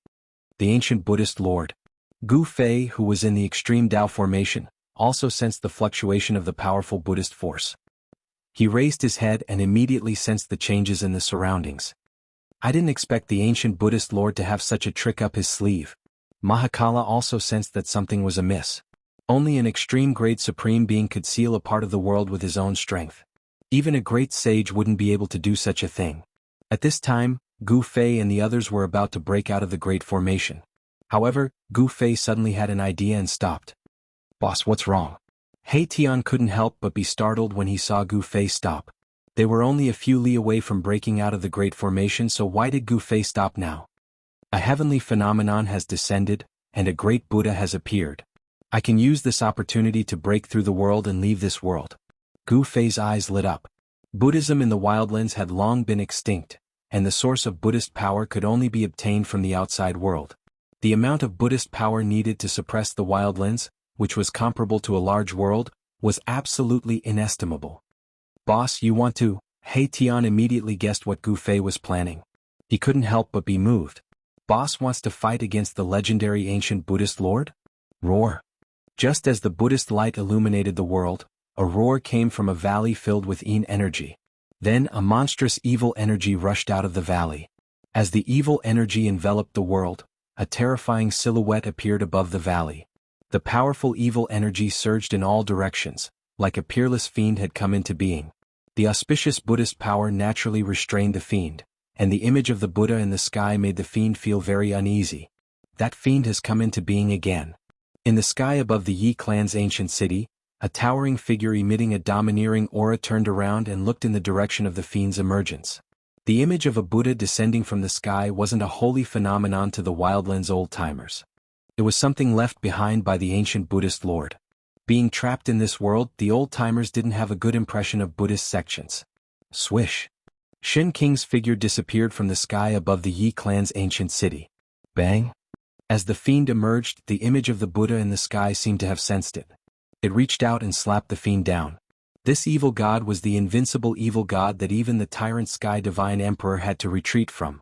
The ancient Buddhist Lord, Gu Fei, who was in the extreme Tao formation, also sensed the fluctuation of the powerful Buddhist force. He raised his head and immediately sensed the changes in the surroundings. I didn't expect the ancient Buddhist Lord to have such a trick up his sleeve. Mahakala also sensed that something was amiss. Only an extreme-grade supreme being could seal a part of the world with his own strength. Even a great sage wouldn't be able to do such a thing. At this time, Gu Fei and the others were about to break out of the great formation. However, Gu Fei suddenly had an idea and stopped. "Boss, what's wrong?" He Tian couldn't help but be startled when he saw Gu Fei stop. They were only a few li away from breaking out of the great formation, so why did Gu Fei stop now? A heavenly phenomenon has descended, and a great Buddha has appeared. I can use this opportunity to break through the world and leave this world. Gu Fei's eyes lit up. Buddhism in the wildlands had long been extinct, and the source of Buddhist power could only be obtained from the outside world. The amount of Buddhist power needed to suppress the wildlands, which was comparable to a large world, was absolutely inestimable. "Boss, you want to?" He Tian immediately guessed what Gu Fei was planning. He couldn't help but be moved. "Boss wants to fight against the legendary ancient Buddhist Lord?" Roar. Just as the Buddhist light illuminated the world, a roar came from a valley filled with yin energy. Then a monstrous evil energy rushed out of the valley. As the evil energy enveloped the world, a terrifying silhouette appeared above the valley. The powerful evil energy surged in all directions, like a peerless fiend had come into being. The auspicious Buddhist power naturally restrained the fiend, and the image of the Buddha in the sky made the fiend feel very uneasy. That fiend has come into being again. In the sky above the Yi clan's ancient city, a towering figure emitting a domineering aura turned around and looked in the direction of the fiend's emergence. The image of a Buddha descending from the sky wasn't a holy phenomenon to the wildlands old-timers. It was something left behind by the ancient Buddhist Lord. Being trapped in this world, the old-timers didn't have a good impression of Buddhist sections. Swish. Shin King's figure disappeared from the sky above the Yi clan's ancient city. Bang. As the fiend emerged, the image of the Buddha in the sky seemed to have sensed it. It reached out and slapped the fiend down. This evil god was the invincible evil god that even the tyrant Sky Divine Emperor had to retreat from.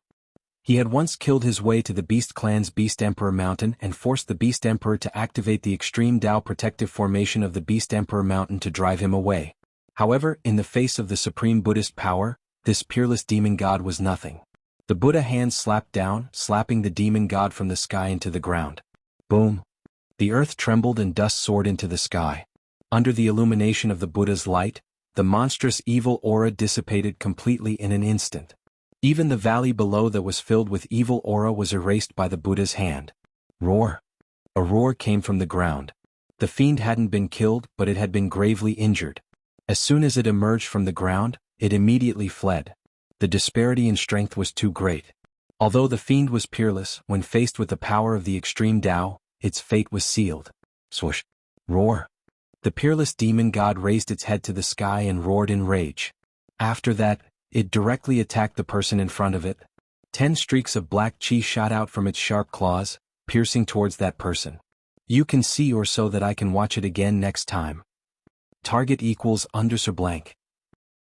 He had once killed his way to the Beast Clan's Beast Emperor Mountain and forced the Beast Emperor to activate the extreme Tao protective formation of the Beast Emperor Mountain to drive him away. However, in the face of the supreme Buddhist power, this peerless demon god was nothing. The Buddha hand slapped down, slapping the demon god from the sky into the ground. Boom. The earth trembled and dust soared into the sky. Under the illumination of the Buddha's light, the monstrous evil aura dissipated completely in an instant. Even the valley below that was filled with evil aura was erased by the Buddha's hand. Roar. A roar came from the ground. The fiend hadn't been killed, but it had been gravely injured. As soon as it emerged from the ground, it immediately fled. The disparity in strength was too great. Although the fiend was peerless, when faced with the power of the extreme Tao, its fate was sealed. Swoosh. Roar. The peerless demon god raised its head to the sky and roared in rage. After that, it directly attacked the person in front of it. 10 streaks of black chi shot out from its sharp claws, piercing towards that person. You can see or so that I can watch it again next time. Target equals _ blank.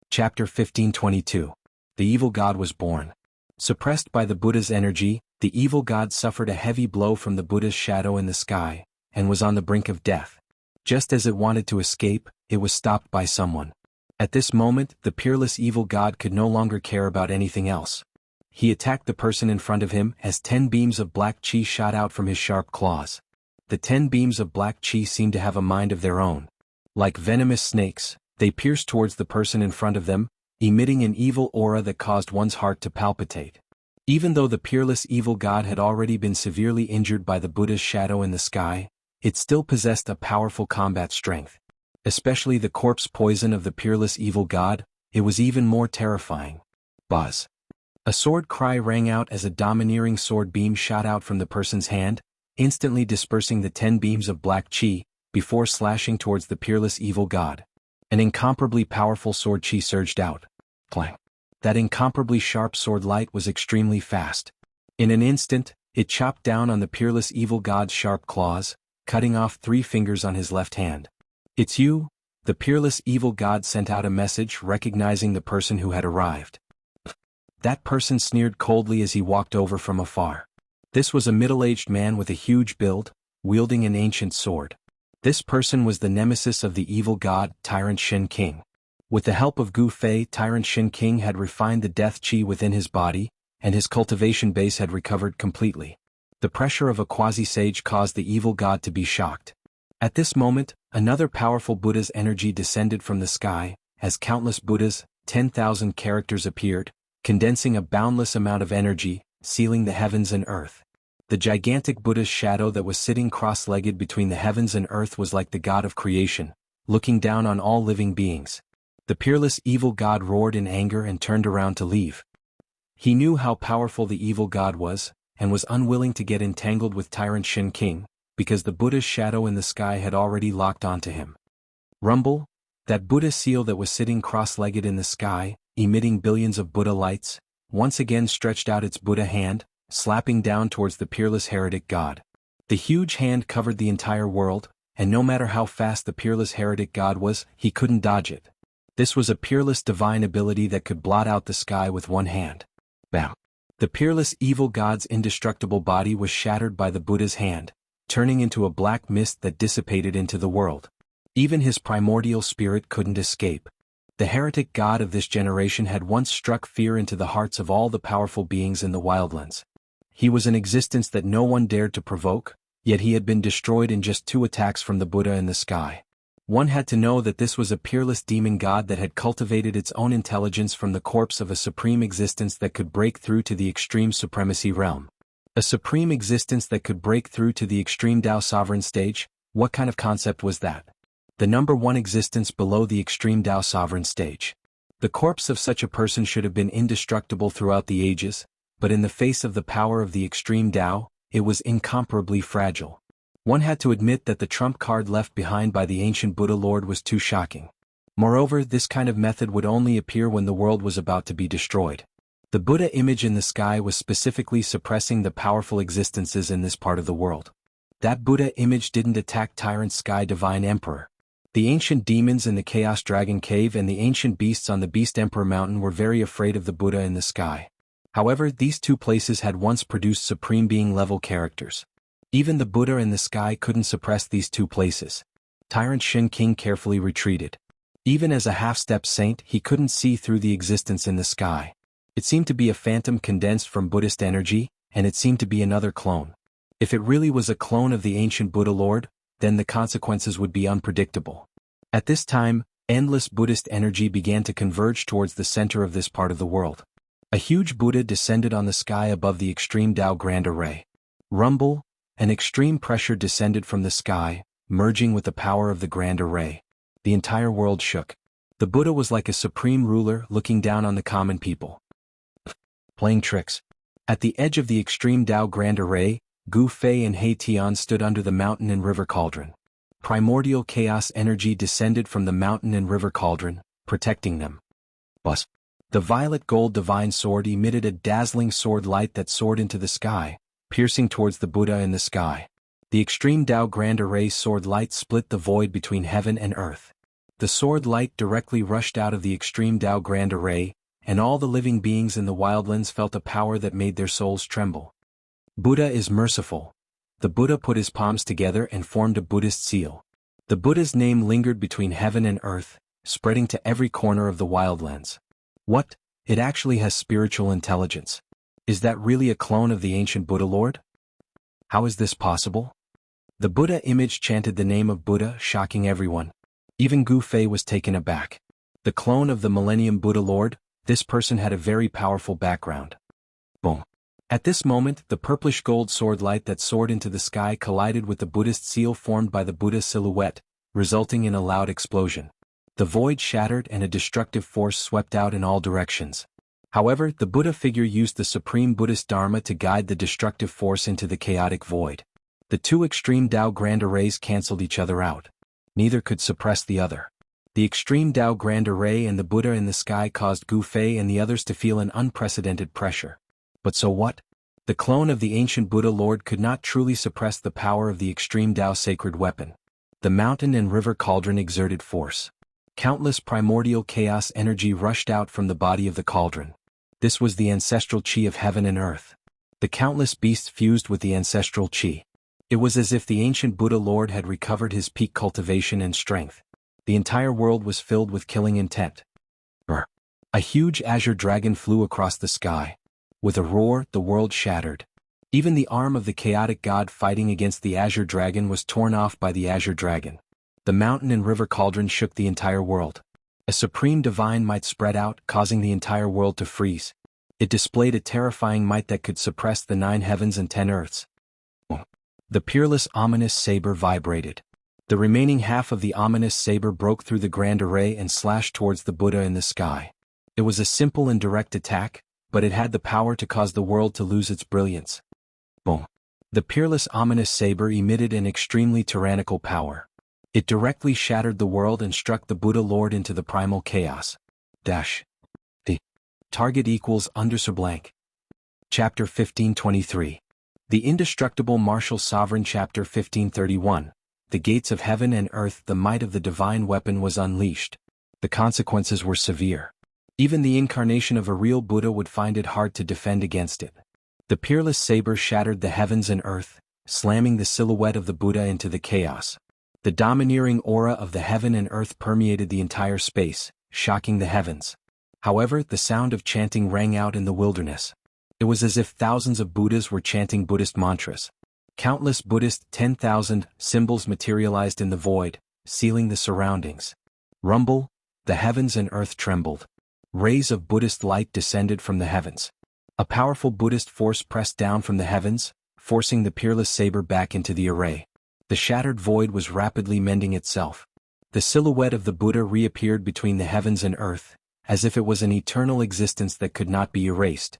Chapter 1522. The evil god was born. Suppressed by the Buddha's energy, the evil god suffered a heavy blow from the Buddha's shadow in the sky, and was on the brink of death. Just as it wanted to escape, it was stopped by someone. At this moment, the peerless evil god could no longer care about anything else. He attacked the person in front of him as 10 beams of black chi shot out from his sharp claws. The 10 beams of black chi seemed to have a mind of their own. Like venomous snakes, they pierced towards the person in front of them, emitting an evil aura that caused one's heart to palpitate. Even though the peerless evil god had already been severely injured by the Buddha's shadow in the sky, it still possessed a powerful combat strength. Especially the corpse poison of the peerless evil god, it was even more terrifying. Buzz. A sword cry rang out as a domineering sword beam shot out from the person's hand, instantly dispersing the 10 beams of black chi, before slashing towards the peerless evil god. An incomparably powerful sword chi surged out. Clang. That incomparably sharp sword light was extremely fast. In an instant, it chopped down on the peerless evil god's sharp claws, cutting off 3 fingers on his left hand. "It's you?" The peerless evil god sent out a message recognizing the person who had arrived. That person sneered coldly as he walked over from afar. This was a middle-aged man with a huge build, wielding an ancient sword. This person was the nemesis of the evil god, Tyrant Shen King. With the help of Gu Fei, Tyrant Shen King had refined the death chi within his body, and his cultivation base had recovered completely. The pressure of a quasi-sage caused the evil god to be shocked. At this moment, another powerful Buddha's energy descended from the sky, as countless Buddhas, 10,000 characters appeared, condensing a boundless amount of energy, sealing the heavens and earth. The gigantic Buddha's shadow that was sitting cross-legged between the heavens and earth was like the god of creation, looking down on all living beings. The peerless evil god roared in anger and turned around to leave. He knew how powerful the evil god was, and was unwilling to get entangled with Tyrant Shen King, because the Buddha's shadow in the sky had already locked onto him. Rumble, that Buddha seal that was sitting cross-legged in the sky, emitting billions of Buddha lights, once again stretched out its Buddha hand, slapping down towards the peerless heretic god. The huge hand covered the entire world, and no matter how fast the peerless heretic god was, he couldn't dodge it. This was a peerless divine ability that could blot out the sky with one hand. Bam! The peerless evil god's indestructible body was shattered by the Buddha's hand, turning into a black mist that dissipated into the world. Even his primordial spirit couldn't escape. The heretic god of this generation had once struck fear into the hearts of all the powerful beings in the wildlands. He was an existence that no one dared to provoke, yet he had been destroyed in just 2 attacks from the Buddha in the sky. One had to know that this was a peerless demon god that had cultivated its own intelligence from the corpse of a supreme existence that could break through to the extreme supremacy realm. A supreme existence that could break through to the extreme Tao sovereign stage? What kind of concept was that? The number 1 existence below the extreme Tao sovereign stage. The corpse of such a person should have been indestructible throughout the ages, but in the face of the power of the extreme Tao, it was incomparably fragile. One had to admit that the trump card left behind by the ancient Buddha Lord was too shocking. Moreover, this kind of method would only appear when the world was about to be destroyed. The Buddha image in the sky was specifically suppressing the powerful existences in this part of the world. That Buddha image didn't attack Tyrant Sky Divine Emperor. The ancient demons in the Chaos Dragon Cave and the ancient beasts on the Beast Emperor Mountain were very afraid of the Buddha in the sky. However, these 2 places had once produced supreme being-level characters. Even the Buddha in the sky couldn't suppress these 2 places. Tyrant Shen King carefully retreated. Even as a half-step saint, he couldn't see through the existence in the sky. It seemed to be a phantom condensed from Buddhist energy, and it seemed to be another clone. If it really was a clone of the ancient Buddha Lord, then the consequences would be unpredictable. At this time, endless Buddhist energy began to converge towards the center of this part of the world. A huge Buddha descended on the sky above the extreme Tao Grand Array. Rumble, an extreme pressure descended from the sky, merging with the power of the Grand Array. The entire world shook. The Buddha was like a supreme ruler looking down on the common people. Playing tricks. At the edge of the extreme Tao Grand Array, Gu Fei and He Tian stood under the mountain and river cauldron. Primordial chaos energy descended from the mountain and river cauldron, protecting them. Bus. The violet gold divine sword emitted a dazzling sword light that soared into the sky, piercing towards the Buddha in the sky. The extreme Tao Grand Array sword light split the void between heaven and earth. The sword light directly rushed out of the extreme Tao Grand Array, and all the living beings in the wildlands felt a power that made their souls tremble. Buddha is merciful. The Buddha put his palms together and formed a Buddhist seal. The Buddha's name lingered between heaven and earth, spreading to every corner of the wildlands. What? It actually has spiritual intelligence. Is that really a clone of the ancient Buddha Lord? How is this possible? The Buddha image chanted the name of Buddha, shocking everyone. Even Gu Fei was taken aback. The clone of the Millennium Buddha Lord, this person had a very powerful background. Boom. At this moment, the purplish gold sword light that soared into the sky collided with the Buddhist seal formed by the Buddha silhouette, resulting in a loud explosion. The void shattered and a destructive force swept out in all directions. However, the Buddha figure used the supreme Buddhist Dharma to guide the destructive force into the chaotic void. The two extreme Tao Grand Arrays cancelled each other out. Neither could suppress the other. The extreme Tao Grand Array and the Buddha in the sky caused Gu Fei and the others to feel an unprecedented pressure. But so what? The clone of the ancient Buddha Lord could not truly suppress the power of the extreme Tao sacred weapon. The mountain and river cauldron exerted force. Countless primordial chaos energy rushed out from the body of the cauldron. This was the ancestral chi of heaven and earth. The countless beasts fused with the ancestral chi. It was as if the ancient Buddha Lord had recovered his peak cultivation and strength. The entire world was filled with killing intent. A huge azure dragon flew across the sky. With a roar, the world shattered. Even the arm of the chaotic god fighting against the azure dragon was torn off by the azure dragon. The mountain and river cauldron shook the entire world. A supreme divine might spread out, causing the entire world to freeze. It displayed a terrifying might that could suppress the 9 heavens and 10 earths. The peerless ominous saber vibrated. The remaining half of the ominous saber broke through the grand array and slashed towards the Buddha in the sky. It was a simple and direct attack, but it had the power to cause the world to lose its brilliance. Boom. The peerless ominous saber emitted an extremely tyrannical power. It directly shattered the world and struck the Buddha Lord into the primal chaos. The target equals _blank. Chapter 1523. The Indestructible Martial Sovereign. Chapter 1531. The gates of heaven and earth. The might of the divine weapon was unleashed. The consequences were severe. Even the incarnation of a real Buddha would find it hard to defend against it. The peerless saber shattered the heavens and earth, slamming the silhouette of the Buddha into the chaos. The domineering aura of the heaven and earth permeated the entire space, shocking the heavens. However, the sound of chanting rang out in the wilderness. It was as if thousands of Buddhas were chanting Buddhist mantras. Countless Buddhist 10,000 symbols materialized in the void, sealing the surroundings. Rumble, the heavens and earth trembled. Rays of Buddhist light descended from the heavens. A powerful Buddhist force pressed down from the heavens, forcing the peerless saber back into the array. The shattered void was rapidly mending itself. The silhouette of the Buddha reappeared between the heavens and earth, as if it was an eternal existence that could not be erased.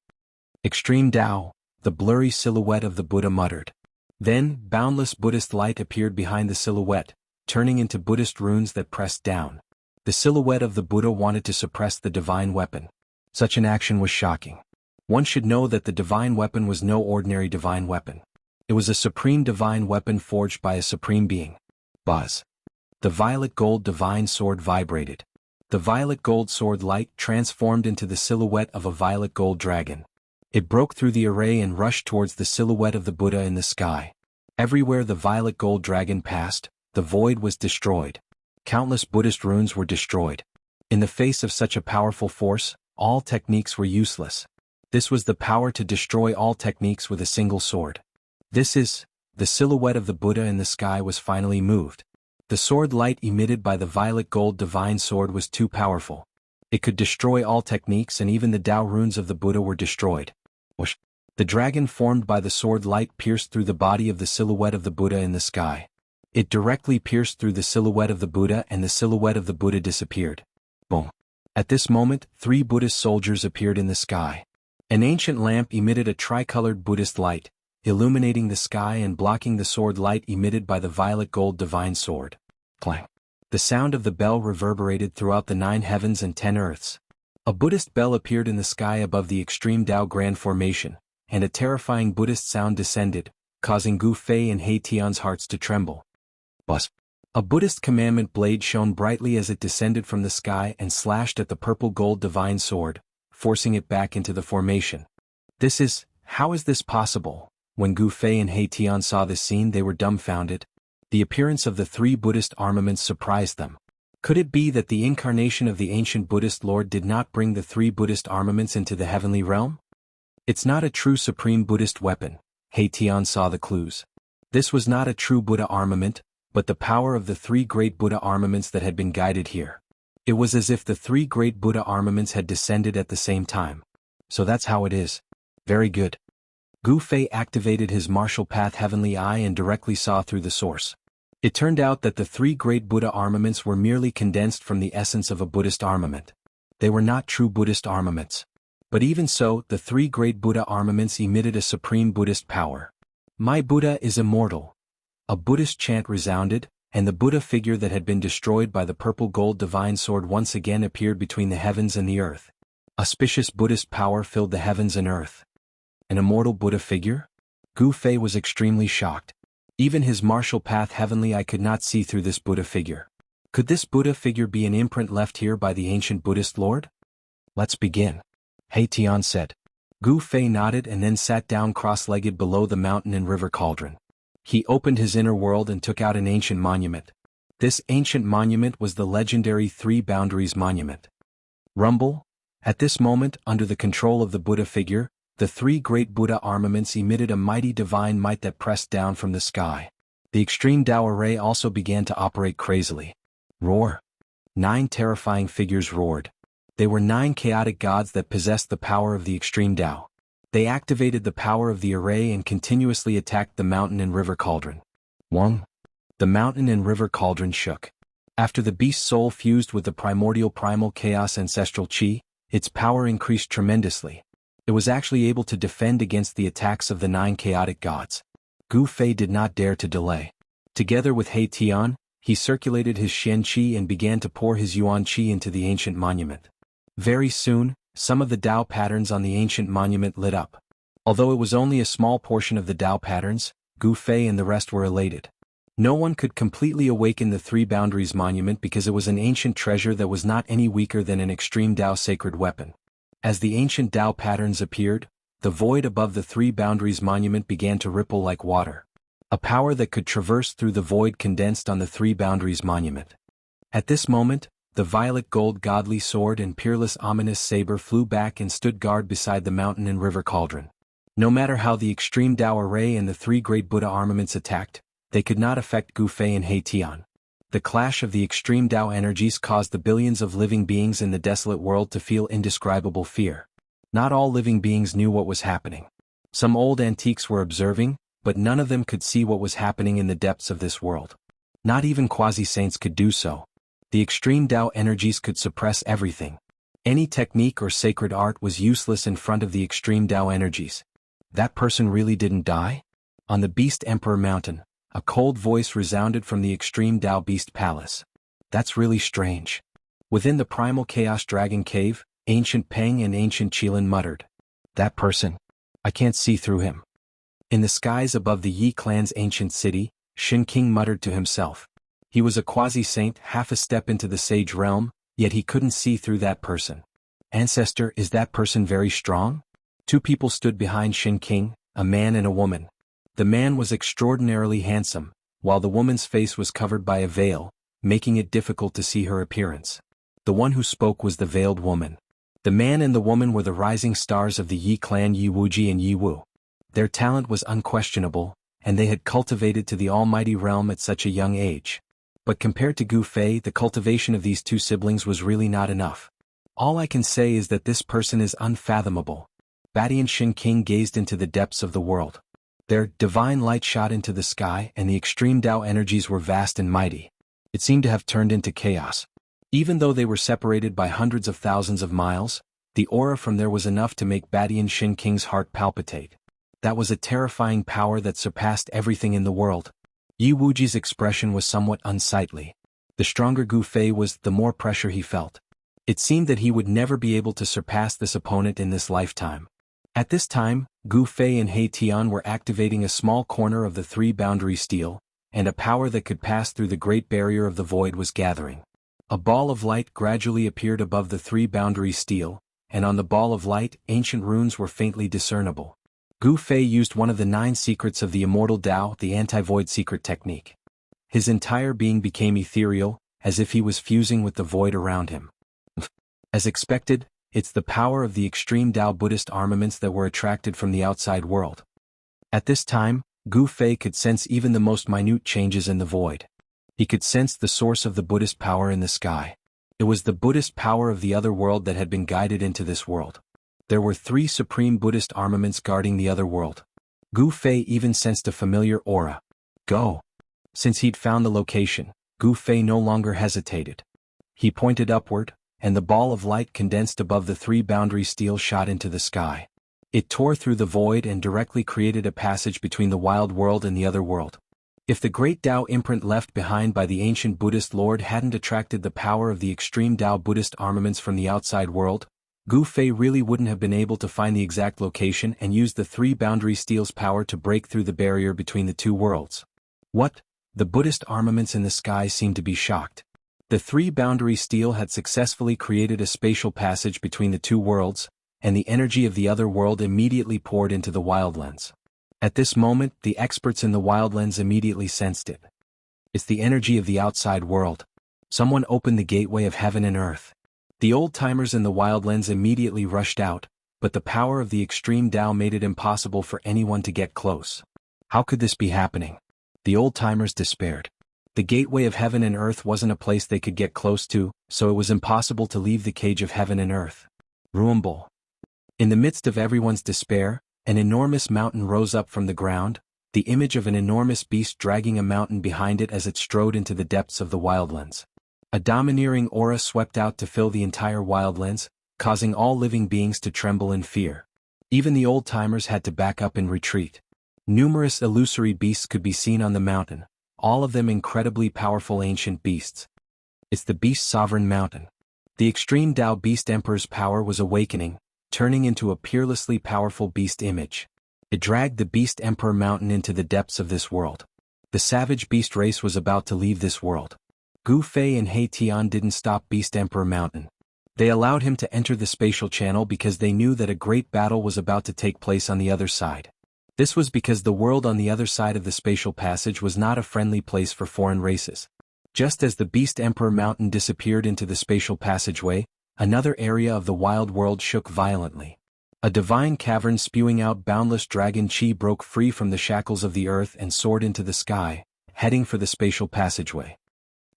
Extreme Tao, the blurry silhouette of the Buddha muttered. Then, boundless Buddhist light appeared behind the silhouette, turning into Buddhist runes that pressed down. The silhouette of the Buddha wanted to suppress the divine weapon. Such an action was shocking. One should know that the divine weapon was no ordinary divine weapon. It was a supreme divine weapon forged by a supreme being. Buzz. The violet gold divine sword vibrated. The violet gold sword light transformed into the silhouette of a violet gold dragon. It broke through the array and rushed towards the silhouette of the Buddha in the sky. Everywhere the violet gold dragon passed, the void was destroyed. Countless Buddhist runes were destroyed. In the face of such a powerful force, all techniques were useless. This was the power to destroy all techniques with a single sword. The silhouette of the Buddha in the sky was finally moved. The sword light emitted by the violet gold divine sword was too powerful. It could destroy all techniques, and even the Tao runes of the Buddha were destroyed. Whoosh. The dragon formed by the sword light pierced through the body of the silhouette of the Buddha in the sky. It directly pierced through the silhouette of the Buddha, and the silhouette of the Buddha disappeared. Boom. At this moment, 3 Buddhist soldiers appeared in the sky. An ancient lamp emitted a tricolored Buddhist light, illuminating the sky and blocking the sword light emitted by the violet gold divine sword. Clang. The sound of the bell reverberated throughout the 9 heavens and 10 earths. A Buddhist bell appeared in the sky above the extreme Tao Grand Formation, and a terrifying Buddhist sound descended, causing Gu Fei and He Tian's hearts to tremble. Buzz. A Buddhist commandment blade shone brightly as it descended from the sky and slashed at the purple gold divine sword, forcing it back into the formation. How is this possible? When Gu Fei and He Tian saw this scene, they were dumbfounded. The appearance of the three Buddhist armaments surprised them. Could it be that the incarnation of the ancient Buddhist Lord did not bring the three Buddhist armaments into the heavenly realm? It's not a true supreme Buddhist weapon. He Tian saw the clues. This was not a true Buddha armament, but the power of the three great Buddha armaments that had been guided here. It was as if the three great Buddha armaments had descended at the same time. So that's how it is. Very good. Gu Fei activated his martial path heavenly eye and directly saw through the source. It turned out that the three great Buddha armaments were merely condensed from the essence of a Buddhist armament. They were not true Buddhist armaments. But even so, the three great Buddha armaments emitted a supreme Buddhist power. My Buddha is immortal. A Buddhist chant resounded, and the Buddha figure that had been destroyed by the purple gold divine sword once again appeared between the heavens and the earth. Auspicious Buddhist power filled the heavens and earth. An immortal Buddha figure? Gu Fei was extremely shocked. Even his martial path heavenly eye could not see through this Buddha figure. Could this Buddha figure be an imprint left here by the ancient Buddhist Lord? Let's begin. He Tian said. Gu Fei nodded and then sat down cross-legged below the mountain and river cauldron. He opened his inner world and took out an ancient monument. This ancient monument was the legendary Three Boundaries Monument. Rumble. At this moment, under the control of the Buddha figure, the three great Buddha armaments emitted a mighty divine might that pressed down from the sky. The extreme Tao array also began to operate crazily. Roar. 9 terrifying figures roared. They were 9 chaotic gods that possessed the power of the extreme Tao. They activated the power of the array and continuously attacked the mountain and river cauldron. 1. The mountain and river cauldron shook. After the beast's soul fused with the primordial primal chaos ancestral chi, its power increased tremendously. It was actually able to defend against the attacks of the 9 chaotic gods. Gu Fei did not dare to delay. Together with He Tian, he circulated his Shen Qi and began to pour his Yuan Qi into the ancient monument. Very soon, some of the Tao patterns on the ancient monument lit up. Although it was only a small portion of the Tao patterns, Gu Fei and the rest were elated. No one could completely awaken the Three Boundaries Monument because it was an ancient treasure that was not any weaker than an extreme Tao sacred weapon. As the ancient Tao patterns appeared, the void above the Three Boundaries Monument began to ripple like water. A power that could traverse through the void condensed on the Three Boundaries Monument. At this moment, the violet gold godly sword and peerless ominous saber flew back and stood guard beside the mountain and river cauldron. No matter how the extreme Tao array and the three great Buddha armaments attacked, they could not affect Gu Fei and He Tian. The clash of the extreme Tao energies caused the billions of living beings in the desolate world to feel indescribable fear. Not all living beings knew what was happening. Some old antiques were observing, but none of them could see what was happening in the depths of this world. Not even quasi-saints could do so. The extreme Tao energies could suppress everything. Any technique or sacred art was useless in front of the extreme Tao energies. That person really didn't die? On the Beast Emperor Mountain, a cold voice resounded from the extreme Tao Beast Palace. That's really strange. Within the primal Chaos Dragon Cave, Ancient Peng and Ancient Qilin muttered. That person. I can't see through him. In the skies above the Yi clan's ancient city, Shen King muttered to himself. He was a quasi-saint half a step into the sage realm, yet he couldn't see through that person. Ancestor, is that person very strong? 2 people stood behind Shen King, a man and a woman. The man was extraordinarily handsome, while the woman's face was covered by a veil, making it difficult to see her appearance. The one who spoke was the veiled woman. The man and the woman were the rising stars of the Yi clan, Yi Wuji and Yi Wu. Their talent was unquestionable, and they had cultivated to the almighty realm at such a young age. But compared to Gu Fei, the cultivation of these 2 siblings was really not enough. All I can say is that this person is unfathomable. Batty and Shen King gazed into the depths of the world. Their divine light shot into the sky, and the extreme Tao energies were vast and mighty. It seemed to have turned into chaos. Even though they were separated by hundreds of thousands of miles, the aura from there was enough to make Batty and Shen King's heart palpitate. That was a terrifying power that surpassed everything in the world. Yi Wuji's expression was somewhat unsightly. The stronger Gu Fei was, the more pressure he felt. It seemed that he would never be able to surpass this opponent in this lifetime. At this time, Gu Fei and He Tian were activating a small corner of the three-boundary steel, and a power that could pass through the great barrier of the void was gathering. A ball of light gradually appeared above the three-boundary steel, and on the ball of light, ancient runes were faintly discernible. Gu Fei used one of the 9 secrets of the Immortal Tao, the anti-void secret technique. His entire being became ethereal, as if he was fusing with the void around him. As expected, it's the power of the extreme Tao Buddhist armaments that were attracted from the outside world. At this time, Gu Fei could sense even the most minute changes in the void. He could sense the source of the Buddhist power in the sky. It was the Buddhist power of the other world that had been guided into this world. There were 3 supreme Buddhist armaments guarding the other world. Gu Fei even sensed a familiar aura. Go! Since he'd found the location, Gu Fei no longer hesitated. He pointed upward, and the ball of light condensed above the three-boundary steel shot into the sky. It tore through the void and directly created a passage between the wild world and the other world. If the great Tao imprint left behind by the ancient Buddhist Lord hadn't attracted the power of the extreme Tao Buddhist armaments from the outside world, Gu Fei really wouldn't have been able to find the exact location and use the three-boundary steel's power to break through the barrier between the two worlds. What? The Buddhist armaments in the sky seemed to be shocked. The three-boundary steel had successfully created a spatial passage between the two worlds, and the energy of the other world immediately poured into the Wildlands. At this moment, the experts in the Wildlands immediately sensed it. It's the energy of the outside world. Someone opened the gateway of heaven and earth. The old-timers in the Wildlands immediately rushed out, but the power of the extreme Tao made it impossible for anyone to get close. How could this be happening? The old-timers despaired. The gateway of heaven and earth wasn't a place they could get close to, so it was impossible to leave the cage of heaven and earth. Rumble. In the midst of everyone's despair, an enormous mountain rose up from the ground, the image of an enormous beast dragging a mountain behind it as it strode into the depths of the Wildlands. A domineering aura swept out to fill the entire Wildlands, causing all living beings to tremble in fear. Even the old-timers had to back up and retreat. Numerous illusory beasts could be seen on the mountain, all of them incredibly powerful ancient beasts. It's the Beast Sovereign Mountain. The extreme Tao Beast Emperor's power was awakening, turning into a peerlessly powerful beast image. It dragged the Beast Emperor Mountain into the depths of this world. The savage beast race was about to leave this world. Gu Fei and He Tian didn't stop Beast Emperor Mountain. They allowed him to enter the spatial channel because they knew that a great battle was about to take place on the other side. This was because the world on the other side of the spatial passage was not a friendly place for foreign races. Just as the Beast Emperor Mountain disappeared into the spatial passageway, another area of the wild world shook violently. A divine cavern spewing out boundless dragon chi broke free from the shackles of the earth and soared into the sky, heading for the spatial passageway.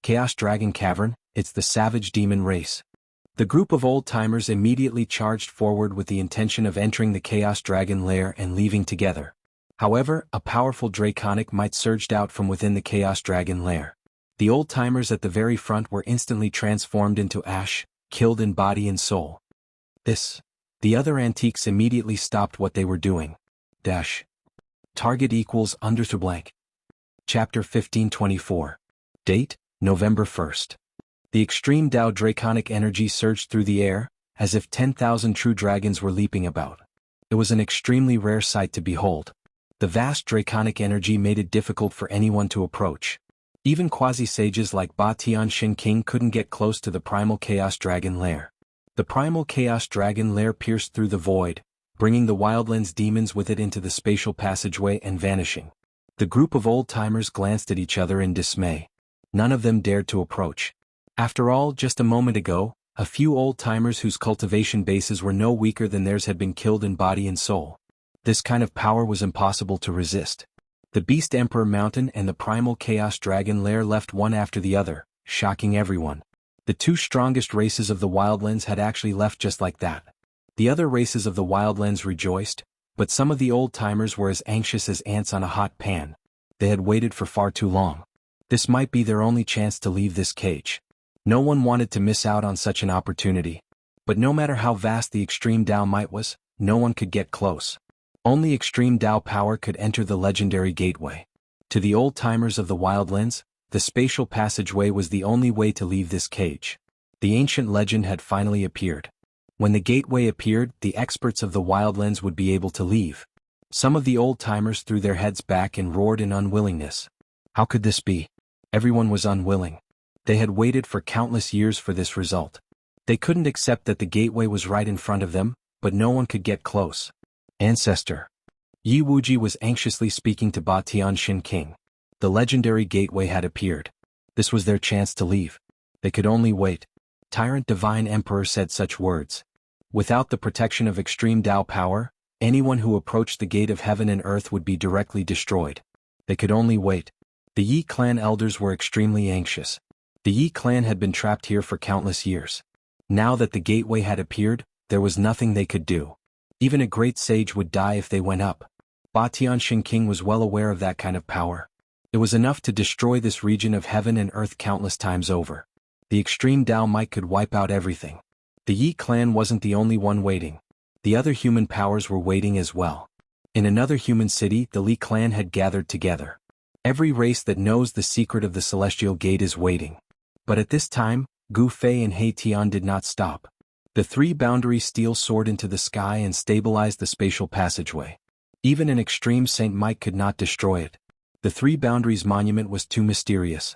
Chaos Dragon Cavern, it's the savage demon race. The group of old-timers immediately charged forward with the intention of entering the Chaos Dragon lair and leaving together. However, a powerful draconic might surged out from within the Chaos Dragon lair. The old-timers at the very front were instantly transformed into ash, killed in body and soul. The other antiques immediately stopped what they were doing. Target equals _ blank. Chapter 1524. Date, November 1st. The extreme Tao draconic energy surged through the air, as if 10,000 true dragons were leaping about. It was an extremely rare sight to behold. The vast draconic energy made it difficult for anyone to approach. Even quasi-sages like Ba Tian Shin King couldn't get close to the primal Chaos Dragon lair. The primal Chaos Dragon lair pierced through the void, bringing the Wildlands demons with it into the spatial passageway and vanishing. The group of old-timers glanced at each other in dismay. None of them dared to approach. After all, just a moment ago, a few old-timers whose cultivation bases were no weaker than theirs had been killed in body and soul. This kind of power was impossible to resist. The Beast Emperor Mountain and the primal Chaos Dragon lair left one after the other, shocking everyone. The two strongest races of the Wildlands had actually left just like that. The other races of the Wildlands rejoiced, but some of the old-timers were as anxious as ants on a hot pan. They had waited for far too long. This might be their only chance to leave this cage. No one wanted to miss out on such an opportunity. But no matter how vast the extreme Tao might was, no one could get close. Only extreme Tao power could enter the legendary gateway. To the old-timers of the Wildlands, the spatial passageway was the only way to leave this cage. The ancient legend had finally appeared. When the gateway appeared, the experts of the wildlands would be able to leave. Some of the old-timers threw their heads back and roared in unwillingness. How could this be? Everyone was unwilling. They had waited for countless years for this result. They couldn't accept that the gateway was right in front of them, but no one could get close. Ancestor. Yi Wuji was anxiously speaking to Ba Tianxin King. The legendary gateway had appeared. This was their chance to leave. They could only wait. Tyrant Divine Emperor said such words. Without the protection of extreme Tao power, anyone who approached the gate of heaven and earth would be directly destroyed. They could only wait. The Yi clan elders were extremely anxious. The Yi clan had been trapped here for countless years. Now that the gateway had appeared, there was nothing they could do. Even a great sage would die if they went up. Ba Tianxin King was well aware of that kind of power. It was enough to destroy this region of heaven and earth countless times over. The extreme Tao might could wipe out everything. The Yi clan wasn't the only one waiting. The other human powers were waiting as well. In another human city, the Li clan had gathered together. Every race that knows the secret of the celestial gate is waiting. But at this time, Gu Fei and He Tian did not stop. The three-boundary steel soared into the sky and stabilized the spatial passageway. Even an extreme Saint might could not destroy it. The three boundaries monument was too mysterious.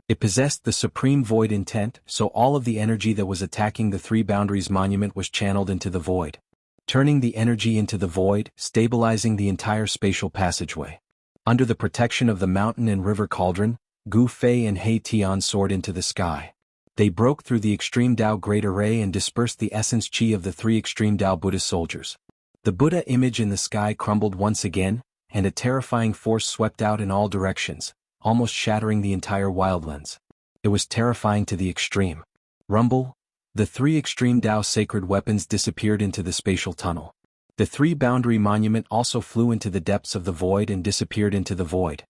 It possessed the supreme void intent, so all of the energy that was attacking the three boundaries monument was channeled into the void, turning the energy into the void, stabilizing the entire spatial passageway. Under the protection of the mountain and river cauldron, Gu Fei and He Tian soared into the sky. They broke through the extreme Tao Great Array and dispersed the essence chi of the three extreme Tao Buddhist soldiers. The Buddha image in the sky crumbled once again, and a terrifying force swept out in all directions, almost shattering the entire wildlands. It was terrifying to the extreme. Rumble. The three extreme Tao sacred weapons disappeared into the spatial tunnel. The three-boundary monument also flew into the depths of the void and disappeared into the void.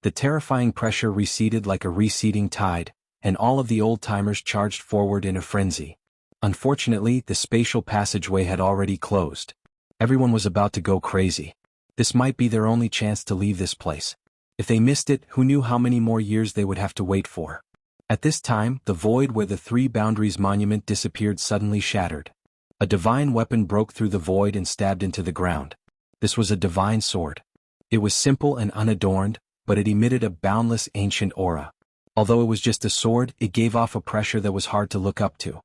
The terrifying pressure receded like a receding tide, and all of the old-timers charged forward in a frenzy. Unfortunately, the spatial passageway had already closed. Everyone was about to go crazy. This might be their only chance to leave this place. If they missed it, who knew how many more years they would have to wait for? At this time, the void where the three boundaries monument disappeared suddenly shattered. A divine weapon broke through the void and stabbed into the ground. This was a divine sword. It was simple and unadorned, but it emitted a boundless ancient aura. Although it was just a sword, it gave off a pressure that was hard to look up to.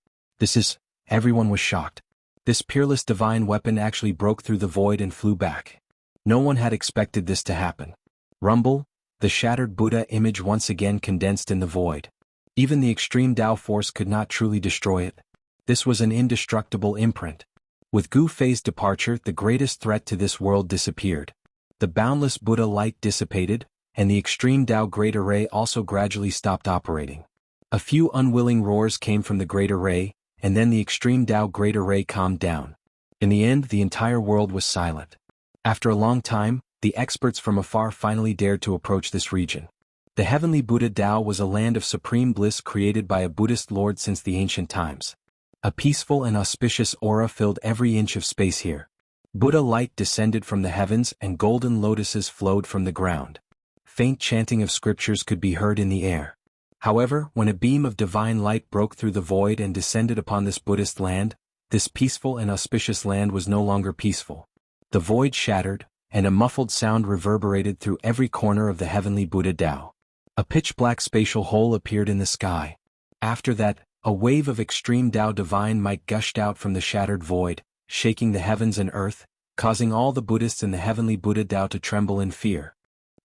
Everyone was shocked. This peerless divine weapon actually broke through the void and flew back. No one had expected this to happen. Rumble. The shattered Buddha image once again condensed in the void. Even the extreme Tao force could not truly destroy it. This was an indestructible imprint. With Gu Fei's departure, the greatest threat to this world disappeared. The boundless Buddha light dissipated, and the extreme Tao Great Array also gradually stopped operating. A few unwilling roars came from the Great Array, and then the extreme Tao Great Array calmed down. In the end, the entire world was silent. After a long time, the experts from afar finally dared to approach this region. The heavenly Buddha Tao was a land of supreme bliss created by a Buddhist lord since the ancient times. A peaceful and auspicious aura filled every inch of space here. Buddha light descended from the heavens and golden lotuses flowed from the ground. Faint chanting of scriptures could be heard in the air. However, when a beam of divine light broke through the void and descended upon this Buddhist land, this peaceful and auspicious land was no longer peaceful. The void shattered, and a muffled sound reverberated through every corner of the heavenly Buddha Tao. A pitch-black spatial hole appeared in the sky. After that, a wave of extreme Tao divine might gushed out from the shattered void, shaking the heavens and earth, causing all the Buddhists in the heavenly Buddha Tao to tremble in fear.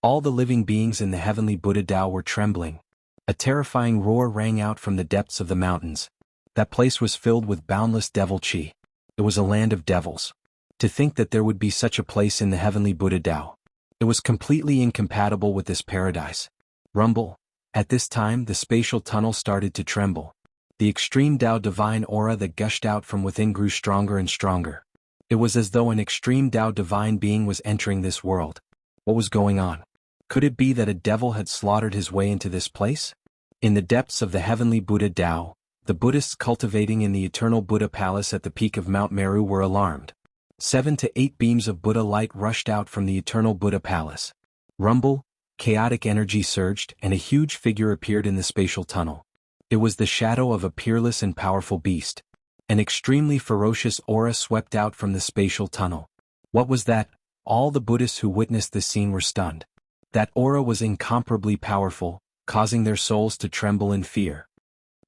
All the living beings in the heavenly Buddha Tao were trembling. A terrifying roar rang out from the depths of the mountains. That place was filled with boundless devil chi. It was a land of devils. To think that there would be such a place in the heavenly Buddha Tao. It was completely incompatible with this paradise. Rumble. At this time, the spatial tunnel started to tremble. The extreme Tao divine aura that gushed out from within grew stronger and stronger. It was as though an extreme Tao divine being was entering this world. What was going on? Could it be that a devil had slaughtered his way into this place? In the depths of the heavenly Buddha Tao, the Buddhists cultivating in the eternal Buddha palace at the peak of Mount Meru were alarmed. 7 to 8 beams of Buddha light rushed out from the eternal Buddha palace. Rumble. Chaotic energy surged, and a huge figure appeared in the spatial tunnel. It was the shadow of a peerless and powerful beast. An extremely ferocious aura swept out from the spatial tunnel. What was that? All the Buddhists who witnessed this scene were stunned. That aura was incomparably powerful, causing their souls to tremble in fear.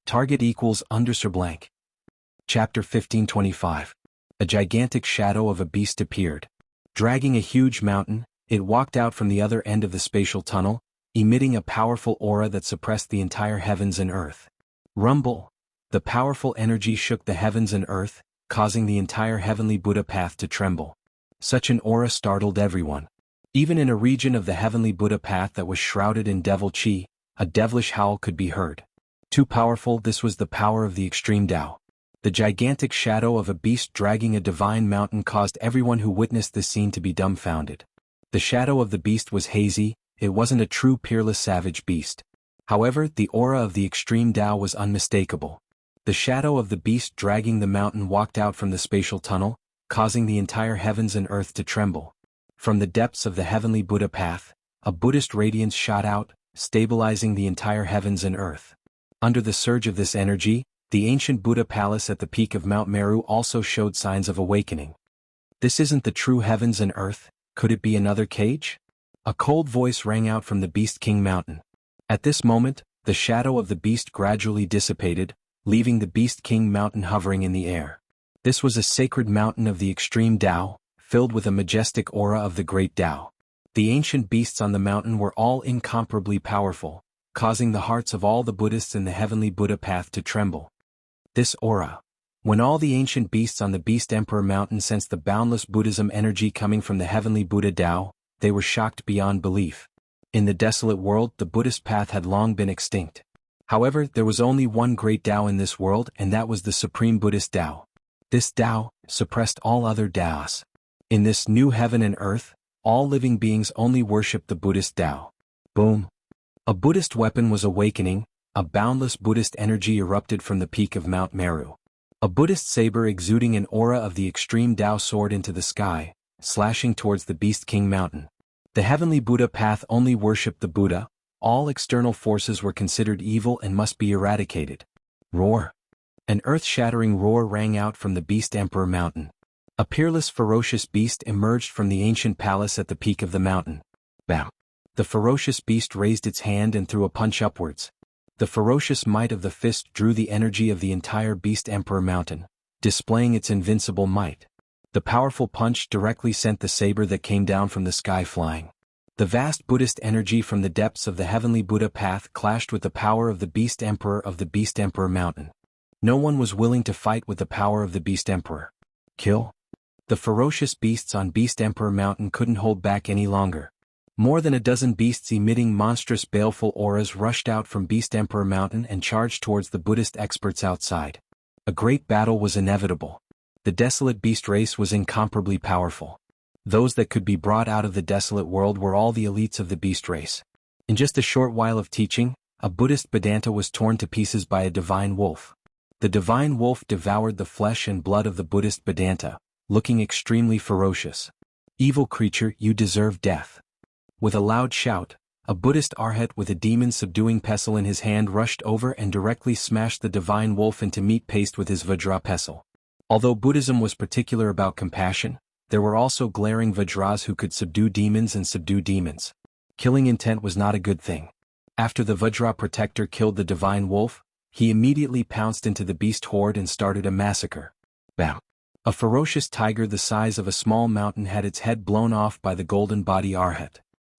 Target equals _ blank. Chapter 1525. A gigantic shadow of a beast appeared. Dragging a huge mountain, it walked out from the other end of the spatial tunnel, emitting a powerful aura that suppressed the entire heavens and earth. Rumble! The powerful energy shook the heavens and earth, causing the entire heavenly Buddha path to tremble. Such an aura startled everyone. Even in a region of the heavenly Buddha path that was shrouded in devil chi, a devilish howl could be heard. Too powerful, this was the power of the extreme Tao. The gigantic shadow of a beast dragging a divine mountain caused everyone who witnessed this scene to be dumbfounded. The shadow of the beast was hazy, it wasn't a true peerless savage beast. However, the aura of the extreme Tao was unmistakable. The shadow of the beast dragging the mountain walked out from the spatial tunnel, causing the entire heavens and earth to tremble. From the depths of the heavenly Buddha path, a Buddhist radiance shot out, stabilizing the entire heavens and earth. Under the surge of this energy, the ancient Buddha palace at the peak of Mount Meru also showed signs of awakening. This isn't the true heavens and earth, could it be another cage? A cold voice rang out from the Beast King Mountain. At this moment, the shadow of the beast gradually dissipated, leaving the Beast King Mountain hovering in the air. This was a sacred mountain of the extreme Tao, filled with a majestic aura of the great Tao. The ancient beasts on the mountain were all incomparably powerful, causing the hearts of all the Buddhists in the heavenly Buddha path to tremble. This aura. When all the ancient beasts on the Beast Emperor Mountain sensed the boundless Buddhism energy coming from the heavenly Buddha Tao, they were shocked beyond belief. In the desolate world, the Buddhist path had long been extinct. However, there was only one great Tao in this world, and that was the Supreme Buddhist Tao. This Tao suppressed all other Taos. In this new heaven and earth, all living beings only worshipped the Buddhist Tao. Boom! A Buddhist weapon was awakening, a boundless Buddhist energy erupted from the peak of Mount Meru. A Buddhist saber exuding an aura of the extreme Tao soared into the sky, slashing towards the Beast King Mountain. The heavenly Buddha path only worshipped the Buddha, all external forces were considered evil and must be eradicated. Roar! An earth-shattering roar rang out from the Beast Emperor Mountain. A peerless ferocious beast emerged from the ancient palace at the peak of the mountain. Bam! The ferocious beast raised its hand and threw a punch upwards. The ferocious might of the fist drew the energy of the entire Beast Emperor Mountain, displaying its invincible might. The powerful punch directly sent the saber that came down from the sky flying. The vast Buddhist energy from the depths of the heavenly Buddha path clashed with the power of the Beast Emperor of the Beast Emperor Mountain. No one was willing to fight with the power of the Beast Emperor. Kill! The ferocious beasts on Beast Emperor Mountain couldn't hold back any longer. More than a dozen beasts emitting monstrous baleful auras rushed out from Beast Emperor Mountain and charged towards the Buddhist experts outside. A great battle was inevitable. The desolate beast race was incomparably powerful. Those that could be brought out of the desolate world were all the elites of the beast race. In just a short while of teaching, a Buddhist Vedanta was torn to pieces by a divine wolf. The divine wolf devoured the flesh and blood of the Buddhist Vedanta, looking extremely ferocious. Evil creature, you deserve death. With a loud shout, a Buddhist arhat with a demon-subduing pestle in his hand rushed over and directly smashed the divine wolf into meat paste with his Vajra pestle. Although Buddhism was particular about compassion, there were also glaring Vajras who could subdue demons and subdue demons. Killing intent was not a good thing. After the Vajra protector killed the divine wolf, he immediately pounced into the beast horde and started a massacre. Bam! A ferocious tiger the size of a small mountain had its head blown off by the golden body arhat.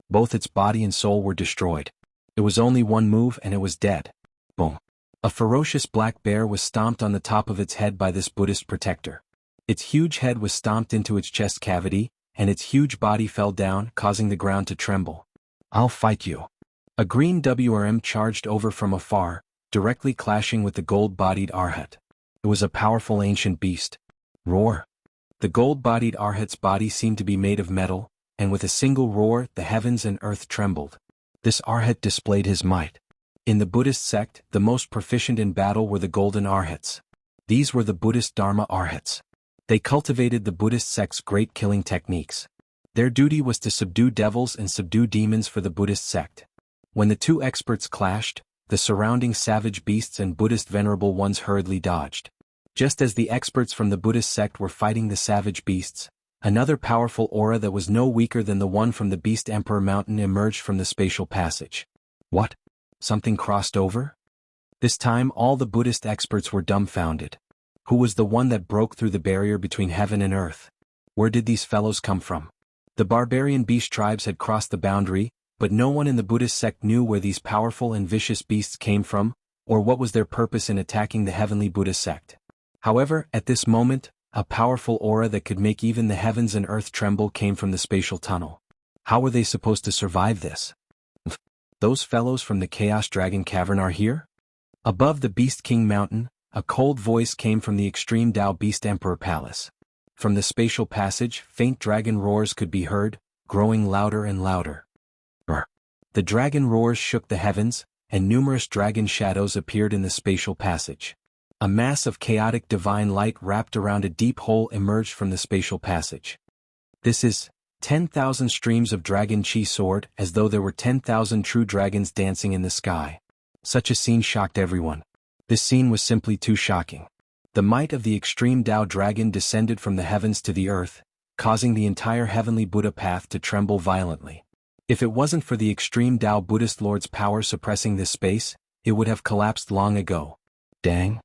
Both its body and soul were destroyed. It was only one move and it was dead. Boom. A ferocious black bear was stomped on the top of its head by this Buddhist protector. Its huge head was stomped into its chest cavity, and its huge body fell down, causing the ground to tremble. I'll fight you. A green WRM charged over from afar, directly clashing with the gold-bodied arhat. It was a powerful ancient beast. Roar. The gold-bodied arhat's body seemed to be made of metal, and with a single roar the heavens and earth trembled. This arhat displayed his might. In the Buddhist sect, the most proficient in battle were the golden arhats. These were the Buddhist Dharma arhats. They cultivated the Buddhist sect's great killing techniques. Their duty was to subdue devils and subdue demons for the Buddhist sect. When the two experts clashed, the surrounding savage beasts and Buddhist venerable ones hurriedly dodged. Just as the experts from the Buddhist sect were fighting the savage beasts, another powerful aura that was no weaker than the one from the Beast Emperor Mountain emerged from the spatial passage. What? Something crossed over? This time all the Buddhist experts were dumbfounded. Who was the one that broke through the barrier between heaven and earth? Where did these fellows come from? The barbarian beast tribes had crossed the boundary, but no one in the Buddhist sect knew where these powerful and vicious beasts came from, or what was their purpose in attacking the heavenly Buddhist sect. However, at this moment, a powerful aura that could make even the heavens and earth tremble came from the spatial tunnel. How were they supposed to survive this? Those fellows from the Chaos Dragon Cavern are here? Above the Beast King Mountain, a cold voice came from the Extreme Tao Beast Emperor Palace. From the spatial passage, faint dragon roars could be heard, growing louder and louder. Brr. The dragon roars shook the heavens, and numerous dragon shadows appeared in the spatial passage. A mass of chaotic divine light wrapped around a deep hole emerged from the spatial passage. This is 10,000 streams of dragon chi soared, as though there were 10,000 true dragons dancing in the sky. Such a scene shocked everyone. This scene was simply too shocking. The might of the extreme Tao dragon descended from the heavens to the earth, causing the entire heavenly Buddha path to tremble violently. If it wasn't for the extreme Tao Buddhist Lord's power suppressing this space, it would have collapsed long ago. Dang.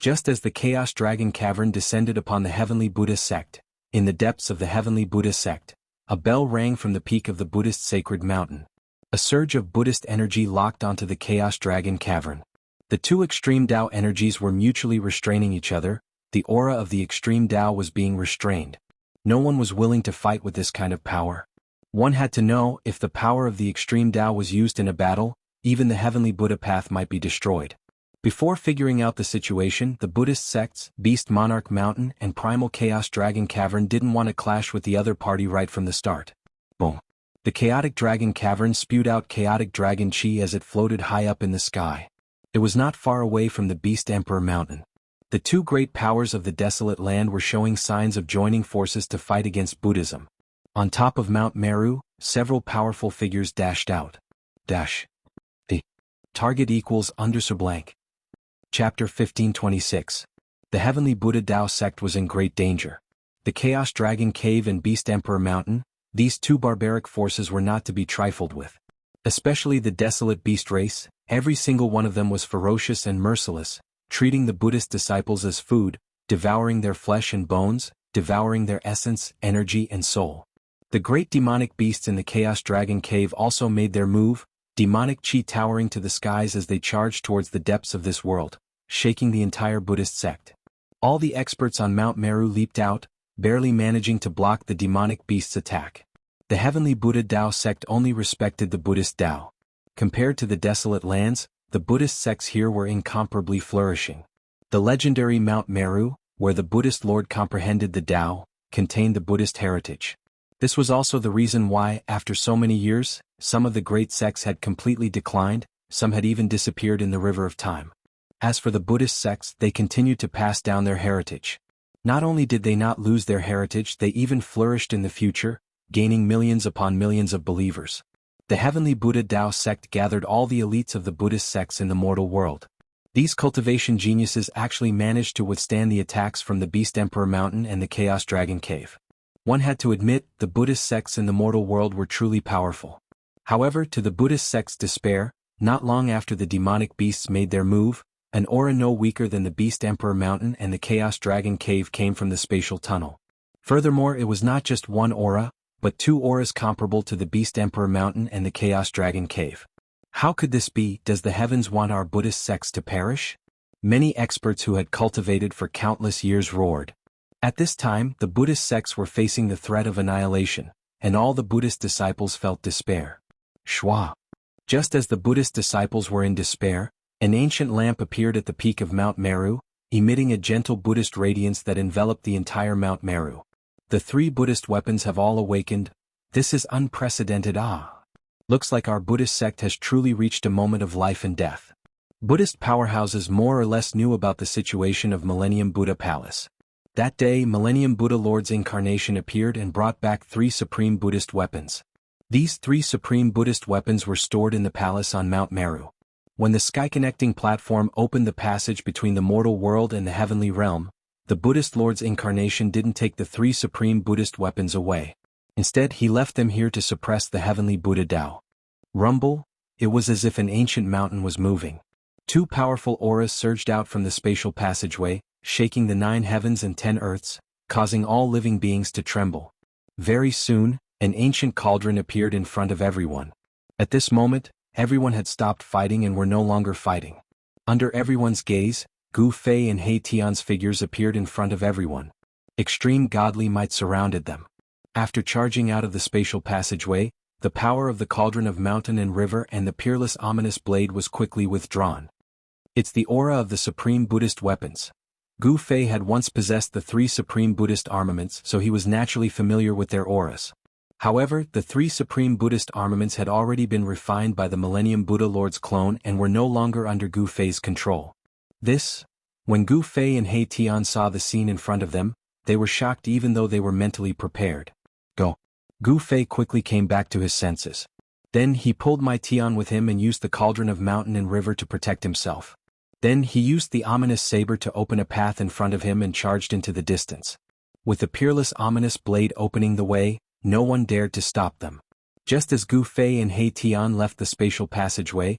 Just as the Chaos Dragon Cavern descended upon the heavenly Buddhist sect, in the depths of the heavenly Buddhist sect, a bell rang from the peak of the Buddhist sacred mountain. A surge of Buddhist energy locked onto the Chaos Dragon Cavern. The two extreme Tao energies were mutually restraining each other. The aura of the extreme Tao was being restrained. No one was willing to fight with this kind of power. One had to know if the power of the extreme Tao was used in a battle, even the heavenly Buddha path might be destroyed. Before figuring out the situation, the Buddhist sects, Beast Monarch Mountain and Primal Chaos Dragon Cavern didn't want to clash with the other party right from the start. Boom. The Chaotic Dragon Cavern spewed out chaotic dragon chi as it floated high up in the sky. It was not far away from the Beast Emperor Mountain. The two great powers of the desolate land were showing signs of joining forces to fight against Buddhism. On top of Mount Meru, several powerful figures dashed out. The target equals _blank. Chapter 1526. The heavenly Buddha Tao sect was in great danger. The Chaos Dragon Cave and Beast Emperor Mountain, these two barbaric forces were not to be trifled with. Especially the desolate beast race, every single one of them was ferocious and merciless, treating the Buddhist disciples as food, devouring their flesh and bones, devouring their essence, energy and soul. The great demonic beasts in the Chaos Dragon Cave also made their move, demonic chi towering to the skies as they charged towards the depths of this world, shaking the entire Buddhist sect. All the experts on Mount Meru leaped out, barely managing to block the demonic beast's attack. The heavenly Buddha Tao sect only respected the Buddhist Tao. Compared to the desolate lands, the Buddhist sects here were incomparably flourishing. The legendary Mount Meru, where the Buddhist Lord comprehended the Tao, contained the Buddhist heritage. This was also the reason why, after so many years, some of the great sects had completely declined, some had even disappeared in the river of time. As for the Buddhist sects, they continued to pass down their heritage. Not only did they not lose their heritage, they even flourished in the future, gaining millions upon millions of believers. The heavenly Buddha Tao sect gathered all the elites of the Buddhist sects in the mortal world. These cultivation geniuses actually managed to withstand the attacks from the Beast Emperor Mountain and the Chaos Dragon Cave. One had to admit, the Buddhist sects in the mortal world were truly powerful. However, to the Buddhist sect's despair, not long after the demonic beasts made their move, an aura no weaker than the Beast Emperor Mountain and the Chaos Dragon Cave came from the spatial tunnel. Furthermore, it was not just one aura, but two auras comparable to the Beast Emperor Mountain and the Chaos Dragon Cave. How could this be? Does the heavens want our Buddhist sects to perish? Many experts who had cultivated for countless years roared. At this time, the Buddhist sects were facing the threat of annihilation, and all the Buddhist disciples felt despair. Shwa. Just as the Buddhist disciples were in despair, an ancient lamp appeared at the peak of Mount Meru, emitting a gentle Buddhist radiance that enveloped the entire Mount Meru. The three Buddhist weapons have all awakened. This is unprecedented. Looks like our Buddhist sect has truly reached a moment of life and death. Buddhist powerhouses more or less knew about the situation of Millennium Buddha Palace. That day, Millennium Buddha Lord's incarnation appeared and brought back three supreme Buddhist weapons. These three supreme Buddhist weapons were stored in the palace on Mount Meru. When the sky-connecting platform opened the passage between the mortal world and the heavenly realm, the Buddhist Lord's incarnation didn't take the three supreme Buddhist weapons away. Instead, he left them here to suppress the heavenly Buddha Tao. Rumble, it was as if an ancient mountain was moving. Two powerful auras surged out from the spatial passageway, shaking the 9 heavens and 10 earths, causing all living beings to tremble. Very soon, an ancient cauldron appeared in front of everyone. At this moment, everyone had stopped fighting and were no longer fighting. Under everyone's gaze, Gu Fei and He Tian's figures appeared in front of everyone. Extreme godly might surrounded them. After charging out of the spatial passageway, the power of the cauldron of mountain and river and the peerless ominous blade was quickly withdrawn. It's the aura of the supreme Buddhist weapons. Gu Fei had once possessed the 3 supreme Buddhist armaments, so he was naturally familiar with their auras. However, the 3 supreme Buddhist armaments had already been refined by the Millennium Buddha Lord's clone and were no longer under Gu Fei's control. When Gu Fei and He Tian saw the scene in front of them, they were shocked even though they were mentally prepared. Gu Fei quickly came back to his senses. Then he pulled Mai Tian with him and used the cauldron of mountain and river to protect himself. Then he used the ominous saber to open a path in front of him and charged into the distance. With the peerless ominous blade opening the way, no one dared to stop them. Just as Gu Fei and He Tian left the spatial passageway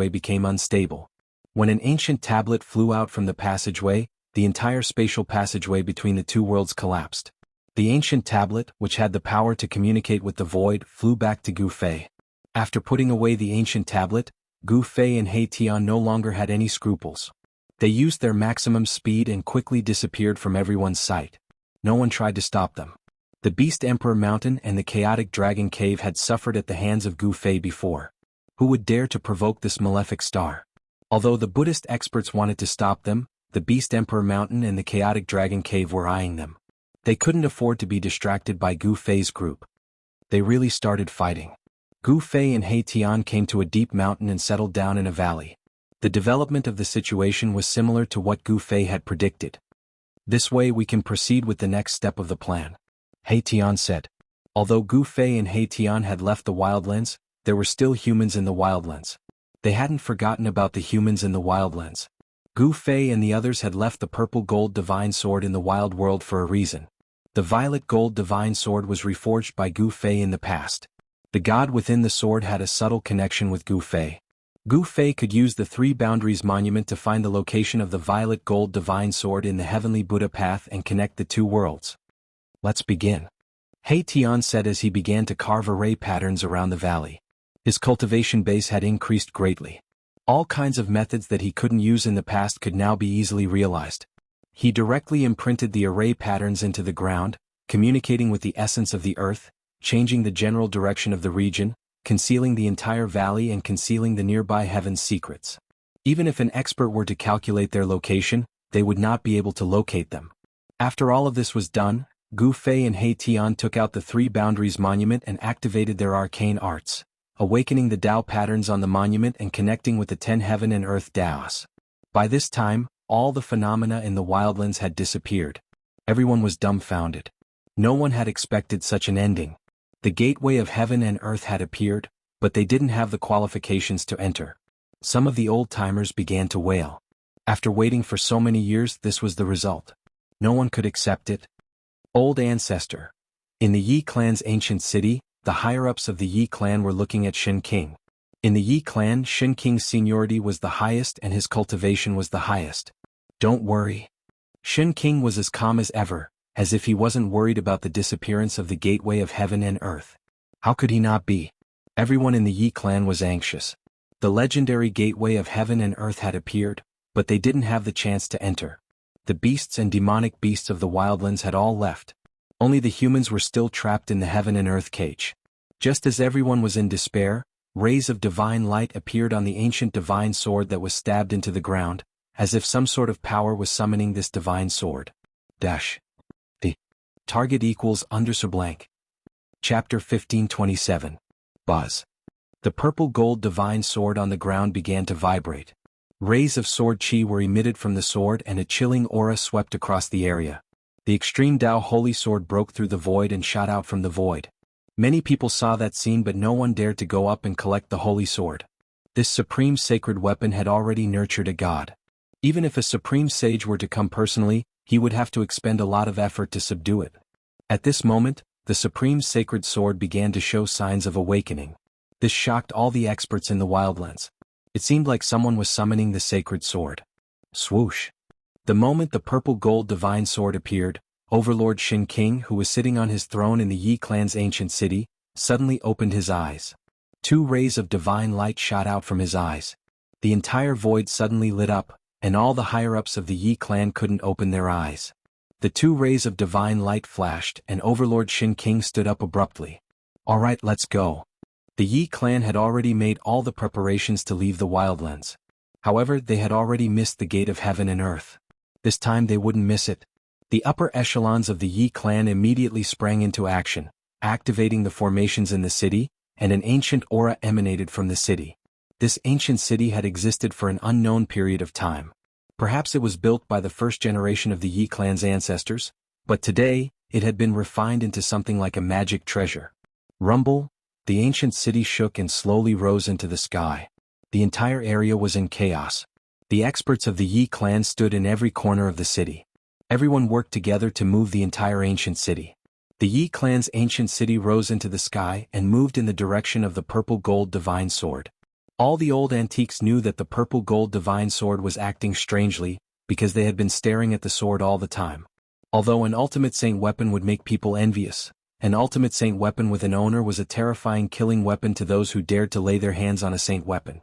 became unstable. When an ancient tablet flew out from the passageway, the entire spatial passageway between the 2 worlds collapsed. The ancient tablet, which had the power to communicate with the void, flew back to Gu Fei. After putting away the ancient tablet, Gu Fei and He Tian no longer had any scruples. They used their maximum speed and quickly disappeared from everyone's sight. No one tried to stop them. The Beast Emperor Mountain and the Chaotic Dragon Cave had suffered at the hands of Gu Fei before. Who would dare to provoke this malefic star? Although the Buddhist experts wanted to stop them, the Beast Emperor Mountain and the Chaotic Dragon Cave were eyeing them. They couldn't afford to be distracted by Gu Fei's group. They really started fighting. Gu Fei and He Tian came to a deep mountain and settled down in a valley. The development of the situation was similar to what Gu Fei had predicted. This way we can proceed with the next step of the plan, He Tian said. Although Gu Fei and He Tian had left the wildlands, there were still humans in the wildlands. They hadn't forgotten about the humans in the wildlands. Gu Fei and the others had left the purple gold divine sword in the wild world for a reason. The violet gold divine sword was reforged by Gu Fei in the past. The god within the sword had a subtle connection with Gu Fei. Gu Fei could use the 3 boundaries monument to find the location of the violet gold divine sword in the heavenly Buddha path and connect the 2 worlds. Let's begin, He Tian said as he began to carve array patterns around the valley. His cultivation base had increased greatly. All kinds of methods that he couldn't use in the past could now be easily realized. He directly imprinted the array patterns into the ground, communicating with the essence of the earth, changing the general direction of the region, concealing the entire valley and concealing the nearby heaven's secrets. Even if an expert were to calculate their location, they would not be able to locate them. After all of this was done, Gu Fei and He Tian took out the 3 boundaries monument and activated their arcane arts, awakening the Tao patterns on the monument and connecting with the 10 heaven and earth Taos. By this time, all the phenomena in the wildlands had disappeared. Everyone was dumbfounded. No one had expected such an ending. The gateway of heaven and earth had appeared, but they didn't have the qualifications to enter. Some of the old-timers began to wail. After waiting for so many years, this was the result. No one could accept it. Old ancestor. In the Yi clan's ancient city, the higher-ups of the Yi clan were looking at Shen King. In the Yi clan, Shen King's seniority was the highest and his cultivation was the highest. Don't worry. Shen King was as calm as ever, as if he wasn't worried about the disappearance of the gateway of heaven and earth. How could he not be? Everyone in the Yi clan was anxious. The legendary gateway of heaven and earth had appeared, but they didn't have the chance to enter. The beasts and demonic beasts of the wildlands had all left. Only the humans were still trapped in the heaven and earth cage. Just as everyone was in despair, rays of divine light appeared on the ancient divine sword that was stabbed into the ground, as if some sort of power was summoning this divine sword. The target equals _blank. Chapter 1527. Buzz. The purple gold divine sword on the ground began to vibrate. Rays of sword chi were emitted from the sword and a chilling aura swept across the area. The extreme Tao holy sword broke through the void and shot out from the void. Many people saw that scene but no one dared to go up and collect the holy sword. This supreme sacred weapon had already nurtured a god. Even if a supreme sage were to come personally, he would have to expend a lot of effort to subdue it. At this moment, the supreme sacred sword began to show signs of awakening. This shocked all the experts in the Wildlands. It seemed like someone was summoning the sacred sword. Swoosh! The moment the purple gold divine sword appeared, Overlord Shin King, who was sitting on his throne in the Yi clan's ancient city, suddenly opened his eyes. 2 rays of divine light shot out from his eyes. The entire void suddenly lit up, and all the higher-ups of the Yi clan couldn't open their eyes. The 2 rays of divine light flashed, and Overlord Shin King stood up abruptly. "Alright, let's go." The Yi clan had already made all the preparations to leave the Wildlands. However, they had already missed the gate of heaven and earth. This time they wouldn't miss it. The upper echelons of the Yi clan immediately sprang into action, activating the formations in the city, and an ancient aura emanated from the city. This ancient city had existed for an unknown period of time. Perhaps it was built by the first generation of the Yi clan's ancestors, but today, it had been refined into something like a magic treasure. Rumble, the ancient city shook and slowly rose into the sky. The entire area was in chaos. The experts of the Yi clan stood in every corner of the city. Everyone worked together to move the entire ancient city. The Yi clan's ancient city rose into the sky and moved in the direction of the purple gold divine sword. All the old antiques knew that the purple gold divine sword was acting strangely, because they had been staring at the sword all the time. Although an ultimate saint weapon would make people envious, an ultimate saint weapon with an owner was a terrifying killing weapon to those who dared to lay their hands on a saint weapon.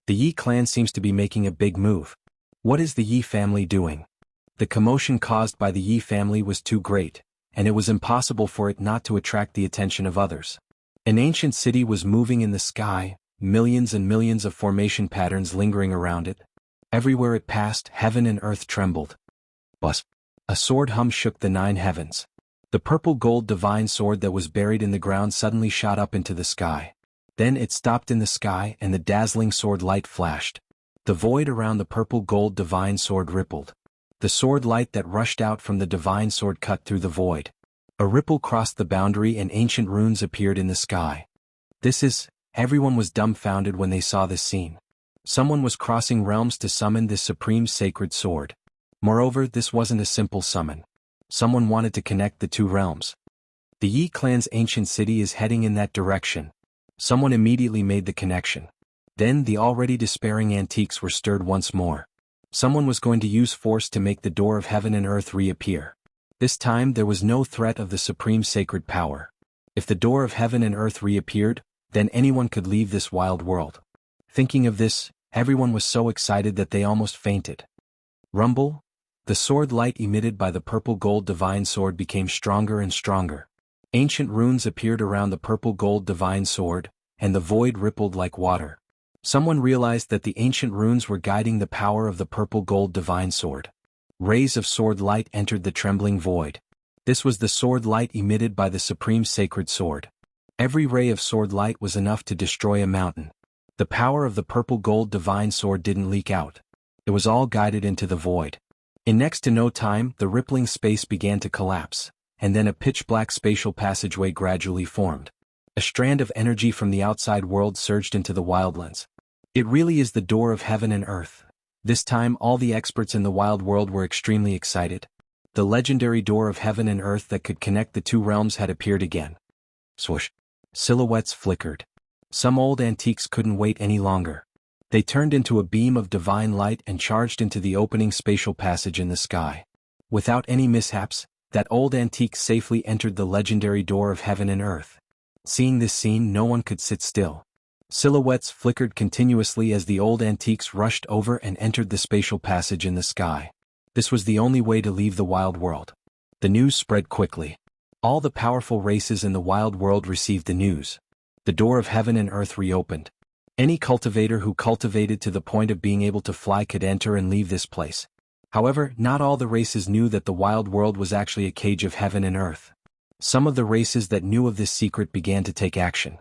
The Yi clan seems to be making a big move. What is the Yi family doing? The commotion caused by the Yi family was too great, and it was impossible for it not to attract the attention of others. An ancient city was moving in the sky, millions and millions of formation patterns lingering around it. Everywhere it passed, heaven and earth trembled. Bus! A sword hum shook the 9 heavens. The purple gold divine sword that was buried in the ground suddenly shot up into the sky. Then it stopped in the sky and the dazzling sword light flashed. The void around the purple gold divine sword rippled. The sword light that rushed out from the divine sword cut through the void. A ripple crossed the boundary and ancient runes appeared in the sky. Everyone was dumbfounded when they saw this scene. Someone was crossing realms to summon this supreme sacred sword. Moreover, this wasn't a simple summon. Someone wanted to connect the 2 realms. The Yi clan's ancient city is heading in that direction. Someone immediately made the connection. Then the already despairing antiques were stirred once more. Someone was going to use force to make the door of heaven and earth reappear. This time there was no threat of the supreme sacred power. If the door of heaven and earth reappeared, then anyone could leave this wild world. Thinking of this, everyone was so excited that they almost fainted. Rumble! The sword light emitted by the purple gold divine sword became stronger and stronger. Ancient runes appeared around the purple gold divine sword, and the void rippled like water. Someone realized that the ancient runes were guiding the power of the purple gold divine sword. Rays of sword light entered the trembling void. This was the sword light emitted by the supreme sacred sword. Every ray of sword light was enough to destroy a mountain. The power of the purple gold divine sword didn't leak out. It was all guided into the void. In next to no time, the rippling space began to collapse, and then a pitch-black spatial passageway gradually formed. A strand of energy from the outside world surged into the Wildlands. It really is the door of heaven and earth. This time all the experts in the wild world were extremely excited. The legendary door of heaven and earth that could connect the 2 realms had appeared again. Swoosh! Silhouettes flickered. Some old antiques couldn't wait any longer. They turned into a beam of divine light and charged into the opening spatial passage in the sky. Without any mishaps, that old antique safely entered the legendary door of heaven and earth. Seeing this scene, no one could sit still. Silhouettes flickered continuously as the old antiques rushed over and entered the spatial passage in the sky. This was the only way to leave the wild world. The news spread quickly. All the powerful races in the wild world received the news. The door of heaven and earth reopened. Any cultivator who cultivated to the point of being able to fly could enter and leave this place. However, not all the races knew that the wild world was actually a cage of heaven and earth. Some of the races that knew of this secret began to take action.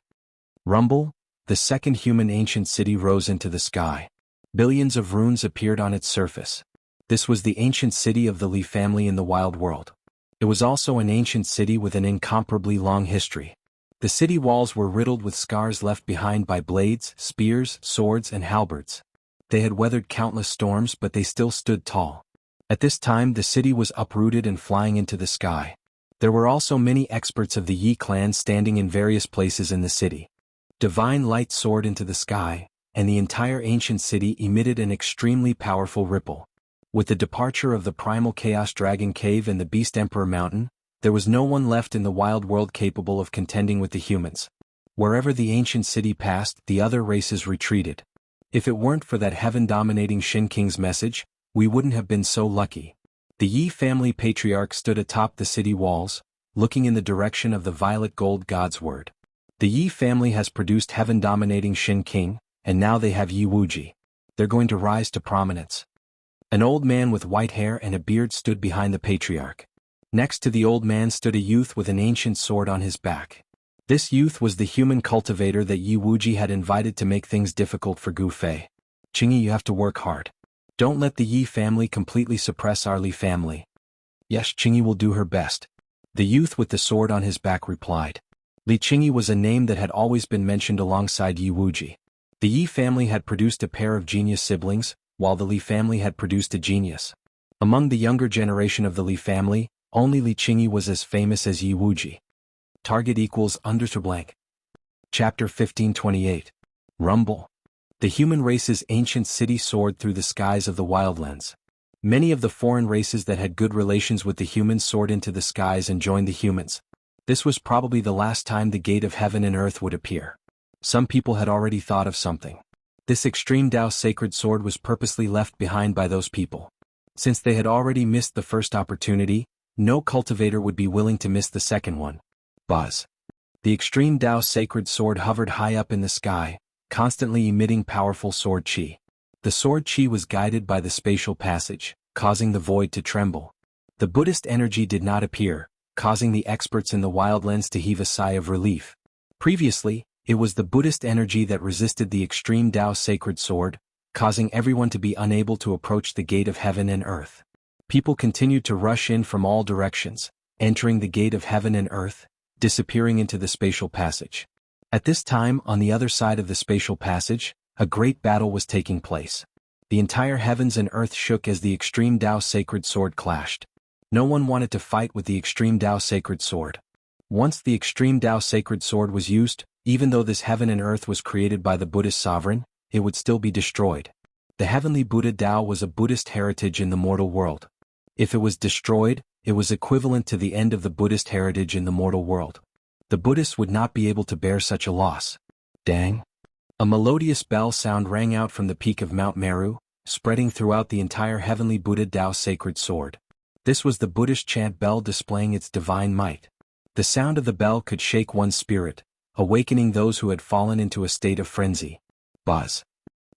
Rumble! The second human ancient city rose into the sky. Billions of runes appeared on its surface. This was the ancient city of the Li family in the wild world. It was also an ancient city with an incomparably long history. The city walls were riddled with scars left behind by blades, spears, swords, and halberds. They had weathered countless storms, but they still stood tall. At this time the city was uprooted and flying into the sky. There were also many experts of the Yi clan standing in various places in the city. Divine light soared into the sky, and the entire ancient city emitted an extremely powerful ripple. With the departure of the primal Chaos Dragon Cave and the Beast Emperor Mountain, there was no one left in the wild world capable of contending with the humans. Wherever the ancient city passed, the other races retreated. If it weren't for that heaven-dominating Shin King's message, we wouldn't have been so lucky. The Yi family patriarch stood atop the city walls, looking in the direction of the violet gold god's word. The Yi family has produced heaven-dominating Shin King, and now they have Yi Wuji. They're going to rise to prominence. An old man with white hair and a beard stood behind the patriarch. Next to the old man stood a youth with an ancient sword on his back. This youth was the human cultivator that Yi Wuji had invited to make things difficult for Gu Fei. Qingyi, you have to work hard. Don't let the Yi family completely suppress our Li family. Yes, Qingyi will do her best. The youth with the sword on his back replied. Li Qingyi was a name that had always been mentioned alongside Yi Wuji. The Yi family had produced a pair of genius siblings, while the Li family had produced a genius. Among the younger generation of the Li family, only Li Qingyi was as famous as Yi Wuji. Target equals _blank. Chapter 1528. Rumble. The human race's ancient city soared through the skies of the wildlands. Many of the foreign races that had good relations with the humans soared into the skies and joined the humans. This was probably the last time the gate of heaven and earth would appear. Some people had already thought of something. This extreme Dao sacred sword was purposely left behind by those people. Since they had already missed the first opportunity, no cultivator would be willing to miss the second one. Buzz. The extreme Dao sacred sword hovered high up in the sky, constantly emitting powerful sword chi. The sword chi was guided by the spatial passage, causing the void to tremble. The Buddhist energy did not appear, causing the experts in the wildlands to heave a sigh of relief. Previously, it was the Buddhist energy that resisted the extreme Dao sacred sword, causing everyone to be unable to approach the gate of heaven and earth. People continued to rush in from all directions, entering the gate of heaven and earth, disappearing into the spatial passage. At this time, on the other side of the spatial passage, a great battle was taking place. The entire heavens and earth shook as the extreme Dao sacred sword clashed. No one wanted to fight with the extreme Dao sacred sword. Once the extreme Dao sacred sword was used, even though this heaven and earth was created by the Buddhist sovereign, it would still be destroyed. The heavenly Buddha Dao was a Buddhist heritage in the mortal world. If it was destroyed, it was equivalent to the end of the Buddhist heritage in the mortal world. The Buddhists would not be able to bear such a loss. Dang! A melodious bell sound rang out from the peak of Mount Meru, spreading throughout the entire heavenly Buddha Dao sacred sword. This was the Buddhist chant bell displaying its divine might. The sound of the bell could shake one's spirit, awakening those who had fallen into a state of frenzy. Buzz.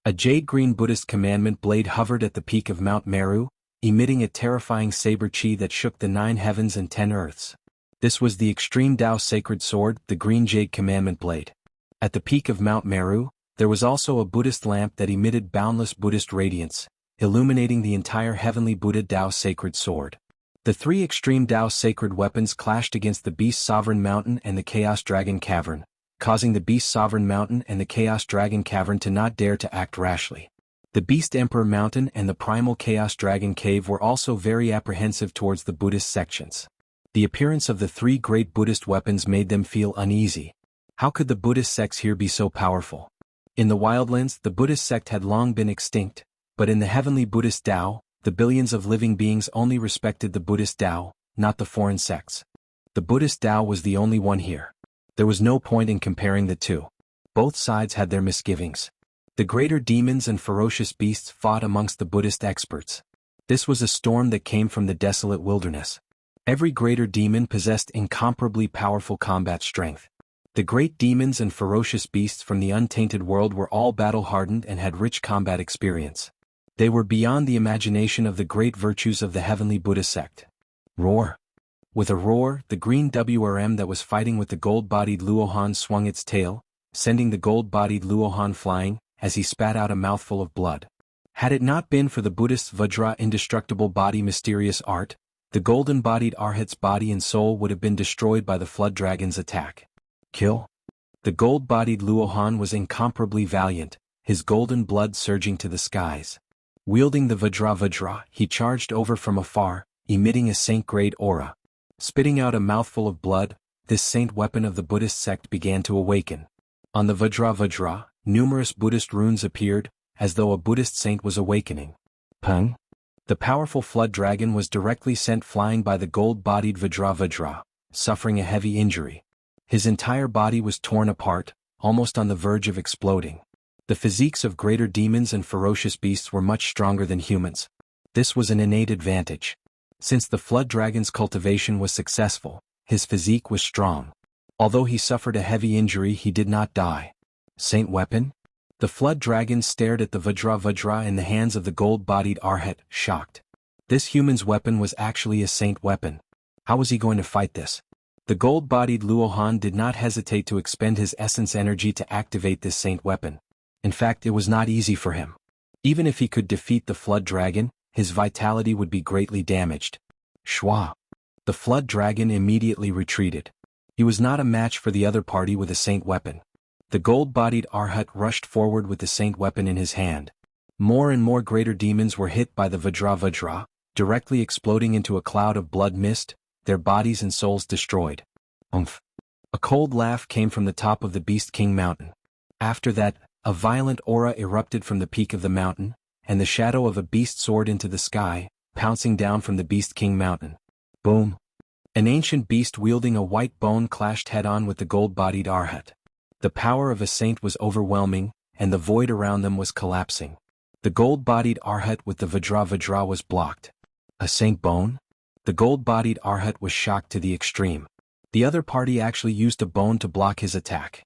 A jade-green Buddhist commandment blade hovered at the peak of Mount Meru, emitting a terrifying saber chi that shook the 9 heavens and 10 earths. This was the extreme Dao sacred sword, the green jade commandment blade. At the peak of Mount Meru, there was also a Buddhist lamp that emitted boundless Buddhist radiance, illuminating the entire heavenly Buddha Dao sacred sword. The 3 extreme Dao sacred weapons clashed against the Beast Sovereign Mountain and the Chaos Dragon Cavern, causing the Beast Sovereign Mountain and the Chaos Dragon Cavern to not dare to act rashly. The Beast Emperor Mountain and the Primal Chaos Dragon Cave were also very apprehensive towards the Buddhist sections. The appearance of the 3 great Buddhist weapons made them feel uneasy. How could the Buddhist sects here be so powerful? In the wildlands, the Buddhist sect had long been extinct, but in the heavenly Buddhist Tao, the billions of living beings only respected the Buddhist Tao, not the foreign sects. The Buddhist Tao was the only one here. There was no point in comparing the two. Both sides had their misgivings. The greater demons and ferocious beasts fought amongst the Buddhist experts. This was a storm that came from the desolate wilderness. Every greater demon possessed incomparably powerful combat strength. The great demons and ferocious beasts from the untainted world were all battle-hardened and had rich combat experience. They were beyond the imagination of the great virtues of the heavenly Buddha sect. Roar! With a roar, the green WRM that was fighting with the gold-bodied Luohan swung its tail, sending the gold-bodied Luohan flying, as he spat out a mouthful of blood. Had it not been for the Buddhist Vajra indestructible body mysterious art, the golden-bodied Arhat's body and soul would have been destroyed by the flood dragon's attack. Kill. The gold-bodied Luohan was incomparably valiant, his golden blood surging to the skies. Wielding the Vajra, he charged over from afar, emitting a saint-grade aura. Spitting out a mouthful of blood, this saint weapon of the Buddhist sect began to awaken. On the Vajra, numerous Buddhist runes appeared, as though a Buddhist saint was awakening. Pung. The powerful flood dragon was directly sent flying by the gold-bodied Vajra, suffering a heavy injury. His entire body was torn apart, almost on the verge of exploding. The physiques of greater demons and ferocious beasts were much stronger than humans. This was an innate advantage. Since the flood dragon's cultivation was successful, his physique was strong. Although he suffered a heavy injury, he did not die. Saint weapon? The flood dragon stared at the Vajra in the hands of the gold-bodied Arhat, shocked. This human's weapon was actually a saint weapon. How was he going to fight this? The gold-bodied Luohan did not hesitate to expend his essence energy to activate this saint weapon. In fact, it was not easy for him. Even if he could defeat the flood dragon, his vitality would be greatly damaged. Shwa. The flood dragon immediately retreated. He was not a match for the other party with a saint weapon. The gold-bodied Arhat rushed forward with the saint weapon in his hand. More and more greater demons were hit by the Vajra, directly exploding into a cloud of blood mist, their bodies and souls destroyed. Umph. A cold laugh came from the top of the Beast King mountain. After that, a violent aura erupted from the peak of the mountain, and the shadow of a beast soared into the sky, pouncing down from the Beast King mountain. Boom. An ancient beast wielding a white bone clashed head-on with the gold-bodied Arhat. The power of a saint was overwhelming, and the void around them was collapsing. The gold-bodied Arhat with the Vajra was blocked. A saint bone? The gold-bodied Arhat was shocked to the extreme. The other party actually used a bone to block his attack.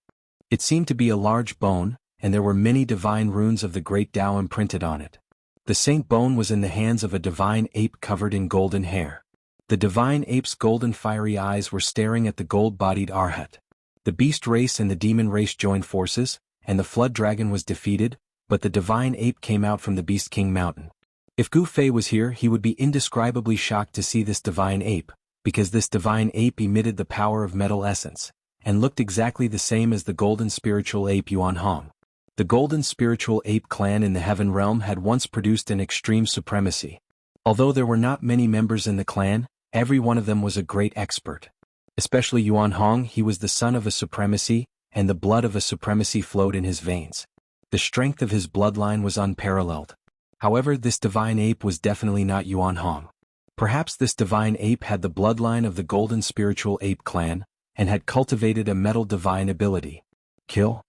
It seemed to be a large bone, and there were many divine runes of the Great Tao imprinted on it. The saint bone was in the hands of a divine ape covered in golden hair. The divine ape's golden fiery eyes were staring at the gold-bodied Arhat. The beast race and the demon race joined forces, and the flood dragon was defeated, but the divine ape came out from the Beast King mountain. If Gu Fei was here, he would be indescribably shocked to see this divine ape, because this divine ape emitted the power of metal essence, and looked exactly the same as the golden spiritual ape Yuan Hong. The golden spiritual ape clan in the heaven realm had once produced an extreme supremacy. Although there were not many members in the clan, every one of them was a great expert. Especially Yuan Hong, he was the son of a supremacy, and the blood of a supremacy flowed in his veins. The strength of his bloodline was unparalleled. However, this divine ape was definitely not Yuan Hong. Perhaps this divine ape had the bloodline of the golden spiritual ape clan, and had cultivated a metal divine ability. Kill.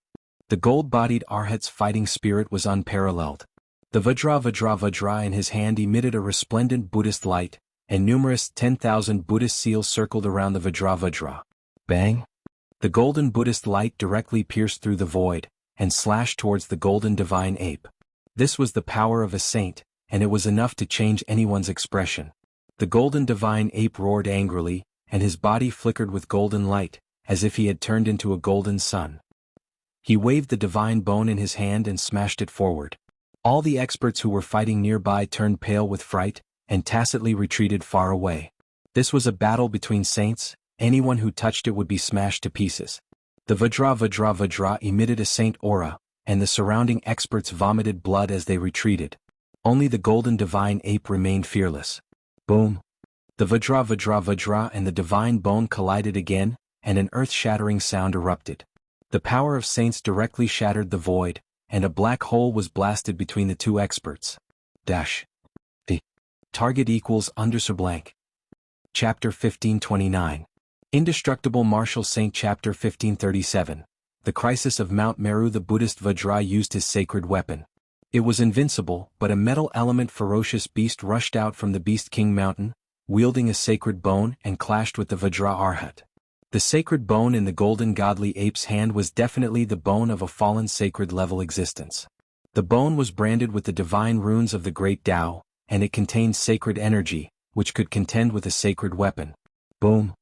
The gold-bodied Arhat's fighting spirit was unparalleled. The Vajra in his hand emitted a resplendent Buddhist light, and numerous 10,000 Buddhist seals circled around the Vajra. Bang! The golden Buddhist light directly pierced through the void, and slashed towards the golden divine ape. This was the power of a saint, and it was enough to change anyone's expression. The golden divine ape roared angrily, and his body flickered with golden light, as if he had turned into a golden sun. He waved the divine bone in his hand and smashed it forward. All the experts who were fighting nearby turned pale with fright, and tacitly retreated far away. This was a battle between saints, anyone who touched it would be smashed to pieces. The Vajra emitted a saint aura, and the surrounding experts vomited blood as they retreated. Only the golden divine ape remained fearless. Boom! The Vajra and the divine bone collided again, and an earth-shattering sound erupted. The power of saints directly shattered the void, and a black hole was blasted between the two experts. The target equals _blank. Chapter 1529. Indestructible Martial Saint. Chapter 1537. The Crisis of Mount Meru. The Buddhist Vajra used his sacred weapon. It was invincible, but a metal element ferocious beast rushed out from the Beast King mountain, wielding a sacred bone, and clashed with the Vajra Arhat. The sacred bone in the golden godly ape's hand was definitely the bone of a fallen sacred level existence. The bone was branded with the divine runes of the Great Tao, and it contained sacred energy, which could contend with a sacred weapon. Boom!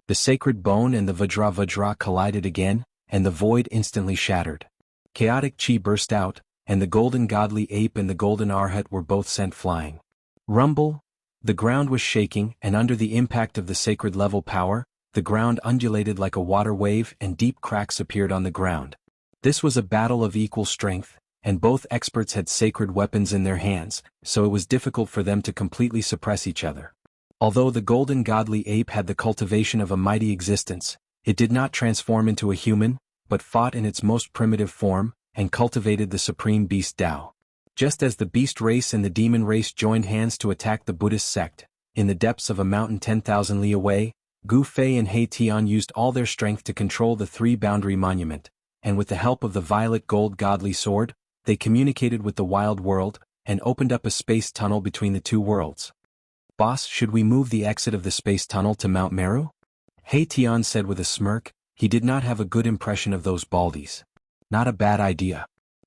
The sacred bone and the Vajra collided again, and the void instantly shattered. Chaotic chi burst out, and the golden godly ape and the golden Arhat were both sent flying. Rumble! The ground was shaking, and under the impact of the sacred level power, the ground undulated like a water wave and deep cracks appeared on the ground. This was a battle of equal strength, and both experts had sacred weapons in their hands, so it was difficult for them to completely suppress each other. Although the golden godly ape had the cultivation of a mighty existence, it did not transform into a human, but fought in its most primitive form, and cultivated the supreme beast Tao. Just as the beast race and the demon race joined hands to attack the Buddhist sect, in the depths of a mountain 10,000 li away, Gu Fei and He Tian used all their strength to control the three-boundary monument, and with the help of the violet gold godly sword, they communicated with the wild world, and opened up a space tunnel between the two worlds. "Boss, should we move the exit of the space tunnel to Mount Meru?" He Tian said with a smirk. He did not have a good impression of those baldies. "Not a bad idea."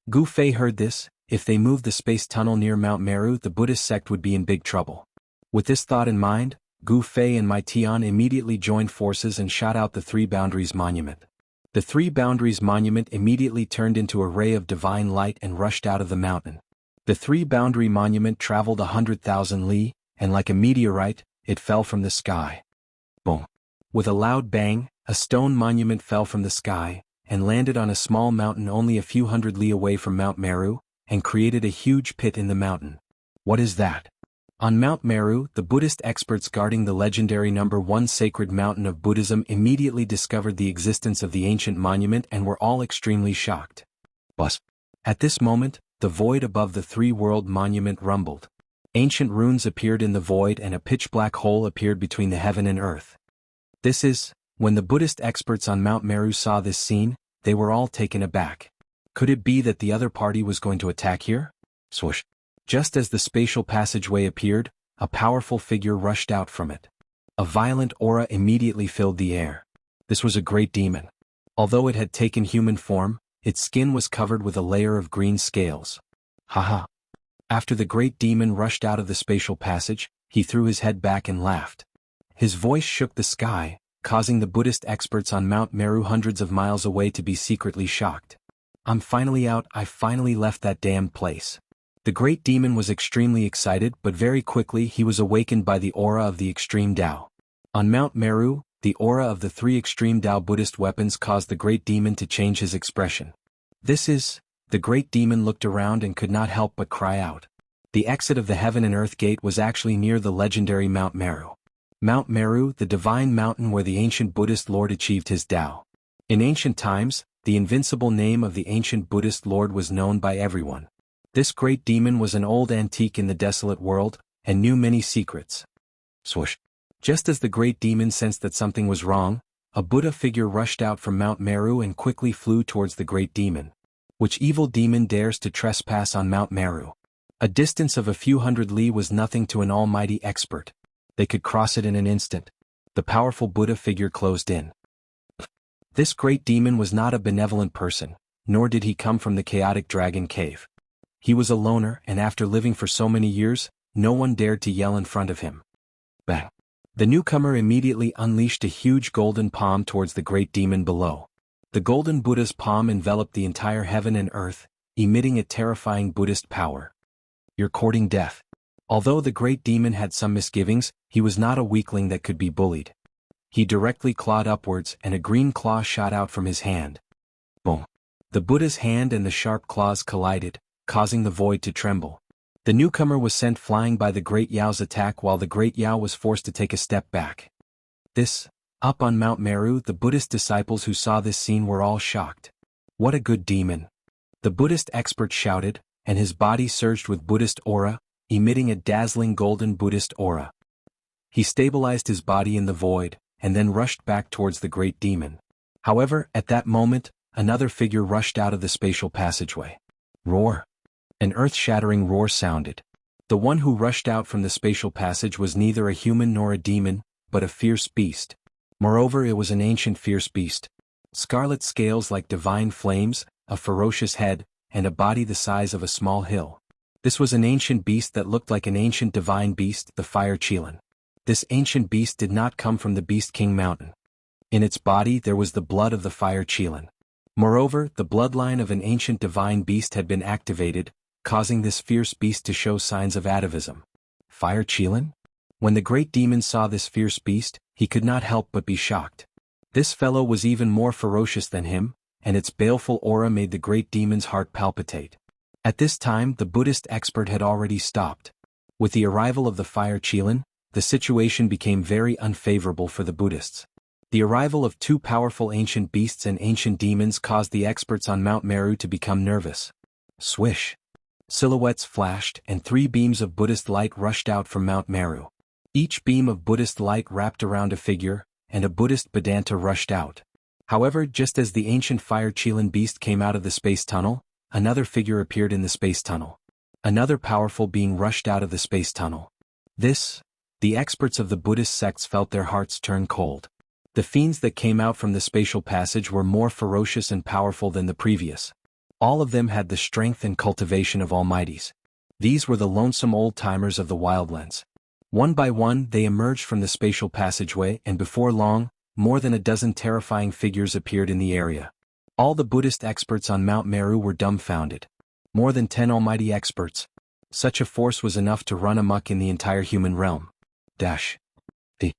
Gu Fei heard this. If they moved the space tunnel near Mount Meru, the Buddhist sect would be in big trouble. With this thought in mind, Gu Fei and Mai Tian immediately joined forces and shot out the Three Boundaries Monument. The Three Boundaries Monument immediately turned into a ray of divine light and rushed out of the mountain. The Three Boundary Monument traveled 100,000 li, and like a meteorite, it fell from the sky. Boom! With a loud bang, a stone monument fell from the sky, and landed on a small mountain only a few hundred li away from Mount Meru, and created a huge pit in the mountain. What is that? On Mount Meru, the Buddhist experts guarding the legendary number 1 sacred mountain of Buddhism immediately discovered the existence of the ancient monument and were all extremely shocked. But at this moment, the void above the three-world monument rumbled. Ancient runes appeared in the void and a pitch-black hole appeared between the heaven and earth. When the Buddhist experts on Mount Meru saw this scene, they were all taken aback. Could it be that the other party was going to attack here? Swoosh! Just as the spatial passageway appeared, a powerful figure rushed out from it. A violent aura immediately filled the air. This was a great demon. Although it had taken human form, its skin was covered with a layer of green scales. Haha! After the great demon rushed out of the spatial passage, he threw his head back and laughed. His voice shook the sky, causing the Buddhist experts on Mount Meru hundreds of miles away to be secretly shocked. "I'm finally out, I finally left that damned place." The great demon was extremely excited, but very quickly he was awakened by the aura of the extreme Tao. On Mount Meru, the aura of the three extreme Tao Buddhist weapons caused the great demon to change his expression. The great demon looked around and could not help but cry out. The exit of the Heaven and Earth Gate was actually near the legendary Mount Meru. Mount Meru, the divine mountain where the ancient Buddhist Lord achieved his Tao. In ancient times, the invincible name of the ancient Buddhist Lord was known by everyone. This great demon was an old antique in the desolate world, and knew many secrets. Swoosh! Just as the great demon sensed that something was wrong, a Buddha figure rushed out from Mount Meru and quickly flew towards the great demon. Which evil demon dares to trespass on Mount Meru? A distance of a few hundred li was nothing to an almighty expert. They could cross it in an instant. The powerful Buddha figure closed in. This great demon was not a benevolent person, nor did he come from the chaotic dragon cave. He was a loner, and after living for so many years, no one dared to yell in front of him. Bang! The newcomer immediately unleashed a huge golden palm towards the great demon below. The golden Buddha's palm enveloped the entire heaven and earth, emitting a terrifying Buddhist power. "You're courting death." Although the great demon had some misgivings, he was not a weakling that could be bullied. He directly clawed upwards and a green claw shot out from his hand. Boom! The Buddha's hand and the sharp claws collided, causing the void to tremble. The newcomer was sent flying by the Great Yao's attack while the Great Yao was forced to take a step back. Up on Mount Meru, the Buddhist disciples who saw this scene were all shocked. "What a good demon!" The Buddhist expert shouted, and his body surged with Buddhist aura, emitting a dazzling golden Buddhist aura. He stabilized his body in the void, and then rushed back towards the great demon. However, at that moment, another figure rushed out of the spatial passageway. Roar! An earth-shattering roar sounded. The one who rushed out from the spatial passage was neither a human nor a demon, but a fierce beast. Moreover, it was an ancient fierce beast. Scarlet scales like divine flames, a ferocious head, and a body the size of a small hill. This was an ancient beast that looked like an ancient divine beast, the Fire Qilin. This ancient beast did not come from the Beast King Mountain. In its body there was the blood of the Fire Qilin. Moreover, the bloodline of an ancient divine beast had been activated, causing this fierce beast to show signs of atavism. Fire Qilin? When the great demon saw this fierce beast, he could not help but be shocked. This fellow was even more ferocious than him, and its baleful aura made the great demon's heart palpitate. At this time the Buddhist expert had already stopped. With the arrival of the fire Qilin, the situation became very unfavorable for the Buddhists. The arrival of two powerful ancient beasts and ancient demons caused the experts on Mount Meru to become nervous. Swish! Silhouettes flashed and 3 beams of Buddhist light rushed out from Mount Meru. Each beam of Buddhist light wrapped around a figure, and a Buddhist Vedanta rushed out. However, just as the ancient fire Qilin beast came out of the space tunnel, another figure appeared in the space tunnel. Another powerful being rushed out of the space tunnel. The experts of the Buddhist sects felt their hearts turn cold. The fiends that came out from the spatial passage were more ferocious and powerful than the previous. All of them had the strength and cultivation of almighties. These were the lonesome old-timers of the wildlands. One by one they emerged from the spatial passageway, and before long, more than a dozen terrifying figures appeared in the area. All the Buddhist experts on Mount Meru were dumbfounded. More than 10 almighty experts. Such a force was enough to run amok in the entire human realm. The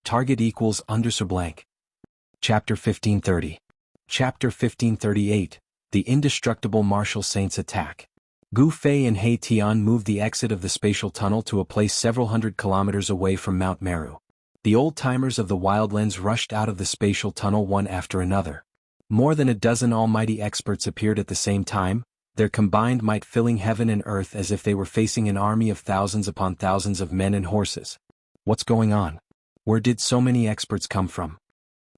target equals _blank. Chapter 1530. Chapter 1538. The indestructible martial saints attack. Gu Fei and He Tian moved the exit of the spatial tunnel to a place several hundred kilometers away from Mount Meru. The old-timers of the wildlands rushed out of the spatial tunnel one after another. More than a dozen almighty experts appeared at the same time, their combined might filling heaven and earth as if they were facing an army of thousands upon thousands of men and horses. What's going on? Where did so many experts come from?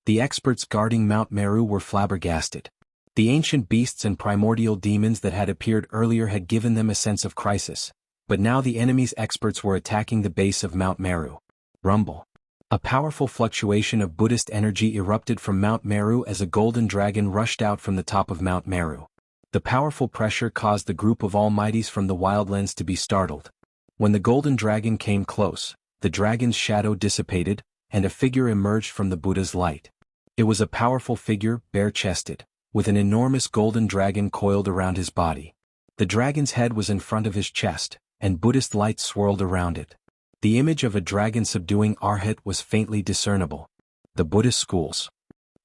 The experts guarding Mount Meru were flabbergasted. The ancient beasts and primordial demons that had appeared earlier had given them a sense of crisis, but now the enemy's experts were attacking the base of Mount Meru. Rumble. A powerful fluctuation of Buddhist energy erupted from Mount Meru as a golden dragon rushed out from the top of Mount Meru. The powerful pressure caused the group of almighties from the wildlands to be startled. When the golden dragon came close, the dragon's shadow dissipated, and a figure emerged from the Buddha's light. It was a powerful figure, bare-chested, with an enormous golden dragon coiled around his body. The dragon's head was in front of his chest, and Buddhist light swirled around it. The image of a dragon subduing Arhat was faintly discernible. The Buddhist schools.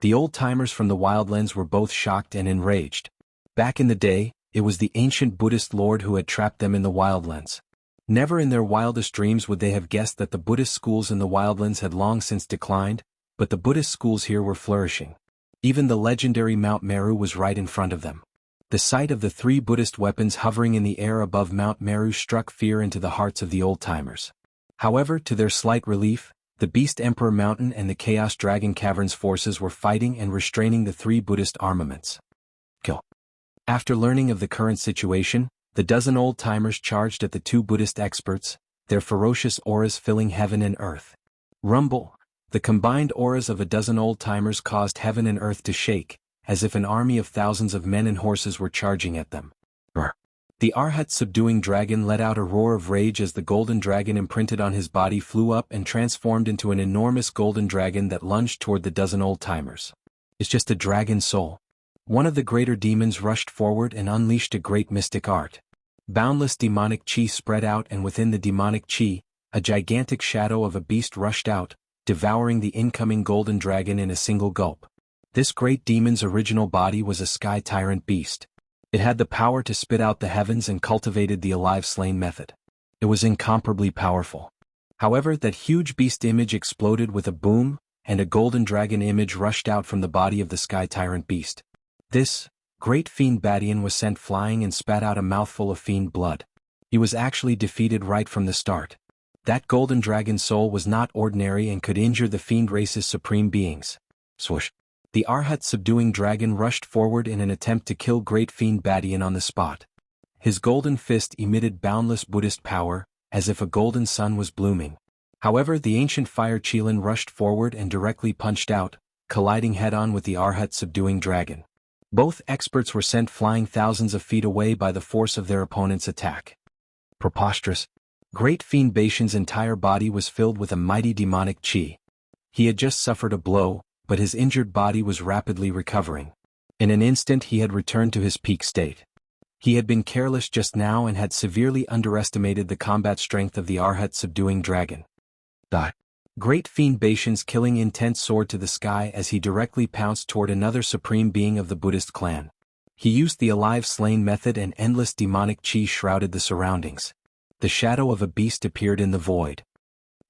The old-timers from the wildlands were both shocked and enraged. Back in the day, it was the ancient Buddhist lord who had trapped them in the wildlands. Never in their wildest dreams would they have guessed that the Buddhist schools in the wildlands had long since declined, but the Buddhist schools here were flourishing. Even the legendary Mount Meru was right in front of them. The sight of the 3 Buddhist weapons hovering in the air above Mount Meru struck fear into the hearts of the old-timers. However, to their slight relief, the Beast Emperor Mountain and the Chaos Dragon Caverns forces were fighting and restraining the 3 Buddhist armaments. Kill. After learning of the current situation, the dozen old-timers charged at the 2 Buddhist experts, their ferocious auras filling heaven and earth. Rumble. The combined auras of a dozen old-timers caused heaven and earth to shake, as if an army of thousands of men and horses were charging at them. The Arhat subduing dragon let out a roar of rage as the golden dragon imprinted on his body flew up and transformed into an enormous golden dragon that lunged toward the dozen old-timers. It's just a dragon soul. One of the greater demons rushed forward and unleashed a great mystic art. Boundless demonic chi spread out, and within the demonic chi, a gigantic shadow of a beast rushed out, devouring the incoming golden dragon in a single gulp. This great demon's original body was a sky tyrant beast. It had the power to spit out the heavens and cultivated the alive slain method. It was incomparably powerful. However, that huge beast image exploded with a boom, and a golden dragon image rushed out from the body of the sky tyrant beast. This great fiend Badian was sent flying and spat out a mouthful of fiend blood. He was actually defeated right from the start. That golden dragon soul was not ordinary and could injure the fiend race's supreme beings. Swoosh. The Arhat subduing dragon rushed forward in an attempt to kill great fiend Badian on the spot. His golden fist emitted boundless Buddhist power, as if a golden sun was blooming. However, the ancient fire Qilin rushed forward and directly punched out, colliding head-on with the Arhat subduing dragon. Both experts were sent flying thousands of feet away by the force of their opponent's attack. Preposterous. Great fiend Badian's entire body was filled with a mighty demonic chi. He had just suffered a blow, but his injured body was rapidly recovering. In an instant he had returned to his peak state. He had been careless just now and had severely underestimated the combat strength of the Arhat subduing dragon. The great fiend Baishan's killing intent soared to the sky as he directly pounced toward another supreme being of the Buddhist clan. He used the alive slain method and endless demonic chi shrouded the surroundings. The shadow of a beast appeared in the void.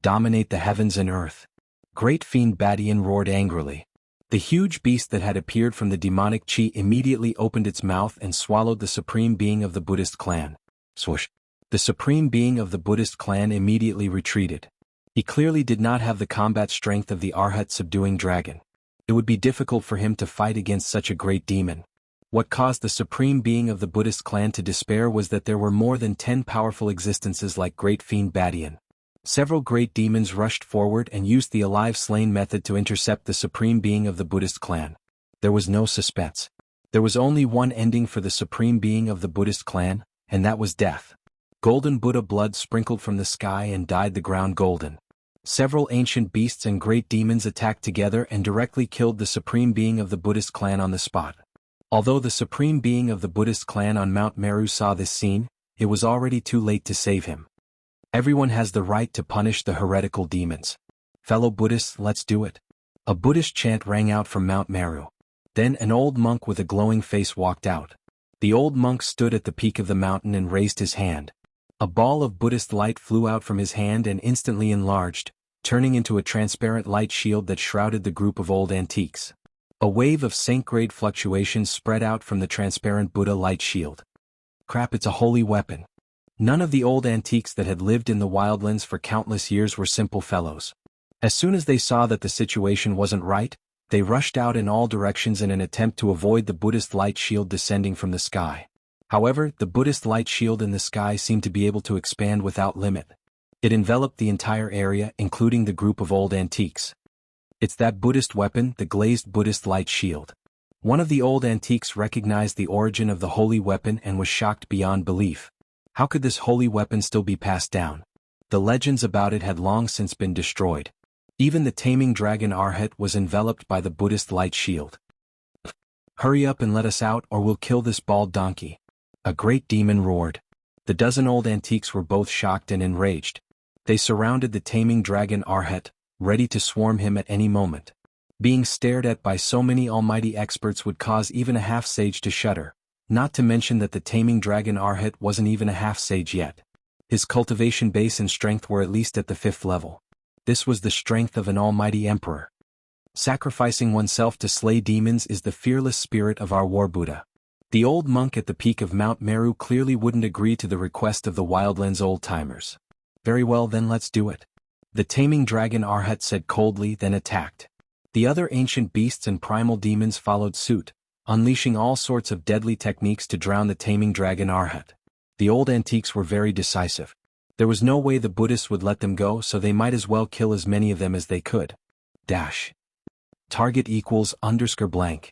Dominate the heavens and earth. Great fiend Badian roared angrily. The huge beast that had appeared from the demonic chi immediately opened its mouth and swallowed the supreme being of the Buddhist clan. Swoosh! The supreme being of the Buddhist clan immediately retreated. He clearly did not have the combat strength of the Arhat subduing dragon. It would be difficult for him to fight against such a great demon. What caused the supreme being of the Buddhist clan to despair was that there were more than 10 powerful existences like Great Fiend Badian. Several great demons rushed forward and used the alive slain method to intercept the supreme being of the Buddhist clan. There was no suspense. There was only one ending for the supreme being of the Buddhist clan, and that was death. Golden Buddha blood sprinkled from the sky and dyed the ground golden. Several ancient beasts and great demons attacked together and directly killed the supreme being of the Buddhist clan on the spot. Although the supreme being of the Buddhist clan on Mount Meru saw this scene, it was already too late to save him. Everyone has the right to punish the heretical demons. Fellow Buddhists, let's do it. A Buddhist chant rang out from Mount Meru. Then an old monk with a glowing face walked out. The old monk stood at the peak of the mountain and raised his hand. A ball of Buddhist light flew out from his hand and instantly enlarged, turning into a transparent light shield that shrouded the group of old antiques. A wave of centigrade fluctuations spread out from the transparent Buddha light shield. Crap, it's a holy weapon. None of the old antiques that had lived in the wildlands for countless years were simple fellows. As soon as they saw that the situation wasn't right, they rushed out in all directions in an attempt to avoid the Buddhist light shield descending from the sky. However, the Buddhist light shield in the sky seemed to be able to expand without limit. It enveloped the entire area, including the group of old antiques. It's that Buddhist weapon, the glazed Buddhist light shield. One of the old antiques recognized the origin of the holy weapon and was shocked beyond belief. How could this holy weapon still be passed down? The legends about it had long since been destroyed. Even the taming dragon Arhat was enveloped by the Buddhist light shield. Hurry up and let us out or we'll kill this bald donkey. A great demon roared. The dozen old antiques were both shocked and enraged. They surrounded the taming dragon Arhat, ready to swarm him at any moment. Being stared at by so many almighty experts would cause even a half-sage to shudder, not to mention that the taming dragon Arhat wasn't even a half-sage yet. His cultivation base and strength were at least at the 5th level. This was the strength of an almighty emperor. Sacrificing oneself to slay demons is the fearless spirit of our war Buddha. The old monk at the peak of Mount Meru clearly wouldn't agree to the request of the wildlands old-timers. Very well then, let's do it. The taming dragon Arhat said coldly, then attacked. The other ancient beasts and primal demons followed suit, unleashing all sorts of deadly techniques to drown the taming dragon Arhat. The old antiques were very decisive. There was no way the Buddhists would let them go, so they might as well kill as many of them as they could. Dash. Target equals _blank.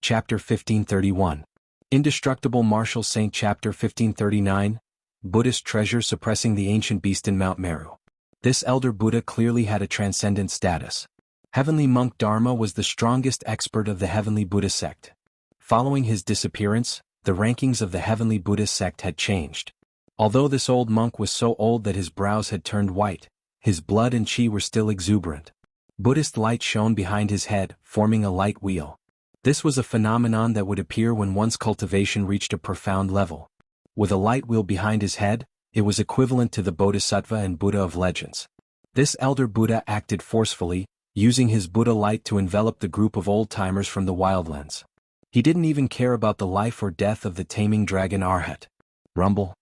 Chapter 1531. Indestructible Martial Saint. Chapter 1539. Buddhist treasure suppressing the ancient beast in Mount Meru. This elder Buddha clearly had a transcendent status. Heavenly Monk Dharma was the strongest expert of the Heavenly Buddha sect. Following his disappearance, the rankings of the Heavenly Buddha sect had changed. Although this old monk was so old that his brows had turned white, his blood and chi were still exuberant. Buddhist light shone behind his head, forming a light wheel. This was a phenomenon that would appear when one's cultivation reached a profound level. With a light wheel behind his head, it was equivalent to the Bodhisattva and Buddha of legends. This elder Buddha acted forcefully, using his Buddha light to envelop the group of old-timers from the wildlands. He didn't even care about the life or death of the taming dragon Arhat. Rumble.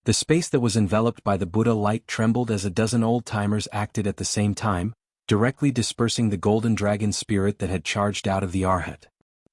The space that was enveloped by the Buddha light trembled as a dozen old-timers acted at the same time, directly dispersing the golden dragon spirit that had charged out of the Arhat.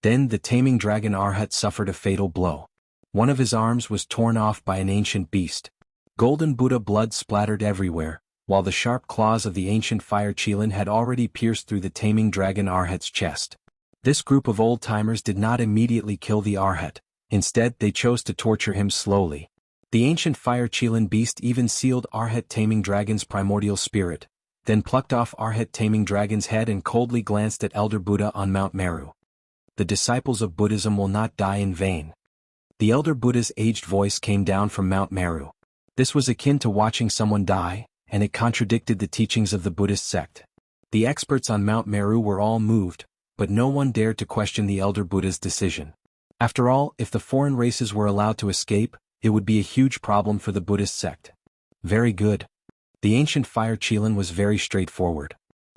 Then the taming dragon Arhat suffered a fatal blow. One of his arms was torn off by an ancient beast. Golden Buddha blood splattered everywhere, while the sharp claws of the ancient fire Qilin had already pierced through the taming dragon Arhat's chest. This group of old-timers did not immediately kill the Arhat. Instead, they chose to torture him slowly. The ancient fire Qilin beast even sealed Arhat taming dragon's primordial spirit, then plucked off Arhat taming dragon's head and coldly glanced at Elder Buddha on Mount Meru. The disciples of Buddhism will not die in vain. The Elder Buddha's aged voice came down from Mount Meru. This was akin to watching someone die, and it contradicted the teachings of the Buddhist sect. The experts on Mount Meru were all moved, but no one dared to question the elder Buddha's decision. After all, if the foreign races were allowed to escape, it would be a huge problem for the Buddhist sect. Very good. The ancient fire Qilin was very straightforward.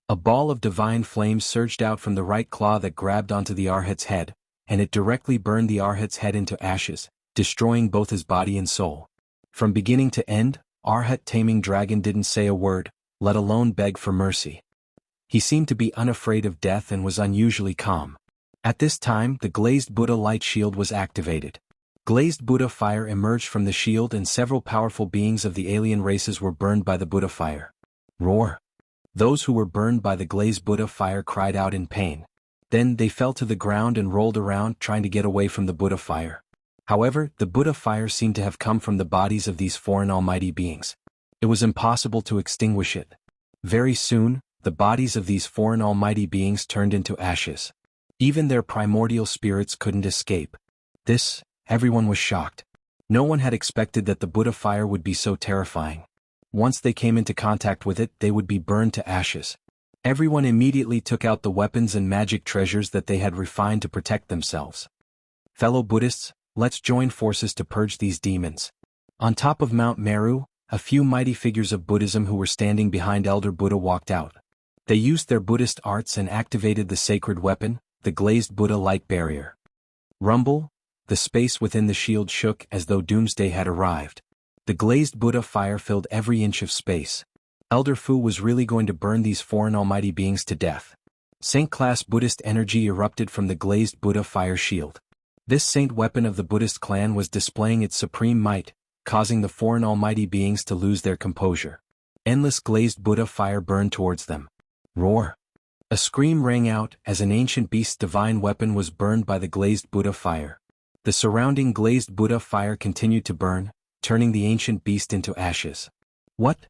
A ball of divine flames surged out from the right claw that grabbed onto the Arhat's head, and it directly burned the Arhat's head into ashes, destroying both his body and soul. From beginning to end, Arhat taming dragon didn't say a word, let alone beg for mercy. He seemed to be unafraid of death and was unusually calm. At this time, the glazed Buddha light shield was activated. Glazed Buddha fire emerged from the shield and several powerful beings of the alien races were burned by the Buddha fire. Roar! Those who were burned by the glazed Buddha fire cried out in pain. Then they fell to the ground and rolled around trying to get away from the Buddha fire. However, the Buddha fire seemed to have come from the bodies of these foreign almighty beings. It was impossible to extinguish it. Very soon, the bodies of these foreign almighty beings turned into ashes. Even their primordial spirits couldn't escape. Everyone was shocked. No one had expected that the Buddha fire would be so terrifying. Once they came into contact with it, they would be burned to ashes. Everyone immediately took out the weapons and magic treasures that they had refined to protect themselves. Fellow Buddhists, let's join forces to purge these demons. On top of Mount Meru, a few mighty figures of Buddhism who were standing behind Elder Buddha walked out. They used their Buddhist arts and activated the sacred weapon, the glazed Buddha light barrier. Rumble! The space within the shield shook as though doomsday had arrived. The glazed Buddha fire filled every inch of space. Elder Fu was really going to burn these foreign almighty beings to death. Saint-class Buddhist energy erupted from the glazed Buddha fire shield. This saint weapon of the Buddhist clan was displaying its supreme might, causing the foreign almighty beings to lose their composure. Endless glazed Buddha fire burned towards them. Roar! A scream rang out as an ancient beast's divine weapon was burned by the glazed Buddha fire. The surrounding glazed Buddha fire continued to burn, turning the ancient beast into ashes. What?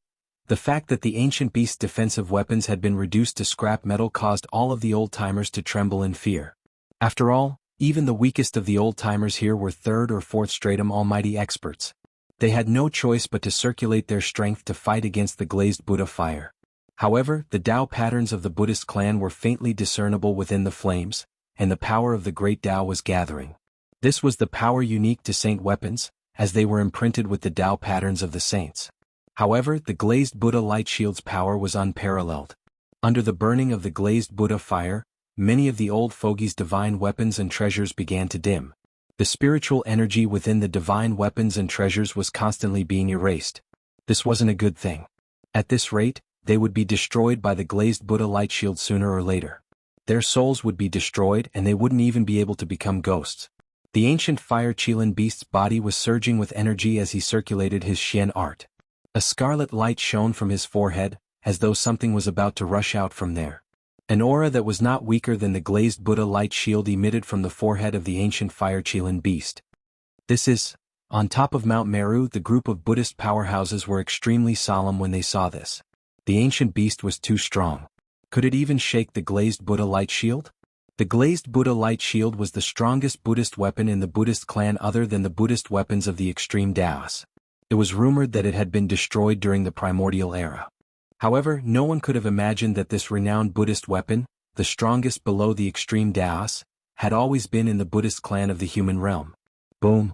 The fact that the ancient beast's defensive weapons had been reduced to scrap metal caused all of the old-timers to tremble in fear. After all, even the weakest of the old-timers here were third or fourth stratum almighty experts. They had no choice but to circulate their strength to fight against the glazed Buddha fire. However, the Tao patterns of the Buddhist clan were faintly discernible within the flames, and the power of the great Tao was gathering. This was the power unique to saint weapons, as they were imprinted with the Tao patterns of the saints. However, the glazed Buddha light shield's power was unparalleled. Under the burning of the glazed Buddha fire, many of the old fogey's divine weapons and treasures began to dim. The spiritual energy within the divine weapons and treasures was constantly being erased. This wasn't a good thing. At this rate, they would be destroyed by the glazed Buddha light shield sooner or later. Their souls would be destroyed and they wouldn't even be able to become ghosts. The ancient fire Qilin beast's body was surging with energy as he circulated his Xian art. A scarlet light shone from his forehead, as though something was about to rush out from there. An aura that was not weaker than the glazed Buddha light shield emitted from the forehead of the ancient fire Qilin beast. On top of Mount Meru, the group of Buddhist powerhouses were extremely solemn when they saw this. The ancient beast was too strong. Could it even shake the glazed Buddha light shield? The glazed Buddha light shield was the strongest Buddhist weapon in the Buddhist clan other than the Buddhist weapons of the extreme Taoists. It was rumored that it had been destroyed during the primordial era. However, no one could have imagined that this renowned Buddhist weapon, the strongest below the extreme Taoists, had always been in the Buddhist clan of the human realm. Boom!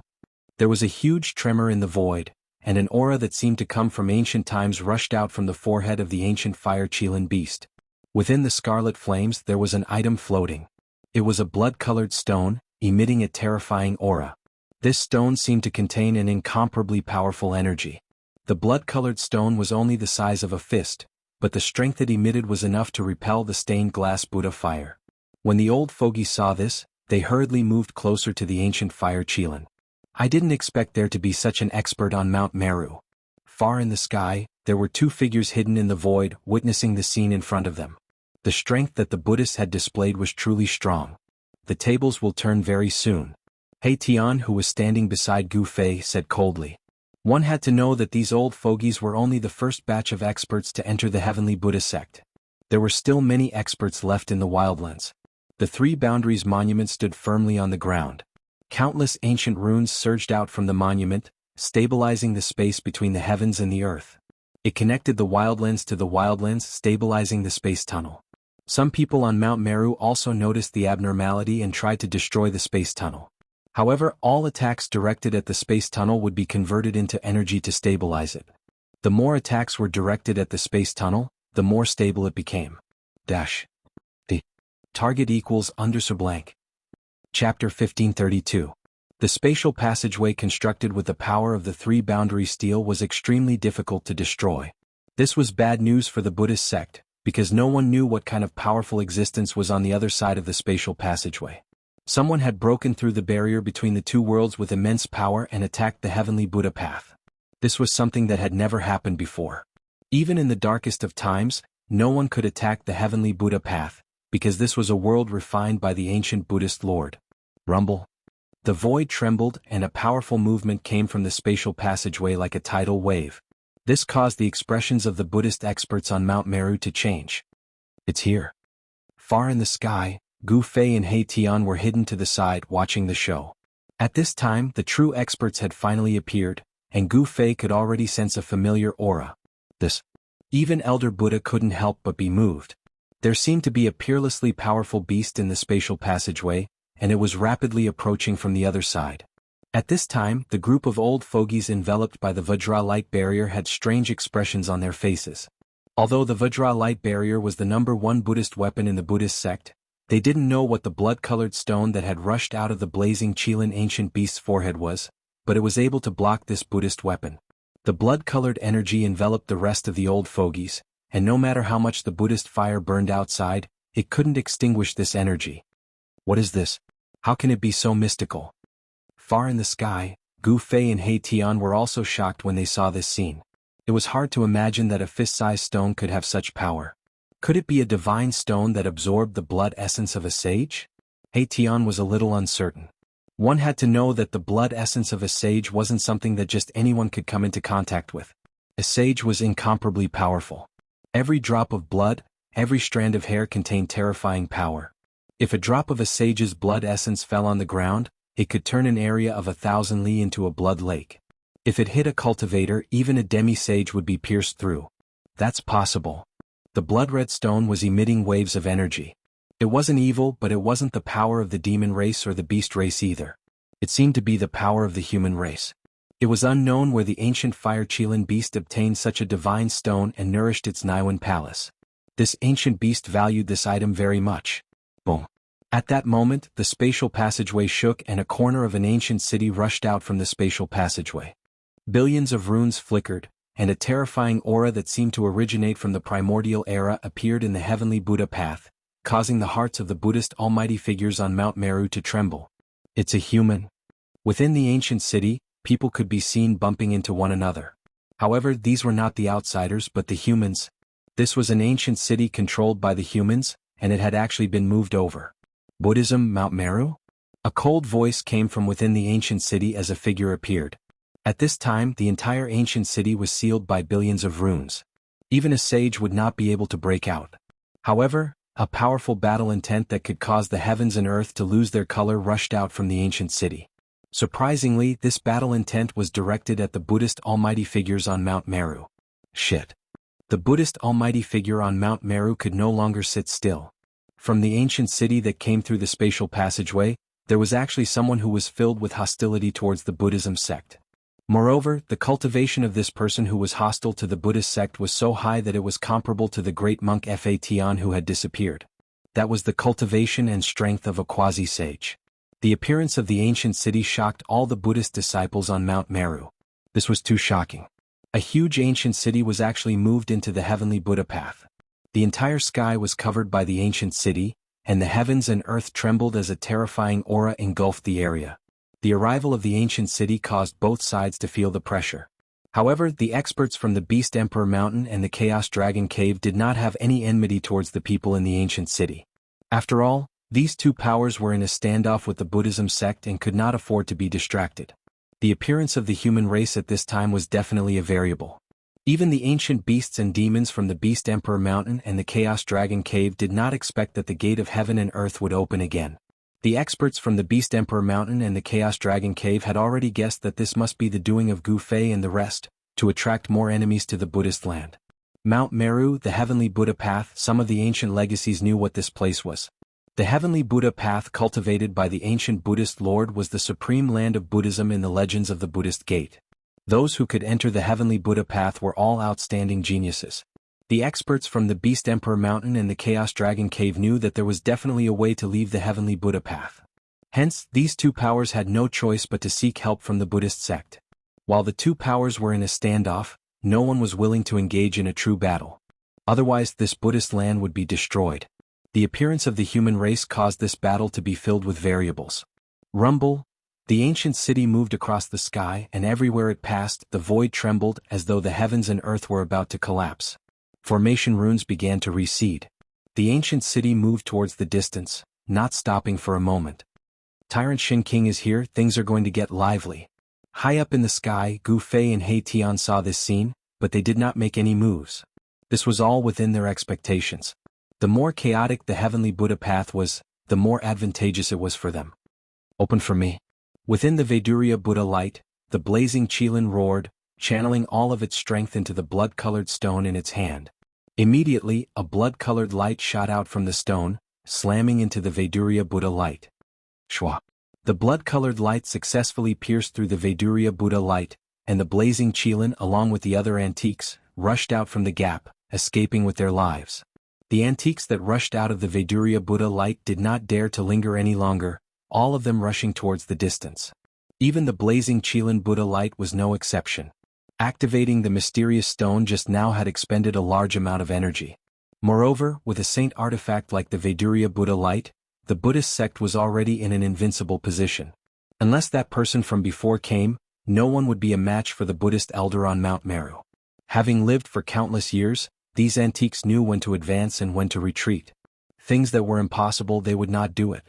There was a huge tremor in the void, and an aura that seemed to come from ancient times rushed out from the forehead of the ancient fire Qilin beast. Within the scarlet flames there was an item floating. It was a blood-colored stone, emitting a terrifying aura. This stone seemed to contain an incomparably powerful energy. The blood-colored stone was only the size of a fist, but the strength it emitted was enough to repel the stained glass Buddha fire. When the old fogies saw this, they hurriedly moved closer to the ancient fire Qilin. I didn't expect there to be such an expert on Mount Meru. Far in the sky, there were two figures hidden in the void, witnessing the scene in front of them. The strength that the Buddhists had displayed was truly strong. The tables will turn very soon. He Tian, who was standing beside Gu Fei, said coldly. One had to know that these old fogies were only the first batch of experts to enter the heavenly Buddha sect. There were still many experts left in the wildlands. The three boundaries monument stood firmly on the ground. Countless ancient runes surged out from the monument, stabilizing the space between the heavens and the earth. It connected the wildlands to the wildlands, stabilizing the space tunnel. Some people on Mount Meru also noticed the abnormality and tried to destroy the space tunnel. However, all attacks directed at the space tunnel would be converted into energy to stabilize it. The more attacks were directed at the space tunnel, the more stable it became. The target equals _blank. Chapter 1532. The spatial passageway constructed with the power of the three-boundary steel was extremely difficult to destroy. This was bad news for the Buddhist sect, because no one knew what kind of powerful existence was on the other side of the spatial passageway. Someone had broken through the barrier between the two worlds with immense power and attacked the heavenly Buddha path. This was something that had never happened before. Even in the darkest of times, no one could attack the heavenly Buddha path, because this was a world refined by the ancient Buddhist Lord. Rumble. The void trembled and a powerful movement came from the spatial passageway like a tidal wave. This caused the expressions of the Buddhist experts on Mount Meru to change. It's here. Far in the sky, Gu Fei and He Tian were hidden to the side watching the show. At this time, the true experts had finally appeared, and Gu Fei could already sense a familiar aura. Even Elder Buddha couldn't help but be moved. There seemed to be a peerlessly powerful beast in the spatial passageway, and it was rapidly approaching from the other side. At this time, the group of old fogies enveloped by the Vajra light barrier had strange expressions on their faces. Although the Vajra light barrier was the #1 Buddhist weapon in the Buddhist sect, they didn't know what the blood-colored stone that had rushed out of the blazing Qilin ancient beast's forehead was, but it was able to block this Buddhist weapon. The blood-colored energy enveloped the rest of the old fogies, and no matter how much the Buddhist fire burned outside, it couldn't extinguish this energy. What is this? How can it be so mystical? Far in the sky, Gu Fei and He Tian were also shocked when they saw this scene. It was hard to imagine that a fist-sized stone could have such power. Could it be a divine stone that absorbed the blood essence of a sage? He Tian was a little uncertain. One had to know that the blood essence of a sage wasn't something that just anyone could come into contact with. A sage was incomparably powerful. Every drop of blood, every strand of hair contained terrifying power. If a drop of a sage's blood essence fell on the ground, it could turn an area of 1,000 li into a blood lake. If it hit a cultivator, even a demi-sage would be pierced through. That's possible. The blood-red stone was emitting waves of energy. It wasn't evil, but it wasn't the power of the demon race or the beast race either. It seemed to be the power of the human race. It was unknown where the ancient fire Qilin beast obtained such a divine stone and nourished its Niwen palace. This ancient beast valued this item very much. Boom. At that moment, the spatial passageway shook and a corner of an ancient city rushed out from the spatial passageway. Billions of runes flickered, and a terrifying aura that seemed to originate from the primordial era appeared in the heavenly Buddha path, causing the hearts of the Buddhist almighty figures on Mount Meru to tremble. It's a human. Within the ancient city, people could be seen bumping into one another. However, these were not the outsiders but the humans. This was an ancient city controlled by the humans, and it had actually been moved over. Buddhism, Mount Meru? A cold voice came from within the ancient city as a figure appeared. At this time, the entire ancient city was sealed by billions of runes. Even a sage would not be able to break out. However, a powerful battle intent that could cause the heavens and earth to lose their color rushed out from the ancient city. Surprisingly, this battle intent was directed at the Buddhist almighty figures on Mount Meru. Shit. The Buddhist almighty figure on Mount Meru could no longer sit still. From the ancient city that came through the spatial passageway, there was actually someone who was filled with hostility towards the Buddhism sect. Moreover, the cultivation of this person who was hostile to the Buddhist sect was so high that it was comparable to the great monk Fa Tian who had disappeared. That was the cultivation and strength of a quasi-sage. The appearance of the ancient city shocked all the Buddhist disciples on Mount Meru. This was too shocking. A huge ancient city was actually moved into the heavenly Buddha path. The entire sky was covered by the ancient city, and the heavens and earth trembled as a terrifying aura engulfed the area. The arrival of the ancient city caused both sides to feel the pressure. However, the experts from the Beast Emperor Mountain and the Chaos Dragon Cave did not have any enmity towards the people in the ancient city. After all, these two powers were in a standoff with the Buddhism sect and could not afford to be distracted. The appearance of the human race at this time was definitely a variable. Even the ancient beasts and demons from the Beast Emperor Mountain and the Chaos Dragon Cave did not expect that the gate of heaven and earth would open again. The experts from the Beast Emperor Mountain and the Chaos Dragon Cave had already guessed that this must be the doing of Gu Fei and the rest, to attract more enemies to the Buddhist land. Mount Meru, the Heavenly Buddha Path. Some of the ancient legacies knew what this place was. The Heavenly Buddha Path cultivated by the ancient Buddhist Lord was the supreme land of Buddhism in the legends of the Buddhist Gate. Those who could enter the Heavenly Buddha Path were all outstanding geniuses. The experts from the Beast Emperor Mountain and the Chaos Dragon Cave knew that there was definitely a way to leave the Heavenly Buddha Path. Hence, these two powers had no choice but to seek help from the Buddhist sect. While the two powers were in a standoff, no one was willing to engage in a true battle. Otherwise, this Buddhist land would be destroyed. The appearance of the human race caused this battle to be filled with variables. Rumble. The ancient city moved across the sky, and everywhere it passed, the void trembled as though the heavens and earth were about to collapse. Formation runes began to recede. The ancient city moved towards the distance, not stopping for a moment. Tyrant Shin King is here, things are going to get lively. High up in the sky, Gu Fei and He Tian saw this scene, but they did not make any moves. This was all within their expectations. The more chaotic the Heavenly Buddha Path was, the more advantageous it was for them. Open for me. Within the Vaidurya Buddha light, the blazing Qilin roared, channeling all of its strength into the blood-colored stone in its hand. Immediately, a blood-colored light shot out from the stone, slamming into the Vaidurya Buddha light. Shwa. The blood-colored light successfully pierced through the Vaidurya Buddha light, and the blazing Qilin, along with the other antiques, rushed out from the gap, escaping with their lives. The antiques that rushed out of the Vaidurya Buddha light did not dare to linger any longer, all of them rushing towards the distance. Even the blazing Qilin Buddha light was no exception. Activating the mysterious stone just now had expended a large amount of energy. Moreover, with a saint artifact like the Vaidurya Buddha light, the Buddhist sect was already in an invincible position. Unless that person from before came, no one would be a match for the Buddhist elder on Mount Meru. Having lived for countless years, these antiques knew when to advance and when to retreat. Things that were impossible, they would not do it.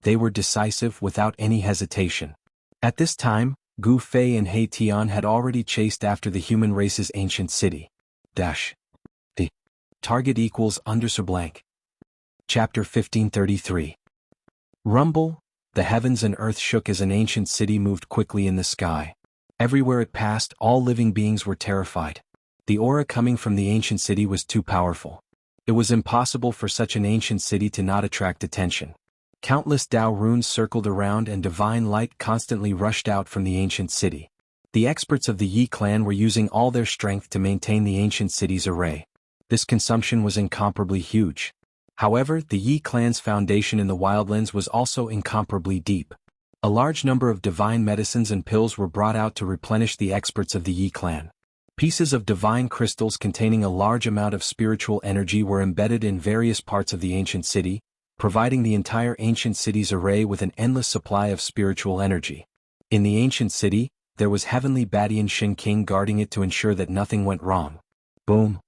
They were decisive without any hesitation. At this time, Gu Fei and He Tian had already chased after the human race's ancient city. The target equals _blank. Chapter 1533. Rumble. The heavens and earth shook as an ancient city moved quickly in the sky. Everywhere it passed, all living beings were terrified. The aura coming from the ancient city was too powerful. It was impossible for such an ancient city to not attract attention. Countless Tao runes circled around and divine light constantly rushed out from the ancient city. The experts of the Yi clan were using all their strength to maintain the ancient city's array. This consumption was incomparably huge. However, the Yi clan's foundation in the wildlands was also incomparably deep. A large number of divine medicines and pills were brought out to replenish the experts of the Yi clan. Pieces of divine crystals containing a large amount of spiritual energy were embedded in various parts of the ancient city, providing the entire ancient city's array with an endless supply of spiritual energy. In the ancient city, there was Heavenly Badian Shin King guarding it to ensure that nothing went wrong. Boom.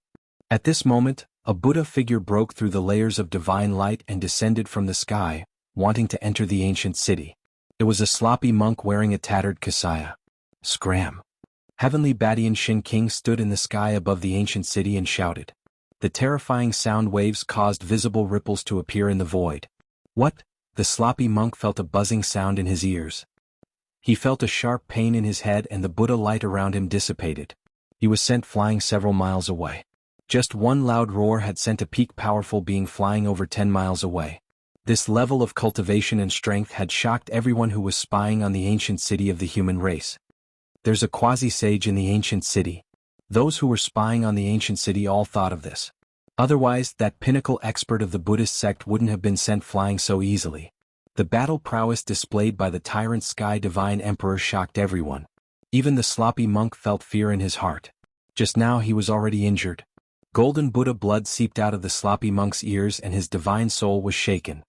At this moment, a Buddha figure broke through the layers of divine light and descended from the sky, wanting to enter the ancient city. It was a sloppy monk wearing a tattered kasaya. Scram. Heavenly Badian Shin King stood in the sky above the ancient city and shouted. The terrifying sound waves caused visible ripples to appear in the void. What? The sloppy monk felt a buzzing sound in his ears. He felt a sharp pain in his head and the Buddha light around him dissipated. He was sent flying several miles away. Just one loud roar had sent a peak powerful being flying over 10 miles away. This level of cultivation and strength had shocked everyone who was spying on the ancient city of the human race. There's a quasi-sage in the ancient city. Those who were spying on the ancient city all thought of this. Otherwise, that pinnacle expert of the Buddhist sect wouldn't have been sent flying so easily. The battle prowess displayed by the tyrant Sky Divine Emperor shocked everyone. Even the sloppy monk felt fear in his heart. Just now he was already injured. Golden Buddha blood seeped out of the sloppy monk's ears and his divine soul was shaken.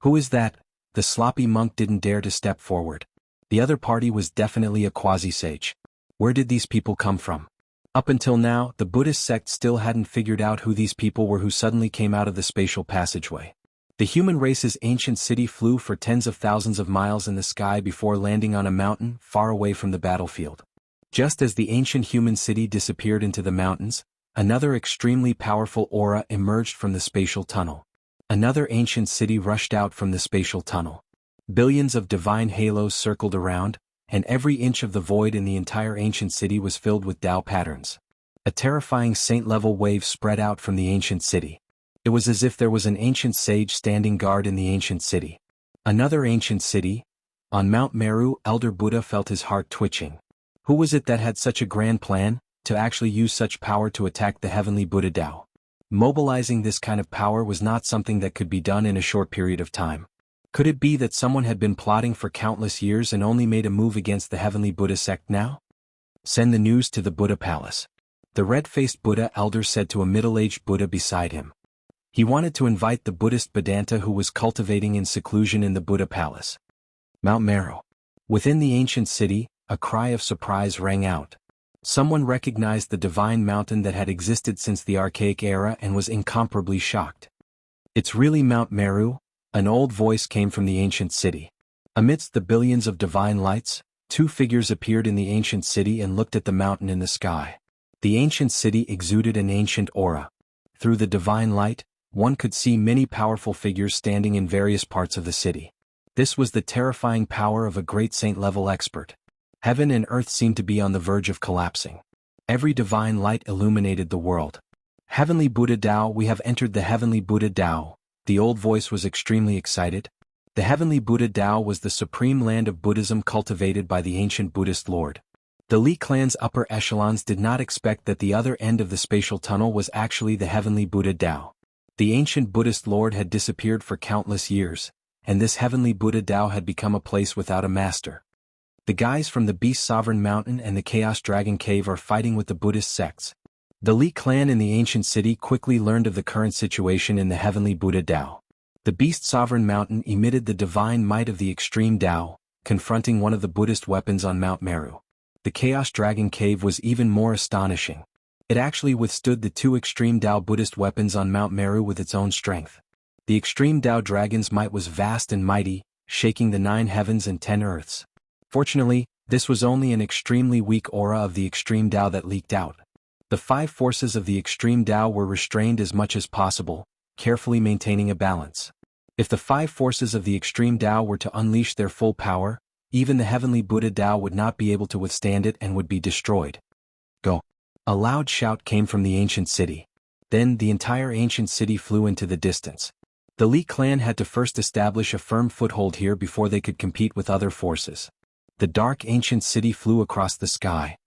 Who is that? The sloppy monk didn't dare to step forward. The other party was definitely a quasi-sage. Where did these people come from? Up until now, the Buddhist sect still hadn't figured out who these people were who suddenly came out of the spatial passageway. The human race's ancient city flew for tens of thousands of miles in the sky before landing on a mountain far away from the battlefield. Just as the ancient human city disappeared into the mountains, another extremely powerful aura emerged from the spatial tunnel. Another ancient city rushed out from the spatial tunnel. Billions of divine halos circled around, and every inch of the void in the entire ancient city was filled with Tao patterns. A terrifying saint-level wave spread out from the ancient city. It was as if there was an ancient sage standing guard in the ancient city. Another ancient city. On Mount Meru, Elder Buddha felt his heart twitching. Who was it that had such a grand plan, to actually use such power to attack the heavenly Buddha Tao? Mobilizing this kind of power was not something that could be done in a short period of time. Could it be that someone had been plotting for countless years and only made a move against the heavenly Buddha sect now? Send the news to the Buddha palace. The red-faced Buddha elder said to a middle-aged Buddha beside him. He wanted to invite the Buddhist Vedanta who was cultivating in seclusion in the Buddha palace. Mount Meru. Within the ancient city, a cry of surprise rang out. Someone recognized the divine mountain that had existed since the archaic era and was incomparably shocked. It's really Mount Meru? An old voice came from the ancient city. Amidst the billions of divine lights, two figures appeared in the ancient city and looked at the mountain in the sky. The ancient city exuded an ancient aura. Through the divine light, one could see many powerful figures standing in various parts of the city. This was the terrifying power of a great saint-level expert. Heaven and earth seemed to be on the verge of collapsing. Every divine light illuminated the world. Heavenly Buddha Tao, we have entered the heavenly Buddha Tao. The old voice was extremely excited. The heavenly Buddha Tao was the supreme land of Buddhism cultivated by the ancient Buddhist Lord. The Li clan's upper echelons did not expect that the other end of the spatial tunnel was actually the heavenly Buddha Tao. The ancient Buddhist Lord had disappeared for countless years, and this heavenly Buddha Tao had become a place without a master. The guys from the Beast Sovereign Mountain and the Chaos Dragon Cave are fighting with the Buddhist sects. The Li clan in the ancient city quickly learned of the current situation in the heavenly Buddha Tao. The Beast Sovereign Mountain emitted the divine might of the extreme Tao, confronting one of the Buddhist weapons on Mount Meru. The Chaos Dragon Cave was even more astonishing. It actually withstood the two extreme Tao Buddhist weapons on Mount Meru with its own strength. The extreme Tao Dragon's might was vast and mighty, shaking the 9 heavens and 10 earths. Fortunately, this was only an extremely weak aura of the extreme Tao that leaked out. The 5 forces of the extreme Tao were restrained as much as possible, carefully maintaining a balance. If the 5 forces of the extreme Tao were to unleash their full power, even the heavenly Buddha Tao would not be able to withstand it and would be destroyed. Go! A loud shout came from the ancient city. Then the entire ancient city flew into the distance. The Li clan had to first establish a firm foothold here before they could compete with other forces. The dark ancient city flew across the sky.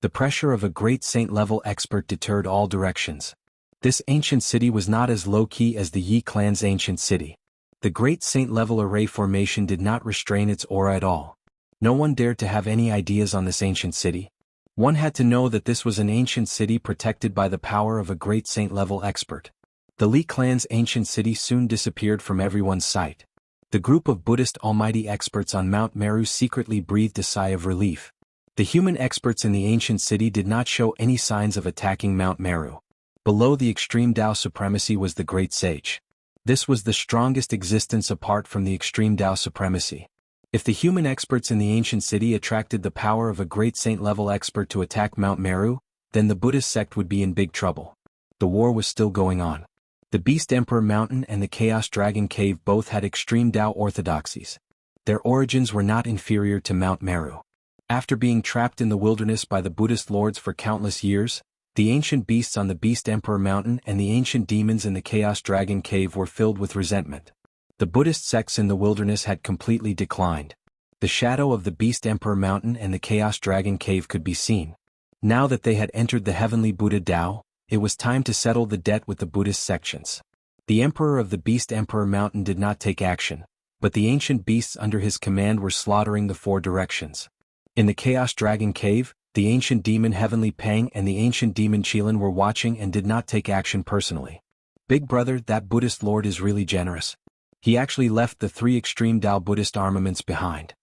The pressure of a great saint-level expert deterred all directions. This ancient city was not as low-key as the Yi clan's ancient city. The great saint-level array formation did not restrain its aura at all. No one dared to have any ideas on this ancient city. One had to know that this was an ancient city protected by the power of a great saint-level expert. The Li clan's ancient city soon disappeared from everyone's sight. The group of Buddhist almighty experts on Mount Meru secretly breathed a sigh of relief. The human experts in the ancient city did not show any signs of attacking Mount Meru. Below the extreme Tao supremacy was the Great Sage. This was the strongest existence apart from the extreme Tao supremacy. If the human experts in the ancient city attracted the power of a great saint-level expert to attack Mount Meru, then the Buddhist sect would be in big trouble. The war was still going on. The Beast Emperor Mountain and the Chaos Dragon Cave both had extreme Tao orthodoxies. Their origins were not inferior to Mount Meru. After being trapped in the wilderness by the Buddhist lords for countless years, the ancient beasts on the Beast Emperor Mountain and the ancient demons in the Chaos Dragon Cave were filled with resentment. The Buddhist sects in the wilderness had completely declined. The shadow of the Beast Emperor Mountain and the Chaos Dragon Cave could be seen. Now that they had entered the heavenly Buddha Tao, it was time to settle the debt with the Buddhist sections. The Emperor of the Beast Emperor Mountain did not take action, but the ancient beasts under his command were slaughtering the 4 directions. In the Chaos Dragon Cave, the ancient demon Heavenly Pang and the ancient demon Qilin were watching and did not take action personally. Big brother, that Buddhist lord is really generous. He actually left the 3 extreme Tao Buddhist armaments behind.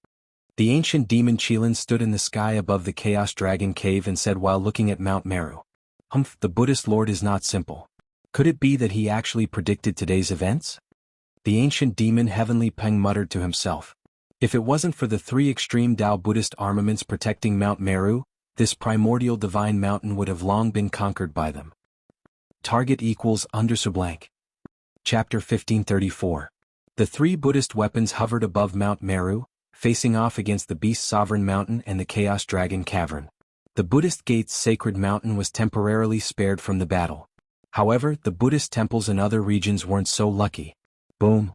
The ancient demon Qilin stood in the sky above the Chaos Dragon Cave and said while looking at Mount Meru, the Buddhist Lord is not simple. Could it be that he actually predicted today's events? The ancient demon Heavenly Peng muttered to himself. If it wasn't for the 3 extreme Tao Buddhist armaments protecting Mount Meru, this primordial divine mountain would have long been conquered by them. Target equals _blank. Chapter 1534. The 3 Buddhist weapons hovered above Mount Meru, facing off against the Beast Sovereign Mountain and the Chaos Dragon Cavern. The Buddhist Gate's sacred mountain was temporarily spared from the battle. However, the Buddhist temples in other regions weren't so lucky. Boom!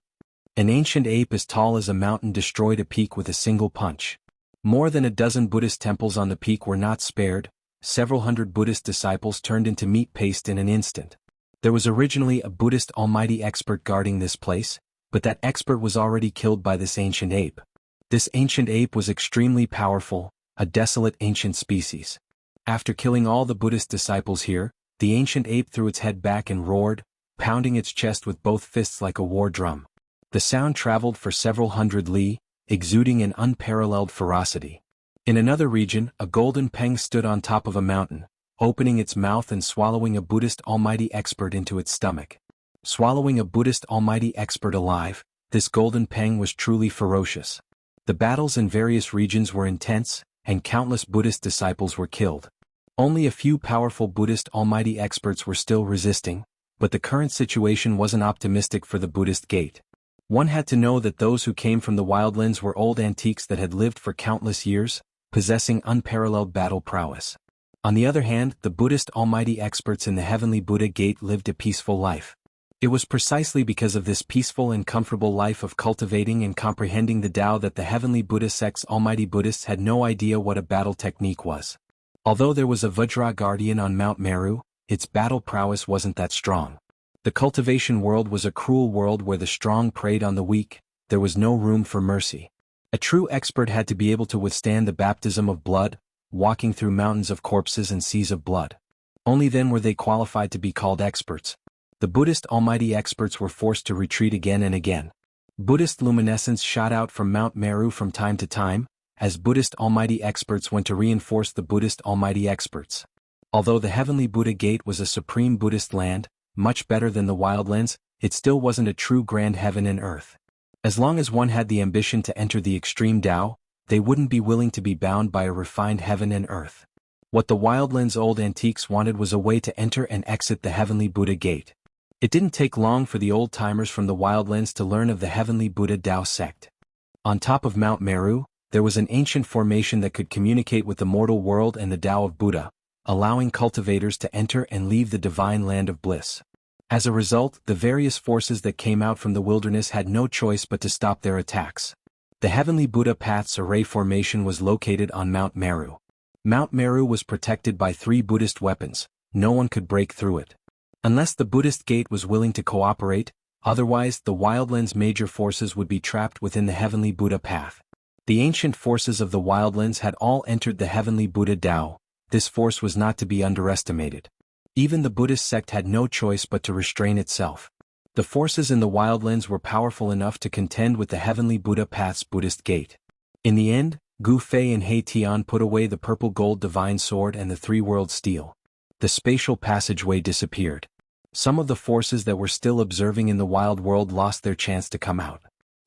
An ancient ape as tall as a mountain destroyed a peak with a single punch. More than a dozen Buddhist temples on the peak were not spared. Several hundred Buddhist disciples turned into meat paste in an instant. There was originally a Buddhist almighty expert guarding this place, but that expert was already killed by this ancient ape. This ancient ape was extremely powerful, a desolate ancient species. After killing all the Buddhist disciples here, the ancient ape threw its head back and roared, pounding its chest with both fists like a war drum. The sound traveled for several hundred li, exuding an unparalleled ferocity. In another region, a golden peng stood on top of a mountain, opening its mouth and swallowing a Buddhist almighty expert into its stomach. Swallowing a Buddhist almighty expert alive, this golden peng was truly ferocious. The battles in various regions were intense, and countless Buddhist disciples were killed. Only a few powerful Buddhist almighty experts were still resisting, but the current situation wasn't optimistic for the Buddhist Gate. One had to know that those who came from the wildlands were old antiques that had lived for countless years, possessing unparalleled battle prowess. On the other hand, the Buddhist almighty experts in the Heavenly Buddha Gate lived a peaceful life. It was precisely because of this peaceful and comfortable life of cultivating and comprehending the Tao that the Heavenly Buddha sect's almighty Buddhists had no idea what a battle technique was. Although there was a Vajra guardian on Mount Meru, its battle prowess wasn't that strong. The cultivation world was a cruel world where the strong preyed on the weak. There was no room for mercy. A true expert had to be able to withstand the baptism of blood, walking through mountains of corpses and seas of blood. Only then were they qualified to be called experts. The Buddhist almighty experts were forced to retreat again and again. Buddhist luminescence shot out from Mount Meru from time to time, as Buddhist almighty experts went to reinforce the Buddhist almighty experts. Although the Heavenly Buddha Gate was a supreme Buddhist land, much better than the wildlands, it still wasn't a true grand heaven and earth. As long as one had the ambition to enter the extreme Tao, they wouldn't be willing to be bound by a refined heaven and earth. What the wildlands old antiques wanted was a way to enter and exit the Heavenly Buddha Gate. It didn't take long for the old-timers from the wildlands to learn of the Heavenly Buddha Tao sect. On top of Mount Meru, there was an ancient formation that could communicate with the mortal world and the Tao of Buddha, allowing cultivators to enter and leave the divine land of bliss. As a result, the various forces that came out from the wilderness had no choice but to stop their attacks. The Heavenly Buddha Path's array formation was located on Mount Meru. Mount Meru was protected by 3 Buddhist weapons. No one could break through it. Unless the Buddhist Gate was willing to cooperate, otherwise the wildlands' major forces would be trapped within the Heavenly Buddha Path. The ancient forces of the wildlands had all entered the Heavenly Buddha Tao. This force was not to be underestimated. Even the Buddhist sect had no choice but to restrain itself. The forces in the wildlands were powerful enough to contend with the Heavenly Buddha Path's Buddhist Gate. In the end, Gu Fei and He Tian put away the purple gold divine sword and the 3-world steel. The spatial passageway disappeared. Some of the forces that were still observing in the wild world lost their chance to come out.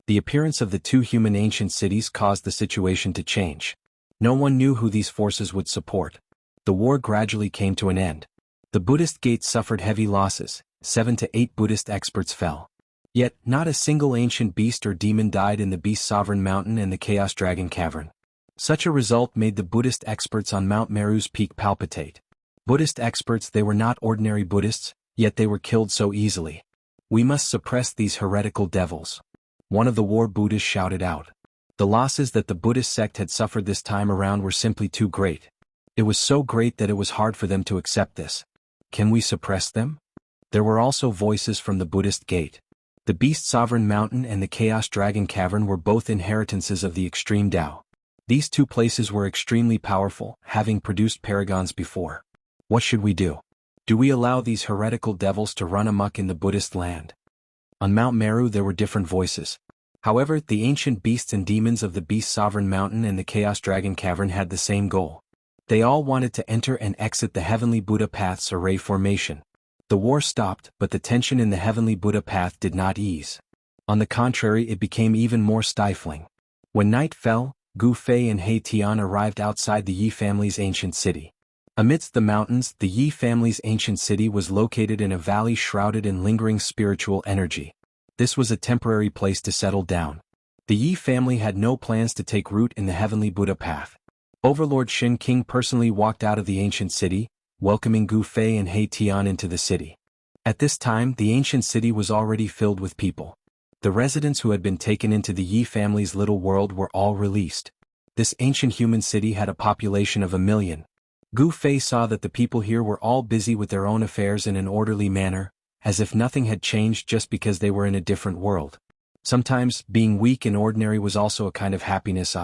The appearance of the 2 human ancient cities caused the situation to change. No one knew who these forces would support. The war gradually came to an end. The Buddhist Gate suffered heavy losses. 7 to 8 Buddhist experts fell. Yet, not a single ancient beast or demon died in the Beast Sovereign Mountain and the Chaos Dragon Cavern. Such a result made the Buddhist experts on Mount Meru's peak palpitate. Buddhist experts, they were not ordinary Buddhists, yet they were killed so easily. We must suppress these heretical devils. One of the war Buddhists shouted out. The losses that the Buddhist sect had suffered this time around were simply too great. It was so great that it was hard for them to accept this. Can we suppress them? There were also voices from the Buddhist Gate. The Beast Sovereign Mountain and the Chaos Dragon Cavern were both inheritances of the extreme Tao. These 2 places were extremely powerful, having produced paragons before. What should we do? Do we allow these heretical devils to run amok in the Buddhist land? On Mount Meru there were different voices. However, the ancient beasts and demons of the Beast Sovereign Mountain and the Chaos Dragon Cavern had the same goal. They all wanted to enter and exit the Heavenly Buddha Path's array formation. The war stopped, but the tension in the Heavenly Buddha Path did not ease. On the contrary, it became even more stifling. When night fell, Gu Fei and He Tian arrived outside the Yi family's ancient city. Amidst the mountains, the Yi family's ancient city was located in a valley shrouded in lingering spiritual energy. This was a temporary place to settle down. The Yi family had no plans to take root in the heavenly Buddha path. Overlord Shen King personally walked out of the ancient city, welcoming Gu Fei and He Tian into the city. At this time, the ancient city was already filled with people. The residents who had been taken into the Yi family's little world were all released. This ancient human city had a population of 1 million. Gu Fei saw that the people here were all busy with their own affairs in an orderly manner, as if nothing had changed just because they were in a different world. Sometimes, being weak and ordinary was also a kind of happiness.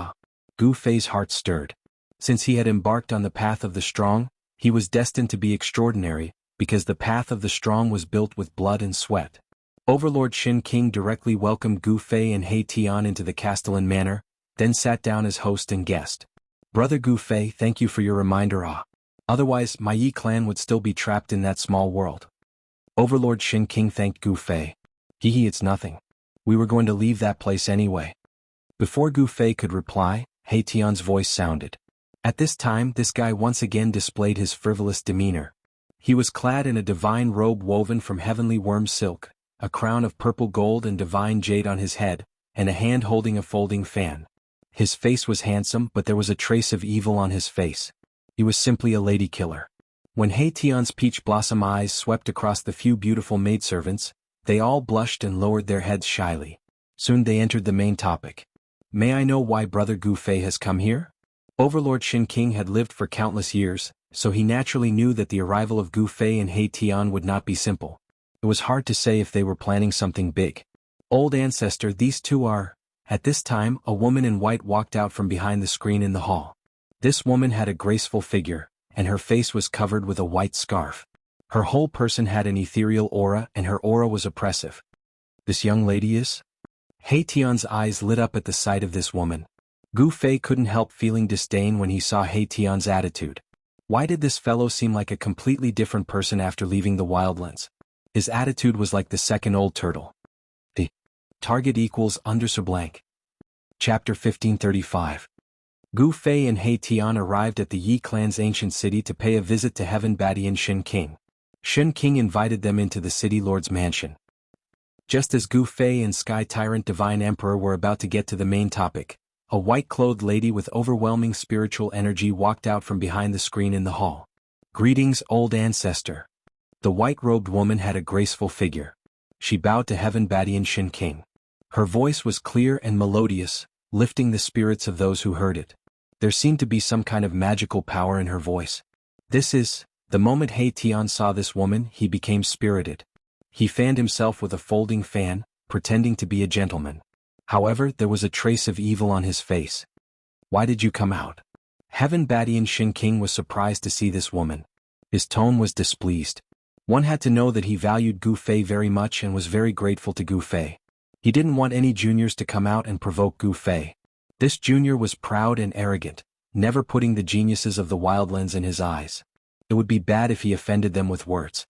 Gu Fei's heart stirred. Since he had embarked on the path of the strong, he was destined to be extraordinary, because the path of the strong was built with blood and sweat. Overlord Shen King directly welcomed Gu Fei and He Tian into the Castellan manor, then sat down as host and guest. Brother Gu Fei, thank you for your reminder. Otherwise, my Yi clan would still be trapped in that small world. Overlord Shen King thanked Gu Fei. It's nothing. We were going to leave that place anyway. Before Gu Fei could reply, He Tian's voice sounded. At this time, this guy once again displayed his frivolous demeanor. He was clad in a divine robe woven from heavenly worm silk, a crown of purple gold and divine jade on his head, and a hand holding a folding fan. His face was handsome, but there was a trace of evil on his face. He was simply a lady killer. When He Tian's peach blossom eyes swept across the few beautiful maidservants, they all blushed and lowered their heads shyly. Soon they entered the main topic. May I know why Brother Gu Fei has come here? Overlord Shen King had lived for countless years, so he naturally knew that the arrival of Gu Fei and He Tian would not be simple. It was hard to say if they were planning something big. Old ancestor, these two are. At this time, a woman in white walked out from behind the screen in the hall. This woman had a graceful figure, and her face was covered with a white scarf. Her whole person had an ethereal aura, and her aura was oppressive. This young lady is? He Tian's eyes lit up at the sight of this woman. Gu Fei couldn't help feeling disdain when he saw He Tian's attitude. Why did this fellow seem like a completely different person after leaving the wildlands? His attitude was like the second old turtle. The target equals _blank. Chapter 1535. Gu Fei and He Tian arrived at the Yi clan's ancient city to pay a visit to Heaven Badian Shen King. Shen King invited them into the city lord's mansion. Just as Gu Fei and Sky Tyrant Divine Emperor were about to get to the main topic, a white-clothed lady with overwhelming spiritual energy walked out from behind the screen in the hall. Greetings, old ancestor. The white-robed woman had a graceful figure. She bowed to Heaven Badian Shen King. Her voice was clear and melodious, lifting the spirits of those who heard it. There seemed to be some kind of magical power in her voice. The moment He Tian saw this woman, he became spirited. He fanned himself with a folding fan, pretending to be a gentleman. However, there was a trace of evil on his face. Why did you come out? Heaven Badian Shen King was surprised to see this woman. His tone was displeased. One had to know that he valued Gu Fei very much and was very grateful to Gu Fei. He didn't want any juniors to come out and provoke Gu Fei. This junior was proud and arrogant, never putting the geniuses of the wildlands in his eyes. It would be bad if he offended them with words.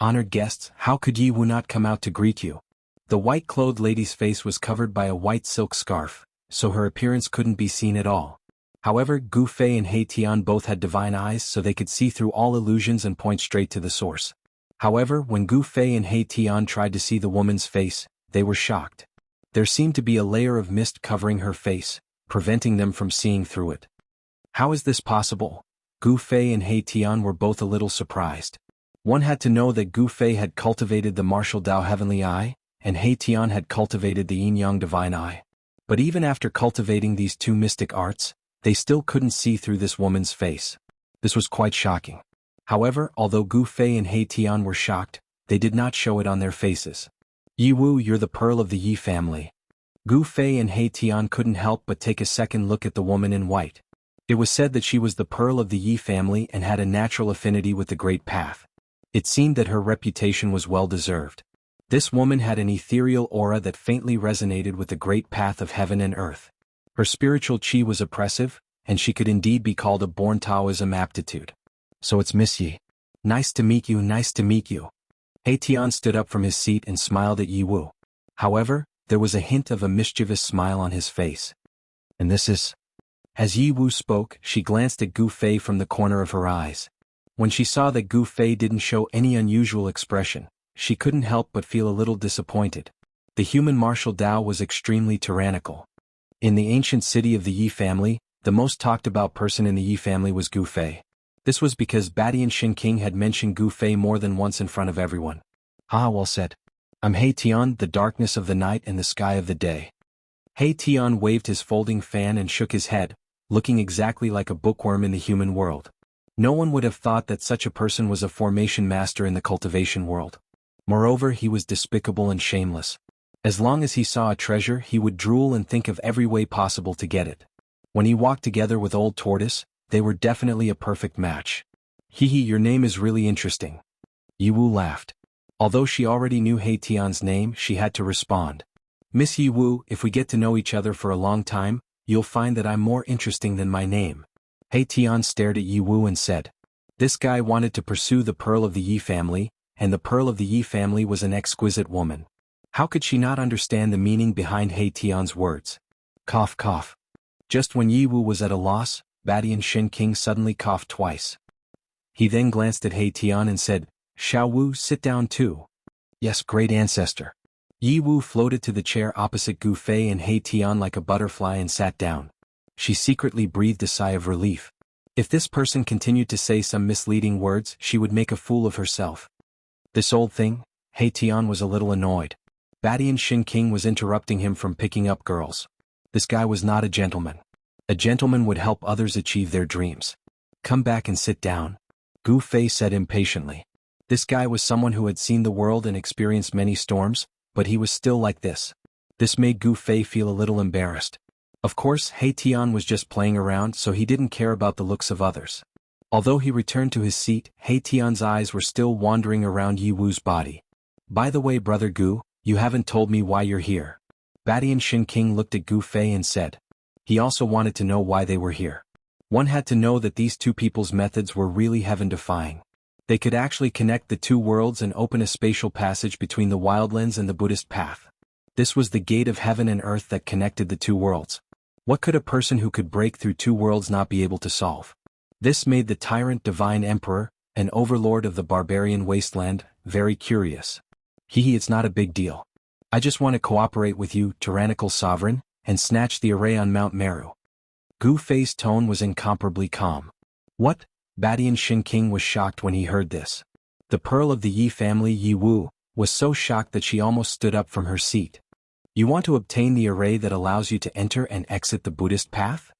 Honored guests, how could Yi Wu not come out to greet you? The white-clothed lady's face was covered by a white silk scarf, so her appearance couldn't be seen at all. However, Gu Fei and He Tian both had divine eyes so they could see through all illusions and point straight to the source. However, when Gu Fei and He Tian tried to see the woman's face, they were shocked. There seemed to be a layer of mist covering her face, preventing them from seeing through it. How is this possible? Gu Fei and He Tian were both a little surprised. One had to know that Gu Fei had cultivated the martial Dao Heavenly Eye, and He Tian had cultivated the Yin-Yang Divine Eye. But even after cultivating these two mystic arts, they still couldn't see through this woman's face. This was quite shocking. However, although Gu Fei and He Tian were shocked, they did not show it on their faces. Yi Wu, you're the pearl of the Yi family. Gu Fei and He Tian couldn't help but take a second look at the woman in white. It was said that she was the pearl of the Yi family and had a natural affinity with the Great Path. It seemed that her reputation was well-deserved. This woman had an ethereal aura that faintly resonated with the Great Path of heaven and earth. Her spiritual chi was oppressive, and she could indeed be called a born Taoism aptitude. So it's Miss Yi. Nice to meet you, nice to meet you. He Tian stood up from his seat and smiled at Yi Wu. However, there was a hint of a mischievous smile on his face. And this is... As Yi Wu spoke, she glanced at Gu Fei from the corner of her eyes. When she saw that Gu Fei didn't show any unusual expression, she couldn't help but feel a little disappointed. The human martial Tao was extremely tyrannical. In the ancient city of the Yi family, the most talked about person in the Yi family was Gu Fei. This was because Badian Shin King had mentioned Gu Fei more than once in front of everyone. Ah, well said. I'm He Tian, the darkness of the night and the sky of the day. He Tian waved his folding fan and shook his head, looking exactly like a bookworm in the human world. No one would have thought that such a person was a formation master in the cultivation world. Moreover, he was despicable and shameless. As long as he saw a treasure, he would drool and think of every way possible to get it. When he walked together with Old Tortoise, they were definitely a perfect match. Hee, your name is really interesting. Yi Wu laughed. Although she already knew He Tian's name, she had to respond. Miss Yi Wu, if we get to know each other for a long time, you'll find that I'm more interesting than my name. He Tian stared at Yi Wu and said. This guy wanted to pursue the pearl of the Yi family, and the pearl of the Yi family was an exquisite woman. How could she not understand the meaning behind He Tian's words? Cough cough. Just when Yi Wu was at a loss, Badian Shin King suddenly coughed twice. He then glanced at He Tian and said, Xiao Wu, sit down too. Yes, great ancestor. Yi Wu floated to the chair opposite Gu Fei and He Tian like a butterfly and sat down. She secretly breathed a sigh of relief. If this person continued to say some misleading words, she would make a fool of herself. This old thing? He Tian was a little annoyed. Badian Shin King was interrupting him from picking up girls. This guy was not a gentleman. A gentleman would help others achieve their dreams. Come back and sit down. Gu Fei said impatiently. This guy was someone who had seen the world and experienced many storms, but he was still like this. This made Gu Fei feel a little embarrassed. Of course, He Tian was just playing around, so he didn't care about the looks of others. Although he returned to his seat, He Tian's eyes were still wandering around Yi Wu's body. By the way, Brother Gu, you haven't told me why you're here. Badian Shin King looked at Gu Fei and said. He also wanted to know why they were here. One had to know that these two people's methods were really heaven-defying. They could actually connect the two worlds and open a spatial passage between the wildlands and the Buddhist path. This was the gate of heaven and earth that connected the two worlds. What could a person who could break through two worlds not be able to solve? This made the tyrant divine emperor, an overlord of the barbarian wasteland, very curious. It's not a big deal. I just want to cooperate with you, tyrannical sovereign, and snatch the array on Mount Meru. Gu Fei's tone was incomparably calm. What? Badian Shin King was shocked when he heard this. The pearl of the Yi family, Yi Wu, was so shocked that she almost stood up from her seat. You want to obtain the array that allows you to enter and exit the Buddhist path?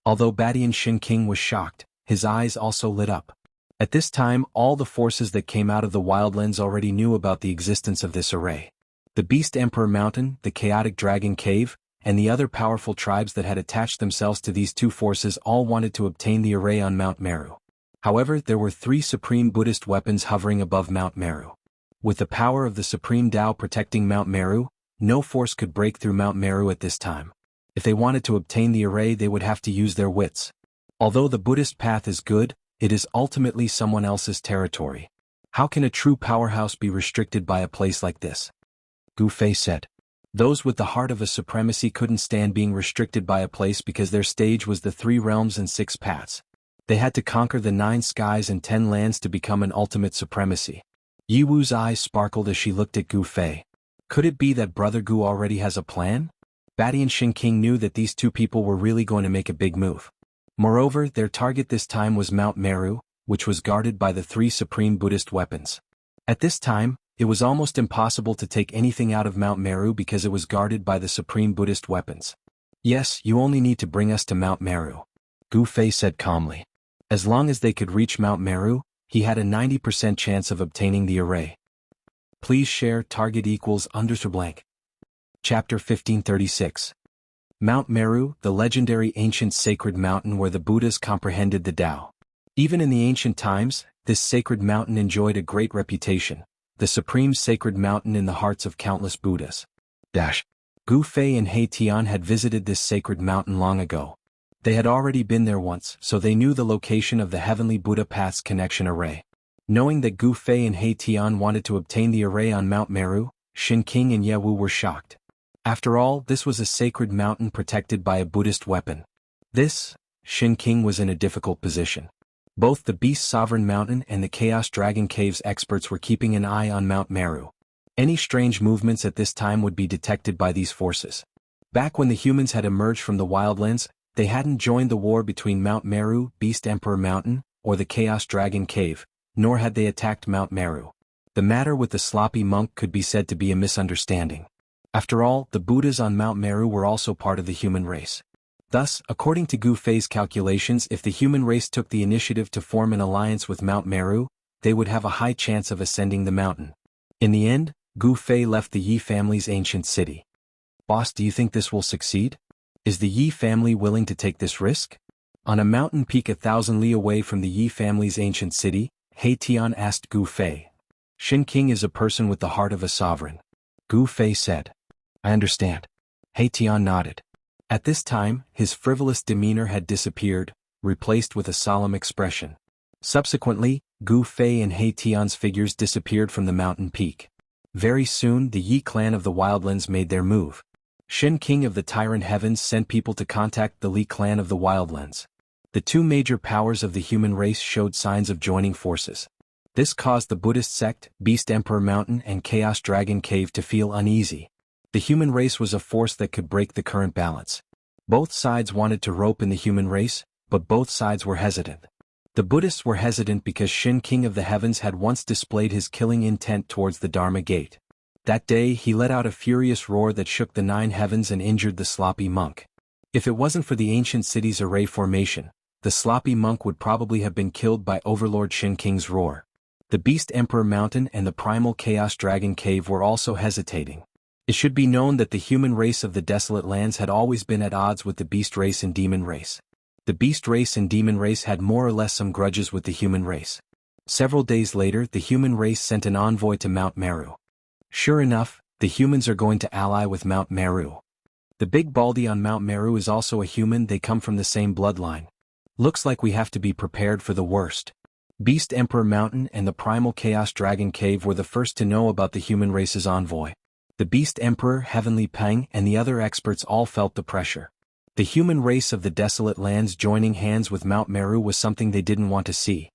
Although Badian Shin King was shocked, his eyes also lit up. At this time, all the forces that came out of the wildlands already knew about the existence of this array. The Beast Emperor Mountain, the Chaotic Dragon Cave, and the other powerful tribes that had attached themselves to these two forces all wanted to obtain the array on Mount Meru. However, there were 3 supreme Buddhist weapons hovering above Mount Meru. With the power of the Supreme Tao protecting Mount Meru, no force could break through Mount Meru at this time. If they wanted to obtain the array, they would have to use their wits. Although the Buddhist path is good, it is ultimately someone else's territory. How can a true powerhouse be restricted by a place like this? Gu Fei said. Those with the heart of a supremacy couldn't stand being restricted by a place because their stage was the 3 realms and 6 paths. They had to conquer the 9 skies and 10 lands to become an ultimate supremacy. Yi Wu's eyes sparkled as she looked at Gu Fei. Could it be that Brother Gu already has a plan? Badian Shin King knew that these two people were really going to make a big move. Moreover, their target this time was Mount Meru, which was guarded by the 3 supreme Buddhist weapons. At this time, it was almost impossible to take anything out of Mount Meru because it was guarded by the supreme Buddhist weapons. Yes, you only need to bring us to Mount Meru, Gu Fei said calmly. As long as they could reach Mount Meru, he had a 90% chance of obtaining the array. Please share target equals _blank. Chapter 1536. Mount Meru, the legendary ancient sacred mountain where the Buddhas comprehended the Tao. Even in the ancient times, this sacred mountain enjoyed a great reputation, the supreme sacred mountain in the hearts of countless Buddhas. Gu Fei and He Tian had visited this sacred mountain long ago. They had already been there once, so they knew the location of the heavenly Buddha Path's connection array. Knowing that Gu Fei and He Tian wanted to obtain the array on Mount Meru, Shin King and Ye Wu were shocked. After all, this was a sacred mountain protected by a Buddhist weapon. Shin King was in a difficult position. Both the Beast Sovereign Mountain and the Chaos Dragon Cave's experts were keeping an eye on Mount Meru. Any strange movements at this time would be detected by these forces. Back when the humans had emerged from the wildlands, they hadn't joined the war between Mount Meru, Beast Emperor Mountain, or the Chaos Dragon Cave, nor had they attacked Mount Meru. The matter with the sloppy monk could be said to be a misunderstanding. After all, the Buddhas on Mount Meru were also part of the human race. Thus, according to Gu Fei's calculations, if the human race took the initiative to form an alliance with Mount Meru, they would have a high chance of ascending the mountain. In the end, Gu Fei left the Yi family's ancient city. Boss, do you think this will succeed? Is the Yi family willing to take this risk? On a mountain peak 1,000 li away from the Yi family's ancient city, He Tian asked Gu Fei. Shin King is a person with the heart of a sovereign. Gu Fei said. I understand. He Tian nodded. At this time, his frivolous demeanor had disappeared, replaced with a solemn expression. Subsequently, Gu Fei and He Tian's figures disappeared from the mountain peak. Very soon the Yi clan of the Wildlands made their move. Shin King of the Tyrant Heavens sent people to contact the Li clan of the Wildlands. The two major powers of the human race showed signs of joining forces. This caused the Buddhist sect, Beast Emperor Mountain and Chaos Dragon Cave to feel uneasy. The human race was a force that could break the current balance. Both sides wanted to rope in the human race, but both sides were hesitant. The Buddhists were hesitant because Shin King of the Heavens had once displayed his killing intent towards the Dharma Gate. That day he let out a furious roar that shook the 9 heavens and injured the sloppy monk. If it wasn't for the ancient city's array formation, the sloppy monk would probably have been killed by Overlord Shin King's roar. The Beast Emperor Mountain and the Primal Chaos Dragon Cave were also hesitating. It should be known that the human race of the Desolate Lands had always been at odds with the Beast race and Demon race. The Beast race and Demon race had more or less some grudges with the human race. Several days later, the human race sent an envoy to Mount Meru. Sure enough, the humans are going to ally with Mount Meru. The big baldy on Mount Meru is also a human, they come from the same bloodline. Looks like we have to be prepared for the worst. Beast Emperor Mountain and the Primal Chaos Dragon Cave were the first to know about the human race's envoy. The Beast Emperor, Heavenly Peng, and the other experts all felt the pressure. The human race of the Desolate Lands joining hands with Mount Meru was something they didn't want to see.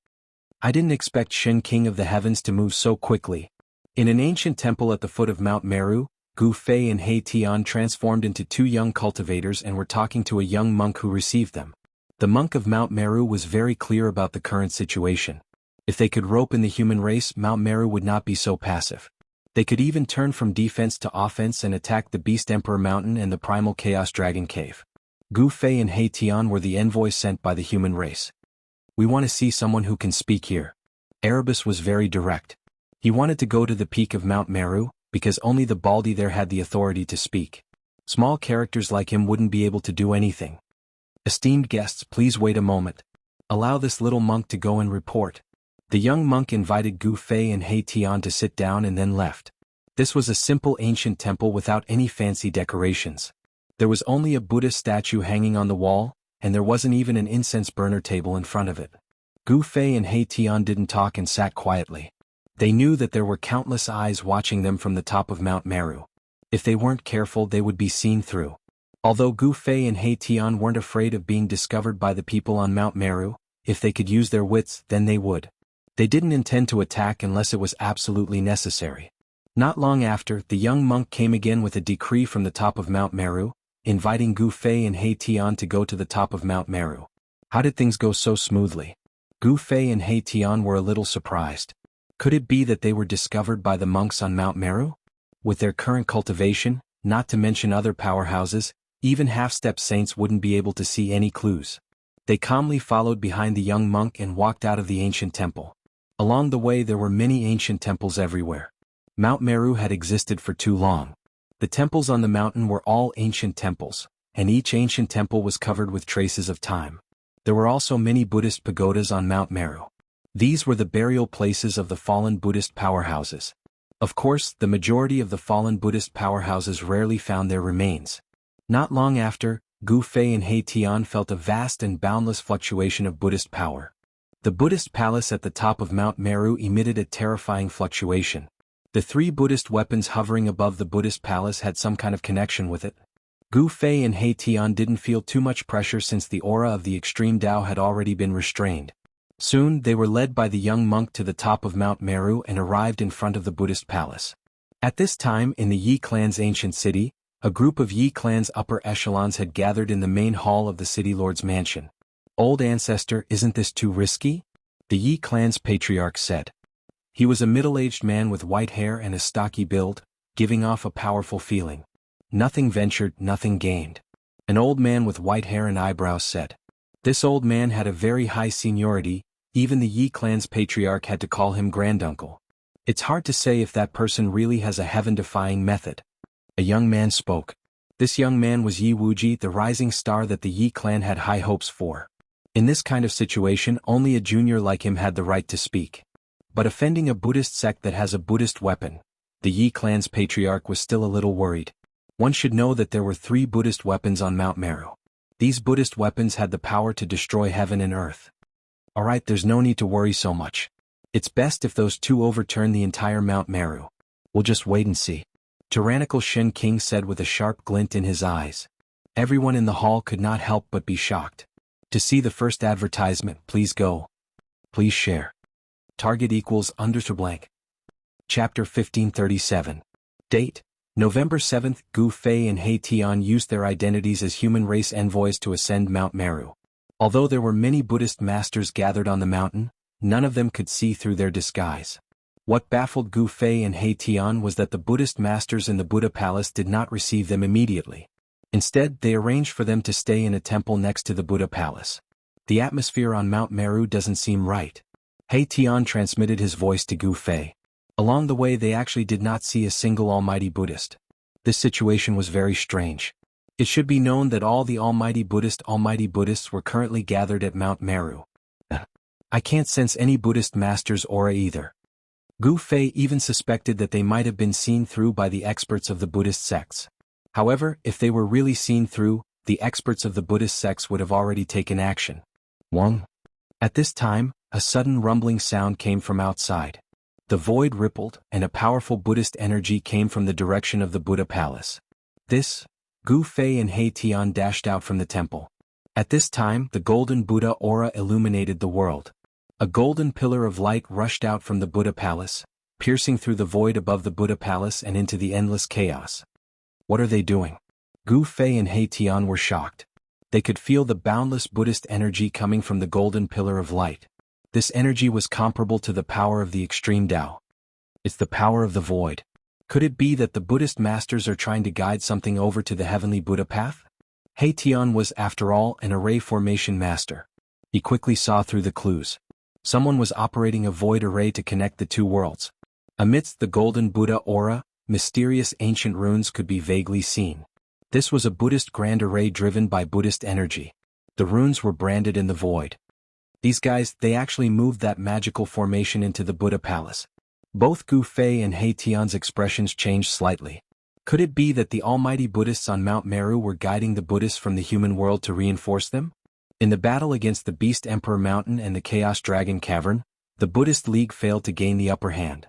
I didn't expect Shin King of the Heavens to move so quickly. In an ancient temple at the foot of Mount Meru, Gu Fei and He Tian transformed into 2 young cultivators and were talking to a young monk who received them. The monk of Mount Meru was very clear about the current situation. If they could rope in the human race, Mount Meru would not be so passive. They could even turn from defense to offense and attack the Beast Emperor Mountain and the Primal Chaos Dragon Cave. Gu Fei and He Tian were the envoys sent by the human race. We want to see someone who can speak here. Erebus was very direct. He wanted to go to the peak of Mount Meru, because only the baldy there had the authority to speak. Small characters like him wouldn't be able to do anything. Esteemed guests, please wait a moment. Allow this little monk to go and report. The young monk invited Gu Fei and He Tian to sit down and then left. This was a simple ancient temple without any fancy decorations. There was only a Buddha statue hanging on the wall, and there wasn't even an incense burner table in front of it. Gu Fei and He Tian didn't talk and sat quietly. They knew that there were countless eyes watching them from the top of Mount Meru. If they weren't careful, they would be seen through. Although Gu Fei and He Tian weren't afraid of being discovered by the people on Mount Meru, if they could use their wits, then they would. They didn't intend to attack unless it was absolutely necessary. Not long after, the young monk came again with a decree from the top of Mount Meru, inviting Gu Fei and He Tian to go to the top of Mount Meru. How did things go so smoothly? Gu Fei and He Tian were a little surprised. Could it be that they were discovered by the monks on Mount Meru? With their current cultivation, not to mention other powerhouses, even half-step saints wouldn't be able to see any clues. They calmly followed behind the young monk and walked out of the ancient temple. Along the way there were many ancient temples everywhere. Mount Meru had existed for too long. The temples on the mountain were all ancient temples, and each ancient temple was covered with traces of time. There were also many Buddhist pagodas on Mount Meru. These were the burial places of the fallen Buddhist powerhouses. Of course, the majority of the fallen Buddhist powerhouses rarely found their remains. Not long after, Gu Fei and He Tian felt a vast and boundless fluctuation of Buddhist power. The Buddhist palace at the top of Mount Meru emitted a terrifying fluctuation. The 3 Buddhist weapons hovering above the Buddhist palace had some kind of connection with it. Gu Fei and He Tian didn't feel too much pressure since the aura of the extreme Tao had already been restrained. Soon, they were led by the young monk to the top of Mount Meru and arrived in front of the Buddhist palace. At this time in the Yi clan's ancient city, a group of Yi clan's upper echelons had gathered in the main hall of the city lord's mansion. "Old ancestor, isn't this too risky?" the Yi clan's patriarch said. He was a middle-aged man with white hair and a stocky build, giving off a powerful feeling. "Nothing ventured, nothing gained," an old man with white hair and eyebrows said. This old man had a very high seniority, even the Yi clan's patriarch had to call him granduncle. "It's hard to say if that person really has a heaven-defying method." A young man spoke. This young man was Yi Wuji, the rising star that the Yi clan had high hopes for. In this kind of situation, only a junior like him had the right to speak. But offending a Buddhist sect that has a Buddhist weapon, the Yi clan's patriarch was still a little worried. One should know that there were 3 Buddhist weapons on Mount Meru. These Buddhist weapons had the power to destroy heaven and earth. Alright, there's no need to worry so much. It's best if those 2 overturn the entire Mount Meru. We'll just wait and see. Tyrannical Shen King said with a sharp glint in his eyes. Everyone in the hall could not help but be shocked. To see the first advertisement, please go. Please share. Target equals _blank. Chapter 1537. Date: November 7th. Gu Fei and He Tian used their identities as human race envoys to ascend Mount Meru. Although there were many Buddhist masters gathered on the mountain, none of them could see through their disguise. What baffled Gu Fei and He Tian was that the Buddhist masters in the Buddha Palace did not receive them immediately. Instead, they arranged for them to stay in a temple next to the Buddha Palace. The atmosphere on Mount Meru doesn't seem right. He Tian transmitted his voice to Gu Fei. Along the way they actually did not see a single almighty Buddhist. This situation was very strange. It should be known that all the almighty Buddhists were currently gathered at Mount Meru. I can't sense any Buddhist master's aura either. Gu Fei even suspected that they might have been seen through by the experts of the Buddhist sects. However, if they were really seen through, the experts of the Buddhist sects would have already taken action. Wong. At this time, a sudden rumbling sound came from outside. The void rippled, and a powerful Buddhist energy came from the direction of the Buddha Palace. Gu Fei and He Tian dashed out from the temple. At this time, the golden Buddha aura illuminated the world. A golden pillar of light rushed out from the Buddha Palace, piercing through the void above the Buddha Palace and into the endless chaos. What are they doing? Gu Fei and He Tian were shocked. They could feel the boundless Buddhist energy coming from the golden pillar of light. This energy was comparable to the power of the extreme Tao. It's the power of the void. Could it be that the Buddhist masters are trying to guide something over to the heavenly Buddha path? He Tian was, after all, an array formation master. He quickly saw through the clues. Someone was operating a void array to connect the 2 worlds. Amidst the golden Buddha aura, mysterious ancient runes could be vaguely seen. This was a Buddhist grand array driven by Buddhist energy. The runes were branded in the void. These guys, they actually moved that magical formation into the Buddha Palace. Both Gu Fei and He Tian's expressions changed slightly. Could it be that the almighty Buddhists on Mount Meru were guiding the Buddhists from the human world to reinforce them? In the battle against the Beast Emperor Mountain and the Chaos Dragon Cavern, the Buddhist League failed to gain the upper hand.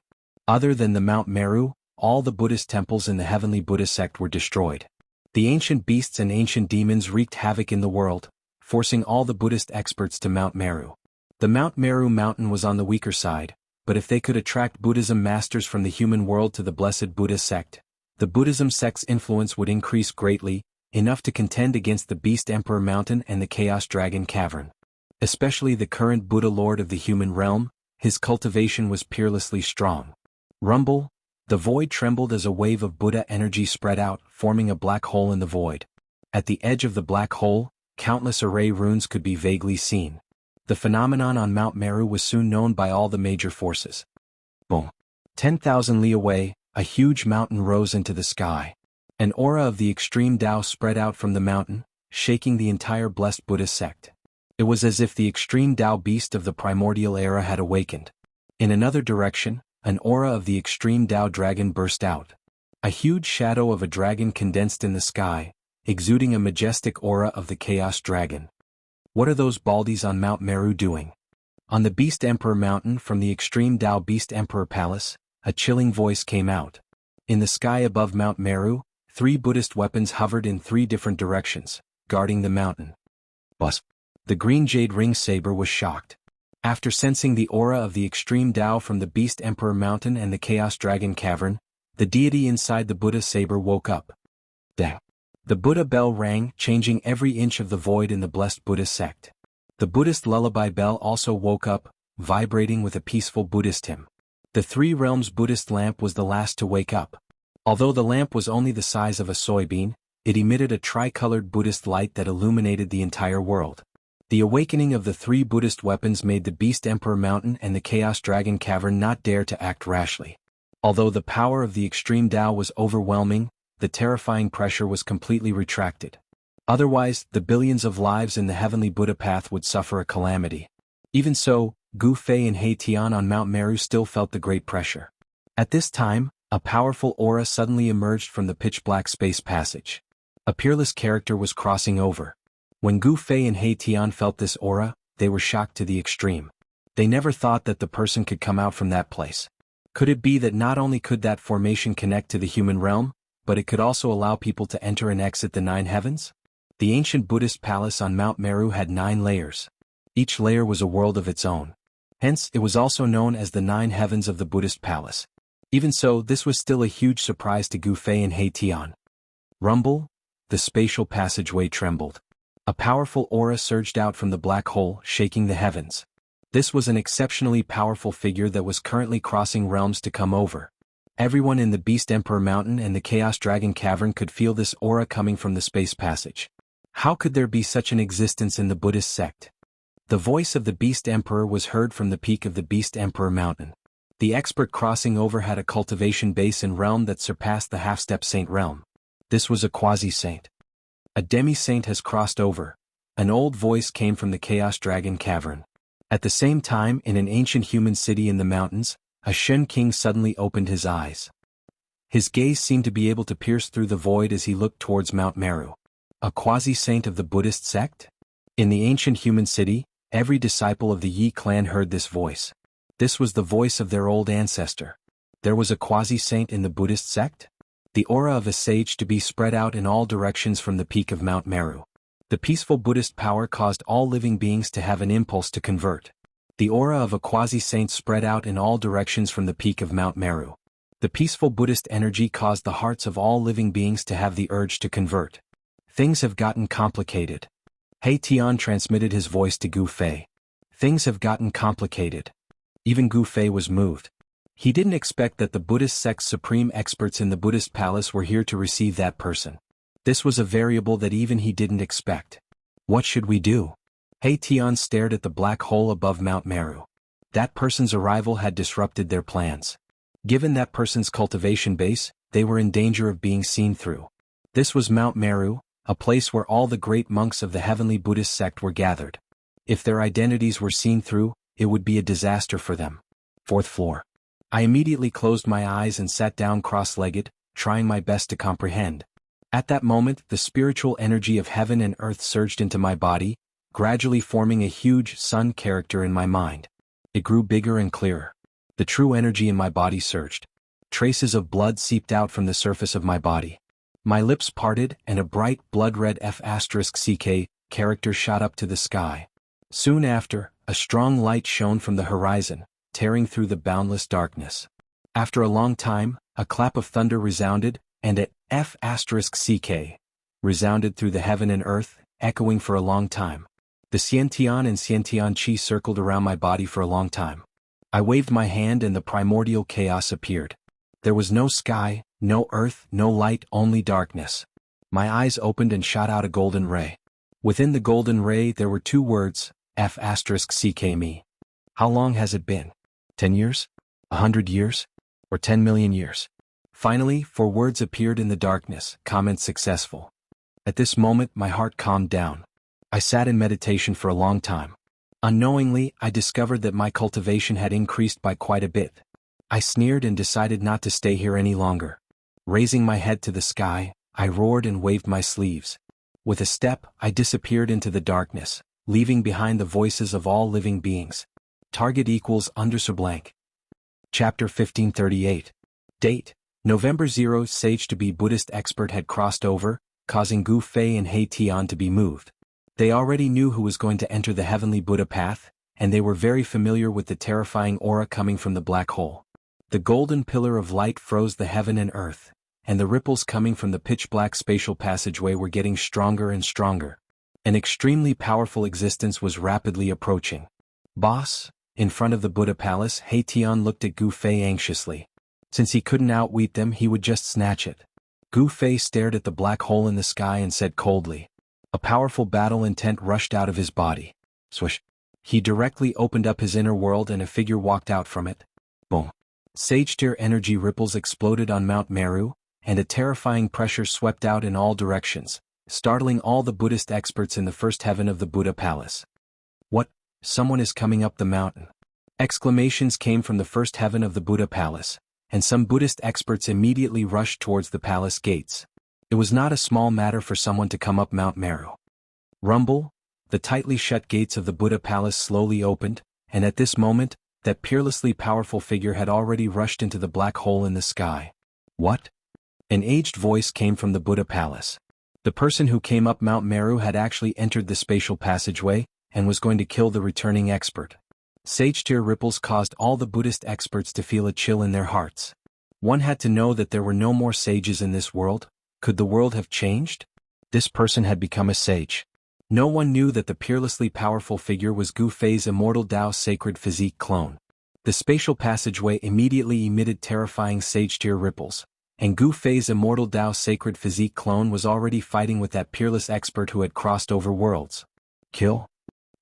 Other than the Mount Meru, all the Buddhist temples in the heavenly Buddha sect were destroyed. The ancient beasts and ancient demons wreaked havoc in the world, forcing all the Buddhist experts to Mount Meru. The Mount Meru mountain was on the weaker side, but if they could attract Buddhism masters from the human world to the blessed Buddha sect, the Buddhism sect's influence would increase greatly, enough to contend against the Beast Emperor Mountain and the Chaos Dragon Cavern. Especially the current Buddha Lord of the human realm, his cultivation was peerlessly strong. Rumble. The void trembled as a wave of Buddha energy spread out, forming a black hole in the void. At the edge of the black hole, countless array runes could be vaguely seen. The phenomenon on Mount Meru was soon known by all the major forces. Boom. 10,000 li away, a huge mountain rose into the sky. An aura of the extreme Tao spread out from the mountain, shaking the entire blessed Buddha sect. It was as if the extreme Tao beast of the primordial era had awakened. In another direction, an aura of the extreme Tao dragon burst out. A huge shadow of a dragon condensed in the sky, exuding a majestic aura of the Chaos Dragon. What are those baldies on Mount Meru doing? On the Beast Emperor Mountain from the extreme Tao Beast Emperor Palace, a chilling voice came out. In the sky above Mount Meru, 3 Buddhist weapons hovered in 3 different directions, guarding the mountain. Buzz. The green jade ring saber was shocked. After sensing the aura of the extreme Tao from the Beast Emperor Mountain and the Chaos Dragon Cavern, the deity inside the Buddha saber woke up. The Buddha bell rang, changing every inch of the void in the blessed Buddhist sect. The Buddhist lullaby bell also woke up, vibrating with a peaceful Buddhist hymn. The Three Realms Buddhist lamp was the last to wake up. Although the lamp was only the size of a soybean, it emitted a tricolored Buddhist light that illuminated the entire world. The awakening of the three Buddhist weapons made the Beast Emperor Mountain and the Chaos Dragon Cavern not dare to act rashly. Although the power of the extreme Tao was overwhelming, the terrifying pressure was completely retracted. Otherwise, the billions of lives in the heavenly Buddha path would suffer a calamity. Even so, Gu Fei and He Tian on Mount Meru still felt the great pressure. At this time, a powerful aura suddenly emerged from the pitch-black space passage. A peerless character was crossing over. When Gu Fei and He Tian felt this aura, they were shocked to the extreme. They never thought that the person could come out from that place. Could it be that not only could that formation connect to the human realm, but it could also allow people to enter and exit the 9 heavens? The ancient Buddhist palace on Mount Meru had 9 layers. Each layer was a world of its own. Hence, it was also known as the 9 heavens of the Buddhist palace. Even so, this was still a huge surprise to Gu Fei and He Tian. Rumble, the spatial passageway trembled. A powerful aura surged out from the black hole, shaking the heavens. This was an exceptionally powerful figure that was currently crossing realms to come over. Everyone in the Beast Emperor Mountain and the Chaos Dragon Cavern could feel this aura coming from the space passage. How could there be such an existence in the Buddhist sect? The voice of the Beast Emperor was heard from the peak of the Beast Emperor Mountain. The expert crossing over had a cultivation base and realm that surpassed the half-step saint realm. This was a quasi-saint. A demi-saint has crossed over. An old voice came from the Chaos Dragon Cavern. At the same time, in an ancient human city in the mountains, a Shen king suddenly opened his eyes. His gaze seemed to be able to pierce through the void as he looked towards Mount Meru. A quasi-saint of the Buddhist sect? In the ancient human city, every disciple of the Yi clan heard this voice. This was the voice of their old ancestor. There was a quasi-saint in the Buddhist sect? The aura of a sage to be spread out in all directions from the peak of Mount Meru. The peaceful Buddhist power caused all living beings to have an impulse to convert. The aura of a quasi-saint spread out in all directions from the peak of Mount Meru. The peaceful Buddhist energy caused the hearts of all living beings to have the urge to convert. Things have gotten complicated. He Tian transmitted his voice to Gu Fei. Things have gotten complicated. Even Gu Fei was moved. He didn't expect that the Buddhist sect's supreme experts in the Buddhist palace were here to receive that person. This was a variable that even he didn't expect. What should we do? He Tian stared at the black hole above Mount Meru. That person's arrival had disrupted their plans. Given that person's cultivation base, they were in danger of being seen through. This was Mount Meru, a place where all the great monks of the heavenly Buddhist sect were gathered. If their identities were seen through, it would be a disaster for them. 4th floor. I immediately closed my eyes and sat down cross-legged, trying my best to comprehend. At that moment, the spiritual energy of heaven and earth surged into my body, gradually forming a huge sun character in my mind. It grew bigger and clearer. The true energy in my body surged. Traces of blood seeped out from the surface of my body. My lips parted and a bright blood-red F***CK character shot up to the sky. Soon after, a strong light shone from the horizon, tearing through the boundless darkness. After a long time, a clap of thunder resounded, and a F***CK resounded through the heaven and earth, echoing for a long time. The Xiantian and Xiantian Qi circled around my body for a long time. I waved my hand and the primordial chaos appeared. There was no sky, no earth, no light, only darkness. My eyes opened and shot out a golden ray. Within the golden ray there were 2 words, F***CK me. How long has it been? 10 years? 100 years? Or 10 million years? Finally, 4 words appeared in the darkness, comment successful. At this moment my heart calmed down. I sat in meditation for a long time. Unknowingly, I discovered that my cultivation had increased by quite a bit. I sneered and decided not to stay here any longer. Raising my head to the sky, I roared and waved my sleeves. With a step, I disappeared into the darkness, leaving behind the voices of all living beings. Target equals _blank. Chapter 1538. Date: November 0. Sage to be Buddhist expert had crossed over, causing Gu Fei and He Tian to be moved. They already knew who was going to enter the heavenly Buddha path, and they were very familiar with the terrifying aura coming from the black hole. The golden pillar of light froze the heaven and earth, and the ripples coming from the pitch-black spatial passageway were getting stronger and stronger. An extremely powerful existence was rapidly approaching. Boss, in front of the Buddha Palace, Tian looked at Gu Fei anxiously. Since he couldn't outwit them, he would just snatch it. Gu Fei stared at the black hole in the sky and said coldly. A powerful battle intent rushed out of his body. Swish. He directly opened up his inner world and a figure walked out from it. Boom. Sage-tier energy ripples exploded on Mount Meru, and a terrifying pressure swept out in all directions, startling all the Buddhist experts in the first heaven of the Buddha Palace. What? Someone is coming up the mountain. Exclamations came from the first heaven of the Buddha Palace, and some Buddhist experts immediately rushed towards the palace gates. It was not a small matter for someone to come up Mount Meru. Rumble, the tightly shut gates of the Buddha Palace slowly opened, and at this moment, that peerlessly powerful figure had already rushed into the black hole in the sky. What? An aged voice came from the Buddha Palace. The person who came up Mount Meru had actually entered the spatial passageway, and was going to kill the returning expert. Sage-tier ripples caused all the Buddhist experts to feel a chill in their hearts. One had to know that there were no more sages in this world. Could the world have changed? This person had become a sage. No one knew that the peerlessly powerful figure was Gu Fei's Immortal Tao Sacred Physique clone. The spatial passageway immediately emitted terrifying sage-tier ripples, and Gu Fei's Immortal Tao Sacred Physique clone was already fighting with that peerless expert who had crossed over worlds. Kill?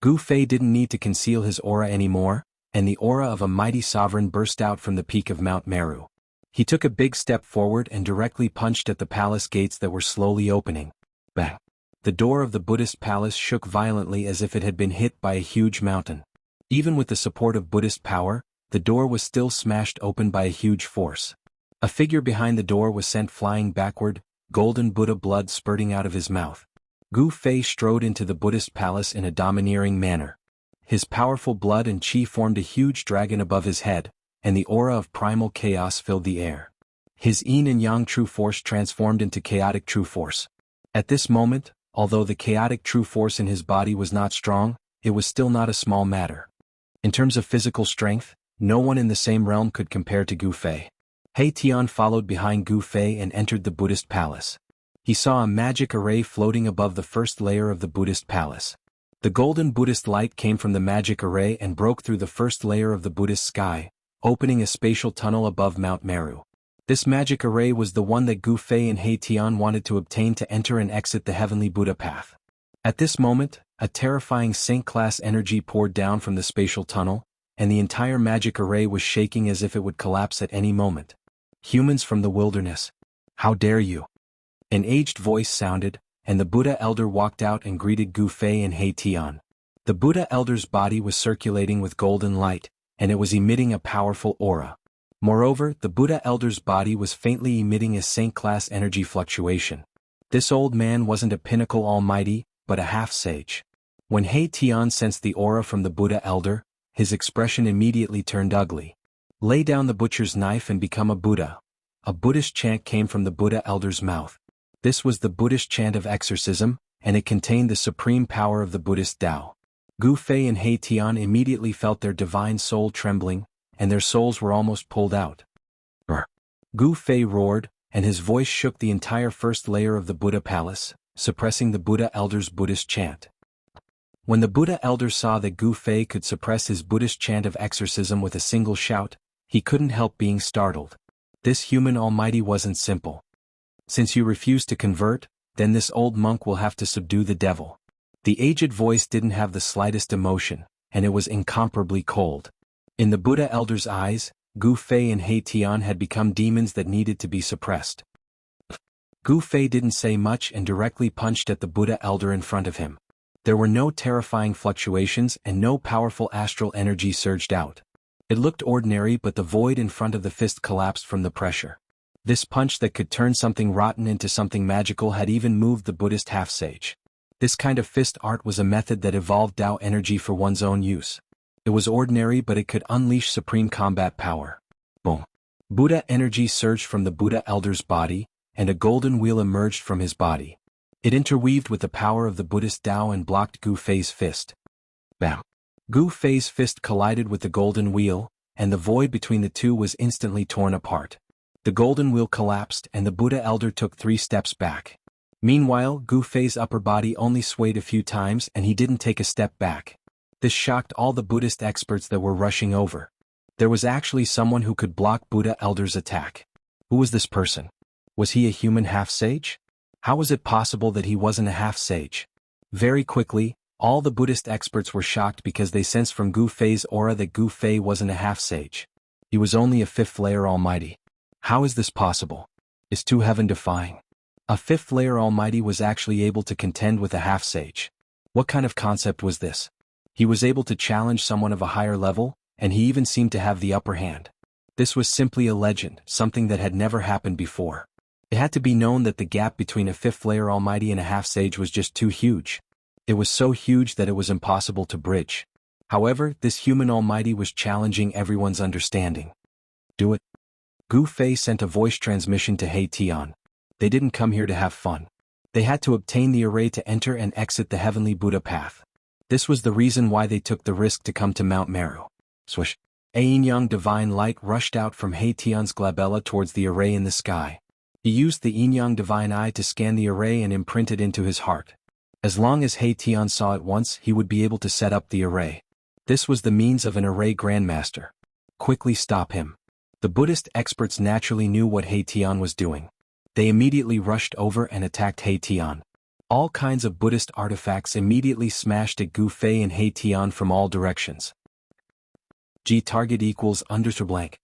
Gu Fei didn't need to conceal his aura anymore, and the aura of a mighty sovereign burst out from the peak of Mount Meru. He took a big step forward and directly punched at the palace gates that were slowly opening. Bang! The door of the Buddhist palace shook violently as if it had been hit by a huge mountain. Even with the support of Buddhist power, the door was still smashed open by a huge force. A figure behind the door was sent flying backward, golden Buddha blood spurting out of his mouth. Gu Fei strode into the Buddhist palace in a domineering manner. His powerful blood and chi formed a huge dragon above his head, and the aura of primal chaos filled the air. His yin and yang true force transformed into chaotic true force. At this moment, although the chaotic true force in his body was not strong, it was still not a small matter. In terms of physical strength, no one in the same realm could compare to Gu Fei. Tian followed behind Gu Fei and entered the Buddhist palace. He saw a magic array floating above the first layer of the Buddhist palace. The golden Buddhist light came from the magic array and broke through the first layer of the Buddhist sky, opening a spatial tunnel above Mount Meru. This magic array was the one that Gu Fei and Tian wanted to obtain to enter and exit the heavenly Buddha path. At this moment, a terrifying Saint-class energy poured down from the spatial tunnel, and the entire magic array was shaking as if it would collapse at any moment. Humans from the wilderness. How dare you? An aged voice sounded, and the Buddha elder walked out and greeted Gu Fei and Tian. The Buddha elder's body was circulating with golden light, and it was emitting a powerful aura. Moreover, the Buddha elder's body was faintly emitting a saint-class energy fluctuation. This old man wasn't a pinnacle almighty, but a half-sage. When Tian sensed the aura from the Buddha elder, his expression immediately turned ugly. Lay down the butcher's knife and become a Buddha. A Buddhist chant came from the Buddha elder's mouth. This was the Buddhist chant of exorcism, and it contained the supreme power of the Buddhist Tao. Gu Fei and Tian immediately felt their divine soul trembling, and their souls were almost pulled out. Gu Fei roared, and his voice shook the entire first layer of the Buddha palace, suppressing the Buddha elder's Buddhist chant. When the Buddha elder saw that Gu Fei could suppress his Buddhist chant of exorcism with a single shout, he couldn't help being startled. This human almighty wasn't simple. Since you refuse to convert, then this old monk will have to subdue the devil. The aged voice didn't have the slightest emotion, and it was incomparably cold. In the Buddha elder's eyes, Gu Fei and Tian had become demons that needed to be suppressed. Gu Fei didn't say much and directly punched at the Buddha elder in front of him. There were no terrifying fluctuations and no powerful astral energy surged out. It looked ordinary, but the void in front of the fist collapsed from the pressure. This punch that could turn something rotten into something magical had even moved the Buddhist half-sage. This kind of fist art was a method that evolved Tao energy for one's own use. It was ordinary, but it could unleash supreme combat power. Boom. Buddha energy surged from the Buddha elder's body, and a golden wheel emerged from his body. It interweaved with the power of the Buddhist Tao and blocked Gu Fei's fist. Bam. Gu Fei's fist collided with the golden wheel, and the void between the two was instantly torn apart. The golden wheel collapsed and the Buddha elder took 3 steps back. Meanwhile, Gu Fei's upper body only swayed a few times and he didn't take a step back. This shocked all the Buddhist experts that were rushing over. There was actually someone who could block Buddha elder's attack. Who was this person? Was he a human half-sage? How was it possible that he wasn't a half-sage? Very quickly, all the Buddhist experts were shocked because they sensed from Gu Fei's aura that Gu Fei wasn't a half-sage. He was only a 5th-layer almighty. How is this possible? Is too heaven-defying. A 5th-layer almighty was actually able to contend with a half-sage. What kind of concept was this? He was able to challenge someone of a higher level, and he even seemed to have the upper hand. This was simply a legend, something that had never happened before. It had to be known that the gap between a 5th-layer almighty and a half-sage was just too huge. It was so huge that it was impossible to bridge. However, this human almighty was challenging everyone's understanding. Do it. Gu Fei sent a voice transmission to He Tian. They didn't come here to have fun. They had to obtain the array to enter and exit the heavenly Buddha path. This was the reason why they took the risk to come to Mount Meru. Swish. A yin-yang divine light rushed out from He Tian's glabella towards the array in the sky. He used the yin-yang divine eye to scan the array and imprint it into his heart. As long as He Tian saw it once, he would be able to set up the array. This was the means of an array grandmaster. Quickly stop him. The Buddhist experts naturally knew what He Tian was doing. They immediately rushed over and attacked He Tian. All kinds of Buddhist artifacts immediately smashed at Gu Fei and He Tian from all directions. G target equals _blank.